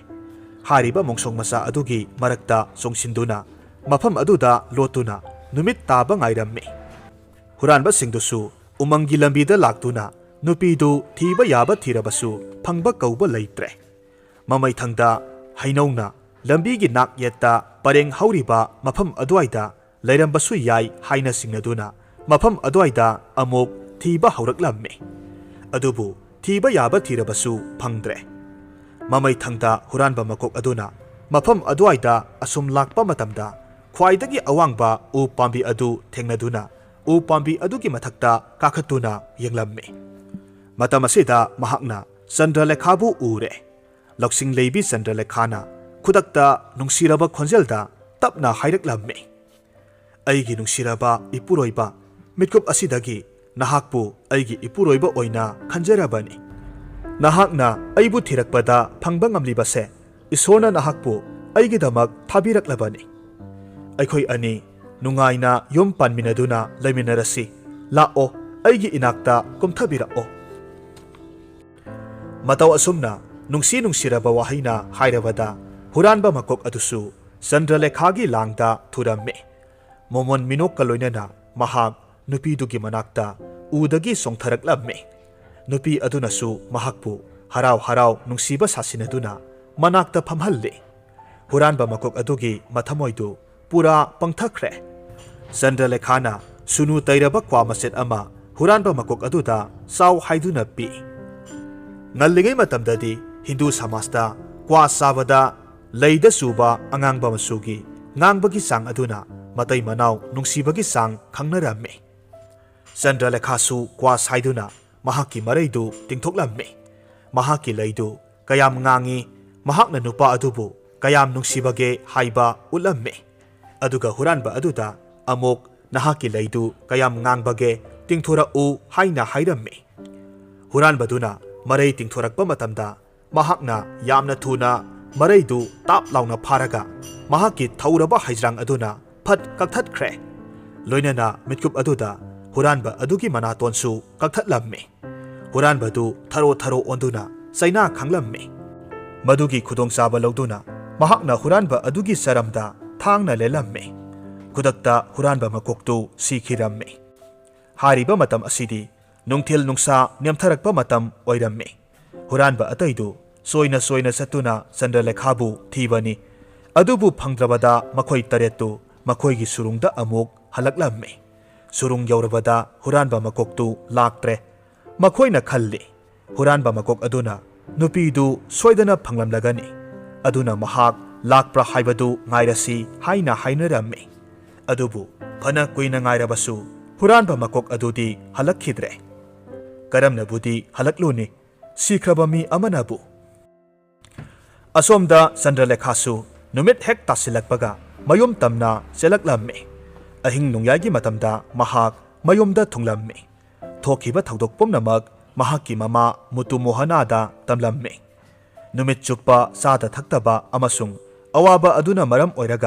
ꯍꯥꯏꯔꯤꯕ ꯃꯣꯡꯁꯣꯡ ꯃꯆꯥ ꯑꯗꯨꯒꯤ ꯃꯔꯛꯇ ꯆꯣꯡꯁꯤꯟꯗꯨꯅ ꯃꯐꯝ ꯑꯗꯨꯗ ꯂꯣꯠꯇꯨꯅ ꯅꯨꯃꯤꯠ ꯇꯥꯕ ꯉꯥꯏꯔꯝꯃꯤ꯫ ꯍꯨꯔꯥꯟꯕꯁꯤꯡꯗꯨꯁꯨ ꯎꯃꯪꯒꯤ ꯂꯝꯕꯤꯗ ꯂꯥꯛꯇꯨꯅ ꯅꯨꯄꯤꯗꯨ ꯊꯤꯕ ꯌꯥꯕ ꯊꯤꯔꯕꯁꯨ ꯐꯪꯕ ꯀꯧꯕ ꯂꯩꯇ꯭ꯔꯦ꯫ ꯃꯃꯩꯊꯪꯗ ꯍꯩꯅꯧꯅ ꯂꯝꯕꯤꯒꯤ ꯅꯥꯛ ꯌꯦꯠꯇ ꯄꯔꯦꯡ ꯍꯧꯔꯤꯕ ꯃꯐꯝ ꯑꯗꯨꯋꯥꯏꯗ ꯂꯩꯔꯝꯕꯁꯨ ꯌꯥꯏ ꯍꯥꯏꯅ ꯆꯤꯡꯅꯗꯨꯅ ꯃꯐꯝ ꯑꯗꯨꯋꯥꯏꯗ ꯑꯃꯨꯛ ꯊꯤꯕ ꯍꯧꯔꯛꯂꯝꯃꯤ꯫ ꯑꯗꯨꯕꯨ ꯊꯤꯕ ꯌꯥꯕ ꯊꯤꯔꯕꯁꯨ ꯐꯪꯗ꯭ꯔꯦ꯫ ꯃꯃꯩꯊꯪꯗ ꯍꯨꯔꯥꯟꯕ ꯃꯀꯣꯛ ꯑꯗꯨꯅ ꯃꯐꯝ ꯑꯗꯨꯋꯥꯏꯗ ꯑꯁꯨꯝ ꯂꯥꯛꯄ ꯃꯇꯝꯗ ꯈ꯭ꯋꯥꯏꯗꯒꯤ ꯑꯋꯥꯡꯕ ꯎ ꯄꯥꯝꯕꯤ ꯑꯗꯨ ꯊꯦꯡꯅꯗꯨꯅ ꯎ ꯄꯥꯝꯕꯤ ꯑꯗꯨꯒꯤ ꯃꯊꯛꯇ ꯀꯥꯈꯠꯇꯨꯅ ꯌꯦꯡꯂꯝꯃꯤ꯫ ꯃꯇꯝ ꯑꯁꯤꯗ ꯃꯍꯥꯛꯅ ꯆꯟꯗ꯭ꯔꯂꯦꯈꯥꯕꯨ ꯎꯔꯦ꯫ ꯂꯧꯁꯤꯡ ꯂꯩꯕꯤ ꯆꯟꯗ꯭ꯔꯂꯦꯈꯥꯅ ꯈꯨꯗꯛꯇ ꯅꯨꯡꯁꯤꯔꯕ ꯈꯣꯟꯖꯦꯜꯗ ꯇꯞꯅ ꯍꯥꯏꯔꯛꯂꯝꯃꯤ, "ꯑꯩꯒꯤ ꯅꯨꯡꯁꯤꯔꯕ ꯏꯄꯨꯔꯣꯏꯕ, ꯃꯤꯠꯀꯨꯞ ꯑꯁꯤꯗꯒꯤ ꯅꯍꯥꯛꯄꯨ ꯑꯩꯒꯤ ꯏꯄꯨꯔꯣꯏꯕ ꯑꯣꯏꯅ ꯈꯟꯖꯔꯕꯅꯤ꯫ ꯅꯍꯥꯛꯅ ꯑꯩꯕꯨ ꯊꯤꯔꯛꯄꯗ ꯐꯪꯕ ꯉꯝꯂꯤꯕꯁꯦ ꯏꯁꯣꯔꯅ ꯅꯍꯥꯛꯄꯨ ꯑꯩꯒꯤꯗꯃꯛ ꯊꯥꯕꯤꯔꯛꯂꯕꯅꯤ꯫ ꯑꯩꯈꯣꯏ ꯑꯅꯤ ꯅꯨꯡꯉꯥꯏꯅ ꯌꯨꯝ ꯄꯥꯟꯃꯤꯟꯅꯗꯨꯅ ꯂꯩꯃꯤꯟꯅꯔꯁꯤ꯫ ꯂꯥꯛꯑꯣ, ꯑꯩꯒꯤ ꯏꯅꯥꯛꯇ ꯀꯨꯝꯊꯕꯤꯔꯛꯑꯣ." ꯃꯇꯧ ꯑꯁꯨꯝꯅ ꯅꯨꯡꯁꯤ ꯅꯨꯡꯁꯤꯔꯕ ꯋꯥꯍꯩꯅ ꯍꯥꯏꯔꯕꯗ ꯍꯨꯔꯥꯟꯕ ꯃꯀꯣꯛ ꯑꯗꯨꯁꯨ ꯆꯟꯗ꯭ꯔꯂꯦꯈꯥꯒꯤ ꯂꯥꯡꯗ ꯊꯨꯔꯝꯃꯤ꯫ ꯃꯣꯃꯣꯟ ꯃꯤꯅꯣꯛꯀ ꯂꯣꯏꯅꯅ ꯃꯍꯥꯛ ꯅꯨꯄꯤꯗꯨꯒꯤ ꯃꯅꯥꯛꯇ ꯎꯗꯒꯤ ꯆꯣꯡꯊꯔꯛꯂꯝꯃꯤ꯫ ꯅꯨꯄꯤ ꯑꯗꯨꯅꯁꯨ ꯃꯍꯥꯛꯄꯨ ꯍꯔꯥꯎ ꯍꯔꯥꯎ ꯅꯨꯡꯁꯤꯕ ꯁꯥꯁꯤꯟꯅꯗꯨꯅ ꯃꯅꯥꯛꯇ ꯐꯝꯍꯜꯂꯤ꯫ ꯍꯨꯔꯥꯟꯕ ꯃꯀꯣꯛ ꯑꯗꯨꯒꯤ ꯃꯊꯃꯣꯏꯗꯨ ꯄꯨꯔꯥ ꯄꯪꯊꯈ꯭ꯔꯦ꯫ ꯆꯟꯗ꯭ꯔꯂꯦꯈꯥꯅ ꯁꯨꯅꯨ ꯇꯩꯔꯕ ꯀ꯭ꯋꯥ ꯃꯆꯦꯠ ꯑꯃ ꯍꯨꯔꯥꯟꯕ ꯃꯀꯣꯛ ꯑꯗꯨꯗ ꯆꯥꯎ ꯍꯥꯏꯗꯨꯅ ꯄꯤ꯫ ꯉꯜꯂꯤꯉꯩ ꯃꯇꯝꯗꯗꯤ ꯍꯤꯟꯗꯨ ꯁꯃꯥꯖꯇ ꯀ꯭ꯋꯥ ꯆꯥꯕꯗ ꯂꯩꯗ ꯆꯨꯕ ꯑꯉꯥꯡꯕ ꯃꯆꯨꯒꯤ ꯉꯥꯡꯕꯒꯤ ꯆꯥꯡ ꯑꯗꯨꯅ ꯃꯇꯩ ꯃꯅꯥꯎ ꯅꯨꯡꯁꯤꯕꯒꯤ ꯆꯥꯡ ꯈꯪꯅꯔꯝꯃꯤ꯫ ꯆꯟꯗ꯭ꯔꯂꯦꯈꯥꯁꯨ ꯀ꯭ꯋꯥ ꯁꯥꯏꯗꯨꯅ ꯃꯍꯥꯛꯀꯤ ꯃꯔꯩꯗꯨ ꯇꯤꯡꯊꯣꯛꯂꯝꯃꯤ꯫ ꯃꯍꯥꯛꯀꯤ ꯂꯩꯗꯨ ꯀꯌꯥꯝ ꯉꯥꯡꯉꯤ, ꯃꯍꯥꯛꯅ ꯅꯨꯄꯥ ꯑꯗꯨꯕꯨ ꯀꯌꯥꯝ ꯅꯨꯡꯁꯤꯕꯒꯦ ꯍꯥꯏꯕ ꯎꯠꯂꯝꯃꯤ꯫ ꯑꯗꯨꯒ ꯍꯨꯔꯥꯟꯕ ꯑꯗꯨꯗ ꯑꯃꯨꯛ ꯅꯍꯥꯛꯀꯤ ꯂꯩꯗꯨ ꯀꯌꯥꯝ ꯉꯥꯡꯕꯒꯦ ꯇꯤꯡꯊꯣꯔꯛꯎ ꯍꯥꯏꯅ ꯍꯥꯏꯔꯝꯃꯤ꯫ ꯍꯨꯔꯥꯟꯕꯗꯨꯅ ꯃꯔꯩ ꯇꯤꯡꯊꯣꯔꯛꯄ ꯃꯇꯝꯗ ꯃꯍꯥꯛꯅ ꯌꯥꯝꯅ ꯊꯨꯅ ꯃꯔꯩꯗꯨ ꯇꯥꯞ ꯂꯥꯎꯅ ꯐꯥꯔꯒ ꯃꯍꯥꯛꯀꯤ ꯊꯧꯔꯕ ꯍꯩꯖ꯭ꯔꯥꯡ ꯑꯗꯨꯅ ꯐꯠ ꯀꯛꯊꯠꯈ꯭ꯔꯦ꯫ ꯂꯣꯏꯅꯅ ಮಿಟ್ಕುꯞ ಅದುದ ಹುರಾನ್ಬ ಅದುಗಿ ಮನಾತೋನ್ಸು ಕಕ್ಥꯠಲಮ್ಮಿ. ಹುರಾನ್ಬದು ಥರೋ ಥರೋ ಒಂದುನ ಚೈನಾ ಖಂಗ್ಲಮ್ಮಿ. ಮದುಗಿ ಖುದೋಂಚಾಬ ಲೌದುನ ಮಹಾಕ್ನ ಹುರಾನ್ಬ ಅದುಗಿ ಸರಮ್ದ ಥಾಂಗ್ನ ಲೆಲಮ್ಮಿ. ಖುದಕ್ತ ಹುರಾನ್ಬ ಮಕೊಕ್ತು ಸಿಖಿರಮ್ಮಿ. ಹಾರಿಬ ಮತಂ ಅಸಿದಿ ನುಂಗ್ಥಿಲ್ ನುಂಗ್ಸಾ ನೆಮ್ಥರಕ್ಪ ಮತಂ ಒಯ್ರಮ್ಮಿ. ಹುರಾನ್ಬ ಅತೈದು ಸೋಯ್ನ ಸೋಯ್ನ ಸತ್ತುನ ಚಂದ್ರಲೇಖಾಬು ಥೀಬನಿ. ಅದುಬು ಫಂಗ್ದ್ರಬದ ಮಖೋಯ್ ತರೆತ್ತು ಮಖೋಯ್ಗಿ ಸುರುಂಗ್ದ ಅಮುಕ್ ಹಲಕ್ಲಮ್ಮಿ. ಸುರುಂಗ್ ಯೌರಬದ ಹುರಾನ್ಬ ಮಕೊಕ್ತು ಲಾಕ್ಟ್ರೆ. ಮಖೋಯ್ನ ಖಲ್ಲಿ ಹುರಾನ್ಬ ಮಕೊಕ್ ಅದುನ ನುಪೀದು ಸೋಯ್ದನ ಫಂಗ್ಲಮ್ಲಗನಿ. ಅದುನ ಮಹಾಕ್ ಲಾಕ್ಪ್ರ ಹಾಯ್ಬದು ngꯥꯏರಸಿ ಹಾಯ್ನ ಹಾಯ್ನರಮ್ಮಿ. ಅದುಬು ಫನ ಕುಯ್ನ ngꯥꯏರಬಸು ಹುರಾನ್ಬ ಮಕೊಕ್ ಅದುದಿ ಹಲಕ್ಖಿದ್ರೆ. ಕರಮ್ನಬುದಿ ಹಲಕ್ಲೂನಿ ಸಿಖ್ರಬ ಮಿ ಅಮನಬು. ಅಸೋಮ್ದ ಚಂದ್ರಲೇಖಾಸು ನುಮಿತ್ ಹೆಕ್ ತಾಸಿಲಕ್ಪಗ ಮಯುಮ್ ತಮ್ನ ಚೆಲಕ್ಲಮ್ಮಿ. ಅಹಿಂಗ್ ನುಂಗ್ಯಾಗಿ ಮತಮ್ದ ಮಹಾಕ್ ಮಯುಮ್ದ ಥುಂಗ್ಲಮ್ಮಿ. ಥೋಕಿಬ ಥೌದೋಕ್ ಪುಮ್ನಮಕ್ ಮಹಾಕಿ ಮಮಾ ಮುತು ಮೋಹನಾದ ತಮ್ಲಮ್ಮಿ. ನುಮಿತ್ ಚುಪ್ಪ ಸಾದ ಥಕ್ತಬ ಅಮಸುಂಗ್ ಅವಾಬ ಅದುನ ಮರಂ ಒಯ್ರಗ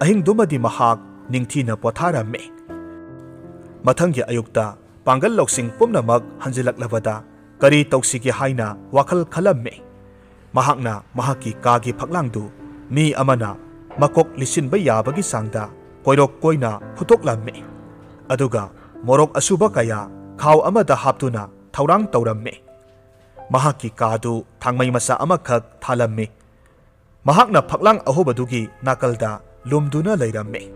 ಅಹಿಂಗ್ದುಮದಿ ಮಹಾಕ್ ನಿಂಗ್ಥೀನ ಪೊಥಾರಮ್ಮಿ. ಮಥಂಗಿ ಅಯುಕ್ತ ಪಾಂಗಲ್ ಲೌಸಿಂಗ್ ಪುಮ್ನಮಕ್ ಹಂಜಿಲಕ್ಲಬದ ꯀꯔꯤ ꯇꯧꯁꯤꯒꯦ ꯍꯥꯏꯅ ꯋꯥꯈꯜ ꯈꯜꯂꯝꯃꯤ꯫ ꯃꯍꯥꯛꯅ ꯃꯍꯥꯛꯀꯤ ꯀꯥꯒꯤ ꯐꯛꯂꯥꯡꯗꯨ ꯃꯤ ꯑꯃꯅ ꯃꯀꯣꯛ ꯂꯤꯁꯤꯟꯕ ꯌꯥꯕꯒꯤ ꯆꯥꯡꯗ ꯀꯣꯏꯔꯣꯛ ꯀꯣꯏꯅ ꯐꯨꯠꯇꯣꯛꯂꯝꯃꯤ꯫ ꯑꯗꯨꯒ ꯃꯣꯔꯣꯛ ꯑꯁꯨꯕ ꯀꯌꯥ ꯈꯥꯎ ꯑꯃꯗ ꯍꯥꯞꯇꯨꯅ ꯊꯧꯔꯥꯡ ꯇꯧꯔꯝꯃꯤ꯫ ꯃꯍꯥꯛꯀꯤ ꯀꯥꯗꯨ ꯊꯥꯡꯃꯩ ꯃꯆꯥ ꯑꯃꯈꯛ ꯊꯥꯂꯝꯃꯤ꯫ ꯃꯍꯥꯛꯅ ꯐꯛꯂꯥꯡ ꯑꯍꯣꯕꯗꯨꯒꯤ ꯅꯥꯀꯜꯗ ꯂꯨꯝꯗꯨꯅ ꯂꯩꯔꯝꯃꯤ꯫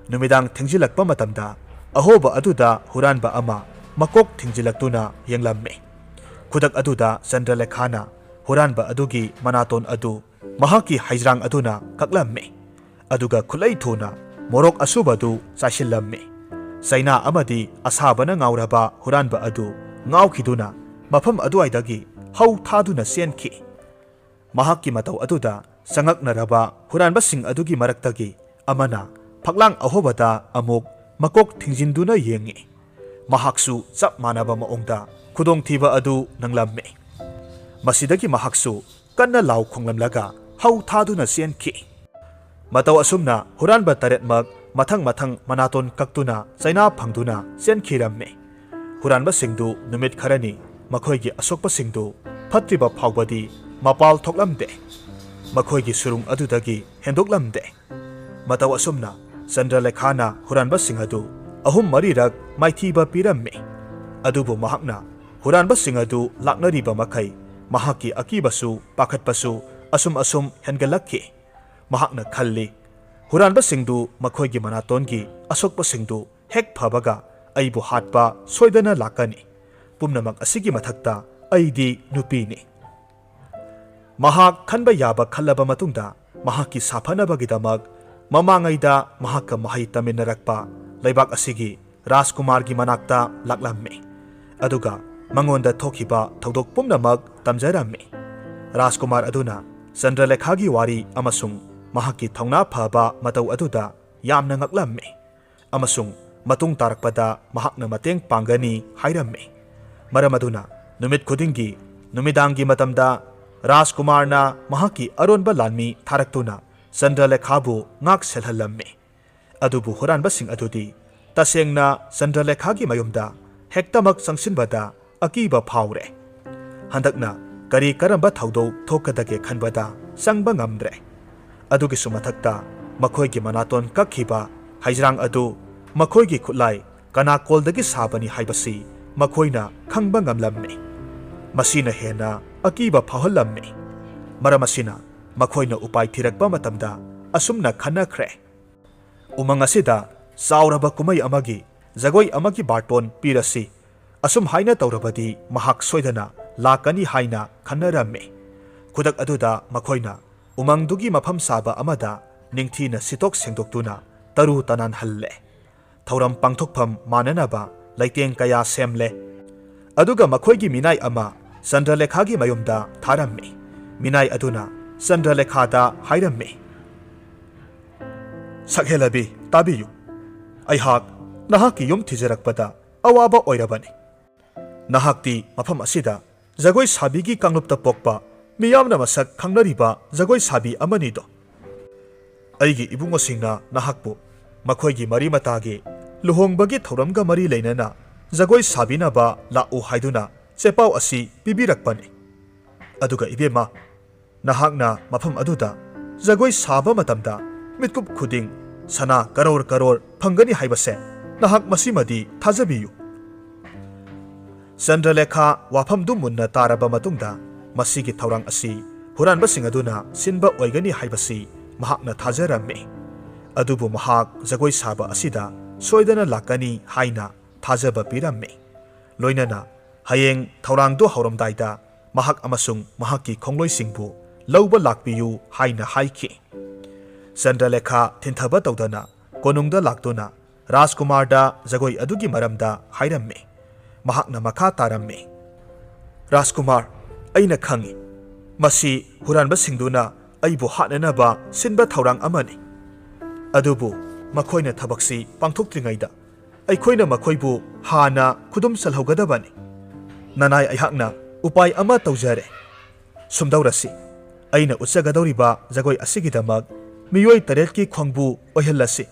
ꯅꯨꯃꯤꯗꯥꯡ ꯊꯦꯡꯖꯤꯜꯂꯛꯄ ꯃꯇꯝꯗ ꯑꯍꯣꯕ ꯑꯗꯨꯗ ꯍꯨꯔꯥꯟꯕ ꯑꯃ ꯃꯀꯣꯛ ꯊꯤꯡꯖꯤꯜꯂꯛꯇꯨꯅ ꯌꯦꯡꯂꯝꯃꯤ꯫ ꯈꯨꯗꯛ ꯑꯗꯨꯗ ꯆꯟꯗ꯭ꯔꯂꯦꯈꯥꯅ ꯍꯨꯔꯥꯟꯕ ꯑꯗꯨꯒꯤ ꯃꯅꯥꯇꯣꯟ ꯑꯗꯨ ꯃꯍꯥꯛꯀꯤ ꯍꯩꯖ꯭ꯔꯥꯡ ꯑꯗꯨꯅ ꯀꯛꯂꯝꯃꯤ꯫ ꯑꯗꯨꯒ ꯈꯨꯠꯂꯩ ꯊꯨꯅ ꯃꯣꯔꯣꯛ ꯑꯁꯨꯕꯗꯨ ꯆꯥꯏꯁꯤꯜꯂꯝꯃꯤ꯫ ꯆꯩꯅꯥ ꯑꯃꯗꯤ ꯑꯁꯥꯕꯅ ꯉꯥꯎꯔꯕ ꯍꯨꯔꯥꯟꯕ ꯑꯗꯨ ꯉꯥꯎꯈꯤꯗꯨꯅ ꯃꯐꯝ ꯑꯗꯨꯋꯥꯏꯗꯒꯤ ꯍꯧ ꯊꯥꯗꯨꯅ ꯆꯦꯟꯈꯤ꯫ ꯃꯍꯥꯛꯀꯤ ꯃꯇꯧ ꯑꯗꯨꯗ ꯆꯉꯛꯅꯔꯕ ꯍꯨꯔꯥꯟꯕꯁꯤꯡ ꯑꯗꯨꯒꯤ ꯃꯔꯛꯇꯒꯤ ꯑꯃꯅ ꯐꯛꯂꯥꯡ ꯑꯍꯣꯕꯗ ꯑꯃꯨꯛ ꯃꯀꯣꯛ ꯊꯤꯡꯖꯤꯟꯗꯨꯅ ꯌꯦꯡꯉꯤ꯫ ꯃꯍꯥꯛꯁꯨ ꯆꯞ ꯃꯥꯟꯅꯕ ꯃꯑꯣꯡꯗ ꯈꯨꯗꯣꯡꯊꯤꯕ ꯑꯗꯨ ꯅꯪꯂꯝꯃꯤ꯫ ꯃꯁꯤꯗꯒꯤ ꯃꯍꯥꯛꯁꯨ ꯀꯟꯅ ꯂꯥꯎ ꯈꯣꯡꯂꯝꯂꯒ ꯍꯧ ꯊꯥꯗꯨꯅ ꯆꯦꯟꯈꯤ꯫ ꯃꯇꯧ ꯑꯁꯨꯝꯅ ꯍꯨꯔꯥꯟꯕ 8ꯃꯛ ꯃꯊꯪ ꯃꯊꯪ ꯃꯅꯥꯇꯣꯟ ꯀꯛꯇꯨꯅ ꯆꯩꯅꯥ ꯐꯪꯗꯨꯅ ꯆꯦꯟꯈꯤꯔꯝꯃꯤ꯫ ꯍꯨꯔꯥꯟꯕꯁꯤꯡꯗꯨ ꯅꯨꯃꯤꯠ ꯈꯔꯅꯤ ꯃꯈꯣꯏꯒꯤ ꯑꯁꯣꯛꯄꯁꯤꯡꯗꯨ ꯐꯠꯇ꯭ꯔꯤꯕ ꯐꯥꯎꯕꯗꯤ ꯃꯄꯥꯜ ꯊꯣꯛꯂꯝꯗꯦ꯫ ꯃꯈꯣꯏꯒꯤ ꯁꯨꯔꯨꯡ ꯑꯗꯨꯗꯒꯤ ꯍꯦꯟꯗꯣꯛꯂꯝꯗꯦ꯫ ꯃꯇꯧ ꯑꯁꯨꯝꯅ ꯆꯟꯗ꯭ꯔꯂꯦꯈꯥꯅ ꯍꯨꯔꯥꯟꯕꯁꯤꯡ ꯑꯗꯨ 3-4ꯔꯛ ꯃꯥꯏꯊꯤꯕ ꯄꯤꯔꯝꯃꯤ꯫ ꯑꯗꯨꯕꯨ ꯃꯍꯥꯛꯅ ꯍꯨꯔꯥꯟꯕꯁꯤꯡ ꯑꯗꯨ ꯂꯥꯛꯅꯔꯤꯕ ꯃꯈꯩ ꯃꯍꯥꯛꯀꯤ ꯑꯀꯤꯕꯁꯨ ꯄꯥꯈꯠꯄꯁꯨ ꯑꯁꯨꯝ ꯍꯦꯟꯒꯠꯂꯛꯈꯤ꯫ ꯃꯍꯥꯛꯅ ꯈꯜꯂꯤ, ꯍꯨꯔꯥꯟꯕꯁꯤꯡꯗꯨ ꯃꯈꯣꯏꯒꯤ ꯃꯅꯥꯇꯣꯟꯒꯤ ꯑꯁꯣꯛꯄꯁꯤꯡꯗꯨ ꯍꯦꯛ ꯐꯕꯒ ꯑꯩꯕꯨ ꯍꯥꯠꯄ ꯁꯣꯏꯗꯅ ꯂꯥꯛꯀꯅꯤ꯫ ꯄꯨꯝꯅꯃꯛ ꯑꯁꯤꯒꯤ ꯃꯊꯛꯇ ꯑꯩꯗꯤ ꯅꯨꯄꯤꯅꯤ꯫ ꯃꯍꯥꯛ ꯈꯟꯕ ꯌꯥꯕ ꯈꯜꯂꯕ ꯃꯇꯨꯡꯗ ꯃꯍꯥꯛꯀꯤ ꯁꯥꯐꯅꯕꯒꯤꯗꯃꯛ ꯃꯃꯥꯡꯉꯩꯗ ꯃꯍꯥꯛꯀ ꯃꯍꯩ ꯇꯝꯃꯤꯟꯅꯔꯛꯄ ꯂꯩꯕꯥꯛ ꯑꯁꯤꯒꯤ ꯔꯥꯖꯀꯨꯃꯥꯔꯒꯤ ꯃꯅꯥꯛꯇ ꯂꯥꯛꯂꯝꯃꯤ꯫ ꯑꯗꯨꯒ ꯃꯉꯣꯟꯗ ꯊꯣꯛꯈꯤꯕ ꯊꯧꯗꯣꯛ ꯄꯨꯝꯅꯃꯛ ꯇꯝꯖꯔꯝꯃꯤ꯫ ꯔꯥꯖꯀꯨꯃꯥꯔ ꯑꯗꯨꯅ ꯆꯟꯗ꯭ꯔꯂꯦꯈꯥꯒꯤ ꯋꯥꯔꯤ ꯑꯃꯁꯨꯡ ꯃꯍꯥꯛꯀꯤ ꯊꯧꯅꯥ ꯐꯕ ꯃꯇꯧ ꯑꯗꯨꯗ ꯌꯥꯝꯅ ꯉꯛꯂꯝꯃꯤ ꯑꯃꯁꯨꯡ ꯃꯇꯨꯡ ꯇꯥꯔꯛꯄꯗ ꯃꯍꯥꯛꯅ ꯃꯇꯦꯡ ꯄꯥꯡꯒꯅꯤ ꯍꯥꯏꯔꯝꯃꯤ꯫ ꯃꯔꯝ ꯑꯗꯨꯅ ꯅꯨꯃꯤꯠ ꯈꯨꯗꯤꯡꯒꯤ ꯅꯨꯃꯤꯗꯥꯡꯒꯤ ꯃꯇꯝꯗ ꯔꯥꯖꯀꯨꯃꯥꯔꯅ ꯃꯍꯥꯛꯀꯤ ꯑꯔꯣꯟꯕ ꯂꯥꯟꯃꯤ ꯊꯥꯔꯛꯇꯨꯅ ꯆꯟꯗ꯭ꯔꯂꯦꯈꯥꯕꯨ ꯉꯥꯛ ꯁꯦꯜꯍꯜꯂꯝꯃꯤ꯫ ꯑꯗꯨꯕꯨ ꯍꯨꯔꯥꯟꯕꯁꯤꯡ ꯑꯗꯨꯗꯤ ꯇꯁꯦꯡꯅ ꯆꯟꯗ꯭ꯔꯂꯦꯈꯥꯒꯤ ꯃꯌꯨꯝꯗ ꯍꯦꯛꯇꯃꯛ ꯆꯪꯁꯤꯟꯕꯗ ꯑꯀꯤꯕ ꯐꯥꯎꯔꯦ꯫ ꯍꯟꯗꯛꯅ ꯀꯔꯤ ꯀꯔꯝꯕ ꯊꯧꯗꯣꯛ ꯊꯣꯛꯀꯗꯒꯦ ꯈꯟꯕꯗ ꯆꯪꯕ ꯉꯝꯗ꯭ꯔꯦ꯫ ꯑꯗꯨꯒꯤꯁꯨ ꯃꯊꯛꯇ ꯃꯈꯣꯏꯒꯤ ꯃꯅꯥꯇꯣꯟ ꯀꯛꯈꯤꯕ ꯍꯩꯖ꯭ꯔꯥꯡ ꯑꯗꯨ ꯃꯈꯣꯏꯒꯤ ꯈꯨꯠꯂꯥꯏ ꯀꯅꯥꯀꯣꯜꯗꯒꯤ ꯁꯥꯕꯅꯤ ꯍꯥꯏꯕꯁꯤ ꯃꯈꯣꯏꯅ ꯈꯪꯕ ꯉꯝꯂꯝꯃꯤ꯫ ꯃꯁꯤꯅ ꯍꯦꯟꯅ ꯑꯀꯤꯕ ꯐꯥꯎꯍꯜꯂꯝꯃꯤ꯫ ꯃꯔꯝ ꯑꯁꯤꯅ ꯃꯈꯣꯏꯅ ꯎꯄꯥꯏ ꯊꯤꯔꯛꯄ ꯃꯇꯝꯗ ꯑꯁꯨꯝꯅ ꯈꯟꯅꯈ꯭ꯔꯦ, ꯎꯃꯪ ꯑꯁꯤꯗ ꯆꯥꯎꯔꯕ ꯀꯨꯝꯍꯩ ꯑꯃꯒꯤ ꯖꯒꯣꯏ ꯑꯃꯒꯤ ꯕꯥꯔꯇꯣꯟ ꯄꯤꯔꯁꯤ꯫ ꯑꯁꯨꯝ ꯍꯥꯏꯅ ꯇꯧꯔꯕꯗꯤ ꯃꯍꯥꯛ ꯁꯣꯏꯗꯅ ꯂꯥꯛꯀꯅꯤ ꯍꯥꯏꯅ ꯈꯟꯅꯔꯝꯃꯤ꯫ ꯈꯨꯗꯛ ꯑꯗꯨꯗ ꯃꯈꯣꯏꯅ ꯎꯃꯪꯗꯨꯒꯤ ꯃꯐꯝ ꯆꯥꯕ ꯑꯃꯗ ꯅꯤꯡꯊꯤꯅ ꯁꯤꯠꯇꯣꯛ ꯁꯦꯡꯗꯣꯛꯇꯨꯅ ꯇꯔꯨ ꯇꯅꯥꯟꯍꯜꯂꯦ꯫ ꯊꯧꯔꯝ ꯄꯥꯡꯊꯣꯛꯐꯝ ꯃꯥꯟꯅꯅꯕ ꯂꯩꯇꯦꯡ ꯀꯌꯥ ꯁꯦꯝꯂꯦ꯫ ꯑꯗꯨꯒ ꯃꯈꯣꯏꯒꯤ ꯃꯤꯅꯥꯏ ꯑꯃ ꯆꯟꯗ꯭ꯔꯂꯦꯈꯥꯒꯤ ꯃꯌꯨꯝꯗ ꯊꯥꯔꯝꯃꯤ꯫ ꯃꯤꯅꯥꯏ ꯑꯗꯨꯅ ꯆꯟꯗ꯭ꯔꯂꯦꯈꯥꯗ ꯍꯥꯏꯔꯝꯃꯤ, ꯁꯛꯍꯦꯜꯂꯕꯤ ꯇꯥꯕꯤꯌꯨ, ꯑꯩꯍꯥꯛ ꯅꯍꯥꯛꯀꯤ ꯌꯨꯝ ꯊꯤꯖꯔꯛꯄꯗ ꯑꯋꯥꯕ ꯑꯣꯏꯔꯕꯅꯤ꯫ ꯅꯍꯥꯛꯇꯤ ꯃꯐꯝ ꯑꯁꯤꯗ ꯖꯒꯣꯏ ꯁꯥꯕꯤꯒꯤ ꯀꯥꯡꯂꯨꯞꯇ ꯄꯣꯛꯄ ꯃꯤꯌꯥꯝꯅ ꯃꯁꯛ ꯈꯪꯅꯔꯤꯕ ꯖꯒꯣꯏ ꯁꯥꯕꯤ ꯑꯃꯅꯤꯗꯣ꯫ ꯑꯩꯒꯤ ꯏꯕꯨꯡꯉꯣꯁꯤꯡꯅ ꯅꯍꯥꯛꯄꯨ ꯃꯈꯣꯏꯒꯤ ꯃꯔꯤ ꯃꯇꯥꯒꯤ ꯂꯨꯍꯣꯡꯕꯒꯤ ꯊꯧꯔꯝꯒ ꯃꯔꯤ ꯂꯩꯅꯅ ꯖꯒꯣꯏ ꯁꯥꯕꯤꯅꯕ ꯂꯥꯛꯎ ꯍꯥꯏꯗꯨꯅ ꯆꯦꯄꯥꯎ ꯑꯁꯤ ꯄꯤꯕꯤꯔꯛꯄꯅꯤ꯫ ꯑꯗꯨꯒ ꯏꯕꯦꯝꯃ, ꯅꯍꯥꯛꯅ ꯃꯐꯝ ꯑꯗꯨꯗ ꯖꯒꯣꯏ ꯁꯥꯕ ꯃꯇꯝꯗ ꯃꯤꯠꯀꯨꯞ ꯈꯨꯗꯤꯡ ꯁꯅꯥ ꯀꯔꯣꯔ ꯐꯪꯒꯅꯤ ꯍꯥꯏꯕꯁꯦ ꯅꯍꯥꯛ ꯃꯁꯤꯃꯗꯤ ꯊꯥꯖꯕꯤꯌꯨ꯫ ꯆꯟꯗ꯭ꯔꯂꯦꯈꯥ ꯋꯥꯐꯝꯗꯨ ꯃꯨꯟꯅ ꯇꯥꯔꯕ ꯃꯇꯨꯡꯗ ꯃꯁꯤꯒꯤ ꯊꯧꯔꯥꯡ ꯑꯁꯤ ꯍꯨꯔꯥꯟꯕꯁꯤꯡ ꯑꯗꯨꯅ ꯁꯤꯟꯕ ꯑꯣꯏꯒꯅꯤ ꯍꯥꯏꯕꯁꯤ ꯃꯍꯥꯛꯅ ꯊꯥꯖꯔꯝꯃꯤ꯫ ꯑꯗꯨꯕꯨ ꯃꯍꯥꯛ ꯖꯒꯣꯏ ꯁꯥꯕ ꯑꯁꯤꯗ ꯁꯣꯏꯗꯅ ꯂꯥꯛꯀꯅꯤ ꯍꯥꯏꯅ ꯊꯥꯖꯕ ꯄꯤꯔꯝꯃꯤ꯫ ꯂꯣꯏꯅꯅ ꯍꯌꯦꯡ ꯊꯧꯔꯥꯡꯗꯨ ꯍꯧꯔꯝꯗꯥꯏꯗ ꯃꯍꯥꯛ ꯑꯃꯁꯨꯡ ꯃꯍꯥꯛꯀꯤ ꯈꯣꯡꯂꯣꯏꯁꯤꯡꯕꯨ ꯂꯧꯕ ꯂꯥꯛꯄꯤꯌꯨ ꯍꯥꯏꯅ ꯍꯥꯏꯈꯤ꯫ ꯆꯟꯗ꯭ꯔꯂꯦꯈꯥ ꯊꯤꯟꯊꯕ ꯇꯧꯗꯅ ꯀꯣꯅꯨꯡꯗ ꯂꯥꯛꯇꯨꯅ ꯔꯥꯖꯀꯨꯃꯥꯔꯗ ꯖꯒꯣꯏ ꯑꯗꯨꯒꯤ ꯃꯔꯝꯗ ꯍꯥꯏꯔꯝꯃꯤ꯫ ꯃꯍꯥꯛꯅ ꯃꯈꯥ ꯇꯥꯔꯝꯃꯤ, ꯔꯥꯖꯀꯨꯃꯥꯔ, ꯑꯩꯅ ꯈꯪꯏ, ꯃꯁꯤ ꯍꯨꯔꯥꯟꯕꯁꯤꯡꯗꯨꯅ ꯑꯩꯕꯨ ꯍꯥꯠꯅꯅꯕ ꯁꯤꯟꯕ ꯊꯧꯔꯥꯡ ꯑꯃꯅꯤ꯫ ꯑꯗꯨꯕꯨ ꯃꯈꯣꯏꯅ ꯊꯕꯛꯁꯤ ꯄꯥꯡꯊꯣꯛꯇ꯭ꯔꯤꯉꯩꯗ ꯑꯩꯈꯣꯏꯅ ꯃꯈꯣꯏꯕꯨ ꯍꯥꯟꯅ ꯈꯨꯗꯨꯝ ꯆꯜꯍꯧꯒꯗꯕꯅꯤ꯫ ꯅꯅꯥꯏ ꯑꯩꯍꯥꯛꯅ ꯎꯄꯥꯏ ꯑꯃ ꯇꯧꯖꯔꯦ꯫ ꯁꯨꯝꯗꯧꯔꯁꯤ, ꯑꯩꯅ ꯎꯠꯆꯒꯗꯧꯔꯤꯕ ꯖꯒꯣꯏ ꯑꯁꯤꯒꯤꯗꯃꯛ ꯃꯤꯑꯣꯏ 8ꯀꯤ ꯈꯣꯡꯕꯨ ꯑꯣꯏꯍꯜꯂꯁꯤ꯫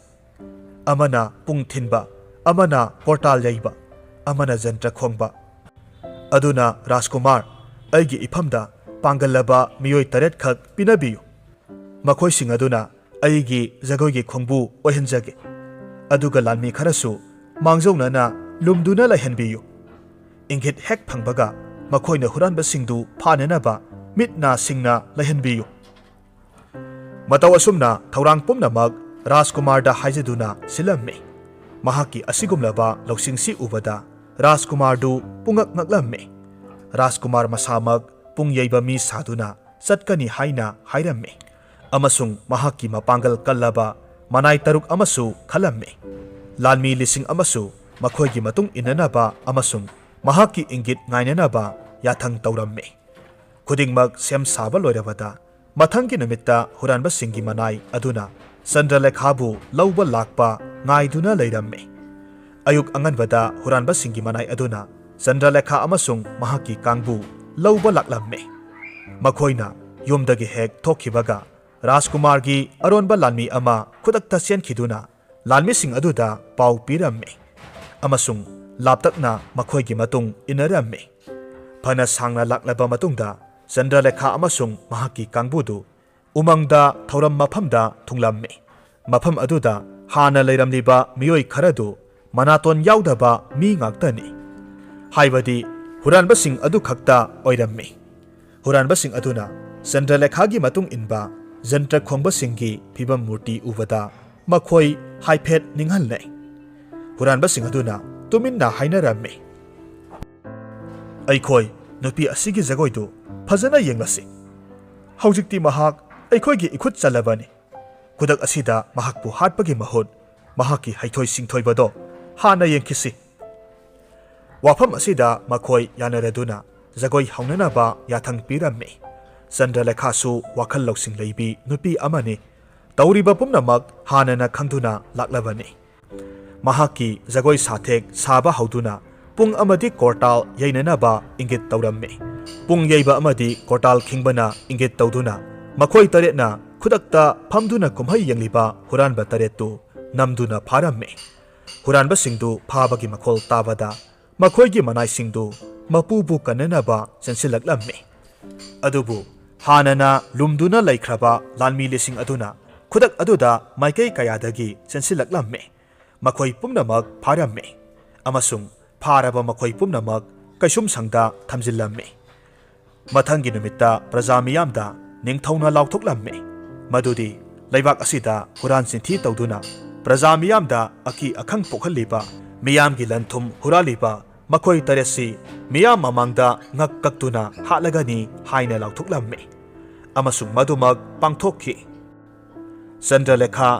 ꯑꯃꯅ ꯄꯨꯡ ꯊꯤꯟꯕ, ꯑꯃꯅ ꯀꯣꯔꯇꯥꯜ ꯌꯩꯕ, ꯑꯃꯅ ꯖꯟꯇ꯭ꯔ ꯈꯣꯡꯕ, ꯑꯗꯨꯅ ꯔꯥꯖꯀꯨꯃꯥꯔ, ꯑꯩꯒꯤ ꯏꯐꯝꯗ ꯄꯥꯡꯒꯜꯂꯕ ꯃꯤꯑꯣꯏ 8 ꯈꯛ ꯄꯤꯅꯕꯤꯌꯨ꯫ ꯃꯈꯣꯏꯁꯤꯡ ꯑꯗꯨꯅ ꯑꯩꯒꯤ ꯖꯒꯣꯏꯒꯤ ꯈꯣꯡꯕꯨ ꯑꯣꯏꯍꯟꯖꯒꯦ꯫ ꯑꯗꯨꯒ ꯂꯥꯟꯃꯤ ꯈꯔꯁꯨ ꯃꯥꯡꯖꯧꯅꯅ ꯂꯨꯝꯗꯨꯅ ꯂꯩꯍꯟꯕꯤꯌꯨ꯫ ꯏꯪꯒꯤꯠ ꯍꯦꯛ ꯐꯪꯕꯒ ꯃꯈꯣꯏꯅ ꯍꯨꯔꯥꯟꯕꯁꯤꯡꯗꯨ ꯐꯥꯅꯅꯕ ꯃꯤꯠ ꯅꯥ ꯁꯤꯡꯅ ꯂꯩꯍꯟꯕꯤꯌꯨ꯫ ꯃꯇꯧ ꯑꯁꯨꯝꯅ ꯊꯧꯔꯥꯡ ꯄꯨꯝꯅꯃꯛ ꯔꯥꯖꯀꯨꯃꯥꯔꯗ ꯍꯥꯏꯖꯗꯨꯅ ꯁꯤꯜꯂꯝꯃꯤ꯫ ꯃꯍꯥꯛꯀꯤ ꯑꯁꯤꯒꯨꯝꯂꯕ ꯂꯧꯁꯤꯡꯁꯤ ꯎꯕꯗ ꯔꯥꯖꯀꯨꯃꯥꯔꯗꯨ ꯄꯨꯡꯉꯛ ꯉꯛꯂꯝꯃꯤ꯫ ꯔꯥꯖꯀꯨꯃꯥꯔ ꯃꯁꯥꯃꯛ ꯄꯨꯡ ꯌꯩꯕ ꯃꯤ ꯁꯥꯗꯨꯅ ꯆꯠꯀꯅꯤ ꯍꯥꯏꯅ ꯍꯥꯏꯔꯝꯃꯤ ꯑꯃꯁꯨꯡ ꯃꯍꯥꯛꯀꯤ ꯃꯄꯥꯡꯒꯜ ꯀꯜꯂꯕ ꯃꯅꯥꯏ 6 ꯑꯃꯁꯨ ꯈꯜꯂꯝꯃꯤ꯫ ꯂꯥꯟꯃꯤ 1,000 ꯑꯃꯁꯨ ꯃꯈꯣꯏꯒꯤ ꯃꯇꯨꯡ ꯏꯟꯅꯅꯕ ꯑꯃꯁꯨꯡ ꯃꯍꯥꯛꯀꯤ ꯏꯪꯒꯤꯠ ꯉꯥꯏꯅꯅꯕ ꯌꯥꯊꯪ ꯇꯧꯔꯝꯃꯤ꯫ ꯈꯨꯗꯤꯡꯃꯛ ꯁꯦꯝ ꯁꯥꯕ ꯂꯣꯏꯔꯕꯗ ꯃꯊꯪꯒꯤ ꯅꯨꯃꯤꯠꯇ ꯍꯨꯔꯥꯟꯕꯁꯤꯡꯒꯤ ꯃꯅꯥꯏ ꯑꯗꯨꯅ ꯆꯟꯗ꯭ꯔꯂꯦꯈꯥꯕꯨ ꯂꯧꯕ ꯂꯥꯛꯄ ꯉꯥꯏꯗꯨꯅ ꯂꯩꯔꯝꯃꯤ꯫ ꯑꯌꯨꯛ ꯑꯉꯟꯕꯗ ꯍꯨꯔꯥꯟꯕꯁꯤꯡꯒꯤ ꯃꯅꯥꯏ ꯑꯗꯨꯅ ꯆꯟꯗ꯭ꯔꯂꯦꯈꯥ ꯑꯃꯁꯨꯡ ꯃꯍꯥꯛꯀꯤ ꯀꯥꯡꯕꯨ ꯂꯧꯕ ꯂꯥꯛꯂꯝꯃꯤ꯫ ꯃꯈꯣꯏꯅ ꯌꯨꯝꯗꯒꯤ ꯍꯦꯛ ꯊꯣꯛꯈꯤꯕꯒ ꯔꯥꯖꯀꯨꯃꯥꯔꯒꯤ ꯑꯔꯣꯟꯕ ꯂꯥꯟꯃꯤ ꯑꯃ ꯈꯨꯗꯛꯇ ꯆꯦꯟꯈꯤꯗꯨꯅ ꯂꯥꯟꯃꯤꯁꯤꯡ ꯑꯗꯨꯗ ꯄꯥꯎ ꯄꯤꯔꯝꯃꯤ ꯑꯃꯁꯨꯡ ꯂꯥꯞꯇꯛꯅ ꯃꯈꯣꯏꯒꯤ ꯃꯇꯨꯡ ꯏꯟꯅꯔꯝꯃꯤ꯫ ꯐꯅ ꯁꯥꯡꯅ ꯂꯥꯛꯂꯕ ꯃꯇꯨꯡꯗ ꯆꯟꯗ꯭ꯔꯂꯦꯈꯥ ꯑꯃꯁꯨꯡ ꯃꯍꯥꯛꯀꯤ ꯀꯥꯡꯕꯨꯗꯨ ꯎꯃꯪꯗ ꯊꯧꯔꯝ ꯃꯐꯝꯗ ꯊꯨꯡꯂꯝꯃꯤ꯫ ꯃꯐꯝ ꯑꯗꯨꯗ ꯍꯥꯟꯅ ꯂꯩꯔꯝꯂꯤꯕ ꯃꯤꯑꯣꯏ ꯈꯔꯗꯨ ꯃꯅꯥꯇꯣꯟ ꯌꯥꯎꯗꯕ ꯃꯤ ꯉꯥꯛꯇꯅꯤ, ꯍꯥꯏꯕꯗꯤ ꯍꯨꯔꯥꯟꯕꯁꯤꯡ ꯑꯗꯨ ꯈꯛꯇ ꯑꯣꯏꯔꯝꯃꯤ꯫ ꯍꯨꯔꯥꯟꯕꯁꯤꯡ ꯑꯗꯨꯅ ꯆꯟꯗ꯭ꯔꯂꯦꯈꯥꯒꯤ ꯃꯇꯨꯡ ꯏꯟꯕ ꯖꯟꯇ꯭ꯔ ꯈꯣꯡꯕꯁꯤꯡꯒꯤ ꯐꯤꯚꯝ ꯃꯨꯔꯇꯤ ꯎꯕꯗ ꯃꯈꯣꯏ ꯍꯥꯏꯐꯦꯠ ꯅꯤꯡꯍꯟꯅꯩ꯫ ꯍꯨꯔꯥꯟꯕꯁꯤꯡ ꯑꯗꯨꯅ ꯇꯨꯃꯤꯟꯅ ꯍꯥꯏꯅꯔꯝꯃꯤ, ꯑꯩꯈꯣꯏ ꯅꯨꯄꯤ ꯑꯁꯤꯒꯤ ꯖꯒꯣꯏꯗꯨ ꯐꯖꯅ ꯌꯦꯡꯂꯁꯤ꯫ ꯍꯧꯖꯤꯛꯇꯤ ꯃꯍꯥꯛ ꯑꯩꯈꯣꯏꯒꯤ ꯏꯈꯨꯠ ꯆꯜꯂꯕꯅꯤ꯫ ꯈꯨꯗꯛ ꯑꯁꯤꯗ ꯃꯍꯥꯛꯄꯨ ꯍꯥꯠꯄꯒꯤ ꯃꯍꯨꯠ ꯃꯍꯥꯛꯀꯤ ꯍꯩꯊꯣꯏ ꯁꯤꯡꯊꯣꯏꯕꯗꯣ ꯍꯥꯟꯅ ꯌꯦꯡꯈꯤꯁꯤ꯫ ꯋꯥꯐꯝ ꯑꯁꯤꯗ ꯃꯈꯣꯏ ꯌꯥꯅꯔꯗꯨꯅ ꯖꯒꯣꯏ ꯍꯧꯅꯅꯕ ꯌꯥꯊꯪ ꯄꯤꯔꯝꯃꯤ꯫ ꯆꯟꯗ꯭ꯔꯂꯦꯈꯥꯁꯨ ꯋꯥꯈꯜ ꯂꯧꯁꯤꯡ ꯂꯩꯕꯤ ꯅꯨꯄꯤ ꯑꯃꯅꯤ꯫ ꯇꯧꯔꯤꯕ ꯄꯨꯝꯅꯃꯛ ꯍꯥꯟꯅꯅ ꯈꯪꯗꯨꯅ ꯂꯥꯛꯂꯕꯅꯤ꯫ ꯃꯍꯥꯛꯀꯤ ꯖꯒꯣꯏ ꯁꯥꯊꯦꯛ ꯁꯥꯕ ꯍꯧꯗꯨꯅ ꯄꯨꯡ ꯑꯃꯗꯤ ꯀꯣꯔꯇꯥꯜ ꯌꯩꯅꯅꯕ ꯏꯪꯒꯤꯠ ꯇꯧꯔꯝꯃꯤ꯫ ꯄꯨꯡ ꯌꯩꯕ ꯑꯃꯗꯤ ꯀꯣꯔꯇꯥꯜ ꯈꯤꯡꯕꯅ ꯏꯪꯒꯤꯠ ꯇꯧꯗꯨꯅ ꯃꯈꯣꯏ 8ꯅ ꯈꯨꯗꯛꯇ ꯐꯝꯗꯨꯅ ꯀꯨꯝꯍꯩ ꯌꯦꯡꯂꯤꯕ ꯍꯨꯔꯥꯟꯕ 8ꯇꯨ ꯅꯝꯗꯨꯅ ꯐꯥꯔꯝꯃꯤ꯫ ꯍꯨꯔꯥꯟꯕꯁꯤꯡꯗꯨ ꯐꯥꯕꯒꯤ ꯃꯈꯣꯜ ꯇꯥꯕꯗ ꯃꯈꯣꯏꯒꯤ ꯃꯅꯥꯏꯁꯤꯡꯗꯨ ꯃꯄꯨꯕꯨ ꯀꯟꯅꯅꯕ ꯆꯦꯟꯁꯤꯜꯂꯛꯂꯝꯃꯤ꯫ ꯑꯗꯨꯕꯨ ꯍꯥꯟꯅꯅ ꯂꯨꯝꯗꯨꯅ ꯂꯩꯈ꯭ꯔꯕ ꯂꯥꯟꯃꯤ 1,000 ꯑꯗꯨꯅ ꯈꯨꯗꯛ ꯑꯗꯨꯗ ꯃꯥꯏꯀꯩ ꯀꯌꯥꯗꯒꯤ ꯆꯦꯟꯁꯤꯜꯂꯛꯂꯝꯃꯤ꯫ ꯃꯈꯣꯏ ꯄꯨꯝꯅꯃꯛ ꯐꯥꯔꯝꯃꯤ ꯑꯃꯁꯨꯡ ꯐꯥꯔꯕ ꯃꯈꯣꯏ ꯄꯨꯝꯅꯃꯛ ꯀꯩꯁꯨꯝꯁꯪꯗ ꯊꯝꯖꯤꯜꯂꯝꯃꯤ꯫ ꯃꯊꯪꯒꯤ ꯅꯨꯃꯤꯠꯇ ꯄ꯭ꯔꯖꯥ ꯃꯤꯌꯥꯝꯗ ꯅꯤꯡꯊꯧꯅ ꯂꯥꯎꯊꯣꯛꯂꯝꯃꯤ ꯃꯗꯨꯗꯤ ꯂꯩꯕꯥꯛ ꯑꯁꯤꯗ ꯍꯨꯔꯥꯟ ꯆꯤꯟꯊꯤ ꯇꯧꯗꯨꯅ ꯄ꯭ꯔꯖꯥ ꯃꯤꯌꯥꯝꯗ ꯑꯀꯤ ꯑꯈꯪ ꯄꯣꯛꯍꯜꯂꯤꯕ, ꯃꯤꯌꯥꯝꯒꯤ ꯂꯟ ꯊꯨꯝ ꯍꯨꯔꯥꯜꯂꯤꯕ ꯃꯈꯣꯏ 8ꯁꯤ ꯃꯤꯌꯥꯝ ꯃꯃꯥꯡꯗ ꯉꯛ ꯀꯛꯇꯨꯅ ꯍꯥꯠꯂꯒꯅꯤ ꯍꯥꯏꯅ ꯂꯥꯎꯊꯣꯛꯂꯝꯃꯤ ꯑꯃꯁꯨꯡ ꯃꯗꯨꯃꯛ ꯄꯥꯡꯊꯣꯛꯈꯤ꯫ ꯆꯟꯗ꯭ꯔꯂꯦꯈꯥ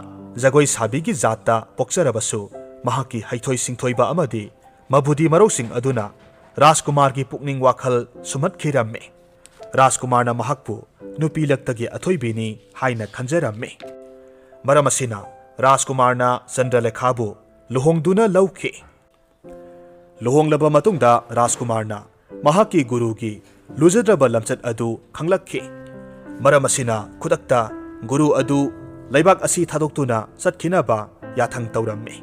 ꯖꯒꯣꯏ ꯁꯥꯕꯤꯒꯤ ꯖꯥꯠꯇ ꯄꯣꯛꯆꯔꯕꯁꯨ ꯃꯍꯥꯛꯀꯤ ꯍꯩꯊꯣꯏ ꯁꯤꯡꯊꯣꯏꯕ ꯑꯃꯗꯤ ꯃꯕꯨꯗꯤ ꯃꯔꯧꯁꯤꯡ ꯑꯗꯨꯅ ꯔꯥꯖꯀꯨꯃꯥꯔꯒꯤ ꯄꯨꯛꯅꯤꯡ ꯋꯥꯈꯜ ꯁꯨꯝꯍꯠꯈꯤꯔꯝꯃꯤ꯫ ꯔꯥꯖꯀꯨꯃꯥꯔꯅ ꯃꯍꯥꯛꯄꯨ ꯅꯨꯄꯤ ꯂꯛꯇꯒꯤ ꯑꯊꯣꯏꯕꯤꯅꯤ ꯍꯥꯏꯅ ꯈꯟꯖꯔꯝꯃꯤ꯫ ꯃꯔꯝ ꯑꯁꯤꯅ ꯔꯥꯖꯀꯨꯃꯥꯔꯅ ꯆꯟꯗ꯭ꯔꯂꯦꯈꯥꯕꯨ ꯂꯨꯍꯣꯡꯗꯨꯅ ꯂꯧꯈꯤ꯫ ꯂꯨꯍꯣꯡꯂꯕ ꯃꯇꯨꯡꯗ ꯔꯥꯖꯀꯨꯃꯥꯔꯅ ꯃꯍꯥꯛꯀꯤ ꯒꯨꯔꯨꯒꯤ ꯂꯨꯖꯗ꯭ꯔꯕ ꯂꯝꯆꯠ ꯑꯗꯨ ꯈꯪꯂꯛꯈꯤ꯫ ꯃꯔꯝ ꯑꯁꯤꯅ ꯈꯨꯗꯛꯇ ꯒꯨꯔꯨ ꯑꯗꯨ ꯂꯩꯕꯥꯛ ꯑꯁꯤ ꯊꯥꯗꯣꯛꯇꯨꯅ ꯆꯠꯈꯤꯅꯕ ꯌꯥꯊꯪ ꯇꯧꯔꯝꯃꯤ꯫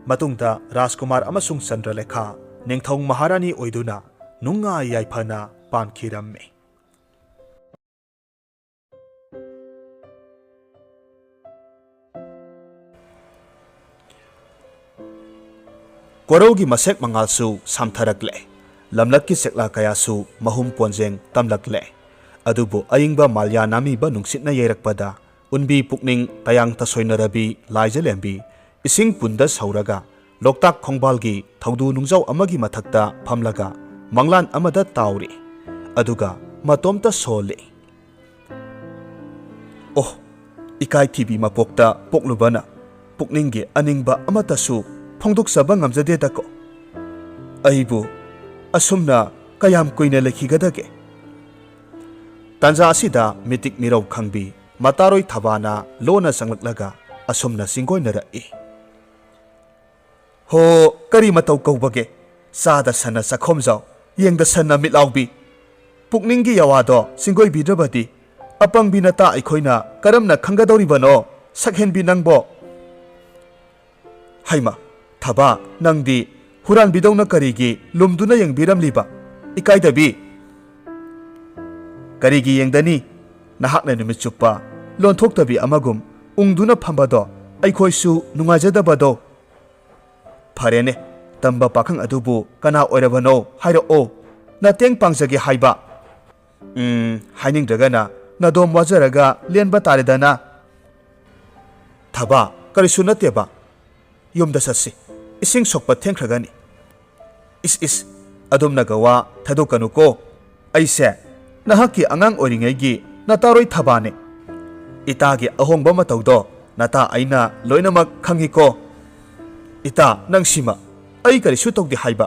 ꯃꯇꯨꯡꯗ ꯔꯥꯖꯀꯨꯃꯥꯔ ꯑꯃꯁꯨꯡ ꯆꯟꯗ꯭ꯔꯂꯦꯈꯥ ꯅꯤꯡꯊꯧ ꯃꯍꯥꯔꯥꯅꯤ ꯑꯣꯏꯗꯨꯅ ꯅꯨꯡꯉꯥꯏ ꯌꯥꯏꯐꯅ ꯄꯥꯟꯈꯤꯔꯝꯃꯤ꯫ ꯀꯣꯔꯧꯒꯤ ꯃꯁꯦꯛ ꯃꯉꯥꯜꯁꯨ ꯁꯥꯝꯊꯔꯛꯂꯦ꯫ ꯂꯝꯂꯛꯀꯤ ꯁꯦꯛꯂꯥ ꯀꯌꯥꯁꯨ ꯃꯍꯨꯝ ꯄꯣꯟꯖꯦꯡ ꯇꯝꯂꯛꯂꯦ꯫ ꯑꯗꯨꯕꯨ ꯑꯏꯪꯕ ꯃꯥꯜꯌꯥ ꯅꯥꯃꯤꯕ ꯅꯨꯡꯁꯤꯠꯅ ꯌꯩꯔꯛꯄꯗ ꯎꯟꯕꯤ ꯄꯨꯛꯅꯤꯡ ꯇꯌꯥꯡ ꯇꯁꯣꯏꯅꯔꯕꯤ ꯂꯥꯏꯖꯂꯦꯝꯕꯤ ꯏꯁꯤꯡ ꯄꯨꯟꯗ ꯁꯧꯔꯒ ꯂꯣꯛꯇꯥꯛ ꯈꯣꯡꯕꯥꯜꯒꯤ ꯊꯧꯗꯨ ꯅꯨꯡꯖꯥꯎ ꯑꯃꯒꯤ ꯃꯊꯛꯇ ꯐꯝꯂꯒ ꯃꯪꯂꯥꯟ ꯑꯃꯗ ꯇꯥꯎꯔꯤ꯫ ꯑꯗꯨꯒ ꯃꯇꯣꯝꯇ ꯁꯣꯜꯂꯤ꯫ ꯑꯣ, ꯏꯀꯥꯏꯊꯤꯕꯤ ꯃꯄꯣꯛꯇ ꯄꯣꯛꯂꯨꯕꯅ ꯄꯨꯛꯅꯤꯡꯒꯤ ꯑꯅꯤꯡꯕ ꯑꯃꯠꯇꯁꯨ ꯐꯣꯡꯗꯣꯛꯆꯕ ꯉꯝꯖꯗꯦꯗꯀꯣ꯫ ꯑꯩꯕꯨ ꯑꯁꯨꯝꯅ ꯀꯌꯥꯝ ꯀꯨꯏꯅ ꯂꯩꯈꯤꯒꯗꯒꯦ? ꯇꯥꯟꯖꯥ ꯑꯁꯤꯗ ꯃꯤꯇꯤꯛ ꯃꯤꯔꯧ ꯈꯪꯕꯤ ꯃꯇꯥꯔꯣꯏ ꯊꯕꯥꯅ ꯂꯣꯟꯅ ꯆꯪꯂꯛꯂꯒ ꯑꯁꯨꯝꯅ ꯆꯤꯡꯒꯣꯏꯅꯔꯛꯏ꯫ ꯍꯣ, ꯀꯔꯤ ꯃꯇꯧ ꯀꯧꯕꯒꯦ? ꯆꯥꯗ ꯁꯟꯅ ꯆꯥꯈꯣꯝꯖꯥꯎ, ꯌꯦꯡꯗ ꯁꯟꯅ ꯃꯤꯠꯂꯥꯎꯕꯤ꯫ ꯄꯨꯛꯅꯤꯡꯒꯤ ꯌꯋꯥꯗꯣ ꯆꯤꯡꯒꯣꯏꯕꯤꯗ꯭ꯔꯕꯗꯤ ꯑꯄꯪꯕꯤ ꯅꯇꯥ ꯑꯩꯈꯣꯏꯅ ꯀꯔꯝꯅ ꯈꯪꯒꯗꯧꯔꯤꯕꯅꯣ ꯁꯛꯍꯦꯟꯕꯤ ꯅꯪꯕꯣ? ꯍꯩꯃꯥ, ꯊꯕꯥ, ꯅꯪꯗꯤ ꯍꯨꯔꯥꯟꯕꯤꯗꯧꯅ ꯀꯔꯤꯒꯤ ꯂꯨꯝꯗꯨꯅ ꯌꯦꯡꯕꯤꯔꯝꯂꯤꯕ? ꯏꯀꯥꯏꯗꯕꯤ ꯀꯔꯤꯒꯤ ꯌꯦꯡꯗꯅꯤ ꯅꯍꯥꯛꯅ ꯅꯨꯃꯤꯠ ꯆꯨꯞꯄ ꯂꯣꯟꯊꯣꯛꯇꯕꯤ ꯑꯃꯒꯨꯝ ꯎꯪꯗꯨꯅ ꯐꯝꯕꯗꯣ ꯑꯩꯈꯣꯏꯁꯨ ꯅꯨꯡꯉꯥꯏꯖꯗꯕꯗꯣ ꯐꯔꯦꯅꯦ ꯇꯝꯕ ꯄꯥꯈꯪ ꯑꯗꯨꯕꯨ ꯀꯅꯥ ꯑꯣꯏꯔꯕꯅꯣ ꯍꯥꯏꯔꯛꯑꯣ ꯅꯇꯦꯡ ꯄꯥꯡꯖꯒꯦ ꯍꯥꯏꯕ ꯍꯥꯏꯅꯤꯡꯗ꯭ꯔꯒꯅ ꯅꯗꯣꯝ ꯋꯥꯖꯔꯒ ꯂꯦꯟꯕ ꯇꯥꯔꯦꯗꯅ ꯊꯕꯥ ꯀꯔꯤꯁꯨ ꯅꯠꯇꯦꯕ ꯌꯨꯝꯗ ꯆꯠꯁꯤ ꯏꯁꯤꯡ ꯁꯣꯛꯄ ꯊꯦꯡꯈ꯭ꯔꯒꯅꯤ ꯏꯁ ꯑꯗꯨꯝꯅꯒ ꯋꯥ ꯊꯥꯗꯣꯛꯀꯅꯨꯀꯣ ꯑꯩꯁꯦ ꯅꯍꯥꯛꯀꯤ ꯑꯉꯥꯡ ꯑꯣꯏꯔꯤꯉꯩꯒꯤ ꯅꯇꯥꯔꯣꯏ ꯊꯕꯥꯅꯦ ꯏꯇꯥꯒꯤ ꯑꯍꯣꯡꯕ ꯃꯇꯧꯗꯣ ꯅꯇꯥ ꯑꯩꯅ ꯂꯣꯏꯅꯃꯛ ꯈꯪꯉꯤꯀꯣ ꯏꯇꯥ ꯅꯪ ꯁꯤꯃ ꯑꯩ ꯀꯔꯤꯁꯨ ꯇꯧꯗꯦ ꯍꯥꯏꯕ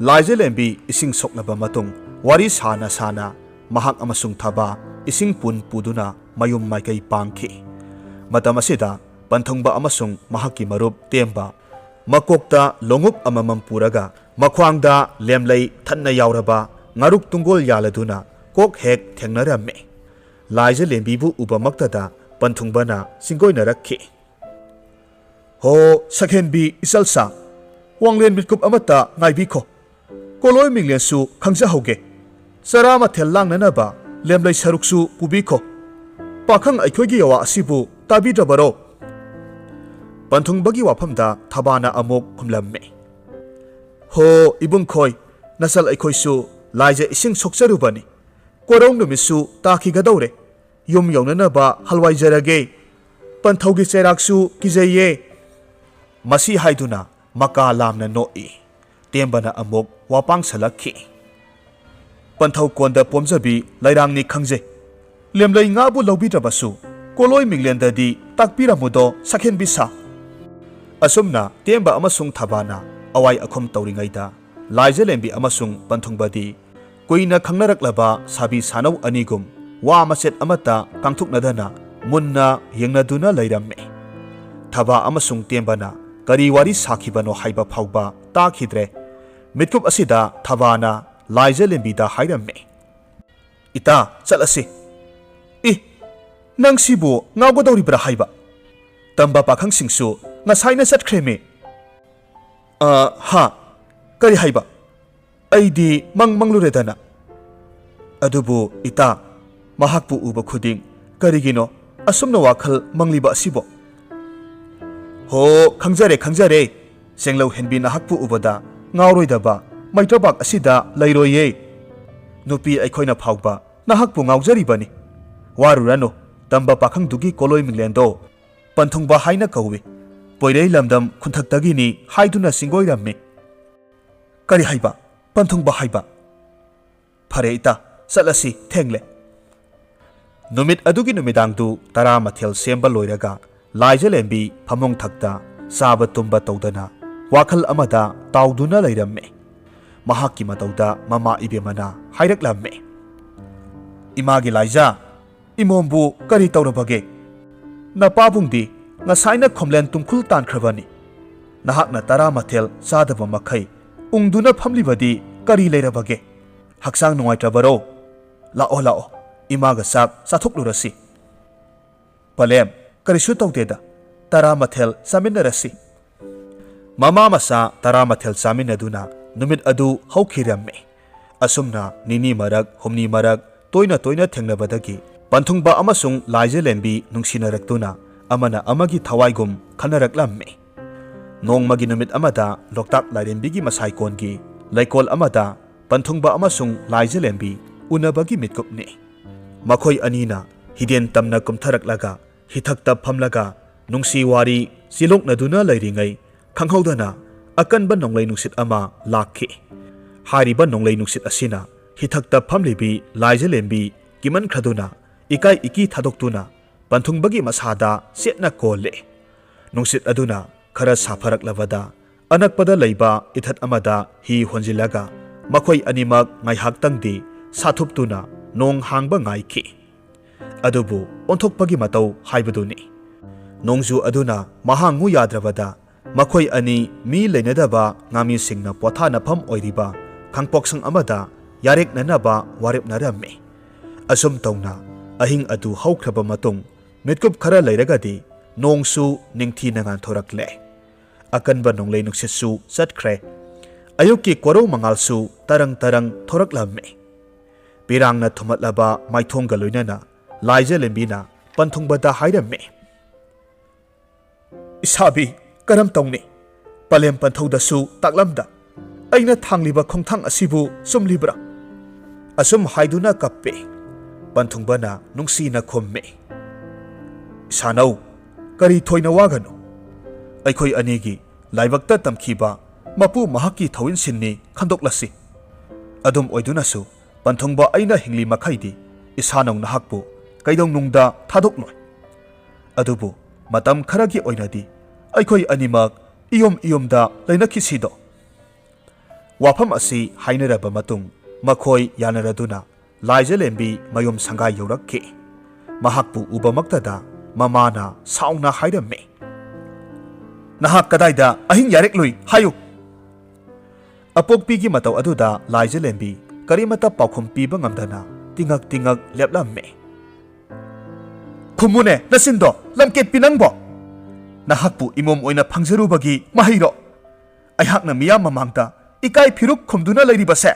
ꯂꯥꯏꯖꯂꯦꯝꯕꯤ ꯏꯁꯤꯡ ꯁꯣꯛꯂꯕ ꯃꯇꯨꯡ ꯋꯥꯔꯤ ꯁꯥꯅ ꯁꯥꯅ ꯃꯍꯥꯛ ꯑꯃꯁꯨꯡ ꯊꯕꯥ ꯏꯁꯤꯡ ꯄꯨꯟ ꯄꯨꯗꯨꯅ ꯃꯌꯨꯝ ꯃꯥꯏꯀꯩ ꯄꯥꯡꯈꯤ ꯃꯇꯝ ꯑꯁꯤꯗ ꯄꯟꯊꯨꯡꯕ ꯑꯃꯁꯨꯡ ꯃꯍꯥꯛꯀꯤ ꯃꯔꯨꯞ ꯇꯦꯝꯕ ꯃꯀꯣꯛꯇ ꯂꯣꯡꯎꯞ ꯑꯃꯃꯝ ꯄꯨꯔꯒ ꯃꯈ꯭ꯋꯥꯡꯗ ꯂꯦꯝꯂꯩ ꯊꯟꯅ ꯌꯥꯎꯔꯕ ꯉꯥꯔꯨꯛ ꯇꯨꯡꯒꯣꯜ ꯌꯥꯜꯂꯗꯨꯅ ꯀꯣꯛ ꯍꯦꯛ ꯊꯦꯡꯅꯔꯝꯃꯤ ꯂꯥꯏꯖꯂꯦꯝꯕꯤꯕꯨ ꯎꯕꯃꯛꯇꯗ ꯄꯟꯊꯨꯡꯕꯅ ꯆꯤꯡꯒꯣꯏꯅꯔꯛꯈꯤ ꯍꯣ ꯁꯛꯍꯦꯟꯕꯤ ꯏꯆꯜꯁꯥ ꯋꯥꯡꯂꯦꯟ ꯃꯤꯠꯀꯨꯞ ꯑꯃꯠꯇ ꯉꯥꯏꯕꯤꯈꯣ ꯀꯣꯂꯣꯏ ꯃꯤꯡꯂꯦꯟꯁꯨ ꯈꯪꯖꯍꯧꯒꯦ ꯆꯔꯥ ꯃꯊꯦꯜ ꯂꯥꯡꯅꯅꯕ ꯂꯦꯝꯂꯩ ꯁꯔꯨꯛꯁꯨ ꯄꯨꯕꯤꯈꯣ ꯄꯥꯈꯪ ꯑꯩꯈꯣꯏꯒꯤ ꯌꯋꯥ ꯑꯁꯤꯕꯨ ꯇꯥꯕꯤꯗ꯭ꯔꯕꯔꯣ ꯄꯟꯊꯨꯡꯕꯒꯤ ꯋꯥꯐꯝꯗ ꯊꯕꯥꯅ ꯑꯃꯨꯛ ꯈꯨꯝꯂꯝꯃꯤ ꯍꯣ ꯏꯕꯨꯡꯈꯣꯏ ꯅꯆꯜ ꯑꯩꯈꯣꯏꯁꯨ ꯂꯥꯏꯖ ꯏꯁꯤꯡ ꯁꯣꯛꯆꯔꯨꯕꯅꯤ ꯀꯣꯔꯧ ꯅꯨꯃꯤꯠꯁꯨ ꯇꯥꯈꯤꯒꯗꯧꯔꯦ ꯌꯨꯝ ꯌꯧꯅꯅꯕ ꯍꯜꯋꯥꯏꯖꯔꯒꯦ ꯄꯟꯊꯧꯒꯤ ꯆꯩꯔꯥꯛꯁꯨ ꯀꯤꯖꯩꯌꯦ ꯃꯁꯤ ꯍꯥꯏꯗꯨꯅ ꯃꯀꯥ ꯂꯥꯝꯅ ꯅꯣꯛꯏ ꯇꯦꯝꯕꯅ ꯑꯃꯨꯛ ꯋꯥꯄꯥꯡꯁꯜꯂꯛꯈꯤ ꯄꯟꯊꯧ ꯀꯣꯟꯗ ꯄꯣꯝꯖꯕꯤ ꯂꯩꯔꯥꯡꯅꯤ ꯈꯪꯖꯩ ꯂꯦꯝꯂꯩ ꯉꯥꯕꯨ ꯂꯧꯕꯤꯗ꯭ꯔꯕꯁꯨ ꯀꯣꯂꯣꯏ ꯃꯤꯡꯂꯦꯟꯗꯗꯤ ꯇꯥꯛꯄꯤꯔꯝꯃꯨꯗꯣ ꯁꯛꯍꯦꯟꯕꯤ ꯁꯥ ꯑꯁꯨꯝꯅ ꯇꯦꯝꯕ ꯑꯃꯁꯨꯡ ꯊꯕꯥꯅ ꯑꯋꯥꯏ ꯑꯈꯨꯝ ꯇꯧꯔꯤꯉꯩꯗ ꯂꯥꯏꯖꯂꯦꯝꯕꯤ ꯑꯃꯁꯨꯡ ꯄꯟꯊꯨꯡꯕꯗꯤ ꯀꯨꯏꯅ ꯈꯪꯅꯔꯛꯂꯕ ꯁꯥꯕꯤ ꯁꯥꯅꯧ ꯑꯅꯤꯒꯨꯝ ꯋꯥ ꯃꯆꯦꯠ ꯑꯃꯠꯇ ꯀꯥꯡꯊꯣꯛꯅꯗꯅ ꯃꯨꯟꯅ ꯌꯦꯡꯅꯗꯨꯅ ꯂꯩꯔꯝꯃꯤ ꯊꯕꯥ ꯑꯃꯁꯨꯡ ꯇꯦꯝꯕꯅ ꯀꯔꯤ ꯋꯥꯔꯤ ꯁꯥꯈꯤꯕꯅꯣ ꯍꯥꯏꯕ ꯐꯥꯎꯕ ꯇꯥꯈꯤꯗ꯭ꯔꯦ ꯃꯤꯠꯀꯨꯞ ꯑꯁꯤꯗ ꯊꯕꯥꯅ ꯂꯥꯏꯖꯂꯦꯝꯕꯤꯗ ꯍꯥꯏꯔꯝꯃꯤ ꯏꯇꯥ ꯆꯠꯂꯁꯤ ꯅꯪ ꯁꯤꯕꯨ ꯉꯥꯎꯒꯗꯧꯔꯤꯕ꯭ꯔꯥ ꯍꯥꯏꯕ ꯇꯝꯕ ꯄꯥꯈꯪꯁꯤꯡꯁꯨ ꯉꯁꯥꯏꯅ ꯆꯠꯈ꯭ꯔꯦꯃꯤ ꯍꯥ ꯀꯔꯤ ꯍꯥꯏꯕ ꯑꯩꯗꯤ ꯃꯪꯂꯨꯔꯦꯗꯅ ꯑꯗꯨꯕꯨ ꯏꯇꯥ ꯃꯍꯥꯛꯄꯨ ꯎꯕ ꯈꯨꯗꯤꯡ ꯀꯔꯤꯒꯤꯅꯣ ꯑꯁꯨꯝꯅ ꯋꯥꯈꯜ ꯃꯪꯂꯤꯕ ꯑꯁꯤꯕꯣ ꯍꯣ ꯈꯪꯖꯔꯦ ꯆꯦꯡꯂꯧ ꯍꯦꯟꯕꯤ ꯅꯍꯥꯛꯄꯨ ꯎꯕꯗ ꯉꯥꯎꯔꯣꯏꯗꯕ ꯃꯩꯇ꯭ꯔꯕꯥꯛ ꯑꯁꯤꯗ ꯂꯩꯔꯣꯏꯌꯦ ꯅꯨꯄꯤ ꯑꯩꯈꯣꯏꯅ ꯐꯥꯎꯕ ꯅꯍꯥꯛꯄꯨ ꯉꯥꯎꯖꯔꯤꯕꯅꯤ ꯋꯥꯔꯨꯔꯅꯨ ꯇꯝꯕ ꯄꯥꯈꯪꯗꯨꯒꯤ ꯀꯣꯂꯣꯏ ꯃꯤꯡꯂꯦꯟꯗꯣ ꯄꯟꯊꯨꯡꯕ ꯍꯥꯏꯅ ꯀꯧꯏ ꯄꯣꯏꯔꯩ ꯂꯝꯗꯝ ꯈꯨꯟꯊꯛꯇꯒꯤꯅꯤ ꯍꯥꯏꯗꯨꯅ ꯆꯤꯡꯒꯣꯏꯔꯝꯃꯤ ꯀꯔꯤ ꯍꯥꯏꯕ ꯄꯟꯊꯨꯡꯕ ꯍꯥꯏꯕ ꯐꯔꯦ ꯏꯇꯥ ꯆꯠꯂꯁꯤ ꯊꯦꯡꯂꯦ ꯅꯨꯃꯤꯠ ꯑꯗꯨꯒꯤ ꯅꯨꯃꯤꯗꯥꯡꯗꯨ ꯇꯔꯥꯃꯊꯦꯜ ꯁꯦꯝꯕ ꯂꯣꯏꯔꯒ ꯂꯥꯏꯖꯂꯦꯝꯕꯤ ꯐꯃꯨꯡ ꯊꯛꯇ ꯆꯥꯕ ꯇꯨꯝꯕ ꯇꯧꯗꯅ ꯋꯥꯈꯜ ꯑꯃꯗ ꯇꯥꯎꯗꯨꯅ ꯂꯩꯔꯝꯃꯤ ꯃꯍꯥꯛꯀꯤ ꯃꯇꯧꯗ ꯃꯃꯥ ꯏꯕꯦꯝꯃꯅ ꯍꯥꯏꯔꯛꯂꯝꯃꯤ ꯏꯃꯥꯒꯤ ꯂꯥꯏꯖ ꯏꯃꯣꯝꯕꯨ ꯀꯔꯤ ꯇꯧꯔꯕꯒꯦ ꯅꯄꯥꯕꯨꯡꯗꯤ ꯉꯁꯥꯏꯅ ꯈꯣꯝꯂꯦꯟ ꯇꯨꯝꯈꯨꯜ ꯇꯥꯟꯈ꯭ꯔꯕꯅꯤ ꯅꯍꯥꯛꯅ ꯇꯔꯥꯃꯊꯦꯜ ꯆꯥꯗꯕ ꯃꯈꯩ ꯎꯪꯗꯨꯅ ꯐꯝꯂꯤꯕꯗꯤ ꯀꯔꯤ ꯂꯩꯔꯕꯒꯦ ꯍꯛꯆꯥꯡ ꯅꯨꯡꯉꯥꯏꯇ꯭ꯔꯕꯔꯣ ꯂꯥꯛꯑꯣ ꯏꯃꯥꯒ ꯆꯥꯛ ꯆꯥꯊꯣꯛꯂꯨꯔꯁꯤ ꯄꯂꯦꯝ ꯀꯔꯤꯁꯨ ꯇꯧꯗꯦꯗ ꯇꯔꯥꯃꯊꯦꯜ ꯆꯥꯃꯤꯟꯅꯔꯁꯤ ꯃꯃꯥ ꯃꯆꯥ ꯇꯔꯥꯃꯊꯦꯜ ꯆꯥꯃꯤꯟꯅꯗꯨꯅ ꯅꯨꯃꯤꯠ ꯑꯗꯨ ꯍꯧꯈꯤꯔꯝꯃꯤ ꯑꯁꯨꯝꯅ ꯅꯤꯅꯤ ꯃꯔꯛ ꯍꯨꯝꯅꯤ ꯃꯔꯛ ꯇꯣꯏꯅ ꯊꯦꯡꯅꯕꯗꯒꯤ ꯄꯟꯊꯨꯡꯕ ꯑꯃꯁꯨꯡ ꯂꯥꯏꯖꯂꯦꯝꯕꯤ ꯅꯨꯡꯁꯤꯅꯔꯛꯇꯨꯅ ꯑꯃꯅ ꯑꯃꯒꯤ ꯊꯋꯥꯏꯒꯨꯝ ꯈꯟꯅꯔꯛꯂꯝꯃꯤ ꯅꯣꯡꯃꯒꯤ ꯅꯨꯃꯤꯠ ꯑꯃꯗ ꯂꯣꯛꯇꯥꯛ ꯂꯥꯏꯔꯦꯝꯕꯤꯒꯤ ꯃꯁꯥꯏꯀꯣꯟꯒꯤ ꯂꯩꯀꯣꯜ ꯑꯃꯗ ꯄꯟꯊꯨꯡꯕ ꯑꯃꯁꯨꯡ ꯂꯥꯏꯖꯂꯦꯝꯕꯤ ꯎꯅꯕꯒꯤ ꯃꯤꯠꯀꯨꯞꯅꯤ ꯃꯈꯣꯏ ꯑꯅꯤꯅ ꯍꯤꯗꯦꯟ ꯇꯝꯅ ꯀꯨꯝꯊꯔꯛꯂꯒ ꯍꯤꯊꯛꯇ ꯐꯝꯂꯒ ꯅꯨꯡꯁꯤ ꯋꯥꯔꯤ ꯆꯤꯂꯣꯛꯅꯗꯨꯅ ꯂꯩꯔꯤꯉꯩ ꯈꯪꯍꯧꯗꯅ ꯑꯀꯟꯕ ꯅꯣꯡꯂꯩ ꯅꯨꯡꯁꯤꯠ ꯑꯃ ꯂꯥꯛꯈꯤ ꯍꯥꯏꯔꯤꯕ ꯅꯣꯡꯂꯩ ꯅꯨꯡꯁꯤꯠ ꯑꯁꯤꯅ ꯍꯤꯊꯛꯇ ꯐꯝꯂꯤꯕꯤ ꯂꯥꯏꯖꯂꯦꯝꯕꯤ ꯀꯤꯃꯟꯈ꯭ꯔꯗꯨꯅ ꯏꯀꯥꯏ ꯏꯀꯤ ꯊꯥꯗꯣꯛꯇꯨꯅ ꯄꯟꯊꯨꯡꯕꯒꯤ ꯃꯁꯥꯗ ꯆꯦꯠꯅ ꯀꯣꯜꯂꯦ ꯅꯨꯡꯁꯤꯠ ꯑꯗꯨꯅ ꯈꯔ ꯁꯥꯐꯔꯛꯂꯕꯗ ꯑꯅꯛꯄꯗ ꯂꯩꯕ ꯏꯊꯠ ꯑꯃꯗ ꯍꯤ ꯍꯣꯟꯖꯤꯜꯂꯒ ꯃꯈꯣꯏ ꯑꯅꯤꯃꯛ ꯉꯥꯏꯍꯥꯛꯇꯪꯗꯤ ꯁꯥꯊꯨꯞꯇꯨꯅ ꯅꯣꯡ ꯍꯥꯡꯕ ꯉꯥꯏꯈꯤ ꯑꯗꯨꯕꯨ ꯑꯣꯟꯊꯣꯛꯄꯒꯤ ꯃꯇꯧ ꯍꯥꯏꯕꯗꯨꯅꯤ ꯅꯣꯡꯖꯨ ꯑꯗꯨꯅ ꯃꯍꯥꯡꯉꯨ ꯌꯥꯗ꯭ꯔꯕꯗ ꯃꯈꯣꯏ ꯑꯅꯤ ꯃꯤ ꯂꯩꯅꯗꯕ ꯉꯥꯃꯤꯁꯤꯡꯅ ꯄꯣꯊꯥꯅꯐꯝ ꯑꯣꯏꯔꯤꯕ ꯈꯥꯡꯄꯣꯛꯁꯪ ꯑꯃꯗ ꯌꯥꯔꯦꯛꯅꯅꯕ ꯋꯥꯔꯦꯞꯅꯔꯝꯃꯤ ꯑꯁꯨꯝ ꯇꯧꯅ ꯑꯍꯤꯡ ꯑꯗꯨ ꯍꯧꯈ꯭ꯔꯕ ꯃꯇꯨꯡ ꯃꯤꯠꯀꯨꯞ ꯈꯔ ꯂꯩꯔꯒꯗꯤ ꯅꯣꯡꯁꯨ ꯅꯤꯡꯊꯤꯅ ꯉꯥꯟꯊꯣꯔꯛꯂꯦ ꯑꯀꯟꯕ ꯅꯣꯡꯂꯩ ꯅꯨꯡꯁꯤꯠꯁꯨ ꯆꯠꯈ꯭ꯔꯦ ꯑꯌꯨꯛꯀꯤ ꯀꯣꯔꯧ ꯃꯉꯥꯜꯁꯨ ꯇꯔꯪ ꯇꯔꯪ ꯊꯣꯔꯛꯂꯝꯃꯤ꯫ ꯄꯤꯔꯥꯡꯅ ꯊꯨꯝꯍꯠꯂꯕ ꯃꯥꯏꯊꯣꯡꯒ ꯂꯣꯏꯅꯅ ꯂꯥꯏꯖ ꯂꯦꯝꯕꯤꯅ ꯄꯟꯊꯨꯡꯕꯗ ꯍꯥꯏꯔꯝꯃꯤ, "ꯏꯁꯥꯕꯤ ꯀꯔꯝ ꯇꯧꯅꯤ? ꯄꯂꯦꯝ ꯄꯟꯊꯧꯗꯁꯨ ꯇꯥꯛꯂꯝꯗ ꯑꯩꯅ ꯊꯥꯡꯂꯤꯕ ꯈꯣꯡꯊꯥꯡ ꯑꯁꯤꯕꯨ ꯆꯨꯝꯂꯤꯕ꯭ꯔꯥ?" ꯑꯁꯨꯝ ꯍꯥꯏꯗꯨꯅ ꯀꯞꯄꯤ꯫ ꯄꯟꯊꯨꯡꯕꯅ ꯅꯨꯡꯁꯤꯅ ꯈꯨꯝꯃꯤ, "ꯏꯁꯥꯅꯧ, ꯀꯔꯤ ꯊꯣꯏꯅ ꯋꯥꯒꯅꯨ? ꯑꯩꯈꯣꯏ ꯑꯅꯤꯒꯤ ꯂꯥꯏꯕꯛꯇ ꯇꯝꯈꯤꯕ ꯃꯄꯨ ꯃꯍꯥꯛꯀꯤ ꯊꯧꯏꯟꯁꯤꯟꯅꯤ ꯈꯟꯗꯣꯛꯂꯁꯤ꯫ ꯑꯗꯨꯝ ꯑꯣꯏꯗꯨꯅꯁꯨ ꯄꯟꯊꯨꯡꯕ ꯑꯩꯅ ꯍꯤꯡꯂꯤ ꯃꯈꯩꯗꯤ ꯏꯁꯥꯅꯧ ꯅꯍꯥꯛꯄꯨ ꯀꯩꯗꯧꯅꯨꯡꯗ ꯊꯥꯗꯣꯛꯂꯣꯏ꯫ ꯑꯗꯨꯕꯨ ꯃꯇꯝ ꯈꯔꯒꯤ ꯑꯣꯏꯅꯗꯤ ꯑꯩꯈꯣꯏ ꯑꯅꯤꯃꯛ ꯏꯌꯣꯝ ꯏꯌꯣꯝꯗ ꯂꯩꯅꯈꯤꯁꯤꯗꯣ." ꯋꯥꯐꯝ ꯑꯁꯤ ꯍꯥꯏꯅꯔꯕ ꯃꯇꯨꯡ ꯃꯈꯣꯏ ꯌꯥꯅꯔꯗꯨꯅ ꯂꯥꯏꯖꯂꯦꯝꯕꯤ ꯃꯌꯨꯝ ꯁꯪꯒꯥꯏ ꯌꯧꯔꯛꯈꯤ꯫ ꯃꯍꯥꯛꯄꯨ ꯎꯕꯃꯛꯇꯗ ꯃꯃꯥꯅ ꯁꯥꯎꯅ ꯍꯥꯏꯔꯝꯃꯤ, "ꯅꯍꯥꯛ ꯀꯗꯥꯏꯗ ꯑꯍꯤꯡ ꯌꯥꯔꯦꯛꯂꯨꯏ ꯍꯥꯏꯌꯨ." ꯑꯄꯣꯛꯄꯤꯒꯤ ꯃꯇꯧ ꯑꯗꯨꯗ ꯂꯥꯏꯖꯂꯦꯝꯕꯤ ꯀꯔꯤꯃꯠꯇ ꯄꯥꯎꯈꯨꯝ ꯄꯤꯕ ꯉꯝꯗꯅ ꯇꯤꯉꯛ ꯇꯤꯉꯛ ꯂꯦꯞꯂꯝꯃꯤ꯫ "ꯈꯨꯝꯃꯨꯅꯦ ꯅꯆꯤꯟꯗꯣ, ꯂꯝꯀꯦꯠꯄꯤ ꯅꯪꯕꯣ! ꯅꯍꯥꯛꯄꯨ ꯏꯃꯣꯝ ꯑꯣꯏꯅ ꯐꯪꯖꯔꯨꯕꯒꯤ ꯃꯍꯩꯔꯣ ꯑꯩꯍꯥꯛꯅ ꯃꯤꯌꯥꯝ ꯃꯃꯥꯡꯗ ꯏꯀꯥꯏ ꯐꯤꯔꯨꯛ ꯈꯨꯝꯗꯨꯅ ꯂꯩꯔꯤꯕꯁꯦ?"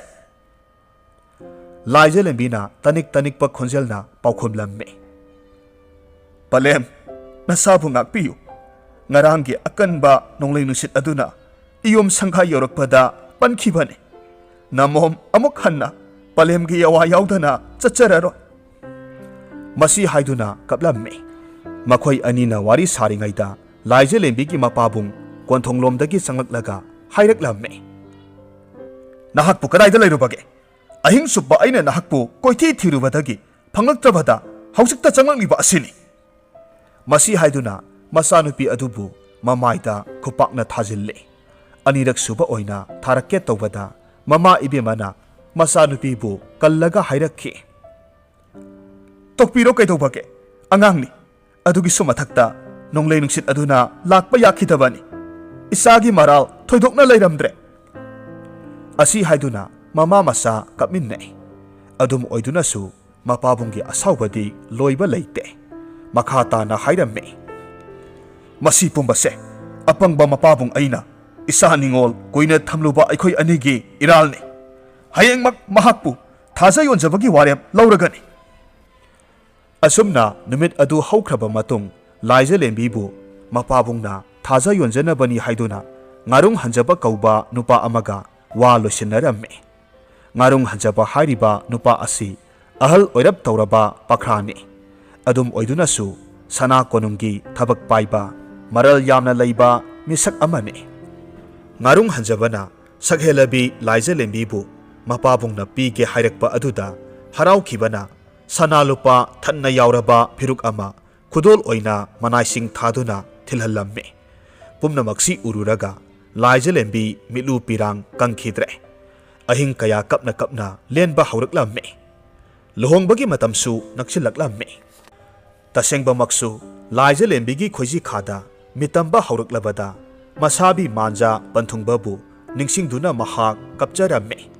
ꯂꯥꯏꯖꯂꯦꯝꯕꯤꯅ ꯇꯅꯤꯛ ꯇꯅꯤꯛꯄ ꯈꯣꯟꯖꯦꯜꯅ ꯄꯥꯎꯈꯨꯝꯂꯝꯃꯤ, "ꯄꯂꯦꯝ, ꯅꯁꯥꯕꯨ ꯉꯥꯛꯄꯤꯌꯨ꯫ ꯉꯔꯥꯡꯒꯤ ꯑꯀꯟꯕ ꯅꯣꯡꯂꯩ ꯅꯨꯡꯁꯤꯠ ꯑꯗꯨꯅ ꯏꯌꯣꯝ ꯁꯪꯒꯥꯏ ꯌꯧꯔꯛꯄꯗ ꯄꯟꯈꯤꯕꯅꯤ꯫ ꯅꯃꯣꯝ ꯑꯃꯨꯛ ꯍꯟꯅ ꯄꯂꯦꯝꯒꯤ ꯌꯥꯋꯥ ꯌꯥꯎꯗꯅ ꯆꯠꯆꯔꯔꯣꯏ." ꯃꯁꯤ ꯍꯥꯏꯗꯨꯅ ꯀꯞꯂꯝꯃꯤ꯫ ꯃꯈꯣꯏ ꯑꯅꯤꯅ ꯋꯥꯔꯤ ꯁꯥꯔꯤꯉꯩꯗ ꯂꯥꯏꯖꯂꯦꯝꯕꯤꯒꯤ ꯃꯄꯥꯕꯨꯡ ꯀꯣꯟꯊꯣꯡꯂꯣꯝꯗꯒꯤ ꯆꯪꯂꯛꯂꯒ ꯍꯥꯏꯔꯛꯂꯝꯃꯤ, "ꯅꯍꯥꯛꯄꯨ ꯀꯗꯥꯏꯗ ꯂꯩꯔꯨꯕꯒꯦ? ꯑꯍꯤꯡ ꯆꯨꯞꯄ ꯑꯩꯅ ꯅꯍꯥꯛꯄꯨ ꯀꯣꯏꯊꯤ ꯊꯤꯔꯨꯕꯗꯒꯤ ꯐꯪꯂꯛꯇ꯭ꯔꯕꯗ ꯍꯧꯖꯤꯛꯇ ꯆꯪꯂꯛꯂꯤꯕ ꯑꯁꯤꯅꯤ." ꯃꯁꯤ ꯍꯥꯏꯗꯨꯅ ꯃꯆꯥꯅꯨꯄꯤ ꯑꯗꯨꯕꯨ ꯃꯃꯥꯏꯗ ꯈꯨꯄꯥꯛꯅ ꯊꯥꯖꯤꯜꯂꯤ꯫ ꯑꯅꯤꯔꯛ ꯁꯨꯕ ꯑꯣꯏꯅ ꯊꯥꯔꯛꯀꯦ ꯇꯧꯕꯗ ꯃꯃꯥ ꯏꯕꯦꯝꯃꯅ ꯃꯆꯥꯅꯨꯄꯤꯕꯨ ꯀꯜꯂꯒ ꯍꯥꯏꯔꯛꯈꯤ, "ꯇꯣꯛꯄꯤꯔꯣ ꯀꯩꯗꯧꯕꯒꯦ? ꯑꯉꯥꯡꯅꯤ꯫ ꯑꯗꯨꯒꯤꯁꯨ ꯃꯊꯛꯇ ꯅꯣꯡꯂꯩ ꯅꯨꯡꯁꯤꯠ ꯑꯗꯨꯅ ꯂꯥꯛꯄ ꯌꯥꯈꯤꯗꯕꯅꯤ꯫ ꯏꯆꯥꯒꯤ ꯃꯔꯥꯜ ꯊꯣꯏꯗꯣꯛꯅ ꯂꯩꯔꯝꯗ꯭ꯔꯦ." ꯑꯁꯤ ꯍꯥꯏꯗꯨꯅ ꯃꯃꯥ ꯃꯆꯥ ꯀꯞꯃꯤꯟꯅꯩ꯫ ꯑꯗꯨꯝ ꯑꯣꯏꯗꯨꯅꯁꯨ ꯃꯄꯥꯕꯨꯡꯒꯤ ꯑꯁꯥꯎꯕꯗꯤ ꯂꯣꯏꯕ ꯂꯩꯇꯦ꯫ ꯃꯈꯥ ꯇꯥꯅ ꯍꯥꯏꯔꯝꯃꯤ, "ꯃꯁꯤ ꯄꯨꯝꯕꯁꯦ ꯑꯄꯪꯕ ꯃꯄꯥꯕꯨꯡ ꯑꯩꯅ ꯏꯆꯥ ꯅꯤꯉꯣꯜ ꯀꯨꯏꯅ ꯊꯝꯂꯨꯕ ꯑꯩꯈꯣꯏ ꯑꯅꯤꯒꯤ ꯏꯔꯥꯜꯅꯤ꯫ ꯍꯌꯦꯡꯃꯛ ꯃꯍꯥꯛꯄꯨ ꯊꯥꯖ ꯌꯣꯟꯖꯕꯒꯤ ꯋꯥꯔꯦꯞ ꯂꯧꯔꯒꯅꯤ." ꯑꯁꯨꯝꯅ ꯅꯨꯃꯤꯠ ꯑꯗꯨ ꯍꯧꯈ꯭ꯔꯕ ꯃꯇꯨꯡ ꯂꯥꯏꯖꯂꯦꯝꯕꯤꯕꯨ ꯃꯄꯥꯕꯨꯡꯅ ꯊꯥꯖ ꯌꯣꯟꯖꯅꯕꯅꯤ ꯍꯥꯏꯗꯨꯅ ꯉꯥꯔꯨꯡ ꯍꯟꯖꯕ ꯀꯧꯕ ꯅꯨꯄꯥ ꯑꯃꯒ ꯋꯥ ꯂꯣꯏꯁꯤꯟꯅꯔꯝꯃꯤ꯫ ꯉꯥꯔꯨꯡ ꯍꯟꯖꯕ ꯍꯥꯏꯔꯤꯕ ꯅꯨꯄꯥ ꯑꯁꯤ ꯑꯍꯜ ꯑꯣꯏꯔꯞ ꯇꯧꯔꯕ ꯄꯥꯈ꯭ꯔꯥꯅꯤ꯫ ꯑꯗꯨꯝ ꯑꯣꯏꯗꯨꯅꯁꯨ ꯁꯅꯥ ꯀꯣꯅꯨꯡꯒꯤ ꯊꯕꯛ ꯄꯥꯏꯕ ꯃꯔꯜ ꯌꯥꯝꯅ ꯂꯩꯕ ꯃꯤꯁꯛ ꯑꯃꯅꯤ꯫ ꯉꯥꯔꯨꯡ ꯍꯟꯖꯕꯅ ꯁꯛꯍꯦꯜꯂꯕꯤ ꯂꯥꯏꯖꯂꯦꯝꯕꯤꯕꯨ ꯃꯄꯥꯕꯨꯡꯅ ꯄꯤꯒꯦ ꯍꯥꯏꯔꯛꯄ ꯑꯗꯨꯗ ꯍꯔꯥꯎꯈꯤꯕꯅ ꯁꯅꯥ ꯂꯨꯄꯥ ꯊꯟꯅ ꯌꯥꯎꯔꯕ ꯐꯤꯔꯨꯛ ꯑꯃ ꯈꯨꯗꯣꯜ ꯑꯣꯏꯅ ꯃꯅꯥꯏꯁꯤꯡ ꯊꯥꯗꯨꯅ ꯊꯤꯜꯍꯜꯂꯝꯃꯤ꯫ ꯄꯨꯝꯅꯃꯛꯁꯤ ꯎꯔꯨꯔꯒ ꯂꯥꯏꯖꯂꯦꯝꯕꯤ ꯃꯤꯠꯂꯨ ꯄꯤꯔꯥꯡ ꯀꯪꯈꯤꯗ꯭ꯔꯦ꯫ ꯑꯍꯤꯡ ꯀꯌꯥ ꯀꯞꯅ ꯀꯞꯅ ꯂꯦꯟꯕ ꯍꯧꯔꯛꯂꯝꯃꯤ꯫ ꯂꯨꯍꯣꯡꯕꯒꯤ ꯃꯇꯝꯁꯨ ꯅꯛꯁꯤꯜꯂꯛꯂꯝꯃꯤ꯫ ꯇꯁꯦꯡꯕꯃꯛꯁꯨ ꯂꯥꯏꯖꯂꯦꯝꯕꯤꯒꯤ ꯈꯣꯏꯖꯤ-ꯈꯥꯗ ꯃꯤꯇꯝꯕ ꯍꯧꯔꯛꯂꯕꯗ ꯃꯁꯥꯕꯤ ꯃꯥꯟꯖꯥ ꯄꯟꯊꯨꯡꯕꯕꯨ ꯅꯤꯡꯁꯤꯡꯗꯨꯅ ꯃꯍꯥꯛ ꯀꯞꯆꯔꯝꯃꯤ꯫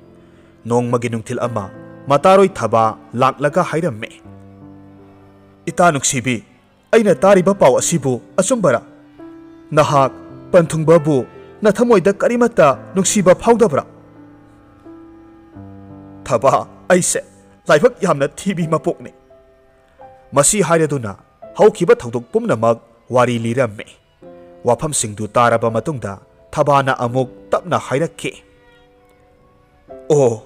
ꯅꯣꯡꯃꯒꯤ ꯅꯨꯡꯊꯤꯜ ꯑꯃ ꯃꯇꯥꯔꯣꯏ ꯊꯕꯥ ꯂꯥꯛꯂꯒ ꯍꯥꯏꯔꯝꯃꯤ, "ꯏꯇꯥ ꯅꯨꯡꯁꯤꯕꯤ, ꯑꯩꯅ ꯇꯥꯔꯤꯕ ꯄꯥꯎ ꯑꯁꯤꯕꯨ ꯑꯆꯨꯝꯕꯔꯥ? ꯅꯍꯥꯛ ꯄꯟꯊꯨꯡꯕꯕꯨ ꯅꯊꯃꯣꯏꯗ ꯀꯔꯤꯃꯠꯇ ꯅꯨꯡꯁꯤꯕ ꯐꯥꯎꯗꯕ꯭ꯔꯥ?" "ꯊꯕꯥ, ꯑꯩꯁꯦ ꯂꯥꯏꯕꯛ ꯌꯥꯝꯅ ꯊꯤꯕꯤ ꯃꯄꯣꯛꯅꯤ." ꯃꯁꯤ ꯍꯥꯏꯔꯗꯨꯅ ꯍꯧꯈꯤꯕ ꯊꯧꯗꯣꯛ ꯄꯨꯝꯅꯃꯛ ꯋꯥꯔꯤ ꯂꯤꯔꯝꯃꯤ꯫ ꯋꯥꯐꯝꯁꯤꯡꯗꯨ ꯇꯥꯔꯕ ꯃꯇꯨꯡꯗ ꯊꯕꯥꯅ ꯑꯃꯨꯛ ꯇꯞꯅ ꯍꯥꯏꯔꯛꯈꯤ, "ꯑꯣ,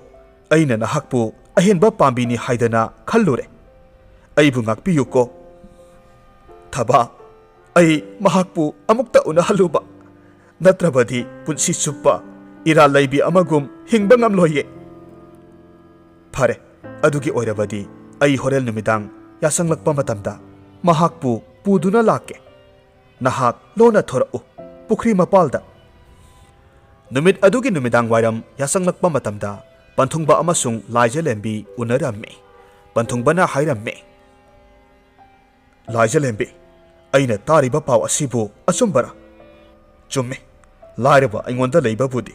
ꯑꯩꯅ ꯅꯍꯥꯛꯄꯨ ꯑꯍꯦꯟꯕ ꯄꯥꯝꯕꯤꯅꯤ ꯍꯥꯏꯗꯅ ꯈꯜꯂꯨꯔꯦ꯫ ꯑꯩꯕꯨ ꯉꯥꯛꯄꯤꯌꯨꯀꯣ ꯊꯕꯥ, ꯑꯩ ꯃꯍꯥꯛꯄꯨ ꯑꯃꯨꯛꯇ ꯎꯅꯍꯜꯂꯨꯕ ꯅꯠꯇ꯭ꯔꯕꯗꯤ ꯄꯨꯟꯁꯤ ꯆꯨꯞꯄ ꯏꯔꯥꯜ ꯂꯩꯕꯤ ꯑꯃꯒꯨꯝ ꯍꯤꯡꯕ ꯉꯝꯂꯣꯏꯌꯦ." "ꯐꯔꯦ, ꯑꯗꯨꯒꯤ ꯑꯣꯏꯔꯕꯗꯤ ꯑꯩ ꯍꯣꯔꯦꯟ ꯅꯨꯃꯤꯗꯥꯡ ꯌꯥꯆꯪꯂꯛꯄ ꯃꯇꯝꯗ ꯃꯍꯥꯛꯄꯨ ꯄꯨꯗꯨꯅ ꯂꯥꯛꯀꯦ꯫ ꯅꯍꯥꯛ ꯂꯣꯟꯅ ꯊꯣꯔꯛꯎ ꯄꯨꯈ꯭ꯔꯤ ꯃꯄꯥꯜꯗ." ꯅꯨꯃꯤꯠ ꯑꯗꯨꯒꯤ ꯅꯨꯃꯤꯗꯥꯡ ꯋꯥꯏꯔꯝ ꯌꯥꯆꯪꯂꯛꯄ ꯃꯇꯝꯗ ꯄꯟꯊꯨꯡꯕ ꯑꯃꯁꯨꯡ ꯂꯥꯏꯖꯂꯦꯝꯕꯤ ꯎꯅꯔꯝꯃꯤ꯫ ꯄꯟꯊꯨꯡꯕꯅ ꯍꯥꯏꯔꯝꯃꯤ, "ꯂꯥꯏꯖꯂꯦꯝꯕꯤ, ꯑꯩꯅ ꯇꯥꯔꯤꯕ ꯄꯥꯎ ꯑꯁꯤꯕꯨ ꯑꯆꯨꯝꯕꯔꯥ? ꯆꯨꯝꯃꯤ, ꯂꯥꯏꯔꯕ ꯑꯩꯉꯣꯟꯗ ꯂꯩꯕꯕꯨꯗꯤ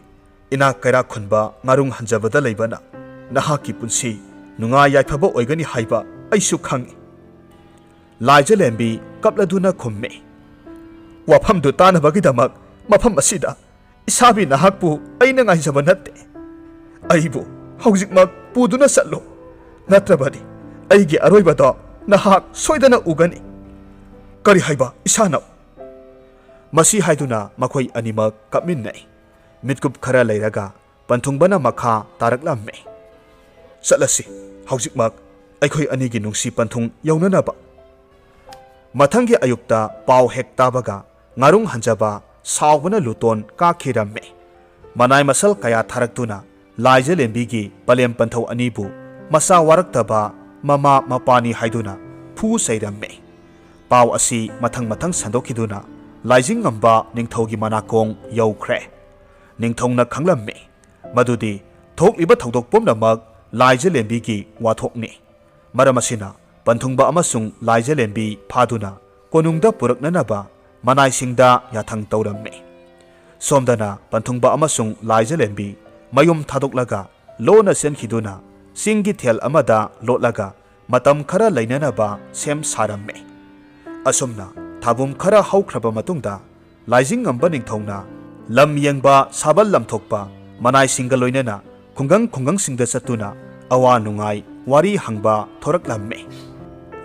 ꯏꯅꯥꯛ ꯀꯩꯔꯥꯛ ꯈꯨꯟꯕ ꯉꯥꯔꯨꯡ ꯍꯟꯖꯕꯗ ꯂꯩꯕꯅ ꯅꯍꯥꯛꯀꯤ ꯄꯨꯟꯁꯤ ꯅꯨꯡꯉꯥꯏ ꯌꯥꯏꯐꯕ ꯑꯣꯏꯒꯅꯤ ꯍꯥꯏꯕ ꯑꯩꯁꯨ ꯈꯪꯏ." ꯂꯥꯏꯖꯂꯦꯝꯕꯤ ꯀꯞꯂꯗꯨꯅ ꯈꯨꯝꯃꯤ, "ꯋꯥꯐꯝꯗꯨ ꯇꯥꯅꯕꯒꯤꯗꯃꯛ ꯃꯐꯝ ꯑꯁꯤꯗ Isabi nahakpu ay nangayjaba natte. Aibu hausikmak puduna satlo. Natrabadi aigi aroibado nahak soidana ugani. Kari haiba isanaw. Masi haiduna makhoi animak kapminnai. Mitkup khara leiraga panthungbana makha taraklamme. Satlasi hausikmak aikhoi anigi nungsi panthung yaunanaba. Mathangi ayukta pau hek tabaga ngarung hanjaba saubana luton kakhiramme. Manai masal kaya tharaktuna Laija Lembigi palem panthau anibu masa waraktaba mama mapani haiduna phu sairamme. Pau asi mathang sandokhiduna Laijing ngamba ningthaugi manakong yaukhre. Ningthongna khanglamme madudi thokliba thodok pomnamak Laija Lembigi wathokni. Maramasina panthungba amasung Laija Lembi phaduna konungda puraknanaba manaisingda yathang tawramme. Somdana panthungba amasung Laija Lembi mayum thadoklaga lona senkhiduna singi thel amada lotlaga matam khara lainanaba sem saramme. Asumna thabum khara haukraba matungda Laijing ngamba ningthongna lam yengba sabal lamthokpa manaisinga loinana khungang singda chatuna awa nungai wari hangba thoraklamme.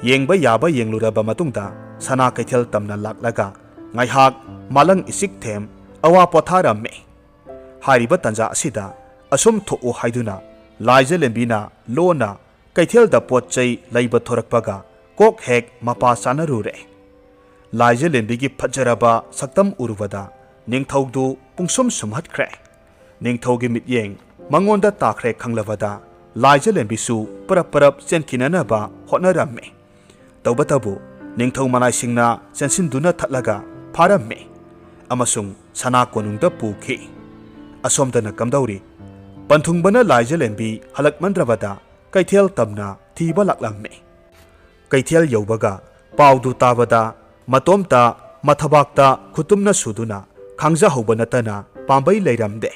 Yengba yaba yengluraba matungda sana kaithel tamna laklaga ngaihak malang isik them awa potharamme. Hariba tanja asida asum thou haiduna Laija Lembina lona kaithel da potchai leiba thorakpaga kok hek mapa sanarure. Laija Lembigi phajaraba saktam urubada ningthaudu pungsum sumhatkre. Ningthaugi mityeng mangonda takre khanglabada Laija Lembisu parap senkinanaba hotnaramme. Taubatabu ningthau manaisingna sensinduna thatlaga pharamme amasung sana konungda pukhi. Asomdana kamdauri panthungbana Laija Lembi halakmandrabada kaithel tamna thiba laklamme. Kaithel yaubaga paudu tabada matomta mathabakta khutumna suduna khangja hauba natana pambai leiramde.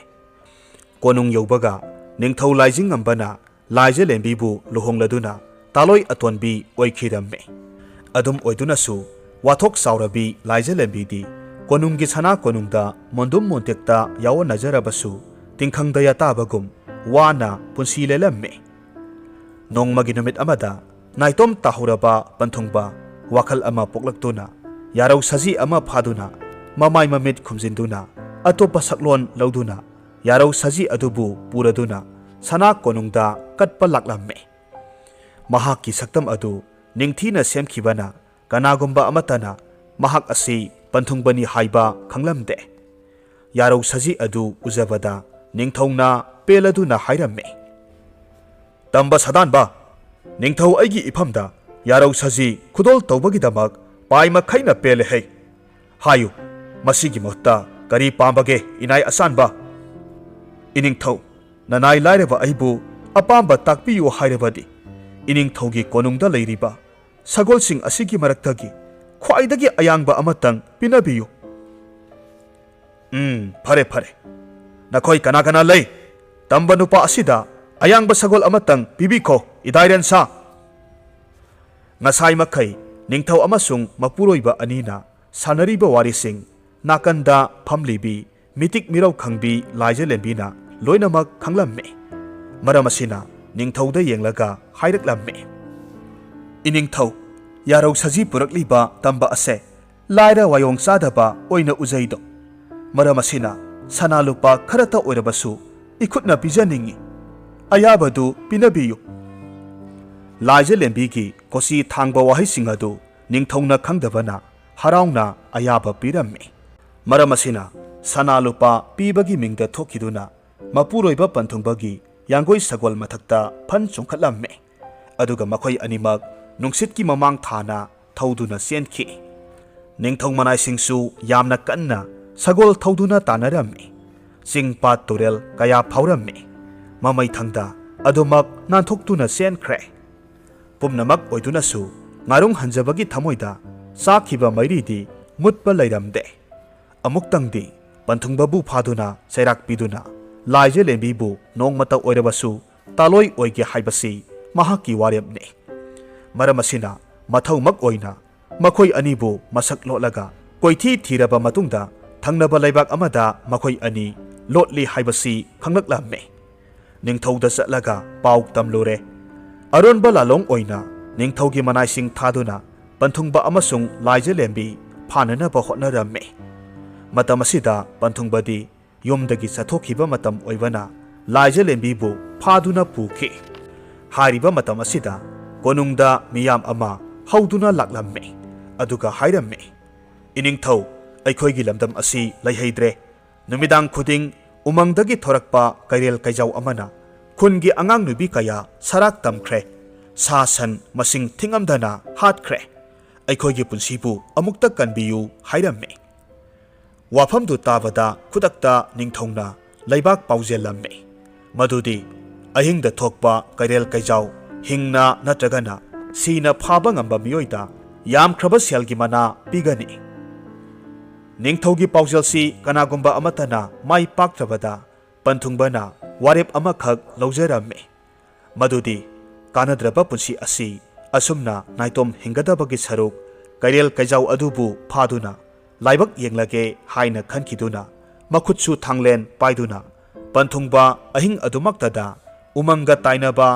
Konung yaubaga ningthau Laijing ngambana Laija Lembibu luhongladuna taloi atonbi oikhiramme. Adum oidunasu wathok saurabi Laija Lembidi konunggi sana konungda mondum montekta yawa najarabasu tingkhangdaya tabagum wana punsi lelamme. Nongmagi numit amada naitom tahuraba panthungba wakhal ama poklaktuna yarau saji ama phaduna mamai mamit khumjinduna atopa saklon lauduna yarau saji adubu puraduna sana konungda katpa laklamme. Mahakki saktam adu ningthina semkhibana kanagumba amatana mahak asi panthungbani haiba khanglamde. Yarau saji adu uzabada ningthongna peladuna hairamme. Tamba sadanba ningthau aigi iphamda yarau saji khudol tawbagidamak paima khaina pele hei. Hayu masigi mohta kari pambage inai asanba. Iningthau nanai laireba aibu apamba takpiyu hairabadi iningthaugi konungda leiriba sagolsing asigi maraktagi khwaidagi ayangba amatang pinabiyu. Phare nakhoi kana lei tamba nupa asida ayangba sagol amatang pibikho idairen sa. Ngasai makai ningthau amasung mapuroiba anina sanariba warising nakanda phamlibi mitik mirau khangbi Laija Lembina loinamak khanglamme. Maramasina ningthauda yenglaga hairaklamme. Iningthau yarau saji purakliba tamba ase laira wayong sadaba oina uzaido. Maramasina sanalupa kharata oirabasu ikhutna pijaningi ayabadu pinabiyu. Laija Lembigi kosi thangba wahaising adu ningthauna khangdabana harauna ayaba piramme. Maramasina sanalupa pibagi mingda thokiduna mapuroiba panthungbagi yangoi sagol mathakta phan chongkhatlamme. Aduga makhoi animak nungsitki mamang thana thauduna senkhi. Ningthau manaisingsu yamna kanna sagol thauduna tanaramme. Singpat turel kaya phawramme. Mamai thangda adumak nanthokduna senkhre. Pumnamak oidunasu ngarung hanjabagi thamoida sakhiba mairidi mutpa leiramde. Amuktangdi panthungbabu phaduna sairak piduna Laija Lembibu nongmata oirabasu taloi oige haibasi mahaki waremne. Maramasina mathaumak oina makhoi anibu masak lolaga koithi thiraba matungda ꯊꯪꯅꯕ ꯂꯩꯕꯥꯛ ꯑꯃꯗ ꯃꯈꯣꯏ ꯑꯅꯤ ꯂꯣꯠꯂꯤ ꯍꯥꯏꯕꯁꯤ ꯈꯪꯂꯛꯂꯝꯃꯤ꯫ ꯅꯤꯡꯊꯧꯗ ꯆꯠꯂꯒ ꯄꯥꯎ ꯇꯝꯂꯨꯔꯦ꯫ ꯑꯔꯣꯟꯕ ꯂꯥꯂꯣꯡ ꯑꯣꯏꯅ ꯅꯤꯡꯊꯧꯒꯤ ꯃꯅꯥꯏꯁꯤꯡ ꯊꯥꯗꯨꯅ ꯄꯟꯊꯨꯡꯕ ꯑꯃꯁꯨꯡ ꯂꯥꯏꯖꯂꯦꯝꯕꯤ ꯐꯥꯅꯅꯕ ꯍꯣꯠꯅꯔꯝꯃꯤ꯫ ꯃꯇꯝ ꯑꯁꯤꯗ ꯄꯟꯊꯨꯡꯕꯗꯤ ꯌꯨꯝꯗꯒꯤ ꯆꯠꯊꯣꯛꯈꯤꯕ ꯃꯇꯝ ꯑꯣꯏꯕꯅ ꯂꯥꯏꯖꯂꯦꯝꯕꯤꯕꯨ ꯐꯥꯗꯨꯅ ꯄꯨꯈꯤ꯫ ꯍꯥꯏꯔꯤꯕ ꯃꯇꯝ ꯑꯁꯤꯗ ꯀꯣꯅꯨꯡꯗ ꯃꯤꯌꯥꯝ ꯑꯃ ꯍꯧꯗꯨꯅ ꯂꯥꯛꯂꯝꯃꯤ ꯑꯗꯨꯒ ꯍꯥꯏꯔꯝꯃꯤ, ꯏꯅꯤꯡꯊꯧ, ꯑꯩꯈꯣꯏꯒꯤ ꯂꯝꯗꯝ ꯑꯁꯤ ꯂꯩꯍꯩꯗ꯭ꯔꯦ꯫ ꯅꯨꯃꯤꯗꯥꯡ ꯈꯨꯗꯤꯡ ꯎꯃꯪꯗꯒꯤ ꯊꯣꯔꯛꯄ ꯀꯩꯔꯦꯜ ꯀꯩꯖꯥꯎ ꯑꯃꯅ ꯈꯨꯟꯒꯤ ꯑꯉꯥꯡ ꯅꯨꯕꯤ ꯀꯌꯥ ꯁꯔꯥꯛ ꯇꯝꯈ꯭ꯔꯦ꯫ ꯁꯥ ꯁꯟ ꯃꯁꯤꯡ ꯊꯤꯉꯝꯗꯅ ꯍꯥꯠꯈ꯭ꯔꯦ꯫ ꯑꯩꯈꯣꯏꯒꯤ ꯄꯨꯟꯁꯤꯕꯨ ꯑꯃꯨꯛꯇ ꯀꯟꯕꯤꯌꯨ ꯍꯥꯏꯔꯝꯃꯤ꯫ ꯋꯥꯐꯝꯗꯨ ꯇꯥꯕꯗ ꯈꯨꯗꯛꯇ ꯅꯤꯡꯊꯧꯅ ꯂꯩꯕꯥꯛ ꯄꯥꯎꯖꯦꯜꯂꯝꯃꯤ ꯃꯗꯨꯗꯤ ꯑꯍꯤꯡꯗ ꯊꯣꯛꯄ ꯀꯩꯔꯦꯜ ꯀꯩꯖꯥꯎ ꯍꯤꯡꯅ ꯅꯠꯇ꯭ꯔꯒꯅ ꯁꯤꯅ ꯐꯥꯕ ꯉꯝꯕ ꯃꯤꯑꯣꯏꯗ ꯌꯥꯝꯈ꯭ꯔꯕ ꯁꯦꯜꯒꯤ ꯃꯅꯥ ꯄꯤꯒꯅꯤ꯫ ꯅꯤꯡꯊꯧꯒꯤ ꯄꯥꯎꯖꯦꯜꯁꯤ ꯀꯅꯥꯒꯨꯝꯕ ꯑꯃꯠꯇꯅ ꯃꯥꯏ ꯄꯥꯛꯇ꯭ꯔꯕꯗ ꯄꯟꯊꯨꯡꯕꯅ ꯋꯥꯔꯦꯞ ꯑꯃꯈꯛ ꯂꯧꯖꯔꯝꯃꯤ ꯃꯗꯨꯗꯤ ꯀꯥꯟꯅꯗ꯭ꯔꯕ ꯄꯨꯟꯁꯤ ꯑꯁꯤ ꯑꯁꯨꯝꯅ ꯅꯥꯏꯇꯣꯝ ꯍꯤꯡꯒꯗꯕꯒꯤ ꯁꯔꯨꯛ ꯀꯩꯔꯦꯜ ꯀꯩꯖꯥꯎ ꯑꯗꯨꯕꯨ ꯐꯥꯗꯨꯅ ꯂꯥꯏꯕꯛ ꯌꯦꯡꯂꯒꯦ ꯍꯥꯏꯅ ꯈꯟꯈꯤꯗꯨꯅ ꯃꯈꯨꯠꯁꯨ ꯊꯥꯡꯂꯦꯟ ꯄꯥꯏꯗꯨꯅ ꯄꯟꯊꯨꯡꯕ ꯑꯍꯤꯡ ꯑꯗꯨꯃꯛꯇꯗ ꯎꯃꯪꯒ ꯇꯥꯏꯅꯕ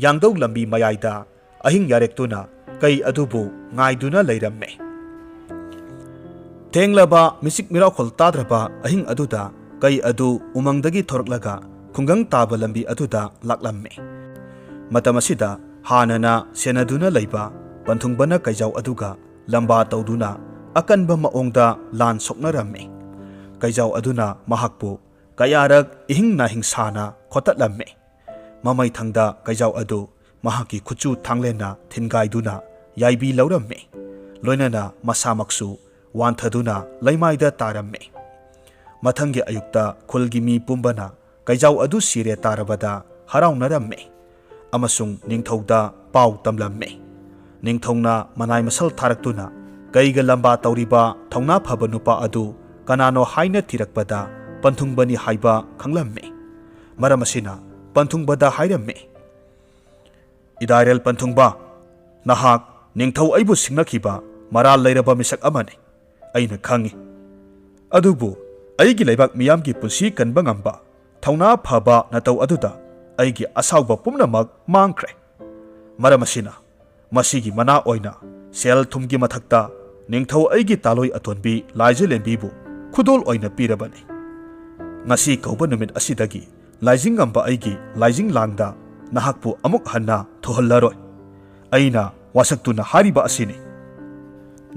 ꯌꯥꯡꯗꯧ ꯂꯝꯕꯤ ꯃꯌꯥꯏꯗ ꯑꯍꯤꯡ ꯌꯥꯔꯦꯛꯇꯨꯅ ꯀꯩ ꯑꯗꯨꯕꯨ ꯉꯥꯏꯗꯨꯅ ꯂꯩꯔꯝꯃꯤ꯫ ꯊꯦꯡꯂꯕ ꯃꯤꯆꯤꯛ ꯃꯤꯔꯥꯎꯈꯣꯜ ꯇꯥꯗ꯭ꯔꯕ ꯑꯍꯤꯡ ꯑꯗꯨꯗ ꯀꯩ ꯑꯗꯨ ꯎꯃꯪꯗꯒꯤ ꯊꯣꯔꯛꯂꯒ ꯈꯨꯡꯒꯪ ꯇꯥꯕ ꯂꯝꯕꯤ ꯑꯗꯨꯗ ꯂꯥꯛꯂꯝꯃꯤ꯫ ꯃꯇꯝ ꯑꯁꯤꯗ ꯍꯥꯟꯅꯅ ꯁꯦꯟꯅꯗꯨꯅ ꯂꯩꯕ ꯄꯟꯊꯨꯡꯕꯅ ꯀꯩꯖꯥꯎ ꯑꯗꯨꯒ ꯂꯝꯕꯥ ꯇꯧꯗꯨꯅ ꯑꯀꯟꯕ ꯃꯑꯣꯡꯗ ꯂꯥꯟ ꯁꯣꯛꯅꯔꯝꯃꯤ꯫ ꯀꯩꯖꯥꯎ ꯑꯗꯨꯅ ꯃꯍꯥꯛꯄꯨ ꯀꯌꯥꯔꯛ ꯏꯍꯤꯡ ꯅꯥꯍꯤꯡꯁꯥꯅ ꯈꯣꯠꯇꯠꯂꯝꯃꯤ꯫ ꯃꯃꯩꯊꯪꯗ ꯀꯩꯖꯥꯎ ꯑꯗꯨ ꯃꯍꯥꯛꯀꯤ ꯈꯨꯠꯆꯨ ꯊꯥꯡꯂꯦꯟꯅ ꯊꯤꯟꯒꯥꯏꯗꯨꯅ ꯌꯥꯏꯕꯤ ꯂꯧꯔꯝꯃꯤ꯫ ꯂꯣꯏꯅꯅ ꯃꯁꯥꯃꯛꯁꯨ ꯋꯥꯟꯊꯗꯨꯅ ꯂꯩꯃꯥꯏꯗ ꯇꯥꯔꯝꯃꯤ꯫ ꯃꯊꯪꯒꯤ ꯑꯌꯨꯛꯇ ꯈꯨꯜꯒꯤ ꯃꯤ ꯄꯨꯝꯕꯅ ꯀꯩꯖꯥꯎ ꯑꯗꯨ ꯁꯤꯔꯦ ꯇꯥꯔꯕꯗ ꯍꯔꯥꯎꯅꯔꯝꯃꯤ ꯑꯃꯁꯨꯡ ꯅꯤꯡꯊꯧꯗ ꯄꯥꯎ ꯇꯝꯂꯝꯃꯤ꯫ ꯅꯤꯡꯊꯧꯅ ꯃꯅꯥꯏ ꯃꯁꯜ ꯊꯥꯔꯛꯇꯨꯅ ꯀꯩꯒ ꯂꯝꯕꯥ ꯇꯧꯔꯤꯕ ꯊꯧꯅꯥ ꯐꯕ ꯅꯨꯄꯥ ꯑꯗꯨ ꯀꯅꯥꯅꯣ ꯍꯥꯏꯅ ꯊꯤꯔꯛꯄꯗ ꯄꯟꯊꯨꯡꯕꯅꯤ ꯍꯥꯏꯕ ꯈꯪꯂꯝꯃꯤ꯫ ꯃꯔꯝ ꯑꯁꯤꯅ ꯄꯟꯊꯨꯡꯕꯗ ꯍꯥꯏꯔꯝꯃꯤ, ꯏꯗꯥꯏꯔꯦꯜ ꯄꯟꯊꯨꯡꯕ, ꯅꯍꯥꯛ ꯅꯤꯡꯊꯧ ꯑꯩꯕꯨ ꯁꯤꯡꯅꯈꯤꯕ ꯃꯔꯥꯜ ꯂꯩꯔꯕ ꯃꯤꯁꯛ ꯑꯃꯅꯤ, ꯑꯩꯅ ꯈꯪꯏ꯫ ꯑꯗꯨꯕꯨ ꯑꯩꯒꯤ ꯂꯩꯕꯥꯛ ꯃꯤꯌꯥꯝꯒꯤ ꯄꯨꯟꯁꯤ ꯀꯟꯕ ꯉꯝꯕ ꯊꯧꯅꯥ ꯐꯕ ꯅꯇꯧ ꯑꯗꯨꯗ ꯑꯩꯒꯤ ꯑꯁꯥꯎꯕ ꯄꯨꯝꯅꯃꯛ ꯃꯥꯡꯈ꯭ꯔꯦ꯫ ꯃꯔꯝ ꯑꯁꯤꯅ ꯃꯁꯤꯒꯤ ꯃꯅꯥ ꯑꯣꯏꯅ ꯁꯦꯜ ꯊꯨꯝꯒꯤ ꯃꯊꯛꯇ ꯅꯤꯡꯊꯧ ꯑꯩꯒꯤ ꯇꯥꯂꯣꯏ ꯑꯇꯣꯟꯕꯤ ꯂꯥꯏꯖꯂꯦꯝꯕꯤꯕꯨ ꯈꯨꯗꯣꯜ ꯑꯣꯏꯅ ꯄꯤꯔꯕꯅꯤ꯫ ꯉꯁꯤ ꯀꯧꯕ ꯅꯨꯃꯤꯠ ꯑꯁꯤꯗꯒꯤ ꯂꯥꯏꯖꯤꯡ ꯉꯝꯕ ꯑꯩꯒꯤ ꯂꯥꯏꯖꯤꯡ ꯂꯥꯡꯗ ꯅꯍꯥꯛꯄꯨ ꯑꯃꯨꯛ ꯍꯟꯅ ꯊꯨꯍꯜꯂꯔꯣꯏ꯫ ꯑꯩꯅ ꯋꯥꯁꯛꯇꯨꯅ ꯍꯥꯏꯔꯤꯕ ꯑꯁꯤꯅꯤ꯫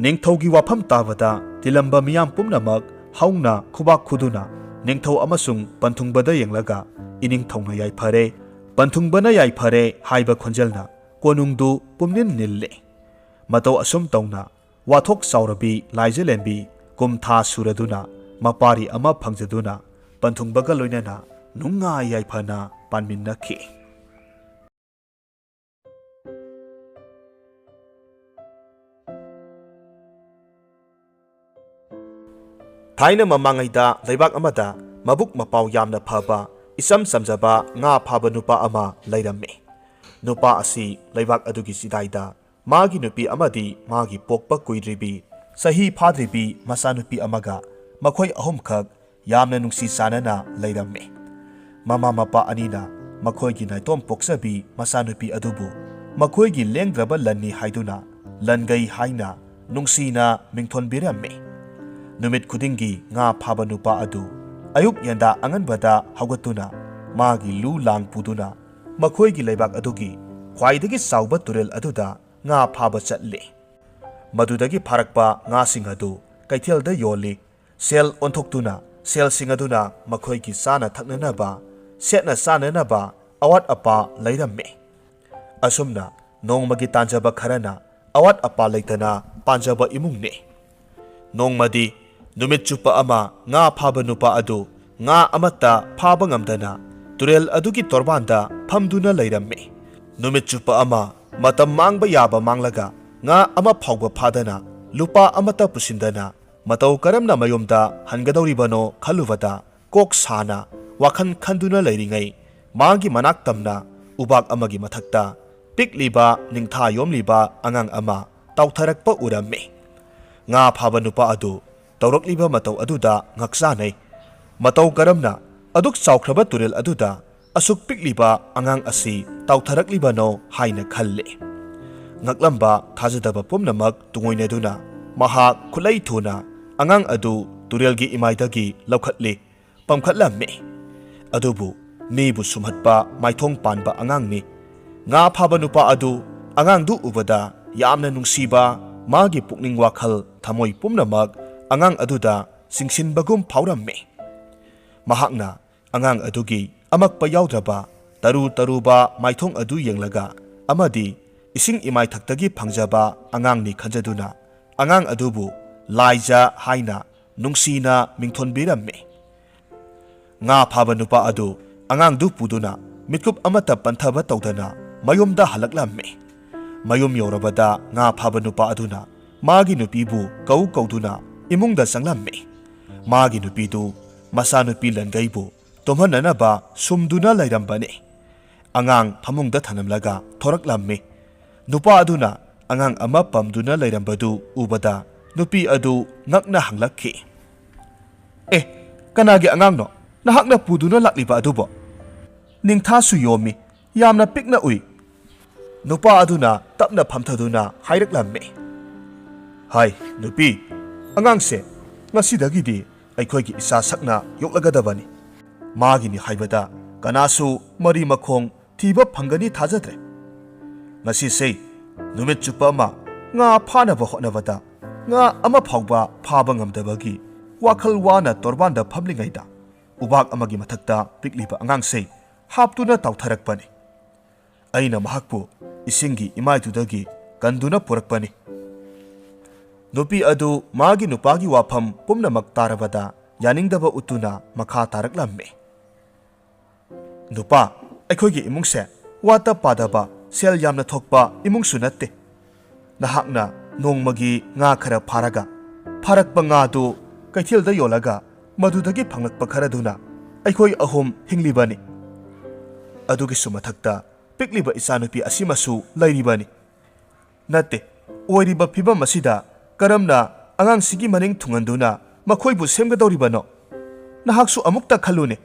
ꯅꯤꯡꯊꯧꯒꯤ ꯋꯥꯐꯝ ꯇꯥꯕꯗ ꯇꯤꯜꯂꯝꯕ ꯃꯤꯌꯥꯝ ꯄꯨꯝꯅꯃꯛ ꯍꯧꯅ ꯈꯨꯕꯥꯛ ꯈꯨꯗꯨꯅ ꯅꯤꯡꯊꯧ ꯑꯃꯁꯨꯡ ꯄꯟꯊꯨꯡꯕꯗ ꯌꯦꯡꯂꯒ ꯏꯅꯤꯡꯊꯧꯅ ꯌꯥꯏꯐꯔꯦ, ꯄꯟꯊꯨꯡꯕꯅ ꯌꯥꯏꯐꯔꯦ ꯍꯥꯏꯕ ꯈꯣꯟꯖꯦꯜꯅ ꯀꯣꯅꯨꯡꯗꯨ ꯄꯨꯝꯅꯤꯟ ꯅꯤꯜꯂꯤ꯫ ꯃꯇꯧ ꯑꯁꯨꯝ ꯇꯧꯅ ꯋꯥꯊꯣꯛ ꯆꯥꯎꯔꯕꯤ ꯂꯥꯏꯖꯂꯦꯝꯕꯤ ꯀꯨꯝꯊꯥ ꯁꯨꯔꯗꯨꯅ ꯃꯄꯥꯔꯤ ꯑꯃ ꯐꯪꯖꯗꯨꯅ ꯄꯟꯊꯨꯡꯕꯒ ꯂꯣꯏꯅꯅ ꯅꯨꯡꯉꯥꯏ ꯌꯥꯏꯐꯅ ꯄꯥꯟꯃꯤꯟꯅꯈꯤ꯫ ꯊꯥꯏꯅ ꯃꯃꯥꯡꯉꯩꯗ ꯂꯩꯕꯥꯛ ꯑꯃꯗ ꯃꯕꯨꯛ ꯃꯄꯥꯎ ꯌꯥꯝꯅ ꯐꯕ ꯏꯆꯝ ꯆꯝꯖꯕ ꯉꯥ ꯐꯥꯕ ꯅꯨꯄꯥ ꯑꯃ ꯂꯩꯔꯝꯃꯤ꯫ ꯅꯨꯄꯥ ꯑꯁꯤ ꯂꯩꯕꯥꯛ ꯑꯗꯨꯒꯤ ꯆꯤꯗꯥꯏꯗ ꯃꯥꯒꯤ ꯅꯨꯄꯤ ꯑꯃꯗꯤ ꯃꯥꯒꯤ ꯄꯣꯛꯄ ꯀꯨꯏꯗ꯭ꯔꯤꯕꯤ ꯆꯍꯤ ꯐꯥꯗ꯭ꯔꯤꯕꯤ ꯃꯆꯥꯅꯨꯄꯤ ꯑꯃꯒ ꯃꯈꯣꯏ ꯑꯍꯨꯝꯈꯛ ꯌꯥꯝꯅ ꯅꯨꯡꯁꯤ ꯆꯥꯟꯅꯅ ꯂꯩꯔꯝꯃꯤ꯫ ꯃꯃꯥ ꯃꯄꯥ ꯑꯅꯤꯅ ꯃꯈꯣꯏꯒꯤ ꯅꯥꯏꯇꯣꯝ ꯄꯣꯛꯆꯕꯤ ꯃꯆꯥꯅꯨꯄꯤ ꯑꯗꯨꯕꯨ ꯃꯈꯣꯏꯒꯤ ꯂꯦꯡꯗ꯭ꯔꯕ ꯂꯟꯅꯤ ꯍꯥꯏꯗꯨꯅ ꯂꯟꯒꯩ ꯍꯥꯏꯅ ꯅꯨꯡꯁꯤꯅ ꯃꯤꯡꯊꯣꯟꯕꯤꯔꯝꯃꯤ꯫ ꯅꯨꯃꯤꯠ ꯈꯨꯗꯤꯡꯒꯤ ꯉꯥ ꯐꯥꯕ ꯅꯨꯄꯥ ꯑꯗꯨ ꯑꯌꯨꯛ ꯌꯦꯟꯗꯥ ꯑꯉꯟꯕꯗ ꯍꯧꯒꯠꯇꯨꯅ ꯃꯥꯒꯤ ꯂꯨ ꯂꯥꯡ ꯄꯨꯗꯨꯅ ꯃꯈꯣꯏꯒꯤ ꯂꯩꯕꯥꯛ ꯑꯗꯨꯒꯤ ꯈ꯭ꯋꯥꯏꯗꯒꯤ ꯆꯥꯎꯕ ꯇꯨꯔꯦꯜ ꯑꯗꯨꯗ ꯉꯥ ꯐꯥꯕ ꯆꯠꯂꯤ꯫ ꯃꯗꯨꯗꯒꯤ ꯐꯥꯔꯛꯄ ꯉꯥꯁꯤꯡ ꯑꯗꯨ ꯀꯩꯊꯦꯜꯗ ꯌꯣꯜꯂꯤ꯫ ꯁꯦꯜ ꯑꯣꯟꯊꯣꯛꯇꯨꯅ ꯁꯦꯜꯁꯤꯡ ꯑꯗꯨꯅ ꯃꯈꯣꯏꯒꯤ ꯆꯥꯅ ꯊꯛꯅꯅꯕ, ꯁꯦꯠꯅ ꯆꯥꯅꯅꯕ ꯑꯋꯥꯠ ꯑꯄꯥ ꯂꯩꯔꯝꯃꯤ꯫ ꯑꯁꯨꯝꯅ ꯅꯣꯡꯃꯒꯤ ꯇꯥꯟꯖꯕ ꯈꯔꯅ ꯑꯋꯥꯠ ꯑꯄꯥ ꯂꯩꯇꯅ ꯄꯥꯟꯖꯕ ꯏꯃꯨꯡꯅꯤ꯫ ꯅꯣꯡꯃꯗꯤ ꯅꯨꯃꯤꯠ ꯆꯨꯞꯄ ꯑꯃ ꯉꯥ ꯐꯥꯕ ꯅꯨꯄꯥ ꯑꯗꯨ ꯉꯥ ꯑꯃꯠꯇ ꯐꯥꯕ ꯉꯝꯗꯅ ꯇꯨꯔꯦꯜ ꯑꯗꯨꯒꯤ ꯇꯣꯔꯕꯥꯟꯗ ꯐꯝꯗꯨꯅ ꯂꯩꯔꯝꯃꯤ꯫ ꯅꯨꯃꯤꯠ ꯆꯨꯞꯄ ꯑꯃ ꯃꯇꯝ ꯃꯥꯡꯕ ꯌꯥꯕ ꯃꯥꯡꯂꯒ ꯉꯥ ꯑꯃ ꯐꯥꯎꯕ ꯐꯥꯗꯅ ꯂꯨꯄꯥ ꯑꯃꯠꯇ ꯄꯨꯁꯤꯟꯗꯅ ꯃꯇꯧ ꯀꯔꯝꯅ ꯃꯌꯨꯝꯗ ꯍꯟꯒꯗꯧꯔꯤꯕꯅꯣ ꯈꯜꯂꯨꯕꯗ ꯀꯣꯛ ꯁꯥꯅ ꯋꯥꯈꯜ ꯈꯟꯗꯨꯅ ꯂꯩꯔꯤꯉꯩ ꯃꯥꯒꯤ ꯃꯅꯥꯛ ꯇꯝꯅ ꯎꯕꯥꯛ ꯑꯃꯒꯤ ꯃꯊꯛꯇ ꯄꯤꯛꯂꯤꯕ ꯅꯤꯡꯊꯥ ꯌꯣꯝꯂꯤꯕ ꯑꯉꯥꯡ ꯑꯃ ꯇꯥꯎꯊꯔꯛꯄ ꯎꯔꯝꯃꯤ꯫ ꯉꯥ ꯐꯥꯕ ꯅꯨꯄꯥ ꯑꯗꯨ ꯇꯧꯔꯛꯂꯤꯕ ꯃꯇꯧ ꯑꯗꯨꯗ ꯉꯛꯆꯥꯅꯩ꯫ ꯃꯇꯧ ꯀꯔꯝꯅ ꯑꯗꯨꯛ ꯆꯥꯎꯈ꯭ꯔꯕ ꯇꯨꯔꯦꯜ ꯑꯗꯨꯗ ꯑꯁꯨꯛ ꯄꯤꯛꯂꯤꯕ ꯑꯉꯥꯡ ꯑꯁꯤ ꯇꯥꯎꯊꯔꯛꯂꯤꯕꯅꯣ ꯍꯥꯏꯅ ꯈꯜꯂꯤ꯫ ꯉꯛꯂꯝꯕ ꯊꯥꯖꯗꯕ ꯄꯨꯝꯅꯃꯛ ꯇꯨꯡꯑꯣꯏꯅꯗꯨꯅ ꯃꯍꯥꯛ ꯈꯨꯠꯂꯩ ꯊꯨꯅ ꯑꯉꯥꯡ ꯑꯗꯨ ꯇꯨꯔꯦꯜꯒꯤ ꯏꯃꯥꯏꯗꯒꯤ ꯂꯧꯈꯠꯂꯤ, ꯄꯝꯈꯠꯂꯝꯃꯤ꯫ ꯑꯗꯨꯕꯨ ꯃꯤꯕꯨ ꯁꯨꯝꯍꯠꯄ ꯃꯥꯏꯊꯣꯡ ꯄꯥꯟꯕ ꯑꯉꯥꯡꯅꯤ꯫ ꯉꯥ ꯐꯥꯕ ꯅꯨꯄꯥ ꯑꯗꯨ ꯑꯉꯥꯡꯗꯨ ꯎꯕꯗ ꯌꯥꯝꯅ ꯅꯨꯡꯁꯤꯕ, ꯃꯥꯒꯤ ꯄꯨꯛꯅꯤꯡ ꯋꯥꯈꯜ ꯊꯃꯣꯏ ꯄꯨꯝꯅꯃꯛ ꯑꯉꯥꯡ ꯑꯗꯨꯗ ꯆꯤꯡꯁꯤꯟꯕꯒꯨꯝ ꯐꯥꯎꯔꯝꯃꯤ꯫ ꯃꯍꯥꯛꯅ ꯑꯉꯥꯡ ꯑꯗꯨꯒꯤ ꯑꯃꯛꯄ ꯌꯥꯎꯗ꯭ꯔꯕ ꯇꯔꯨ ꯇꯔꯨꯕ ꯃꯥꯏꯊꯣꯡ ꯑꯗꯨ ꯌꯦꯡꯂꯒ ꯑꯃꯗꯤ ꯏꯁꯤꯡ ꯏꯃꯥꯏꯊꯛꯇꯒꯤ ꯐꯪꯖꯕ ꯑꯉꯥꯡꯅꯤ ꯈꯟꯖꯗꯨꯅ ꯑꯉꯥꯡ ꯑꯗꯨꯕꯨ ꯂꯥꯏꯖ ꯍꯥꯏꯅ ꯅꯨꯡꯁꯤꯅ ꯃꯤꯡꯊꯣꯟꯕꯤꯔꯝꯃꯤ꯫ ꯉꯥ ꯐꯥꯕ ꯅꯨꯄꯥ ꯑꯗꯨ ꯑꯉꯥꯡꯗꯨ ꯄꯨꯗꯨꯅ ꯃꯤꯠꯀꯨꯞ ꯑꯃꯠꯇ ꯄꯟꯊꯕ ꯇꯧꯗꯅ ꯃꯌꯨꯝꯗ ꯍꯜꯂꯛꯂꯝꯃꯤ꯫ ꯃꯌꯨꯝ ꯌꯧꯔꯕꯗ ꯉꯥ ꯐꯥꯕ ꯅꯨꯄꯥ ꯑꯗꯨꯅ ꯃꯥꯒꯤ ꯅꯨꯄꯤꯕꯨ ꯀꯧꯗꯨꯅ ꯏꯃꯨꯡꯗ ꯆꯪꯂꯝꯃꯤ꯫ ꯃꯥꯒꯤ ꯅꯨꯄꯤꯗꯨ ꯃꯆꯥꯅꯨꯄꯤ ꯂꯟꯒꯩꯕꯨ ꯇꯨꯝꯍꯟꯅꯅꯕ ꯁꯨꯝꯗꯨꯅ ꯂꯩꯔꯝꯕꯅꯤ꯫ ꯑꯉꯥꯡ ꯐꯃꯨꯡꯗ ꯊꯅꯝꯂꯒ ꯊꯣꯔꯛꯂꯝꯃꯤ꯫ ꯅꯨꯄꯥ ꯑꯗꯨꯅ ꯑꯉꯥꯡ ꯑꯃ ꯄꯝꯗꯨꯅ ꯂꯩꯔꯝꯕꯗꯨ ꯎꯕꯗ ꯅꯨꯄꯤ ꯑꯗꯨ ꯉꯛꯅ ꯍꯪꯂꯛꯈꯤ, "ꯑꯦ, ꯀꯅꯥꯒꯤ ꯑꯉꯥꯡꯅꯣ ꯅꯍꯥꯛꯅ ꯄꯨꯗꯨꯅ ꯂꯥꯛꯂꯤꯕ ꯑꯗꯨꯕꯣ? ꯅꯤꯡꯊꯥꯁꯨ ꯌꯣꯝꯃꯤ, ꯌꯥꯝꯅ ꯄꯤꯛꯅ ꯎꯏ." ꯅꯨꯄꯥ ꯑꯗꯨꯅ ꯇꯞꯅ ꯐꯝꯊꯗꯨꯅ ꯍꯥꯏꯔꯛꯂꯝꯃꯤ, "ꯍꯥꯏ ꯅꯨꯄꯤ, ꯑꯉꯥꯡꯁꯦ ꯉꯁꯤꯗꯒꯤꯗꯤ ꯑꯩꯈꯣꯏꯒꯤ ꯏꯆꯥ ꯁꯛꯅ ꯌꯣꯛꯂꯒꯗꯕꯅꯤ꯫ ꯃꯥꯒꯤꯅꯤ ꯍꯥꯏꯕꯗ ꯀꯅꯥꯁꯨ ꯃꯔꯤ ꯃꯈꯣꯡ ꯊꯤꯕ ꯐꯪꯒꯅꯤ ꯊꯥꯖꯗ꯭ꯔꯦ꯫ ꯉꯁꯤꯁꯦ ꯅꯨꯃꯤꯠ ꯆꯨꯞꯄ ꯑꯃ ꯉꯥ ꯐꯥꯅꯕ ꯍꯣꯠꯅꯕꯗ ꯉꯥ ꯑꯃ ꯐꯥꯎꯕ ꯐꯥꯕ ꯉꯝꯗꯕꯒꯤ ꯋꯥꯈꯜ ꯋꯥꯅ ꯇꯣꯔꯕꯥꯟꯗ ꯐꯝꯂꯤꯉꯩꯗ ꯎꯕꯥꯛ ꯑꯃꯒꯤ ꯃꯊꯛꯇ ꯄꯤꯛꯂꯤꯕ ꯑꯉꯥꯡꯁꯦ ꯍꯥꯞꯇꯨꯅ ꯇꯥꯎꯊꯔꯛꯄꯅꯤ꯫ ꯑꯩꯅ ꯃꯍꯥꯛꯄꯨ ꯏꯁꯤꯡꯒꯤ ꯏꯃꯥꯏꯗꯨꯗꯒꯤ ꯀꯟꯗꯨꯅ ꯄꯨꯔꯛꯄꯅꯤ." ꯅꯨꯄꯤ ꯑꯗꯨ ꯃꯥꯒꯤ ꯅꯨꯄꯥꯒꯤ ꯋꯥꯐꯝ ꯄꯨꯝꯅꯃꯛ ꯇꯥꯔꯕꯗ ꯌꯥꯅꯤꯡꯗꯕ ꯎꯠꯇꯨꯅ ꯃꯈꯥ ꯇꯥꯔꯛꯂꯝꯃꯤ, "ꯅꯨꯄꯥ, ꯑꯩꯈꯣꯏꯒꯤ ꯏꯃꯨꯡꯁꯦ ꯋꯥꯠꯇ ꯄꯥꯗꯕ, ꯁꯦꯜ ꯌꯥꯝꯅ ꯊꯣꯛꯄ ꯏꯃꯨꯡꯁꯨ ꯅꯠꯇꯦ꯫ ꯅꯍꯥꯛꯅ ꯅꯣꯡꯃꯒꯤ ꯉꯥ ꯈꯔ ꯐꯥꯔꯒ ꯐꯥꯔꯛꯄ ꯉꯥꯗꯨ ꯀꯩꯊꯦꯜꯗ ꯌꯣꯜꯂꯒ ꯃꯗꯨꯗꯒꯤ ꯐꯪꯂꯛꯄ ꯈꯔꯗꯨꯅ ꯑꯩꯈꯣꯏ ꯑꯍꯨꯝ ꯍꯤꯡꯂꯤꯕꯅꯤ꯫ ꯑꯗꯨꯒꯤꯁꯨ ꯃꯊꯛꯇ ꯄꯤꯛꯂꯤꯕ ꯏꯆꯥꯅꯨꯄꯤ ꯑꯁꯤꯃꯁꯨ ꯂꯩꯔꯤꯕꯅꯤ꯫ ꯅꯠꯇꯦ, ꯑꯣꯏꯔꯤꯕ ꯐꯤꯕꯝ ꯑꯁꯤꯗ ꯀꯔꯝꯅ ꯑꯉꯥꯡꯁꯤꯒꯤ ꯃꯅꯤꯡ ꯊꯨꯡꯍꯟꯗꯨꯅ ꯃꯈꯣꯏꯕꯨ ꯁꯦꯝꯒꯗꯧꯔꯤꯕꯅꯣ? ꯅꯍꯥꯛꯁꯨ ꯑꯃꯨꯛꯇ ꯈꯜꯂꯨꯅꯦ."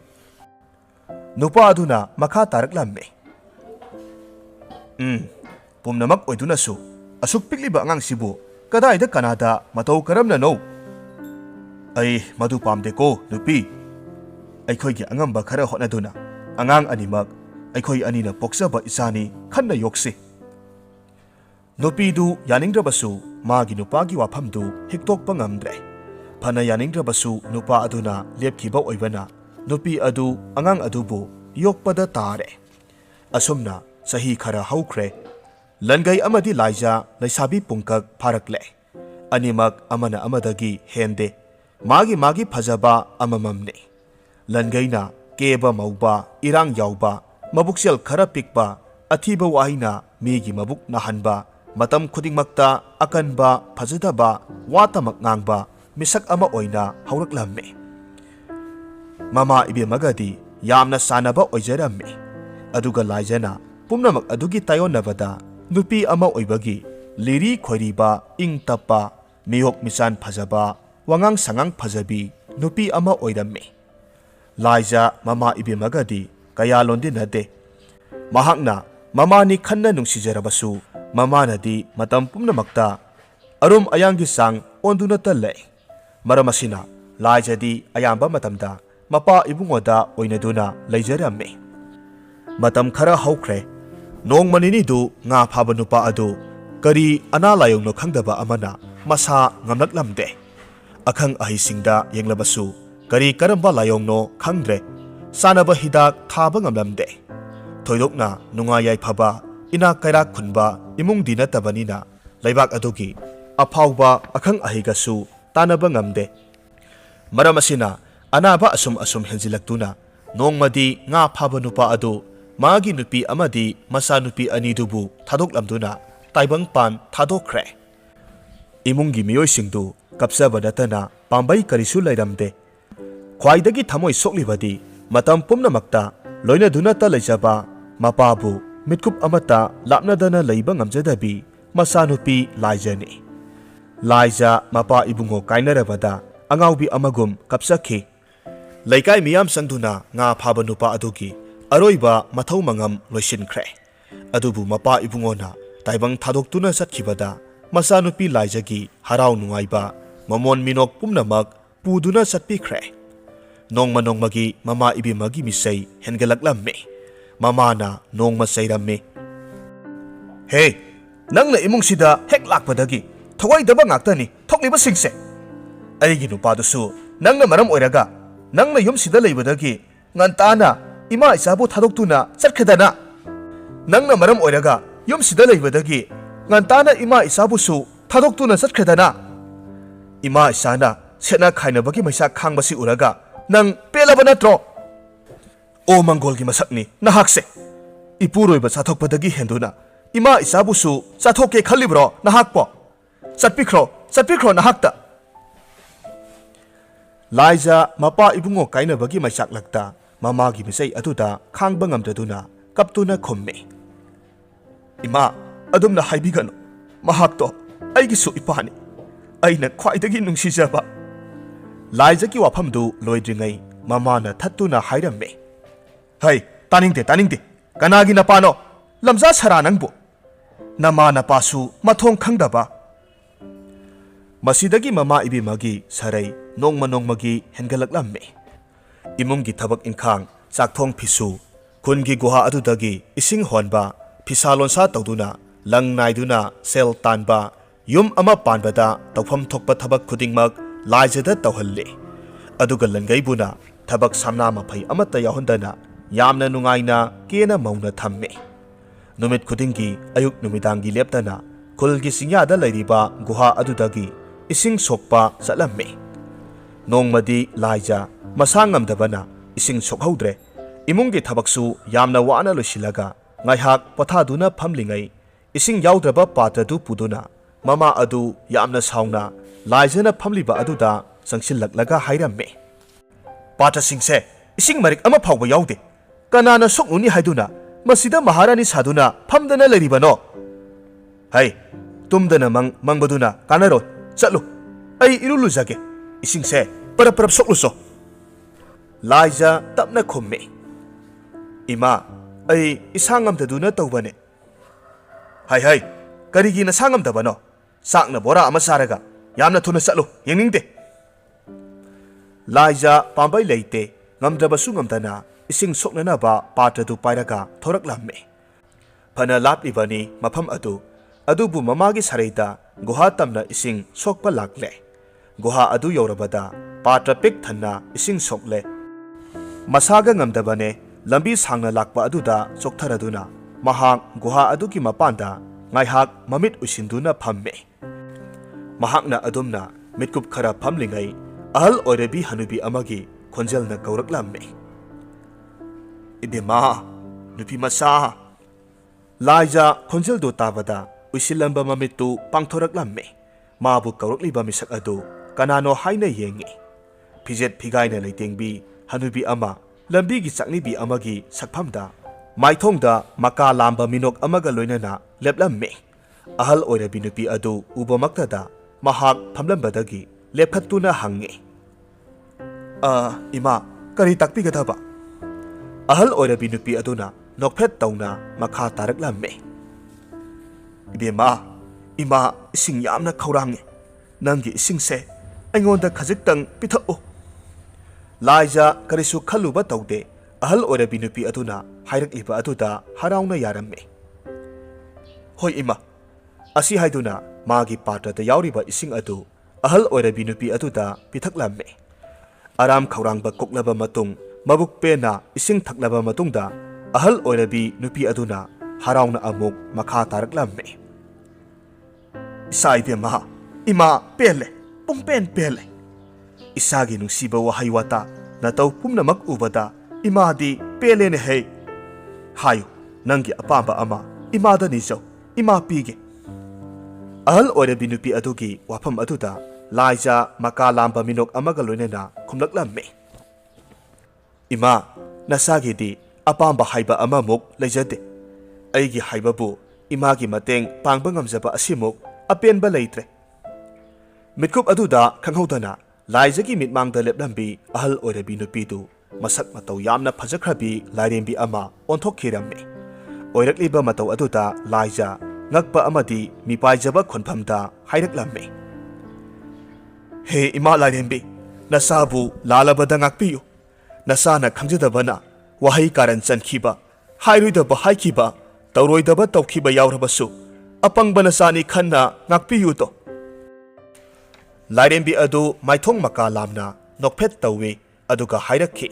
ꯅꯨꯄꯥ ꯑꯗꯨꯅ ꯃꯈꯥ ꯇꯥꯔꯛꯂꯝꯃꯤ, "ꯄꯨꯝꯅꯃꯛ ꯑꯣꯏꯗꯨꯅꯁꯨ ꯑꯁꯨꯛ ꯄꯤꯛꯂꯤꯕ ꯑꯉꯥꯡꯁꯤꯕꯨ ꯀꯗꯥꯏꯗ ꯀꯅꯥꯗ ꯃꯇꯧ ꯀꯔꯝꯅꯅꯣ? ꯑꯩ ꯃꯗꯨ ꯄꯥꯝꯗꯦꯀꯣ ꯅꯨꯄꯤ꯫ ꯑꯩꯈꯣꯏꯒꯤ ꯑꯉꯝꯕ ꯈꯔ ꯍꯣꯠꯅꯗꯨꯅ ꯑꯉꯥꯡ ꯑꯅꯤꯃꯛ ꯑꯩꯈꯣꯏ ꯑꯅꯤꯅ ꯄꯣꯛꯆꯕ ꯏꯆꯥꯅꯤ ꯈꯟꯅ ꯌꯣꯛꯁꯤ." ꯅꯨꯄꯤꯗꯨ ꯌꯥꯅꯤꯡꯗ꯭ꯔꯕꯁꯨ ꯃꯥꯒꯤ ꯅꯨꯄꯥꯒꯤ ꯋꯥꯐꯝꯗꯨ ꯍꯤꯛꯇꯣꯛꯄ ꯉꯝꯗ꯭ꯔꯦ꯫ ꯐꯅ ꯌꯥꯅꯤꯡꯗ꯭ꯔꯕꯁꯨ ꯅꯨꯄꯥ ꯑꯗꯨꯅ ꯂꯦꯞꯈꯤꯕ ꯑꯣꯏꯕꯅ ꯅꯨꯄꯤ ꯑꯗꯨ ꯑꯉꯥꯡ ꯑꯗꯨꯕꯨ ꯌꯣꯛꯄꯗ ꯇꯥꯔꯦ꯫ ꯑꯁꯨꯝꯅ ꯆꯍꯤ ꯈꯔ ꯍꯧꯈ꯭ꯔꯦ꯫ ꯂꯟꯒꯩ ꯑꯃꯗꯤ ꯂꯥꯏꯖ ꯂꯩꯁꯥꯕꯤ ꯄꯨꯡꯀꯛ ꯐꯥꯔꯛꯂꯦ꯫ ꯑꯅꯤꯃꯛ ꯑꯃꯅ ꯑꯃꯗꯒꯤ ꯍꯦꯟꯗꯦ, ꯃꯥꯒꯤ ꯃꯥꯒꯤ ꯐꯖꯕ ꯑꯃꯃꯝꯅꯤ꯫ ꯂꯟꯒꯩꯅ ꯀꯦꯕ ꯃꯧꯕ, ꯏꯔꯥꯡ ꯌꯥꯎꯕ, ꯃꯕꯨꯛꯆꯦꯜ ꯈꯔ ꯄꯤꯛꯄ, ꯑꯊꯤꯕ ꯋꯥꯍꯩꯅ ꯃꯤꯒꯤ ꯃꯕꯨꯛ ꯅꯥꯍꯟꯕ, ꯃꯇꯝ ꯈꯨꯗꯤꯡꯃꯛꯇ ꯑꯀꯟꯕ, ꯐꯖꯗꯕ, ꯋꯥꯇꯃꯛ ꯉꯥꯡꯕ ꯃꯤꯁꯛ ꯑꯃ ꯑꯣꯏꯅ ꯍꯧꯔꯛꯂꯝꯃꯤ꯫ ꯃꯃꯥ ꯏꯕꯦꯝꯃꯒꯗꯤ ꯌꯥꯝꯅ ꯆꯥꯟꯅꯕ ꯑꯣꯏꯖꯔꯝꯃꯤ꯫ ꯑꯗꯨꯒ ꯂꯥꯏꯖꯅ ꯄꯨꯝꯅꯃꯛ ꯑꯗꯨꯒꯤ ꯇꯥꯌꯣꯟꯅꯕꯗ ꯅꯨꯄꯤ ꯑꯃ ꯑꯣꯏꯕꯒꯤ ꯂꯤꯔꯤ ꯈꯣꯏꯔꯤꯕ, ꯏꯪ ꯇꯞꯄ, ꯃꯤꯌꯣꯛ ꯃꯤꯆꯥꯟ ꯐꯖꯕ, ꯋꯥꯉꯥꯡ ꯁꯉꯥꯡ ꯐꯖꯕꯤ ꯅꯨꯄꯤ ꯑꯃ ꯑꯣꯏꯔꯝꯃꯤ꯫ ꯂꯥꯏꯖ ꯃꯃꯥ ꯏꯕꯦꯝꯃꯒꯗꯤ ꯀꯌꯥ ꯂꯣꯟꯗꯤꯟꯅꯗꯦ꯫ ꯃꯍꯥꯛꯅ ꯃꯃꯥꯅꯤ ꯈꯟꯅ ꯅꯨꯡꯁꯤꯖꯔꯕꯁꯨ ꯃꯃꯥꯅꯗꯤ ꯃꯇꯝ ꯄꯨꯝꯅꯃꯛꯇ ꯑꯔꯨꯝ ꯑꯌꯥꯡꯒꯤ ꯆꯥꯡ ꯑꯣꯟꯗꯨꯅꯇ ꯂꯩ꯫ ꯃꯔꯝ ꯑꯁꯤꯅ ꯂꯥꯏꯖꯗꯤ ꯑꯌꯥꯝꯕ ꯃꯇꯝꯗ ꯃꯄꯥ ꯏꯕꯨꯡꯉꯣꯗ ꯑꯣꯏꯅꯗꯨꯅ ꯂꯩꯖꯔꯝꯃꯤ꯫ ꯃꯇꯝ ꯈꯔ ꯍꯧꯈ꯭ꯔꯦ꯫ ꯅꯣꯡꯃ ꯅꯤꯅꯤꯗꯨ ꯉꯥ ꯐꯥꯕ ꯅꯨꯄꯥ ꯑꯗꯨ ꯀꯔꯤ ꯑꯅꯥ ꯂꯥꯏꯌꯣꯡꯅꯣ ꯈꯪꯗꯕ ꯑꯃꯅ ꯃꯁꯥ ꯉꯝꯂꯛꯂꯝꯗꯦ꯫ ꯑꯈꯪ ꯑꯍꯩꯁꯤꯡꯗ ꯌꯦꯡꯂꯕꯁꯨ ꯀꯔꯤ ꯀꯔꯝꯕ ꯂꯥꯏꯌꯣꯡꯅꯣ ꯈꯪꯗ꯭ꯔꯦ꯫ ꯆꯥꯅꯕ ꯍꯤꯗꯥꯛ ꯊꯥꯕ ꯉꯝꯂꯝꯗꯦ꯫ ꯊꯣꯏꯗꯣꯛꯅ ꯅꯨꯡꯉꯥꯏ ꯌꯥꯏꯐꯕ, ꯏꯅꯥꯛ ꯀꯩꯔꯥꯛ ꯈꯨꯟꯕ ꯏꯃꯨꯡꯗꯤ ꯅꯠꯇꯕꯅꯤꯅ ꯂꯩꯕꯥꯛ ꯑꯗꯨꯒꯤ ꯑꯐꯥꯎꯕ ꯑꯈꯪ ꯑꯍꯩꯒꯁꯨ ꯇꯥꯟꯅꯕ ꯉꯝꯗꯦ꯫ ꯃꯔꯝ ꯑꯁꯤꯅ ꯑꯅꯥꯕ ꯑꯁꯨꯝ ꯍꯦꯟꯖꯤꯜꯂꯛꯇꯨꯅ ꯅꯣꯡꯃꯗꯤ ꯉꯥ ꯐꯥꯕ ꯅꯨꯄꯥ ꯑꯗꯨ ꯃꯥꯒꯤ ꯅꯨꯄꯤ ꯑꯃꯗꯤ ꯃꯆꯥꯅꯨꯄꯤ ꯑꯅꯤꯗꯨꯕꯨ ꯊꯥꯗꯣꯛꯂꯝꯗꯨꯅ ꯇꯥꯏꯕꯪꯄꯥꯟ ꯊꯥꯗꯣꯛꯈ꯭ꯔꯦ꯫ ꯏꯃꯨꯡꯒꯤ ꯃꯤꯑꯣꯏꯁꯤꯡꯗꯨ ꯀꯞꯆꯕ ꯅꯠꯇꯅ ꯄꯥꯝꯕꯩ ꯀꯔꯤꯁꯨ ꯂꯩꯔꯝꯗꯦ꯫ ꯈ꯭ꯋꯥꯏꯗꯒꯤ ꯊꯃꯣꯏ ꯁꯣꯛꯂꯤꯕꯗꯤ ꯃꯇꯝ ꯄꯨꯝꯅꯃꯛꯇ ꯂꯣꯏꯅꯗꯨꯅꯇ ꯂꯩꯖꯕ, ꯃꯄꯥꯕꯨ ꯃꯤꯠꯀꯨꯞ ꯑꯃꯠꯇ ꯂꯥꯞꯅꯗꯅ ꯂꯩꯕ ꯉꯝꯖꯗꯕꯤ ꯃꯆꯥꯅꯨꯄꯤ ꯂꯥꯏꯖꯅꯤ꯫ ꯂꯥꯏꯖ ꯃꯄꯥ ꯏꯕꯨꯡꯉꯣ ꯀꯥꯏꯅꯔꯕꯗ angaubi amagum kapsakhi leikai miyam sangduna nga phaba nupa adugi aroiba mathau mangam loisinkhre adubu mapa ibungona taibang thadoktuna satkibada masanupi laijagi harau nungaiba mamon minok pumnamak puduna satpikhre nongma nongmagi mama ibimagi misai hengalaklamme mamana nongma sairamme hey nangna imungsida hek lakpadagi thawai daba ngaktani thokliba singse aigi nupadusu nangna maram oiraga nangna yumsida leibadagi ngantana ima isabu thadoktuna satkhdana nangna maram oiraga yumsida leibadagi ngantana ima isabusu thadoktuna satkhdana ima isana sena khainabagi maisa khangbasi uraga nang pelaba natro o mangolgi masakni nahakse ipuroiba chathokpadagi henduna ima isabusu chathoke khalibro nahakpo chatpikhro nahakta Laija mapa ibungo kainabagi maisak lakta mamagi misai atuda khangba ngamdaduna kaptuna khomme ima adumna haibigano mahakto aigisu ipani aina khwaidagi nungsijaba Laija ki wafamdu loidringai mamana thattuna hairamme hai taningde kanagi napano lamza sara nangbu namana pasu mathong khangdaba masidagi mama ibimagi sarai nongmagi hengalaklamme imumgi thabak inkhang chakthong phisu khungi guha adudagi ising honba phisalonsa tawduna lang naiduna sel tanba yum ama panbada tawpham thokpa thabak khudingmak Laijada tawhalle aduga Langei buna thabak samna maphai amata yahundana yamna nungaina kena mauna thamme numit khudingi ayuk numidangi leptana khulgi singyada lairiba guha adudagi ising sokpa salamme nongmadi Laija masangamdabana ising sokhaudre imungi thabaksu yamna wana losilaga ngaihak pathaduna phamlingai ising yaudraba patradu puduna mama adu yamna sauna Laijana phamliba aduda sangsillaklaga hairamme patra singse ising marik ama phawba yaude kanana soknuni haiduna masida maharani saduna phamdana leribano hai tumdana mangbaduna kanaro chatlu ai irulu jage isingse parap sokluso Laija tapna khomme ima ai isangamdaduna tawbane hai karigi na sangamdabano sakna bora ama saraga yamna thuna chatlu yeningde Laija pambai leite ngamdrabasu ngamdana ising soknanaba patradu pairaga thoraklamme phana laplibani mafam adubu mamagi sareita guha tamna ising sokpa lakle guha adu yorabada patra pik thanna ising sokle masaga ngamdabane lambi sangna lakpa aduda soktharaduna mahak guha aduki mapanda ngaihak mamit usinduna phamme mahakna adumna mitkup khara phamlingai ahal oirebi hanubi amagi khonjelna kauraklamme ibema nupi masa Laija khonjel do tabada usilamba mamitu pangthoraklamme mabu kaurakliba misak adu kanano haina yengi phijet phigaina leitengbi hanubi ama lambi gi chaknibi amagi sakphamda maithongda maka lamba minok amaga loinana leplamme ahal oirebi nupi adu ubamaktada mahak phamlambadagi lepkhatuna hange ima kari takpigadaba ahal oirabi nupi aduna nokphet tawna makha taraklamme ibema ima ising yamna khaurange nangi isingse aingonda khajiktang pithaku Laija karisu khaluba tawde ahal oirabi nupi aduna hairakliba aduda harauna yaramme hoi ima asi haiduna magi patrada yauriba ising adu ahal oirabi nupi aduda pithaklamme aram khaurangba koklaba matung mabuk pena ising thaklaba matungda ahal oirabi nupi aduna harauna amuk makha taraklamme isai bema ima pele pumpen pele isagi nungsiba wahai wata natau pumnamak ubada imadi pele ne he hayu nangi apamba ama imada nijo ima pige ahal oirabi nupi adugi wafam aduda Laija maka lamba minok amaga loinena khumlaklamme ima nasagidi apamba haiba amamuk leijade aigi haibabu imagi mateng pangba ngamjaba asimuk apenba leitre mitkup aduda khanghodana Laijagi mitmangda leplambi ahal oirabi nupidu masak matau yamna phajakhrabi lairembi ama onthokhirammi. Oirakliba matau aduda Laija ngakpa amadi mipaijaba khonphamda hairaklammi. He ima lairembi, nasabu lalabada ngakpiyu. Nasana khangjadabana wahai karan chankhiba, hairuidaba haikhiba, tauroidaba taukhiba yaurabasu, apangba nasani khanna ngakpiyu to. Lairembi adu maithong maka lamna nokphet tawi aduga hairakhi.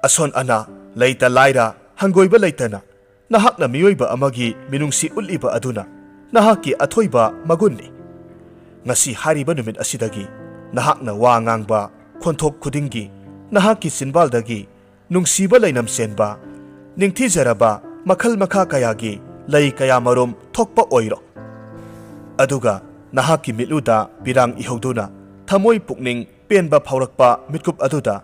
Ason ana leita laira hangoiba leitana nahakna miyoiba amagi minungsi uliba aduna nahaki athoiba magunni. Ngasi hariba numit asidagi nahakna wa ngangba khonthok khudingi nahaki sinbaldagi nungsiba leinam senba ningthijaraba makhal makha kayagi lei kaya marom thokpa oiro. Aduga nahaki mitluda birang ihoduna thamoi pukning penba phaurakpa mitkup aduda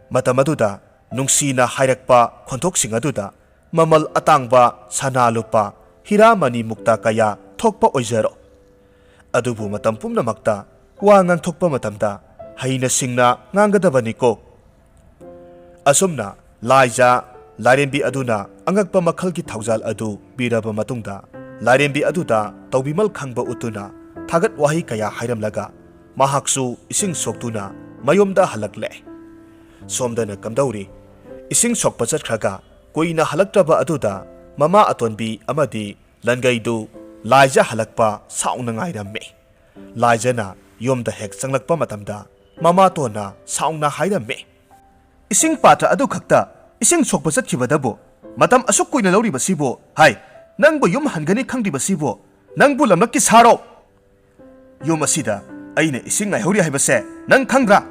matamaduda nungsina hairakpa khonthok aduda mamal atangba sana lupa hiramani mukta kaya thokpa oijaro. Adubu matam pumnamakta wa ngangthokpa matamda haina singna ngangadabaniko. Asumna Laija lairembi aduna angakpa makhalgi thaujal adu biraba matungda lairembi aduda taubimal khangba utuna thagat wahi kaya hairamlaga mahaksu ising soktuna mayomda halakle. Somdana kamdauri ising sokpa chatkhraga koina halaktraba aduda mama atonbi amadi Langeidu Laija halakpa sauna ngairamme. Laijana yomda hek changlakpa matamda mama tona sauna hairamme. Ising patra adu khakta ising sokpa chatkibadabu matam asuk koina lauribasibo hai nangbu yum hangani khangdibasibo nangbu lamlakki saro. Yom asida aina ising ngaihori haibase nang khangra.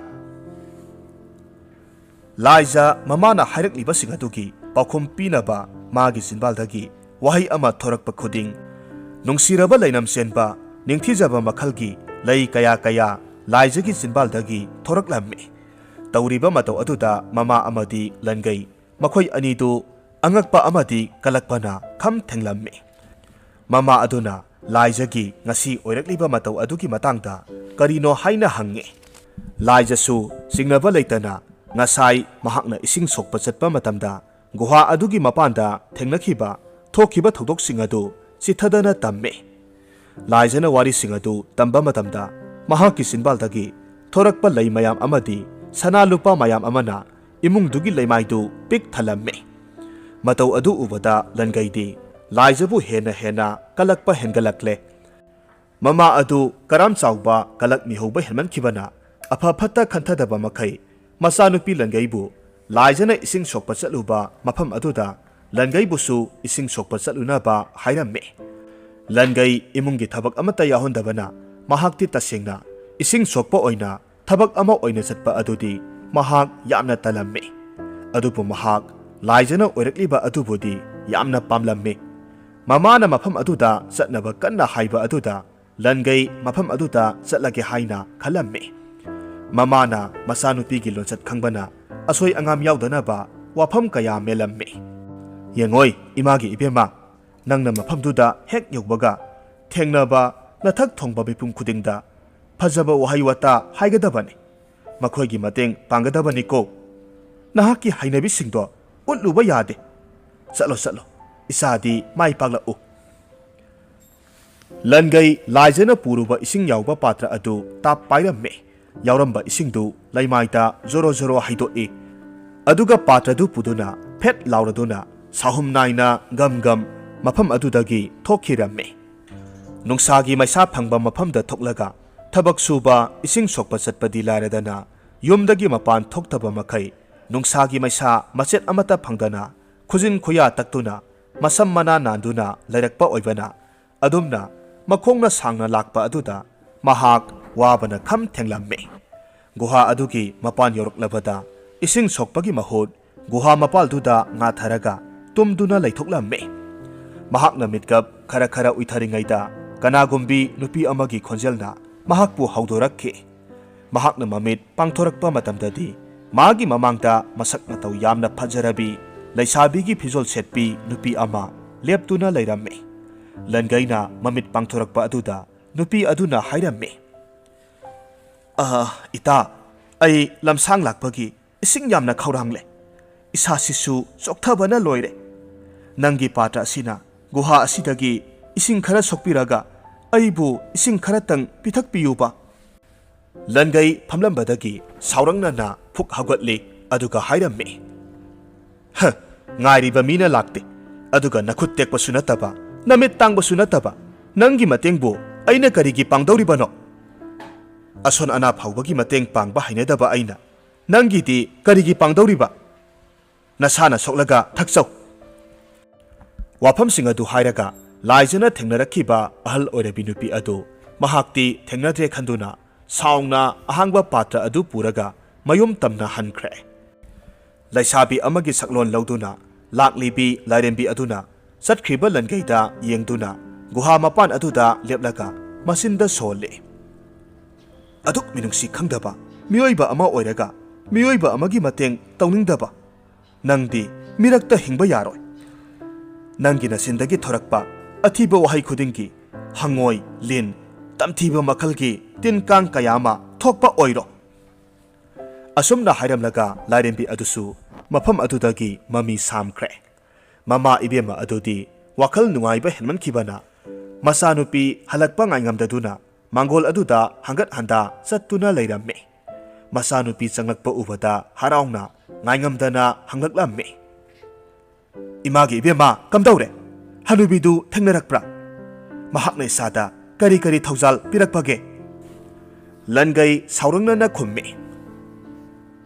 Laija mamana hairaklibasinga adugi pakhum pinaba magi sinbaldagi wahai ama thorakpa khuding nungsiraba leinam senba ningthijaba makhalgi lei kaya kaya Laijagi sinbaldagi thoraklammi. Tauriba matau aduda mama amadi Langei makhoi anidu angakpa amadi kalakpana kham thenglammi. Mama aduna Laijagi ngasi oirakliba matau adugi matangda karino haina hange. Laijasu singnaba leitana ngasai mahakna ising sokpa chatpa matamda guha adugi mapanda thengnakhiba thokhiba thodok adu chithadana tamme. Laijana wari adu tamba matamda mahaki sinbaldagi thorakpa lei mayam amadi sana lupa mayam amana imungdugi leimaidu pik thalamme. Matau adu ubada Langeidi Laijabu hena kalakpa hengalakle. Mama adu karam chauba kalak mihoba henman khibana apha phatta khanthadaba makhai masanupi Langeibu Laijana ising sokpa chatluba mafam aduda Langeibu su ising sokpa chatlunaba hairamme. Langei imungi thabak amata yahondabana mahakti tasengna ising sokpa oina thabak ama oina chatpa adudi mahak yamna talamme. Adubu mahak Laijana oirakliba adubudi yamna pamlamme. Mamana mafam aduda chatnaba kanna haiba aduda Langei mafam aduda chatlage haina khalamme. Mamana masanupigi lonchat khangbana asoi angam yaudana wafam kaya melamme. Yengoi imagi ibema nangna mafamduda hek yogbaga thengnaba nathak thongba bipum khudingda phajaba wahai wata haigadabani makhoigi mateng panggadabani ko. Nahaki hainabi singdo utluba yade. Chalo isadi mai pagla u. Langei Laijana puruba ising yauba patra adu tap pairamme. Yauramba isingdu laimaita zoro haidoi. Aduga patra du puduna phet lauraduna sahum naina gam mafam adudagi thokhiramme. Nungsagi maisa phangba mafamda thoklaga thabak suba ising sokpa chatpadi lairadana yumdagi mapan thoktaba makhai nungsagi maisa machet amata phangdana khujin khoya taktuna masam mana nanduna lairakpa oibana adumna makhongna sangna lakpa aduda mahak wabana kham thenglamme. Guha adugi mapan yoroklabada ising sokpagi mahut guha mapalduda nga tharaga tumduna laithoklamme. Mahakna mitkap khara uitharingaida kanagumbi nupi amagi khonjelna mahakpu haudorakhe. Mahakna mamit pangthorakpa matamdadi magi mamangda masak matau yamna phajarabi laisabigi phijol setpi nupi ama leptuna lairamme. Langeina mamit pangthorakpa aduda nupi aduna hairamme. ꯏꯇꯥ, ꯑꯩ ꯂꯝꯁꯥꯡ ꯂꯥꯛꯄꯒꯤ ꯏꯁꯤꯡ ꯌꯥꯝꯅ ꯈꯧꯔꯥꯡꯂꯦ. ꯏꯁꯥꯁꯤꯁꯨ ꯆꯣꯛꯊꯕꯅ ꯂꯣꯏꯔꯦ. ꯅꯪꯒꯤ ꯄꯥꯇ꯭ꯔ ꯑꯁꯤꯅ ꯒꯨꯍꯥ ꯑꯁꯤꯗꯒꯤ ꯏꯁꯤꯡ ꯈꯔ ꯁꯣꯛꯄꯤꯔꯒ ꯑꯩꯕꯨ ꯏꯁꯤꯡ ꯈꯔꯇꯪ ꯄꯤꯊꯛꯄꯤꯌꯨꯕ. ꯂꯟꯒꯩ ꯐꯝꯂꯝꯕꯗꯒꯤ ꯁꯥꯎꯔꯪꯅꯅ ꯐꯨꯛ ꯍꯧꯒꯠꯂꯤ ꯑꯗꯨꯒ ꯍꯥꯏꯔꯝꯃꯤ. ꯉꯥꯏꯔꯤꯕ ꯃꯤꯅ ꯂꯥꯛꯇꯦ, ꯑꯗꯨꯒ ꯅꯈꯨꯠ ꯇꯦꯛꯄꯁꯨ ꯅꯠꯇꯕ, ꯅꯃꯤꯠ ꯇꯥꯡꯕꯁꯨ ꯅꯠꯇꯕ, ꯅꯪꯒꯤ ꯃꯇꯦꯡꯕꯨ ꯑꯩꯅ ꯀꯔꯤꯒꯤ ꯄꯥꯡꯗꯧꯔꯤꯕꯅꯣ? ꯑꯁꯣꯟ ꯑꯅꯥ ꯐꯥꯎꯕꯒꯤ ꯃꯇꯦꯡ ꯄꯥꯡꯕ ꯍꯩꯅꯗꯕ ꯑꯩꯅ ꯅꯪꯒꯤꯗꯤ ꯀꯔꯤꯒꯤ ꯄꯥꯡꯗꯧꯔꯤꯕ? ꯅꯁꯥꯅ ꯁꯣꯛꯂꯒ ꯊꯛꯆꯧ. ꯋꯥꯐꯝꯁꯤꯡ ꯑꯗꯨ ꯍꯥꯏꯔꯒ ꯂꯥꯏꯖꯅ ꯊꯦꯡꯅꯔꯛꯈꯤꯕ ꯑꯍꯜ ꯑꯣꯏꯔꯕꯤ ꯅꯨꯄꯤ ꯑꯗꯨ ꯃꯍꯥꯛꯇꯤ ꯊꯦꯡꯅꯗ꯭ꯔꯦ ꯈꯟꯗꯨꯅ ꯁꯥꯎꯅ ꯑꯍꯥꯡꯕ ꯄꯥꯇ꯭ꯔ ꯑꯗꯨ ꯄꯨꯔꯒ ꯃꯌꯨꯝ ꯇꯝꯅ ꯍꯟꯈ꯭ꯔꯦ. ꯂꯩꯁꯥꯕꯤ ꯑꯃꯒꯤ ꯁꯛꯂꯣꯟ ꯂꯧꯗꯨꯅ ꯂꯥꯛꯂꯤꯕꯤ ꯂꯥꯏꯔꯦꯝꯕꯤ ꯑꯗꯨꯅ ꯆꯠꯈ꯭ꯔꯤꯕ ꯂꯟꯒꯩꯗ ꯌꯦꯡꯗꯨꯅ ꯒꯨꯍꯥ ꯃꯄꯥꯟ ꯑꯗꯨꯗ ꯂꯦꯞꯂꯒ ꯃꯆꯤꯟꯗ ꯁꯣꯜꯂꯤ. ꯑꯗꯨꯛ ꯃꯤꯅꯨꯡꯁꯤ ꯈꯪꯗꯕ ꯃꯤꯑꯣꯏꯕ ꯑꯃ ꯑꯣꯏꯔꯒ ꯃꯤꯑꯣꯏꯕ ꯑꯃꯒꯤ ꯃꯇꯦꯡ ꯇꯧꯅꯤꯡꯗꯕ ꯅꯪꯗꯤ ꯃꯤꯔꯛꯇ ꯍꯤꯡꯕ ꯌꯥꯔꯣꯏ. ꯅꯪꯒꯤ ꯅꯆꯤꯟꯗꯒꯤ ꯊꯣꯔꯛꯄ ꯑꯊꯤꯕ ꯋꯥꯍꯩ ꯈꯨꯗꯤꯡꯒꯤ ꯍꯪꯉꯣꯏ, ꯂꯤꯟ, ꯇꯝꯊꯤꯕ ꯃꯈꯜꯒꯤ ꯇꯤꯟ ꯀꯥꯡ ꯀꯌꯥ ꯑꯃ ꯊꯣꯛꯄ ꯑꯣꯏꯔꯣ. ꯑꯁꯨꯝꯅ ꯍꯥꯏꯔꯝꯂꯒ ꯂꯥꯏꯔꯦꯝꯕꯤ ꯑꯗꯨꯁꯨ ꯃꯐꯝ ꯑꯗꯨꯗꯒꯤ ꯃꯃꯤ ꯁꯥꯝꯈ꯭ꯔꯦ. ꯃꯃꯥ ꯏꯕꯦꯝꯃ ꯑꯗꯨꯗꯤ ꯋꯥꯈꯜ ꯅꯨꯡꯉꯥꯏꯕ ꯍꯦꯟꯃꯟꯈꯤꯕꯅ ꯃꯆꯥꯅꯨꯄꯤ ꯍꯜꯂꯛꯄ ꯉꯥꯏꯉꯝꯗꯗꯨꯅ ꯃꯥꯡꯒꯣꯜ ꯑꯗꯨꯗ ꯍꯪꯒꯠ ꯍꯟꯗꯥ ꯆꯠꯇꯨꯅ ꯂꯩꯔꯝꯃꯤ. ꯃꯆꯥꯅꯨꯄꯤ ꯆꯪꯂꯛꯄ ꯎꯕꯗ ꯍꯔꯥꯎꯅ ꯉꯥꯏꯉꯝꯗꯅ ꯍꯪꯂꯛꯂꯝꯃꯤ. ꯏꯃꯥꯒꯤ ꯏꯕꯦꯝꯃ, ꯀꯝꯗꯧꯔꯦ? ꯍꯅꯨꯕꯤꯗꯨ ꯊꯦꯡꯅꯔꯛꯄ꯭ꯔꯥ? ꯃꯍꯥꯛꯅ ꯏꯁꯥꯗ ꯀꯔꯤ ꯀꯔꯤ ꯊꯧꯖꯥꯜ ꯄꯤꯔꯛꯄꯒꯦ? ꯂꯟꯒꯩ ꯁꯥꯎꯔꯪꯅꯅ ꯈꯨꯝꯃꯤ.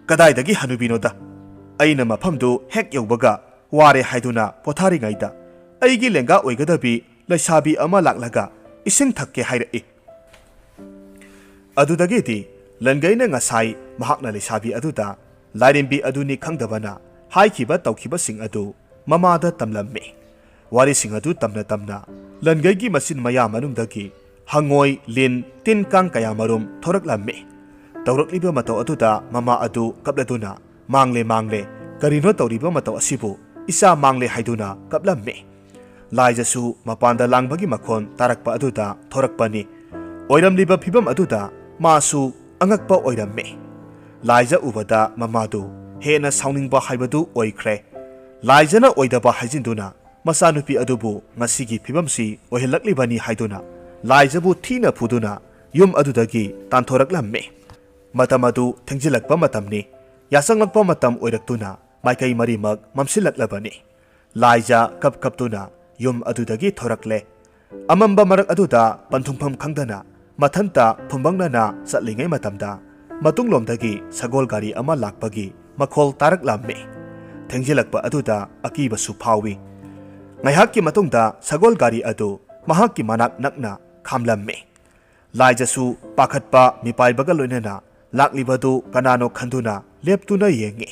ꯀꯗꯥꯏꯗꯒꯤ ꯍꯅꯨꯕꯤꯅꯣꯗ? ꯑꯩꯅ ꯃꯐꯝꯗꯨ ꯍꯦꯛ ꯌꯧꯕꯒ ꯋꯥꯔꯦ ꯍꯥꯏꯗꯨꯅ ꯄꯣꯊꯥꯔꯤꯉꯩꯗ ꯑꯩꯒꯤ ꯂꯦꯡꯒꯥ ꯑꯣꯏꯒꯗꯕꯤ ꯂꯩꯁꯥꯕꯤ ꯑꯃ ꯂꯥꯛꯂꯒ ꯏꯁꯤꯡ ꯊꯛꯀꯦ ꯍꯥꯏꯔꯛꯏ. ꯑꯗꯨꯗꯒꯤꯗꯤ ꯂꯟꯒꯩꯅ ꯉꯁꯥꯏ ꯃꯍꯥꯛꯅ ꯂꯩꯁꯥꯕꯤ ꯑꯗꯨꯗ ꯂꯥꯏꯔꯦꯝꯕꯤ ꯑꯗꯨꯅꯤ ꯈꯪꯗꯕꯅ ꯍꯥꯏꯈꯤꯕ ꯇꯧꯈꯤꯕꯁꯤꯡ ꯑꯗꯨ ꯃꯃꯥꯗ ꯇꯝꯂꯝꯃꯤ. ꯋꯥꯔꯤꯁꯤꯡ ꯑꯗꯨ ꯇꯝꯅ ꯇꯝꯅ ꯂꯟꯒꯩꯒꯤ ꯃꯆꯤꯟ ꯃꯌꯥ ꯃꯅꯨꯡꯗꯒꯤ ꯍꯪꯉꯣꯏ, ꯂꯤꯟ, ꯇꯤꯟ ꯀꯥꯡ ꯀꯌꯥꯃꯔꯨꯝ ꯊꯣꯔꯛꯂꯝꯃꯤ. ꯇꯧꯔꯛꯂꯤꯕ ꯃꯇꯧ ꯑꯗꯨꯗ ꯃꯃꯥ ꯑꯗꯨ ꯀꯞꯂꯗꯨꯅ ꯃꯥꯡꯂꯦ, ꯀꯔꯤꯅꯣ ꯇꯧꯔꯤꯕ ꯃꯇꯧ ꯑꯁꯤꯕꯨ? ꯏꯆꯥ ꯃꯥꯡꯂꯦ ꯍꯥꯏꯗꯨꯅ ꯀꯞꯂꯝꯃꯤ. ꯂꯥꯏꯖꯁꯨ ꯃꯄꯥꯟꯗ ꯂꯥꯡꯕꯒꯤ ꯃꯈꯣꯟ ꯇꯥꯔꯛꯄ ꯑꯗꯨꯗ ꯊꯣꯔꯛꯄꯅꯤ. ꯑꯣꯏꯔꯝꯂꯤꯕ ꯐꯤꯕꯝ ꯑꯗꯨꯗ ꯃꯥꯁꯨ ꯑꯉꯛꯄ ꯑꯣꯏꯔꯝꯃꯤ. ꯂꯥꯏꯖ ꯎꯕꯗ ꯃꯃꯥꯗꯨ ꯍꯦꯟꯅ ꯁꯥꯎꯅꯤꯡꯕ ꯍꯥꯏꯕꯗꯨ ꯑꯣꯏꯈ꯭ꯔꯦ. ꯂꯥꯏꯖꯅ ꯑꯣꯏꯗꯕ ꯍꯥꯏꯖꯤꯟꯗꯨꯅ ꯃꯆꯥꯅꯨꯄꯤ ꯑꯗꯨꯕꯨ ꯉꯁꯤꯒꯤ ꯐꯤꯕꯝꯁꯤ ꯑꯣꯏꯍꯜꯂꯛꯂꯤꯕꯅꯤ ꯍꯥꯏꯗꯨꯅ ꯂꯥꯏꯖꯕꯨ ꯊꯤꯅ ꯐꯨꯗꯨꯅ ꯌꯨꯝ ꯑꯗꯨꯗꯒꯤ ꯇꯥꯟꯊꯣꯔꯛꯂꯝꯃꯤ. ꯃꯇꯝ ꯑꯗꯨ ꯊꯦꯡꯖꯤꯜꯂꯛꯄ ꯃꯇꯝꯅꯤ. ꯌꯥꯆꯪꯂꯛꯄ ꯃꯇꯝ ꯑꯣꯏꯔꯛꯇꯨꯅ ꯃꯥꯏꯀꯩ ꯃꯔꯤꯃꯛ ꯃꯝꯁꯤꯜꯂꯛꯂꯕꯅꯤ. ꯂꯥꯏꯖ ꯀꯞꯇꯨꯅ ꯌꯨꯝ ꯑꯗꯨꯗꯒꯤ ꯊꯣꯔꯛꯂꯦ. ꯑꯃꯝꯕ ꯃꯔꯛ ꯑꯗꯨꯗ ꯄꯟꯊꯨꯡꯐꯝ ꯈꯪꯗꯅ ꯃꯊꯟꯇ ꯐꯨꯝꯕꯪꯅꯅ ꯆꯠꯂꯤꯉꯩ ꯃꯇꯝꯗ ꯃꯇꯨꯡꯂꯣꯝꯗꯒꯤ ꯁꯒꯣꯜ ꯒꯥꯔꯤ ꯑꯃ ꯂꯥꯛꯄꯒꯤ ꯃꯈꯣꯜ ꯇꯥꯔꯛꯂꯝꯃꯤ. ꯊꯦꯡꯖꯤꯜꯂꯛꯄ ꯑꯗꯨꯗ ꯑꯀꯤꯕꯁꯨ ꯐꯥꯎꯏ. ꯉꯥꯏꯍꯥꯛꯀꯤ ꯃꯇꯨꯡꯗ ꯁꯒꯣꯜ ꯒꯥꯔꯤ ꯑꯗꯨ ꯃꯍꯥꯛꯀꯤ ꯃꯅꯥꯛ ꯅꯛꯅ ꯈꯥꯝꯂꯝꯃꯤ. ꯂꯥꯏꯖꯁꯨ ꯄꯥꯈꯠꯄ ꯃꯤꯄꯥꯏꯕꯒ ꯂꯣꯏꯅꯅ ꯂꯥꯛꯂꯤꯕꯗꯨ ꯀꯅꯥꯅꯣ ꯈꯟꯗꯨꯅ ꯂꯦꯞꯇꯨꯅ ꯌꯦꯡꯉꯤ.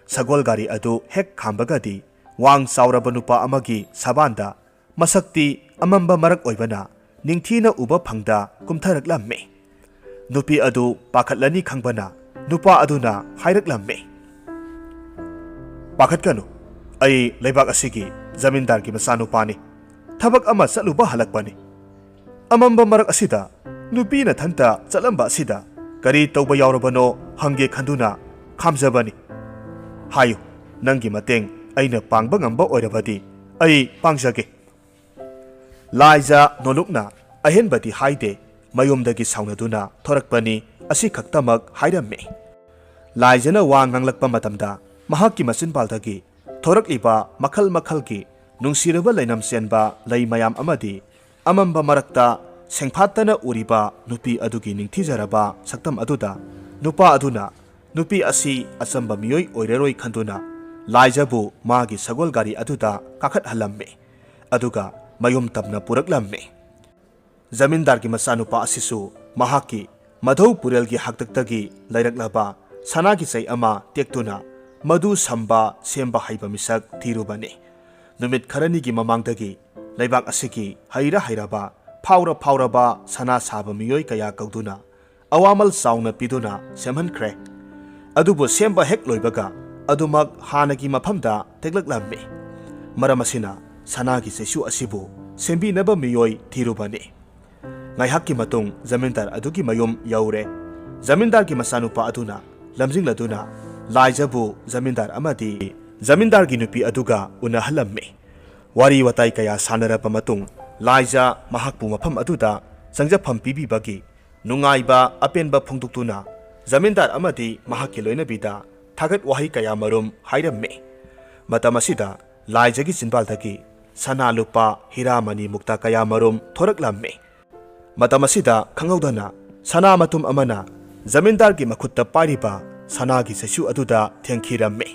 ꯁꯒꯣꯜ ꯒꯥꯔꯤ ꯑꯗꯨ ꯍꯦꯛ ꯈꯥꯝꯕꯒꯗꯤ ꯋꯥꯡ ꯆꯥꯎꯔꯕ ꯅꯨꯄꯥ ꯑꯃꯒꯤ ꯁꯕꯥꯟꯗ ꯃꯁꯛꯇꯤ ꯑꯃꯝꯕ ꯃꯔꯛ ꯑꯣꯏꯕꯅ ꯅꯤꯡꯊꯤꯅ ꯎꯕ ꯐꯪꯗ ꯀꯨꯝꯊꯔꯛꯂꯝꯃꯤ. ꯅꯨꯄꯤ ꯑꯗꯨ ꯄꯥꯈꯠꯂꯅꯤ ꯈꯪꯕꯅ ꯅꯨꯄꯥ ꯑꯗꯨꯅ ꯍꯥꯏꯔꯛꯂꯝꯃꯤ. ꯄꯥꯈꯠꯀꯅꯨ, ꯑꯩ ꯂꯩꯕꯥꯛ ꯑꯁꯤꯒꯤ ꯖꯃꯤꯟꯗꯥꯔꯒꯤ ꯃꯆꯥꯅꯨꯄꯥꯅꯤ. ꯊꯕꯛ ꯑꯃ ꯆꯠꯂꯨꯕ ꯍꯜꯂꯛꯄꯅꯤ. ꯑꯃꯝꯕ ꯃꯔꯛ ꯑꯁꯤꯗ ꯅꯨꯄꯤꯅ ꯊꯟꯇ ꯆꯠꯂꯝꯕ ꯑꯁꯤꯗ ꯀꯔꯤ ꯇꯧꯕ ꯌꯥꯎꯔꯕꯅꯣ ꯍꯪꯒꯦ ꯈꯟꯗꯨꯅ ꯈꯥꯝꯖꯕꯅꯤ. ꯍꯥꯏꯌꯨ, ꯅꯪꯒꯤ ꯃꯇꯦꯡ ꯑꯩꯅ ꯄꯥꯡꯕ ꯉꯝꯕ ꯑꯣꯏꯔꯕꯗꯤ ꯑꯩ ꯄꯥꯡꯖꯒꯦ. ꯂꯥꯏꯖ ꯅꯣꯂꯨꯛꯅ ꯑꯍꯦꯟꯕꯗꯤ ꯍꯥꯏꯗꯦ. ꯃꯌꯨꯝꯗꯒꯤ ꯁꯥꯎꯅꯗꯨꯅ ꯊꯣꯔꯛꯄꯅꯤ ꯑꯁꯤ ꯈꯛꯇꯃꯛ ꯍꯥꯏꯔꯝꯃꯤ. ꯂꯥꯏꯖꯅ ꯋꯥ ꯉꯥꯡꯂꯛꯄ ꯃꯇꯝꯗ ꯃꯍꯥꯛꯀꯤ ꯃꯆꯤꯟꯄꯥꯜꯗꯒꯤ ꯊꯣꯔꯛꯂꯤꯕ ꯃꯈꯜ ꯃꯈꯜꯒꯤ ꯅꯨꯡꯁꯤꯔꯕ ꯂꯩꯅꯝ ꯆꯦꯟꯕ ꯂꯩ ꯃꯌꯥꯝ ꯑꯃꯗꯤ ꯑꯃꯝꯕ ꯃꯔꯛꯇ ꯁꯦꯡꯐꯥꯠꯇꯅ ꯎꯔꯤꯕ ꯅꯨꯄꯤ ꯑꯗꯨꯒꯤ ꯅꯤꯡꯊꯤꯖꯔꯕ ꯁꯛꯇꯝ ꯑꯗꯨꯗ ꯅꯨꯄꯥ ꯑꯗꯨꯅ ꯅꯨꯄꯤ ꯑꯁꯤ ꯑꯆꯝꯕ ꯃꯤꯑꯣꯏ ꯑꯣꯏꯔꯔꯣꯏ ꯈꯟꯗꯨꯅ ꯂꯥꯏꯖꯕꯨ ꯃꯥꯒꯤ ꯁꯒꯣꯜ ꯒꯥꯔꯤ ꯑꯗꯨꯗ ꯀꯥꯈꯠꯍꯜꯂꯝꯃꯤ. ꯑꯗꯨꯒ ꯃꯌꯨꯝ ꯇꯝꯅ ꯄꯨꯔꯛꯂꯝꯃꯤ. ꯖꯃꯤꯟꯗꯥꯔꯒꯤ ꯃꯆꯥꯅꯨꯄꯥ ꯑꯁꯤꯁꯨ ꯃꯍꯥꯛꯀꯤ ꯃꯙꯧ ꯄꯨꯔꯦꯜꯒꯤ ꯍꯥꯛꯇꯛꯇꯒꯤ ꯂꯩꯔꯛꯂꯕ ꯁꯅꯥꯒꯤ ꯆꯩ ꯑꯃ ꯇꯦꯛꯇꯨꯅ ꯃꯗꯨ ꯁꯝꯕ ꯁꯦꯝꯕ ꯍꯩꯕ ꯃꯤꯁꯛ ꯊꯤꯔꯨꯕꯅꯤ. ꯅꯨꯃꯤꯠ ꯈꯔꯅꯤꯒꯤ ꯃꯃꯥꯡꯗꯒꯤ ꯂꯩꯕꯥꯛ ꯑꯁꯤꯒꯤ ꯍꯩꯔꯕ ꯐꯥꯎꯔꯕ ꯁꯅꯥ ꯁꯥꯕ ꯃꯤꯑꯣꯏ ꯀꯌా ꯀꯧꯗꯨꯅ ꯑꯋꯥꯃꯜ ꯆꯥꯎꯅ ꯄꯤꯗꯨꯅ ꯁꯦꯝꯍꯟꯈ꯭ꯔꯦ. ꯑꯗꯨꯕꯨ ꯁꯦꯝꯕ ꯍꯦꯛ ꯂꯣꯏꯕꯒ ꯑꯗꯨꯃꯛ ꯍꯥꯟꯅꯒꯤ ꯃꯐꯝꯗ ꯇꯦꯛꯂꯛꯂꯝꯃꯤ. ꯃꯔꯝ ꯑꯁꯤꯅ ꯁꯅꯥꯒꯤ ꯆꯩꯁꯨ ꯑꯁꯤꯕꯨ ꯁꯦꯝꯕꯤꯅꯕ ꯃꯤꯑꯣꯏ ꯊꯤꯔꯨꯕꯅꯤ. ꯉꯥꯏꯍꯥꯛꯀꯤ ꯃꯇꯨꯡ ꯖꯃꯤꯟꯗꯥꯔ ꯑꯗꯨꯒꯤ ꯃꯌꯨꯝ ꯌꯧꯔꯦ. Zamindar ki masanupa aduna lamjing laduna Laijabu zamindar amadi zamindar gi nupi aduga unahalamme. Wari watai kaya sanarapa matung Laija mahakpu mafam aduda sangjapam pibibagi nungaiba apenba phungtuktuna zamindar amadi mahakki loinabida thagat wahi kaya marum hairamme. Matam asida Laijagi sinbaldagi sana lupa hiramani mukta kaya marum thoraklamme. Matam asida khanghaudana sana matum amana zamindar gi makhutta pairiba sana gi sasu aduda thengkhiramme.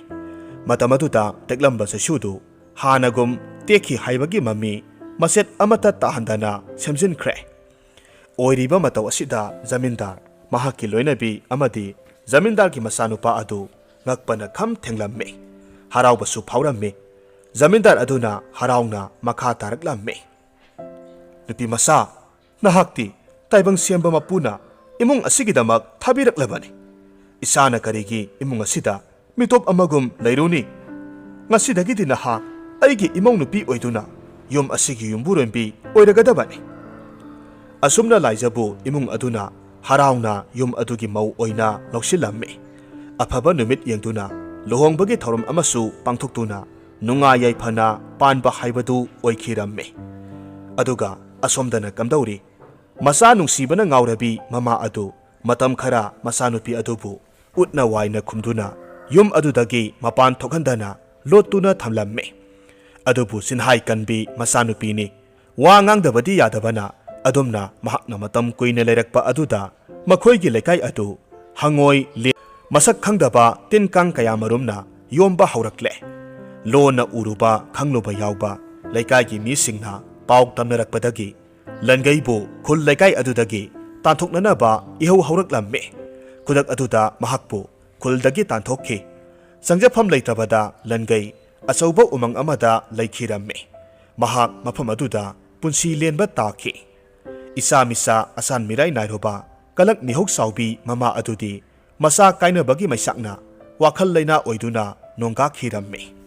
Matam aduda teklamba sasudu hanagum tekhi haibagi mami maset amata tahandana semjinkhre. Oiriba mataw asida zamindar mahakki loinabi amadi zamindar gi masanupa adu ngakpana kham thenglamme. Haraubasu phawramme. Zamindar aduna harauna makha taraklamme. Nupi masa nahakti taibang siamba mapuna imung asigidamak thabiraklabani. Isana karigi imung asida mitop amagum lairuni. Ngasidagidi nahak aigi imong nupi oiduna yum asigi yumburenbi oiragadabani. Asumna Laijabu imung aduna harauna yum adugi mau oina lausilamme. Afaba numit yengduna luhongbagi thorom amasu pangthuktuna nunga yaifana panba haibadu oikiramme. Aduga asomdana kamdauri masa nungsibana ngaurabi mama adu matam khara masanupi adubu utna waina khumduna yum adudagi mapan thokhandana lotuna thamlamme. Adubu sinhai kanbi masanupi ni wa ngangdabadi yadabana adumna mahakna matam kuina leirakpa aduda makhoigi lekai adu hangoi masak khangdaba tinkang kaya marumna yomba haurakle. Lona uruba khangloba yauba laikai gi misingna pauk tamnarakpadagi langeibu khul laikai adudagi tanthoknanaba ihau hauраklamme. Kudak aduda mahakpu khuldagi tanthokki. Sangjapam leitabada langei achauba umang amada leikhiramme. Mahak mafam aduda punsi lenba taki. Isa misa asan mirai nairoba kalak mihok saubi mama adudi masa kainabagi maisakna wakhal leina oiduna nongga khiramme.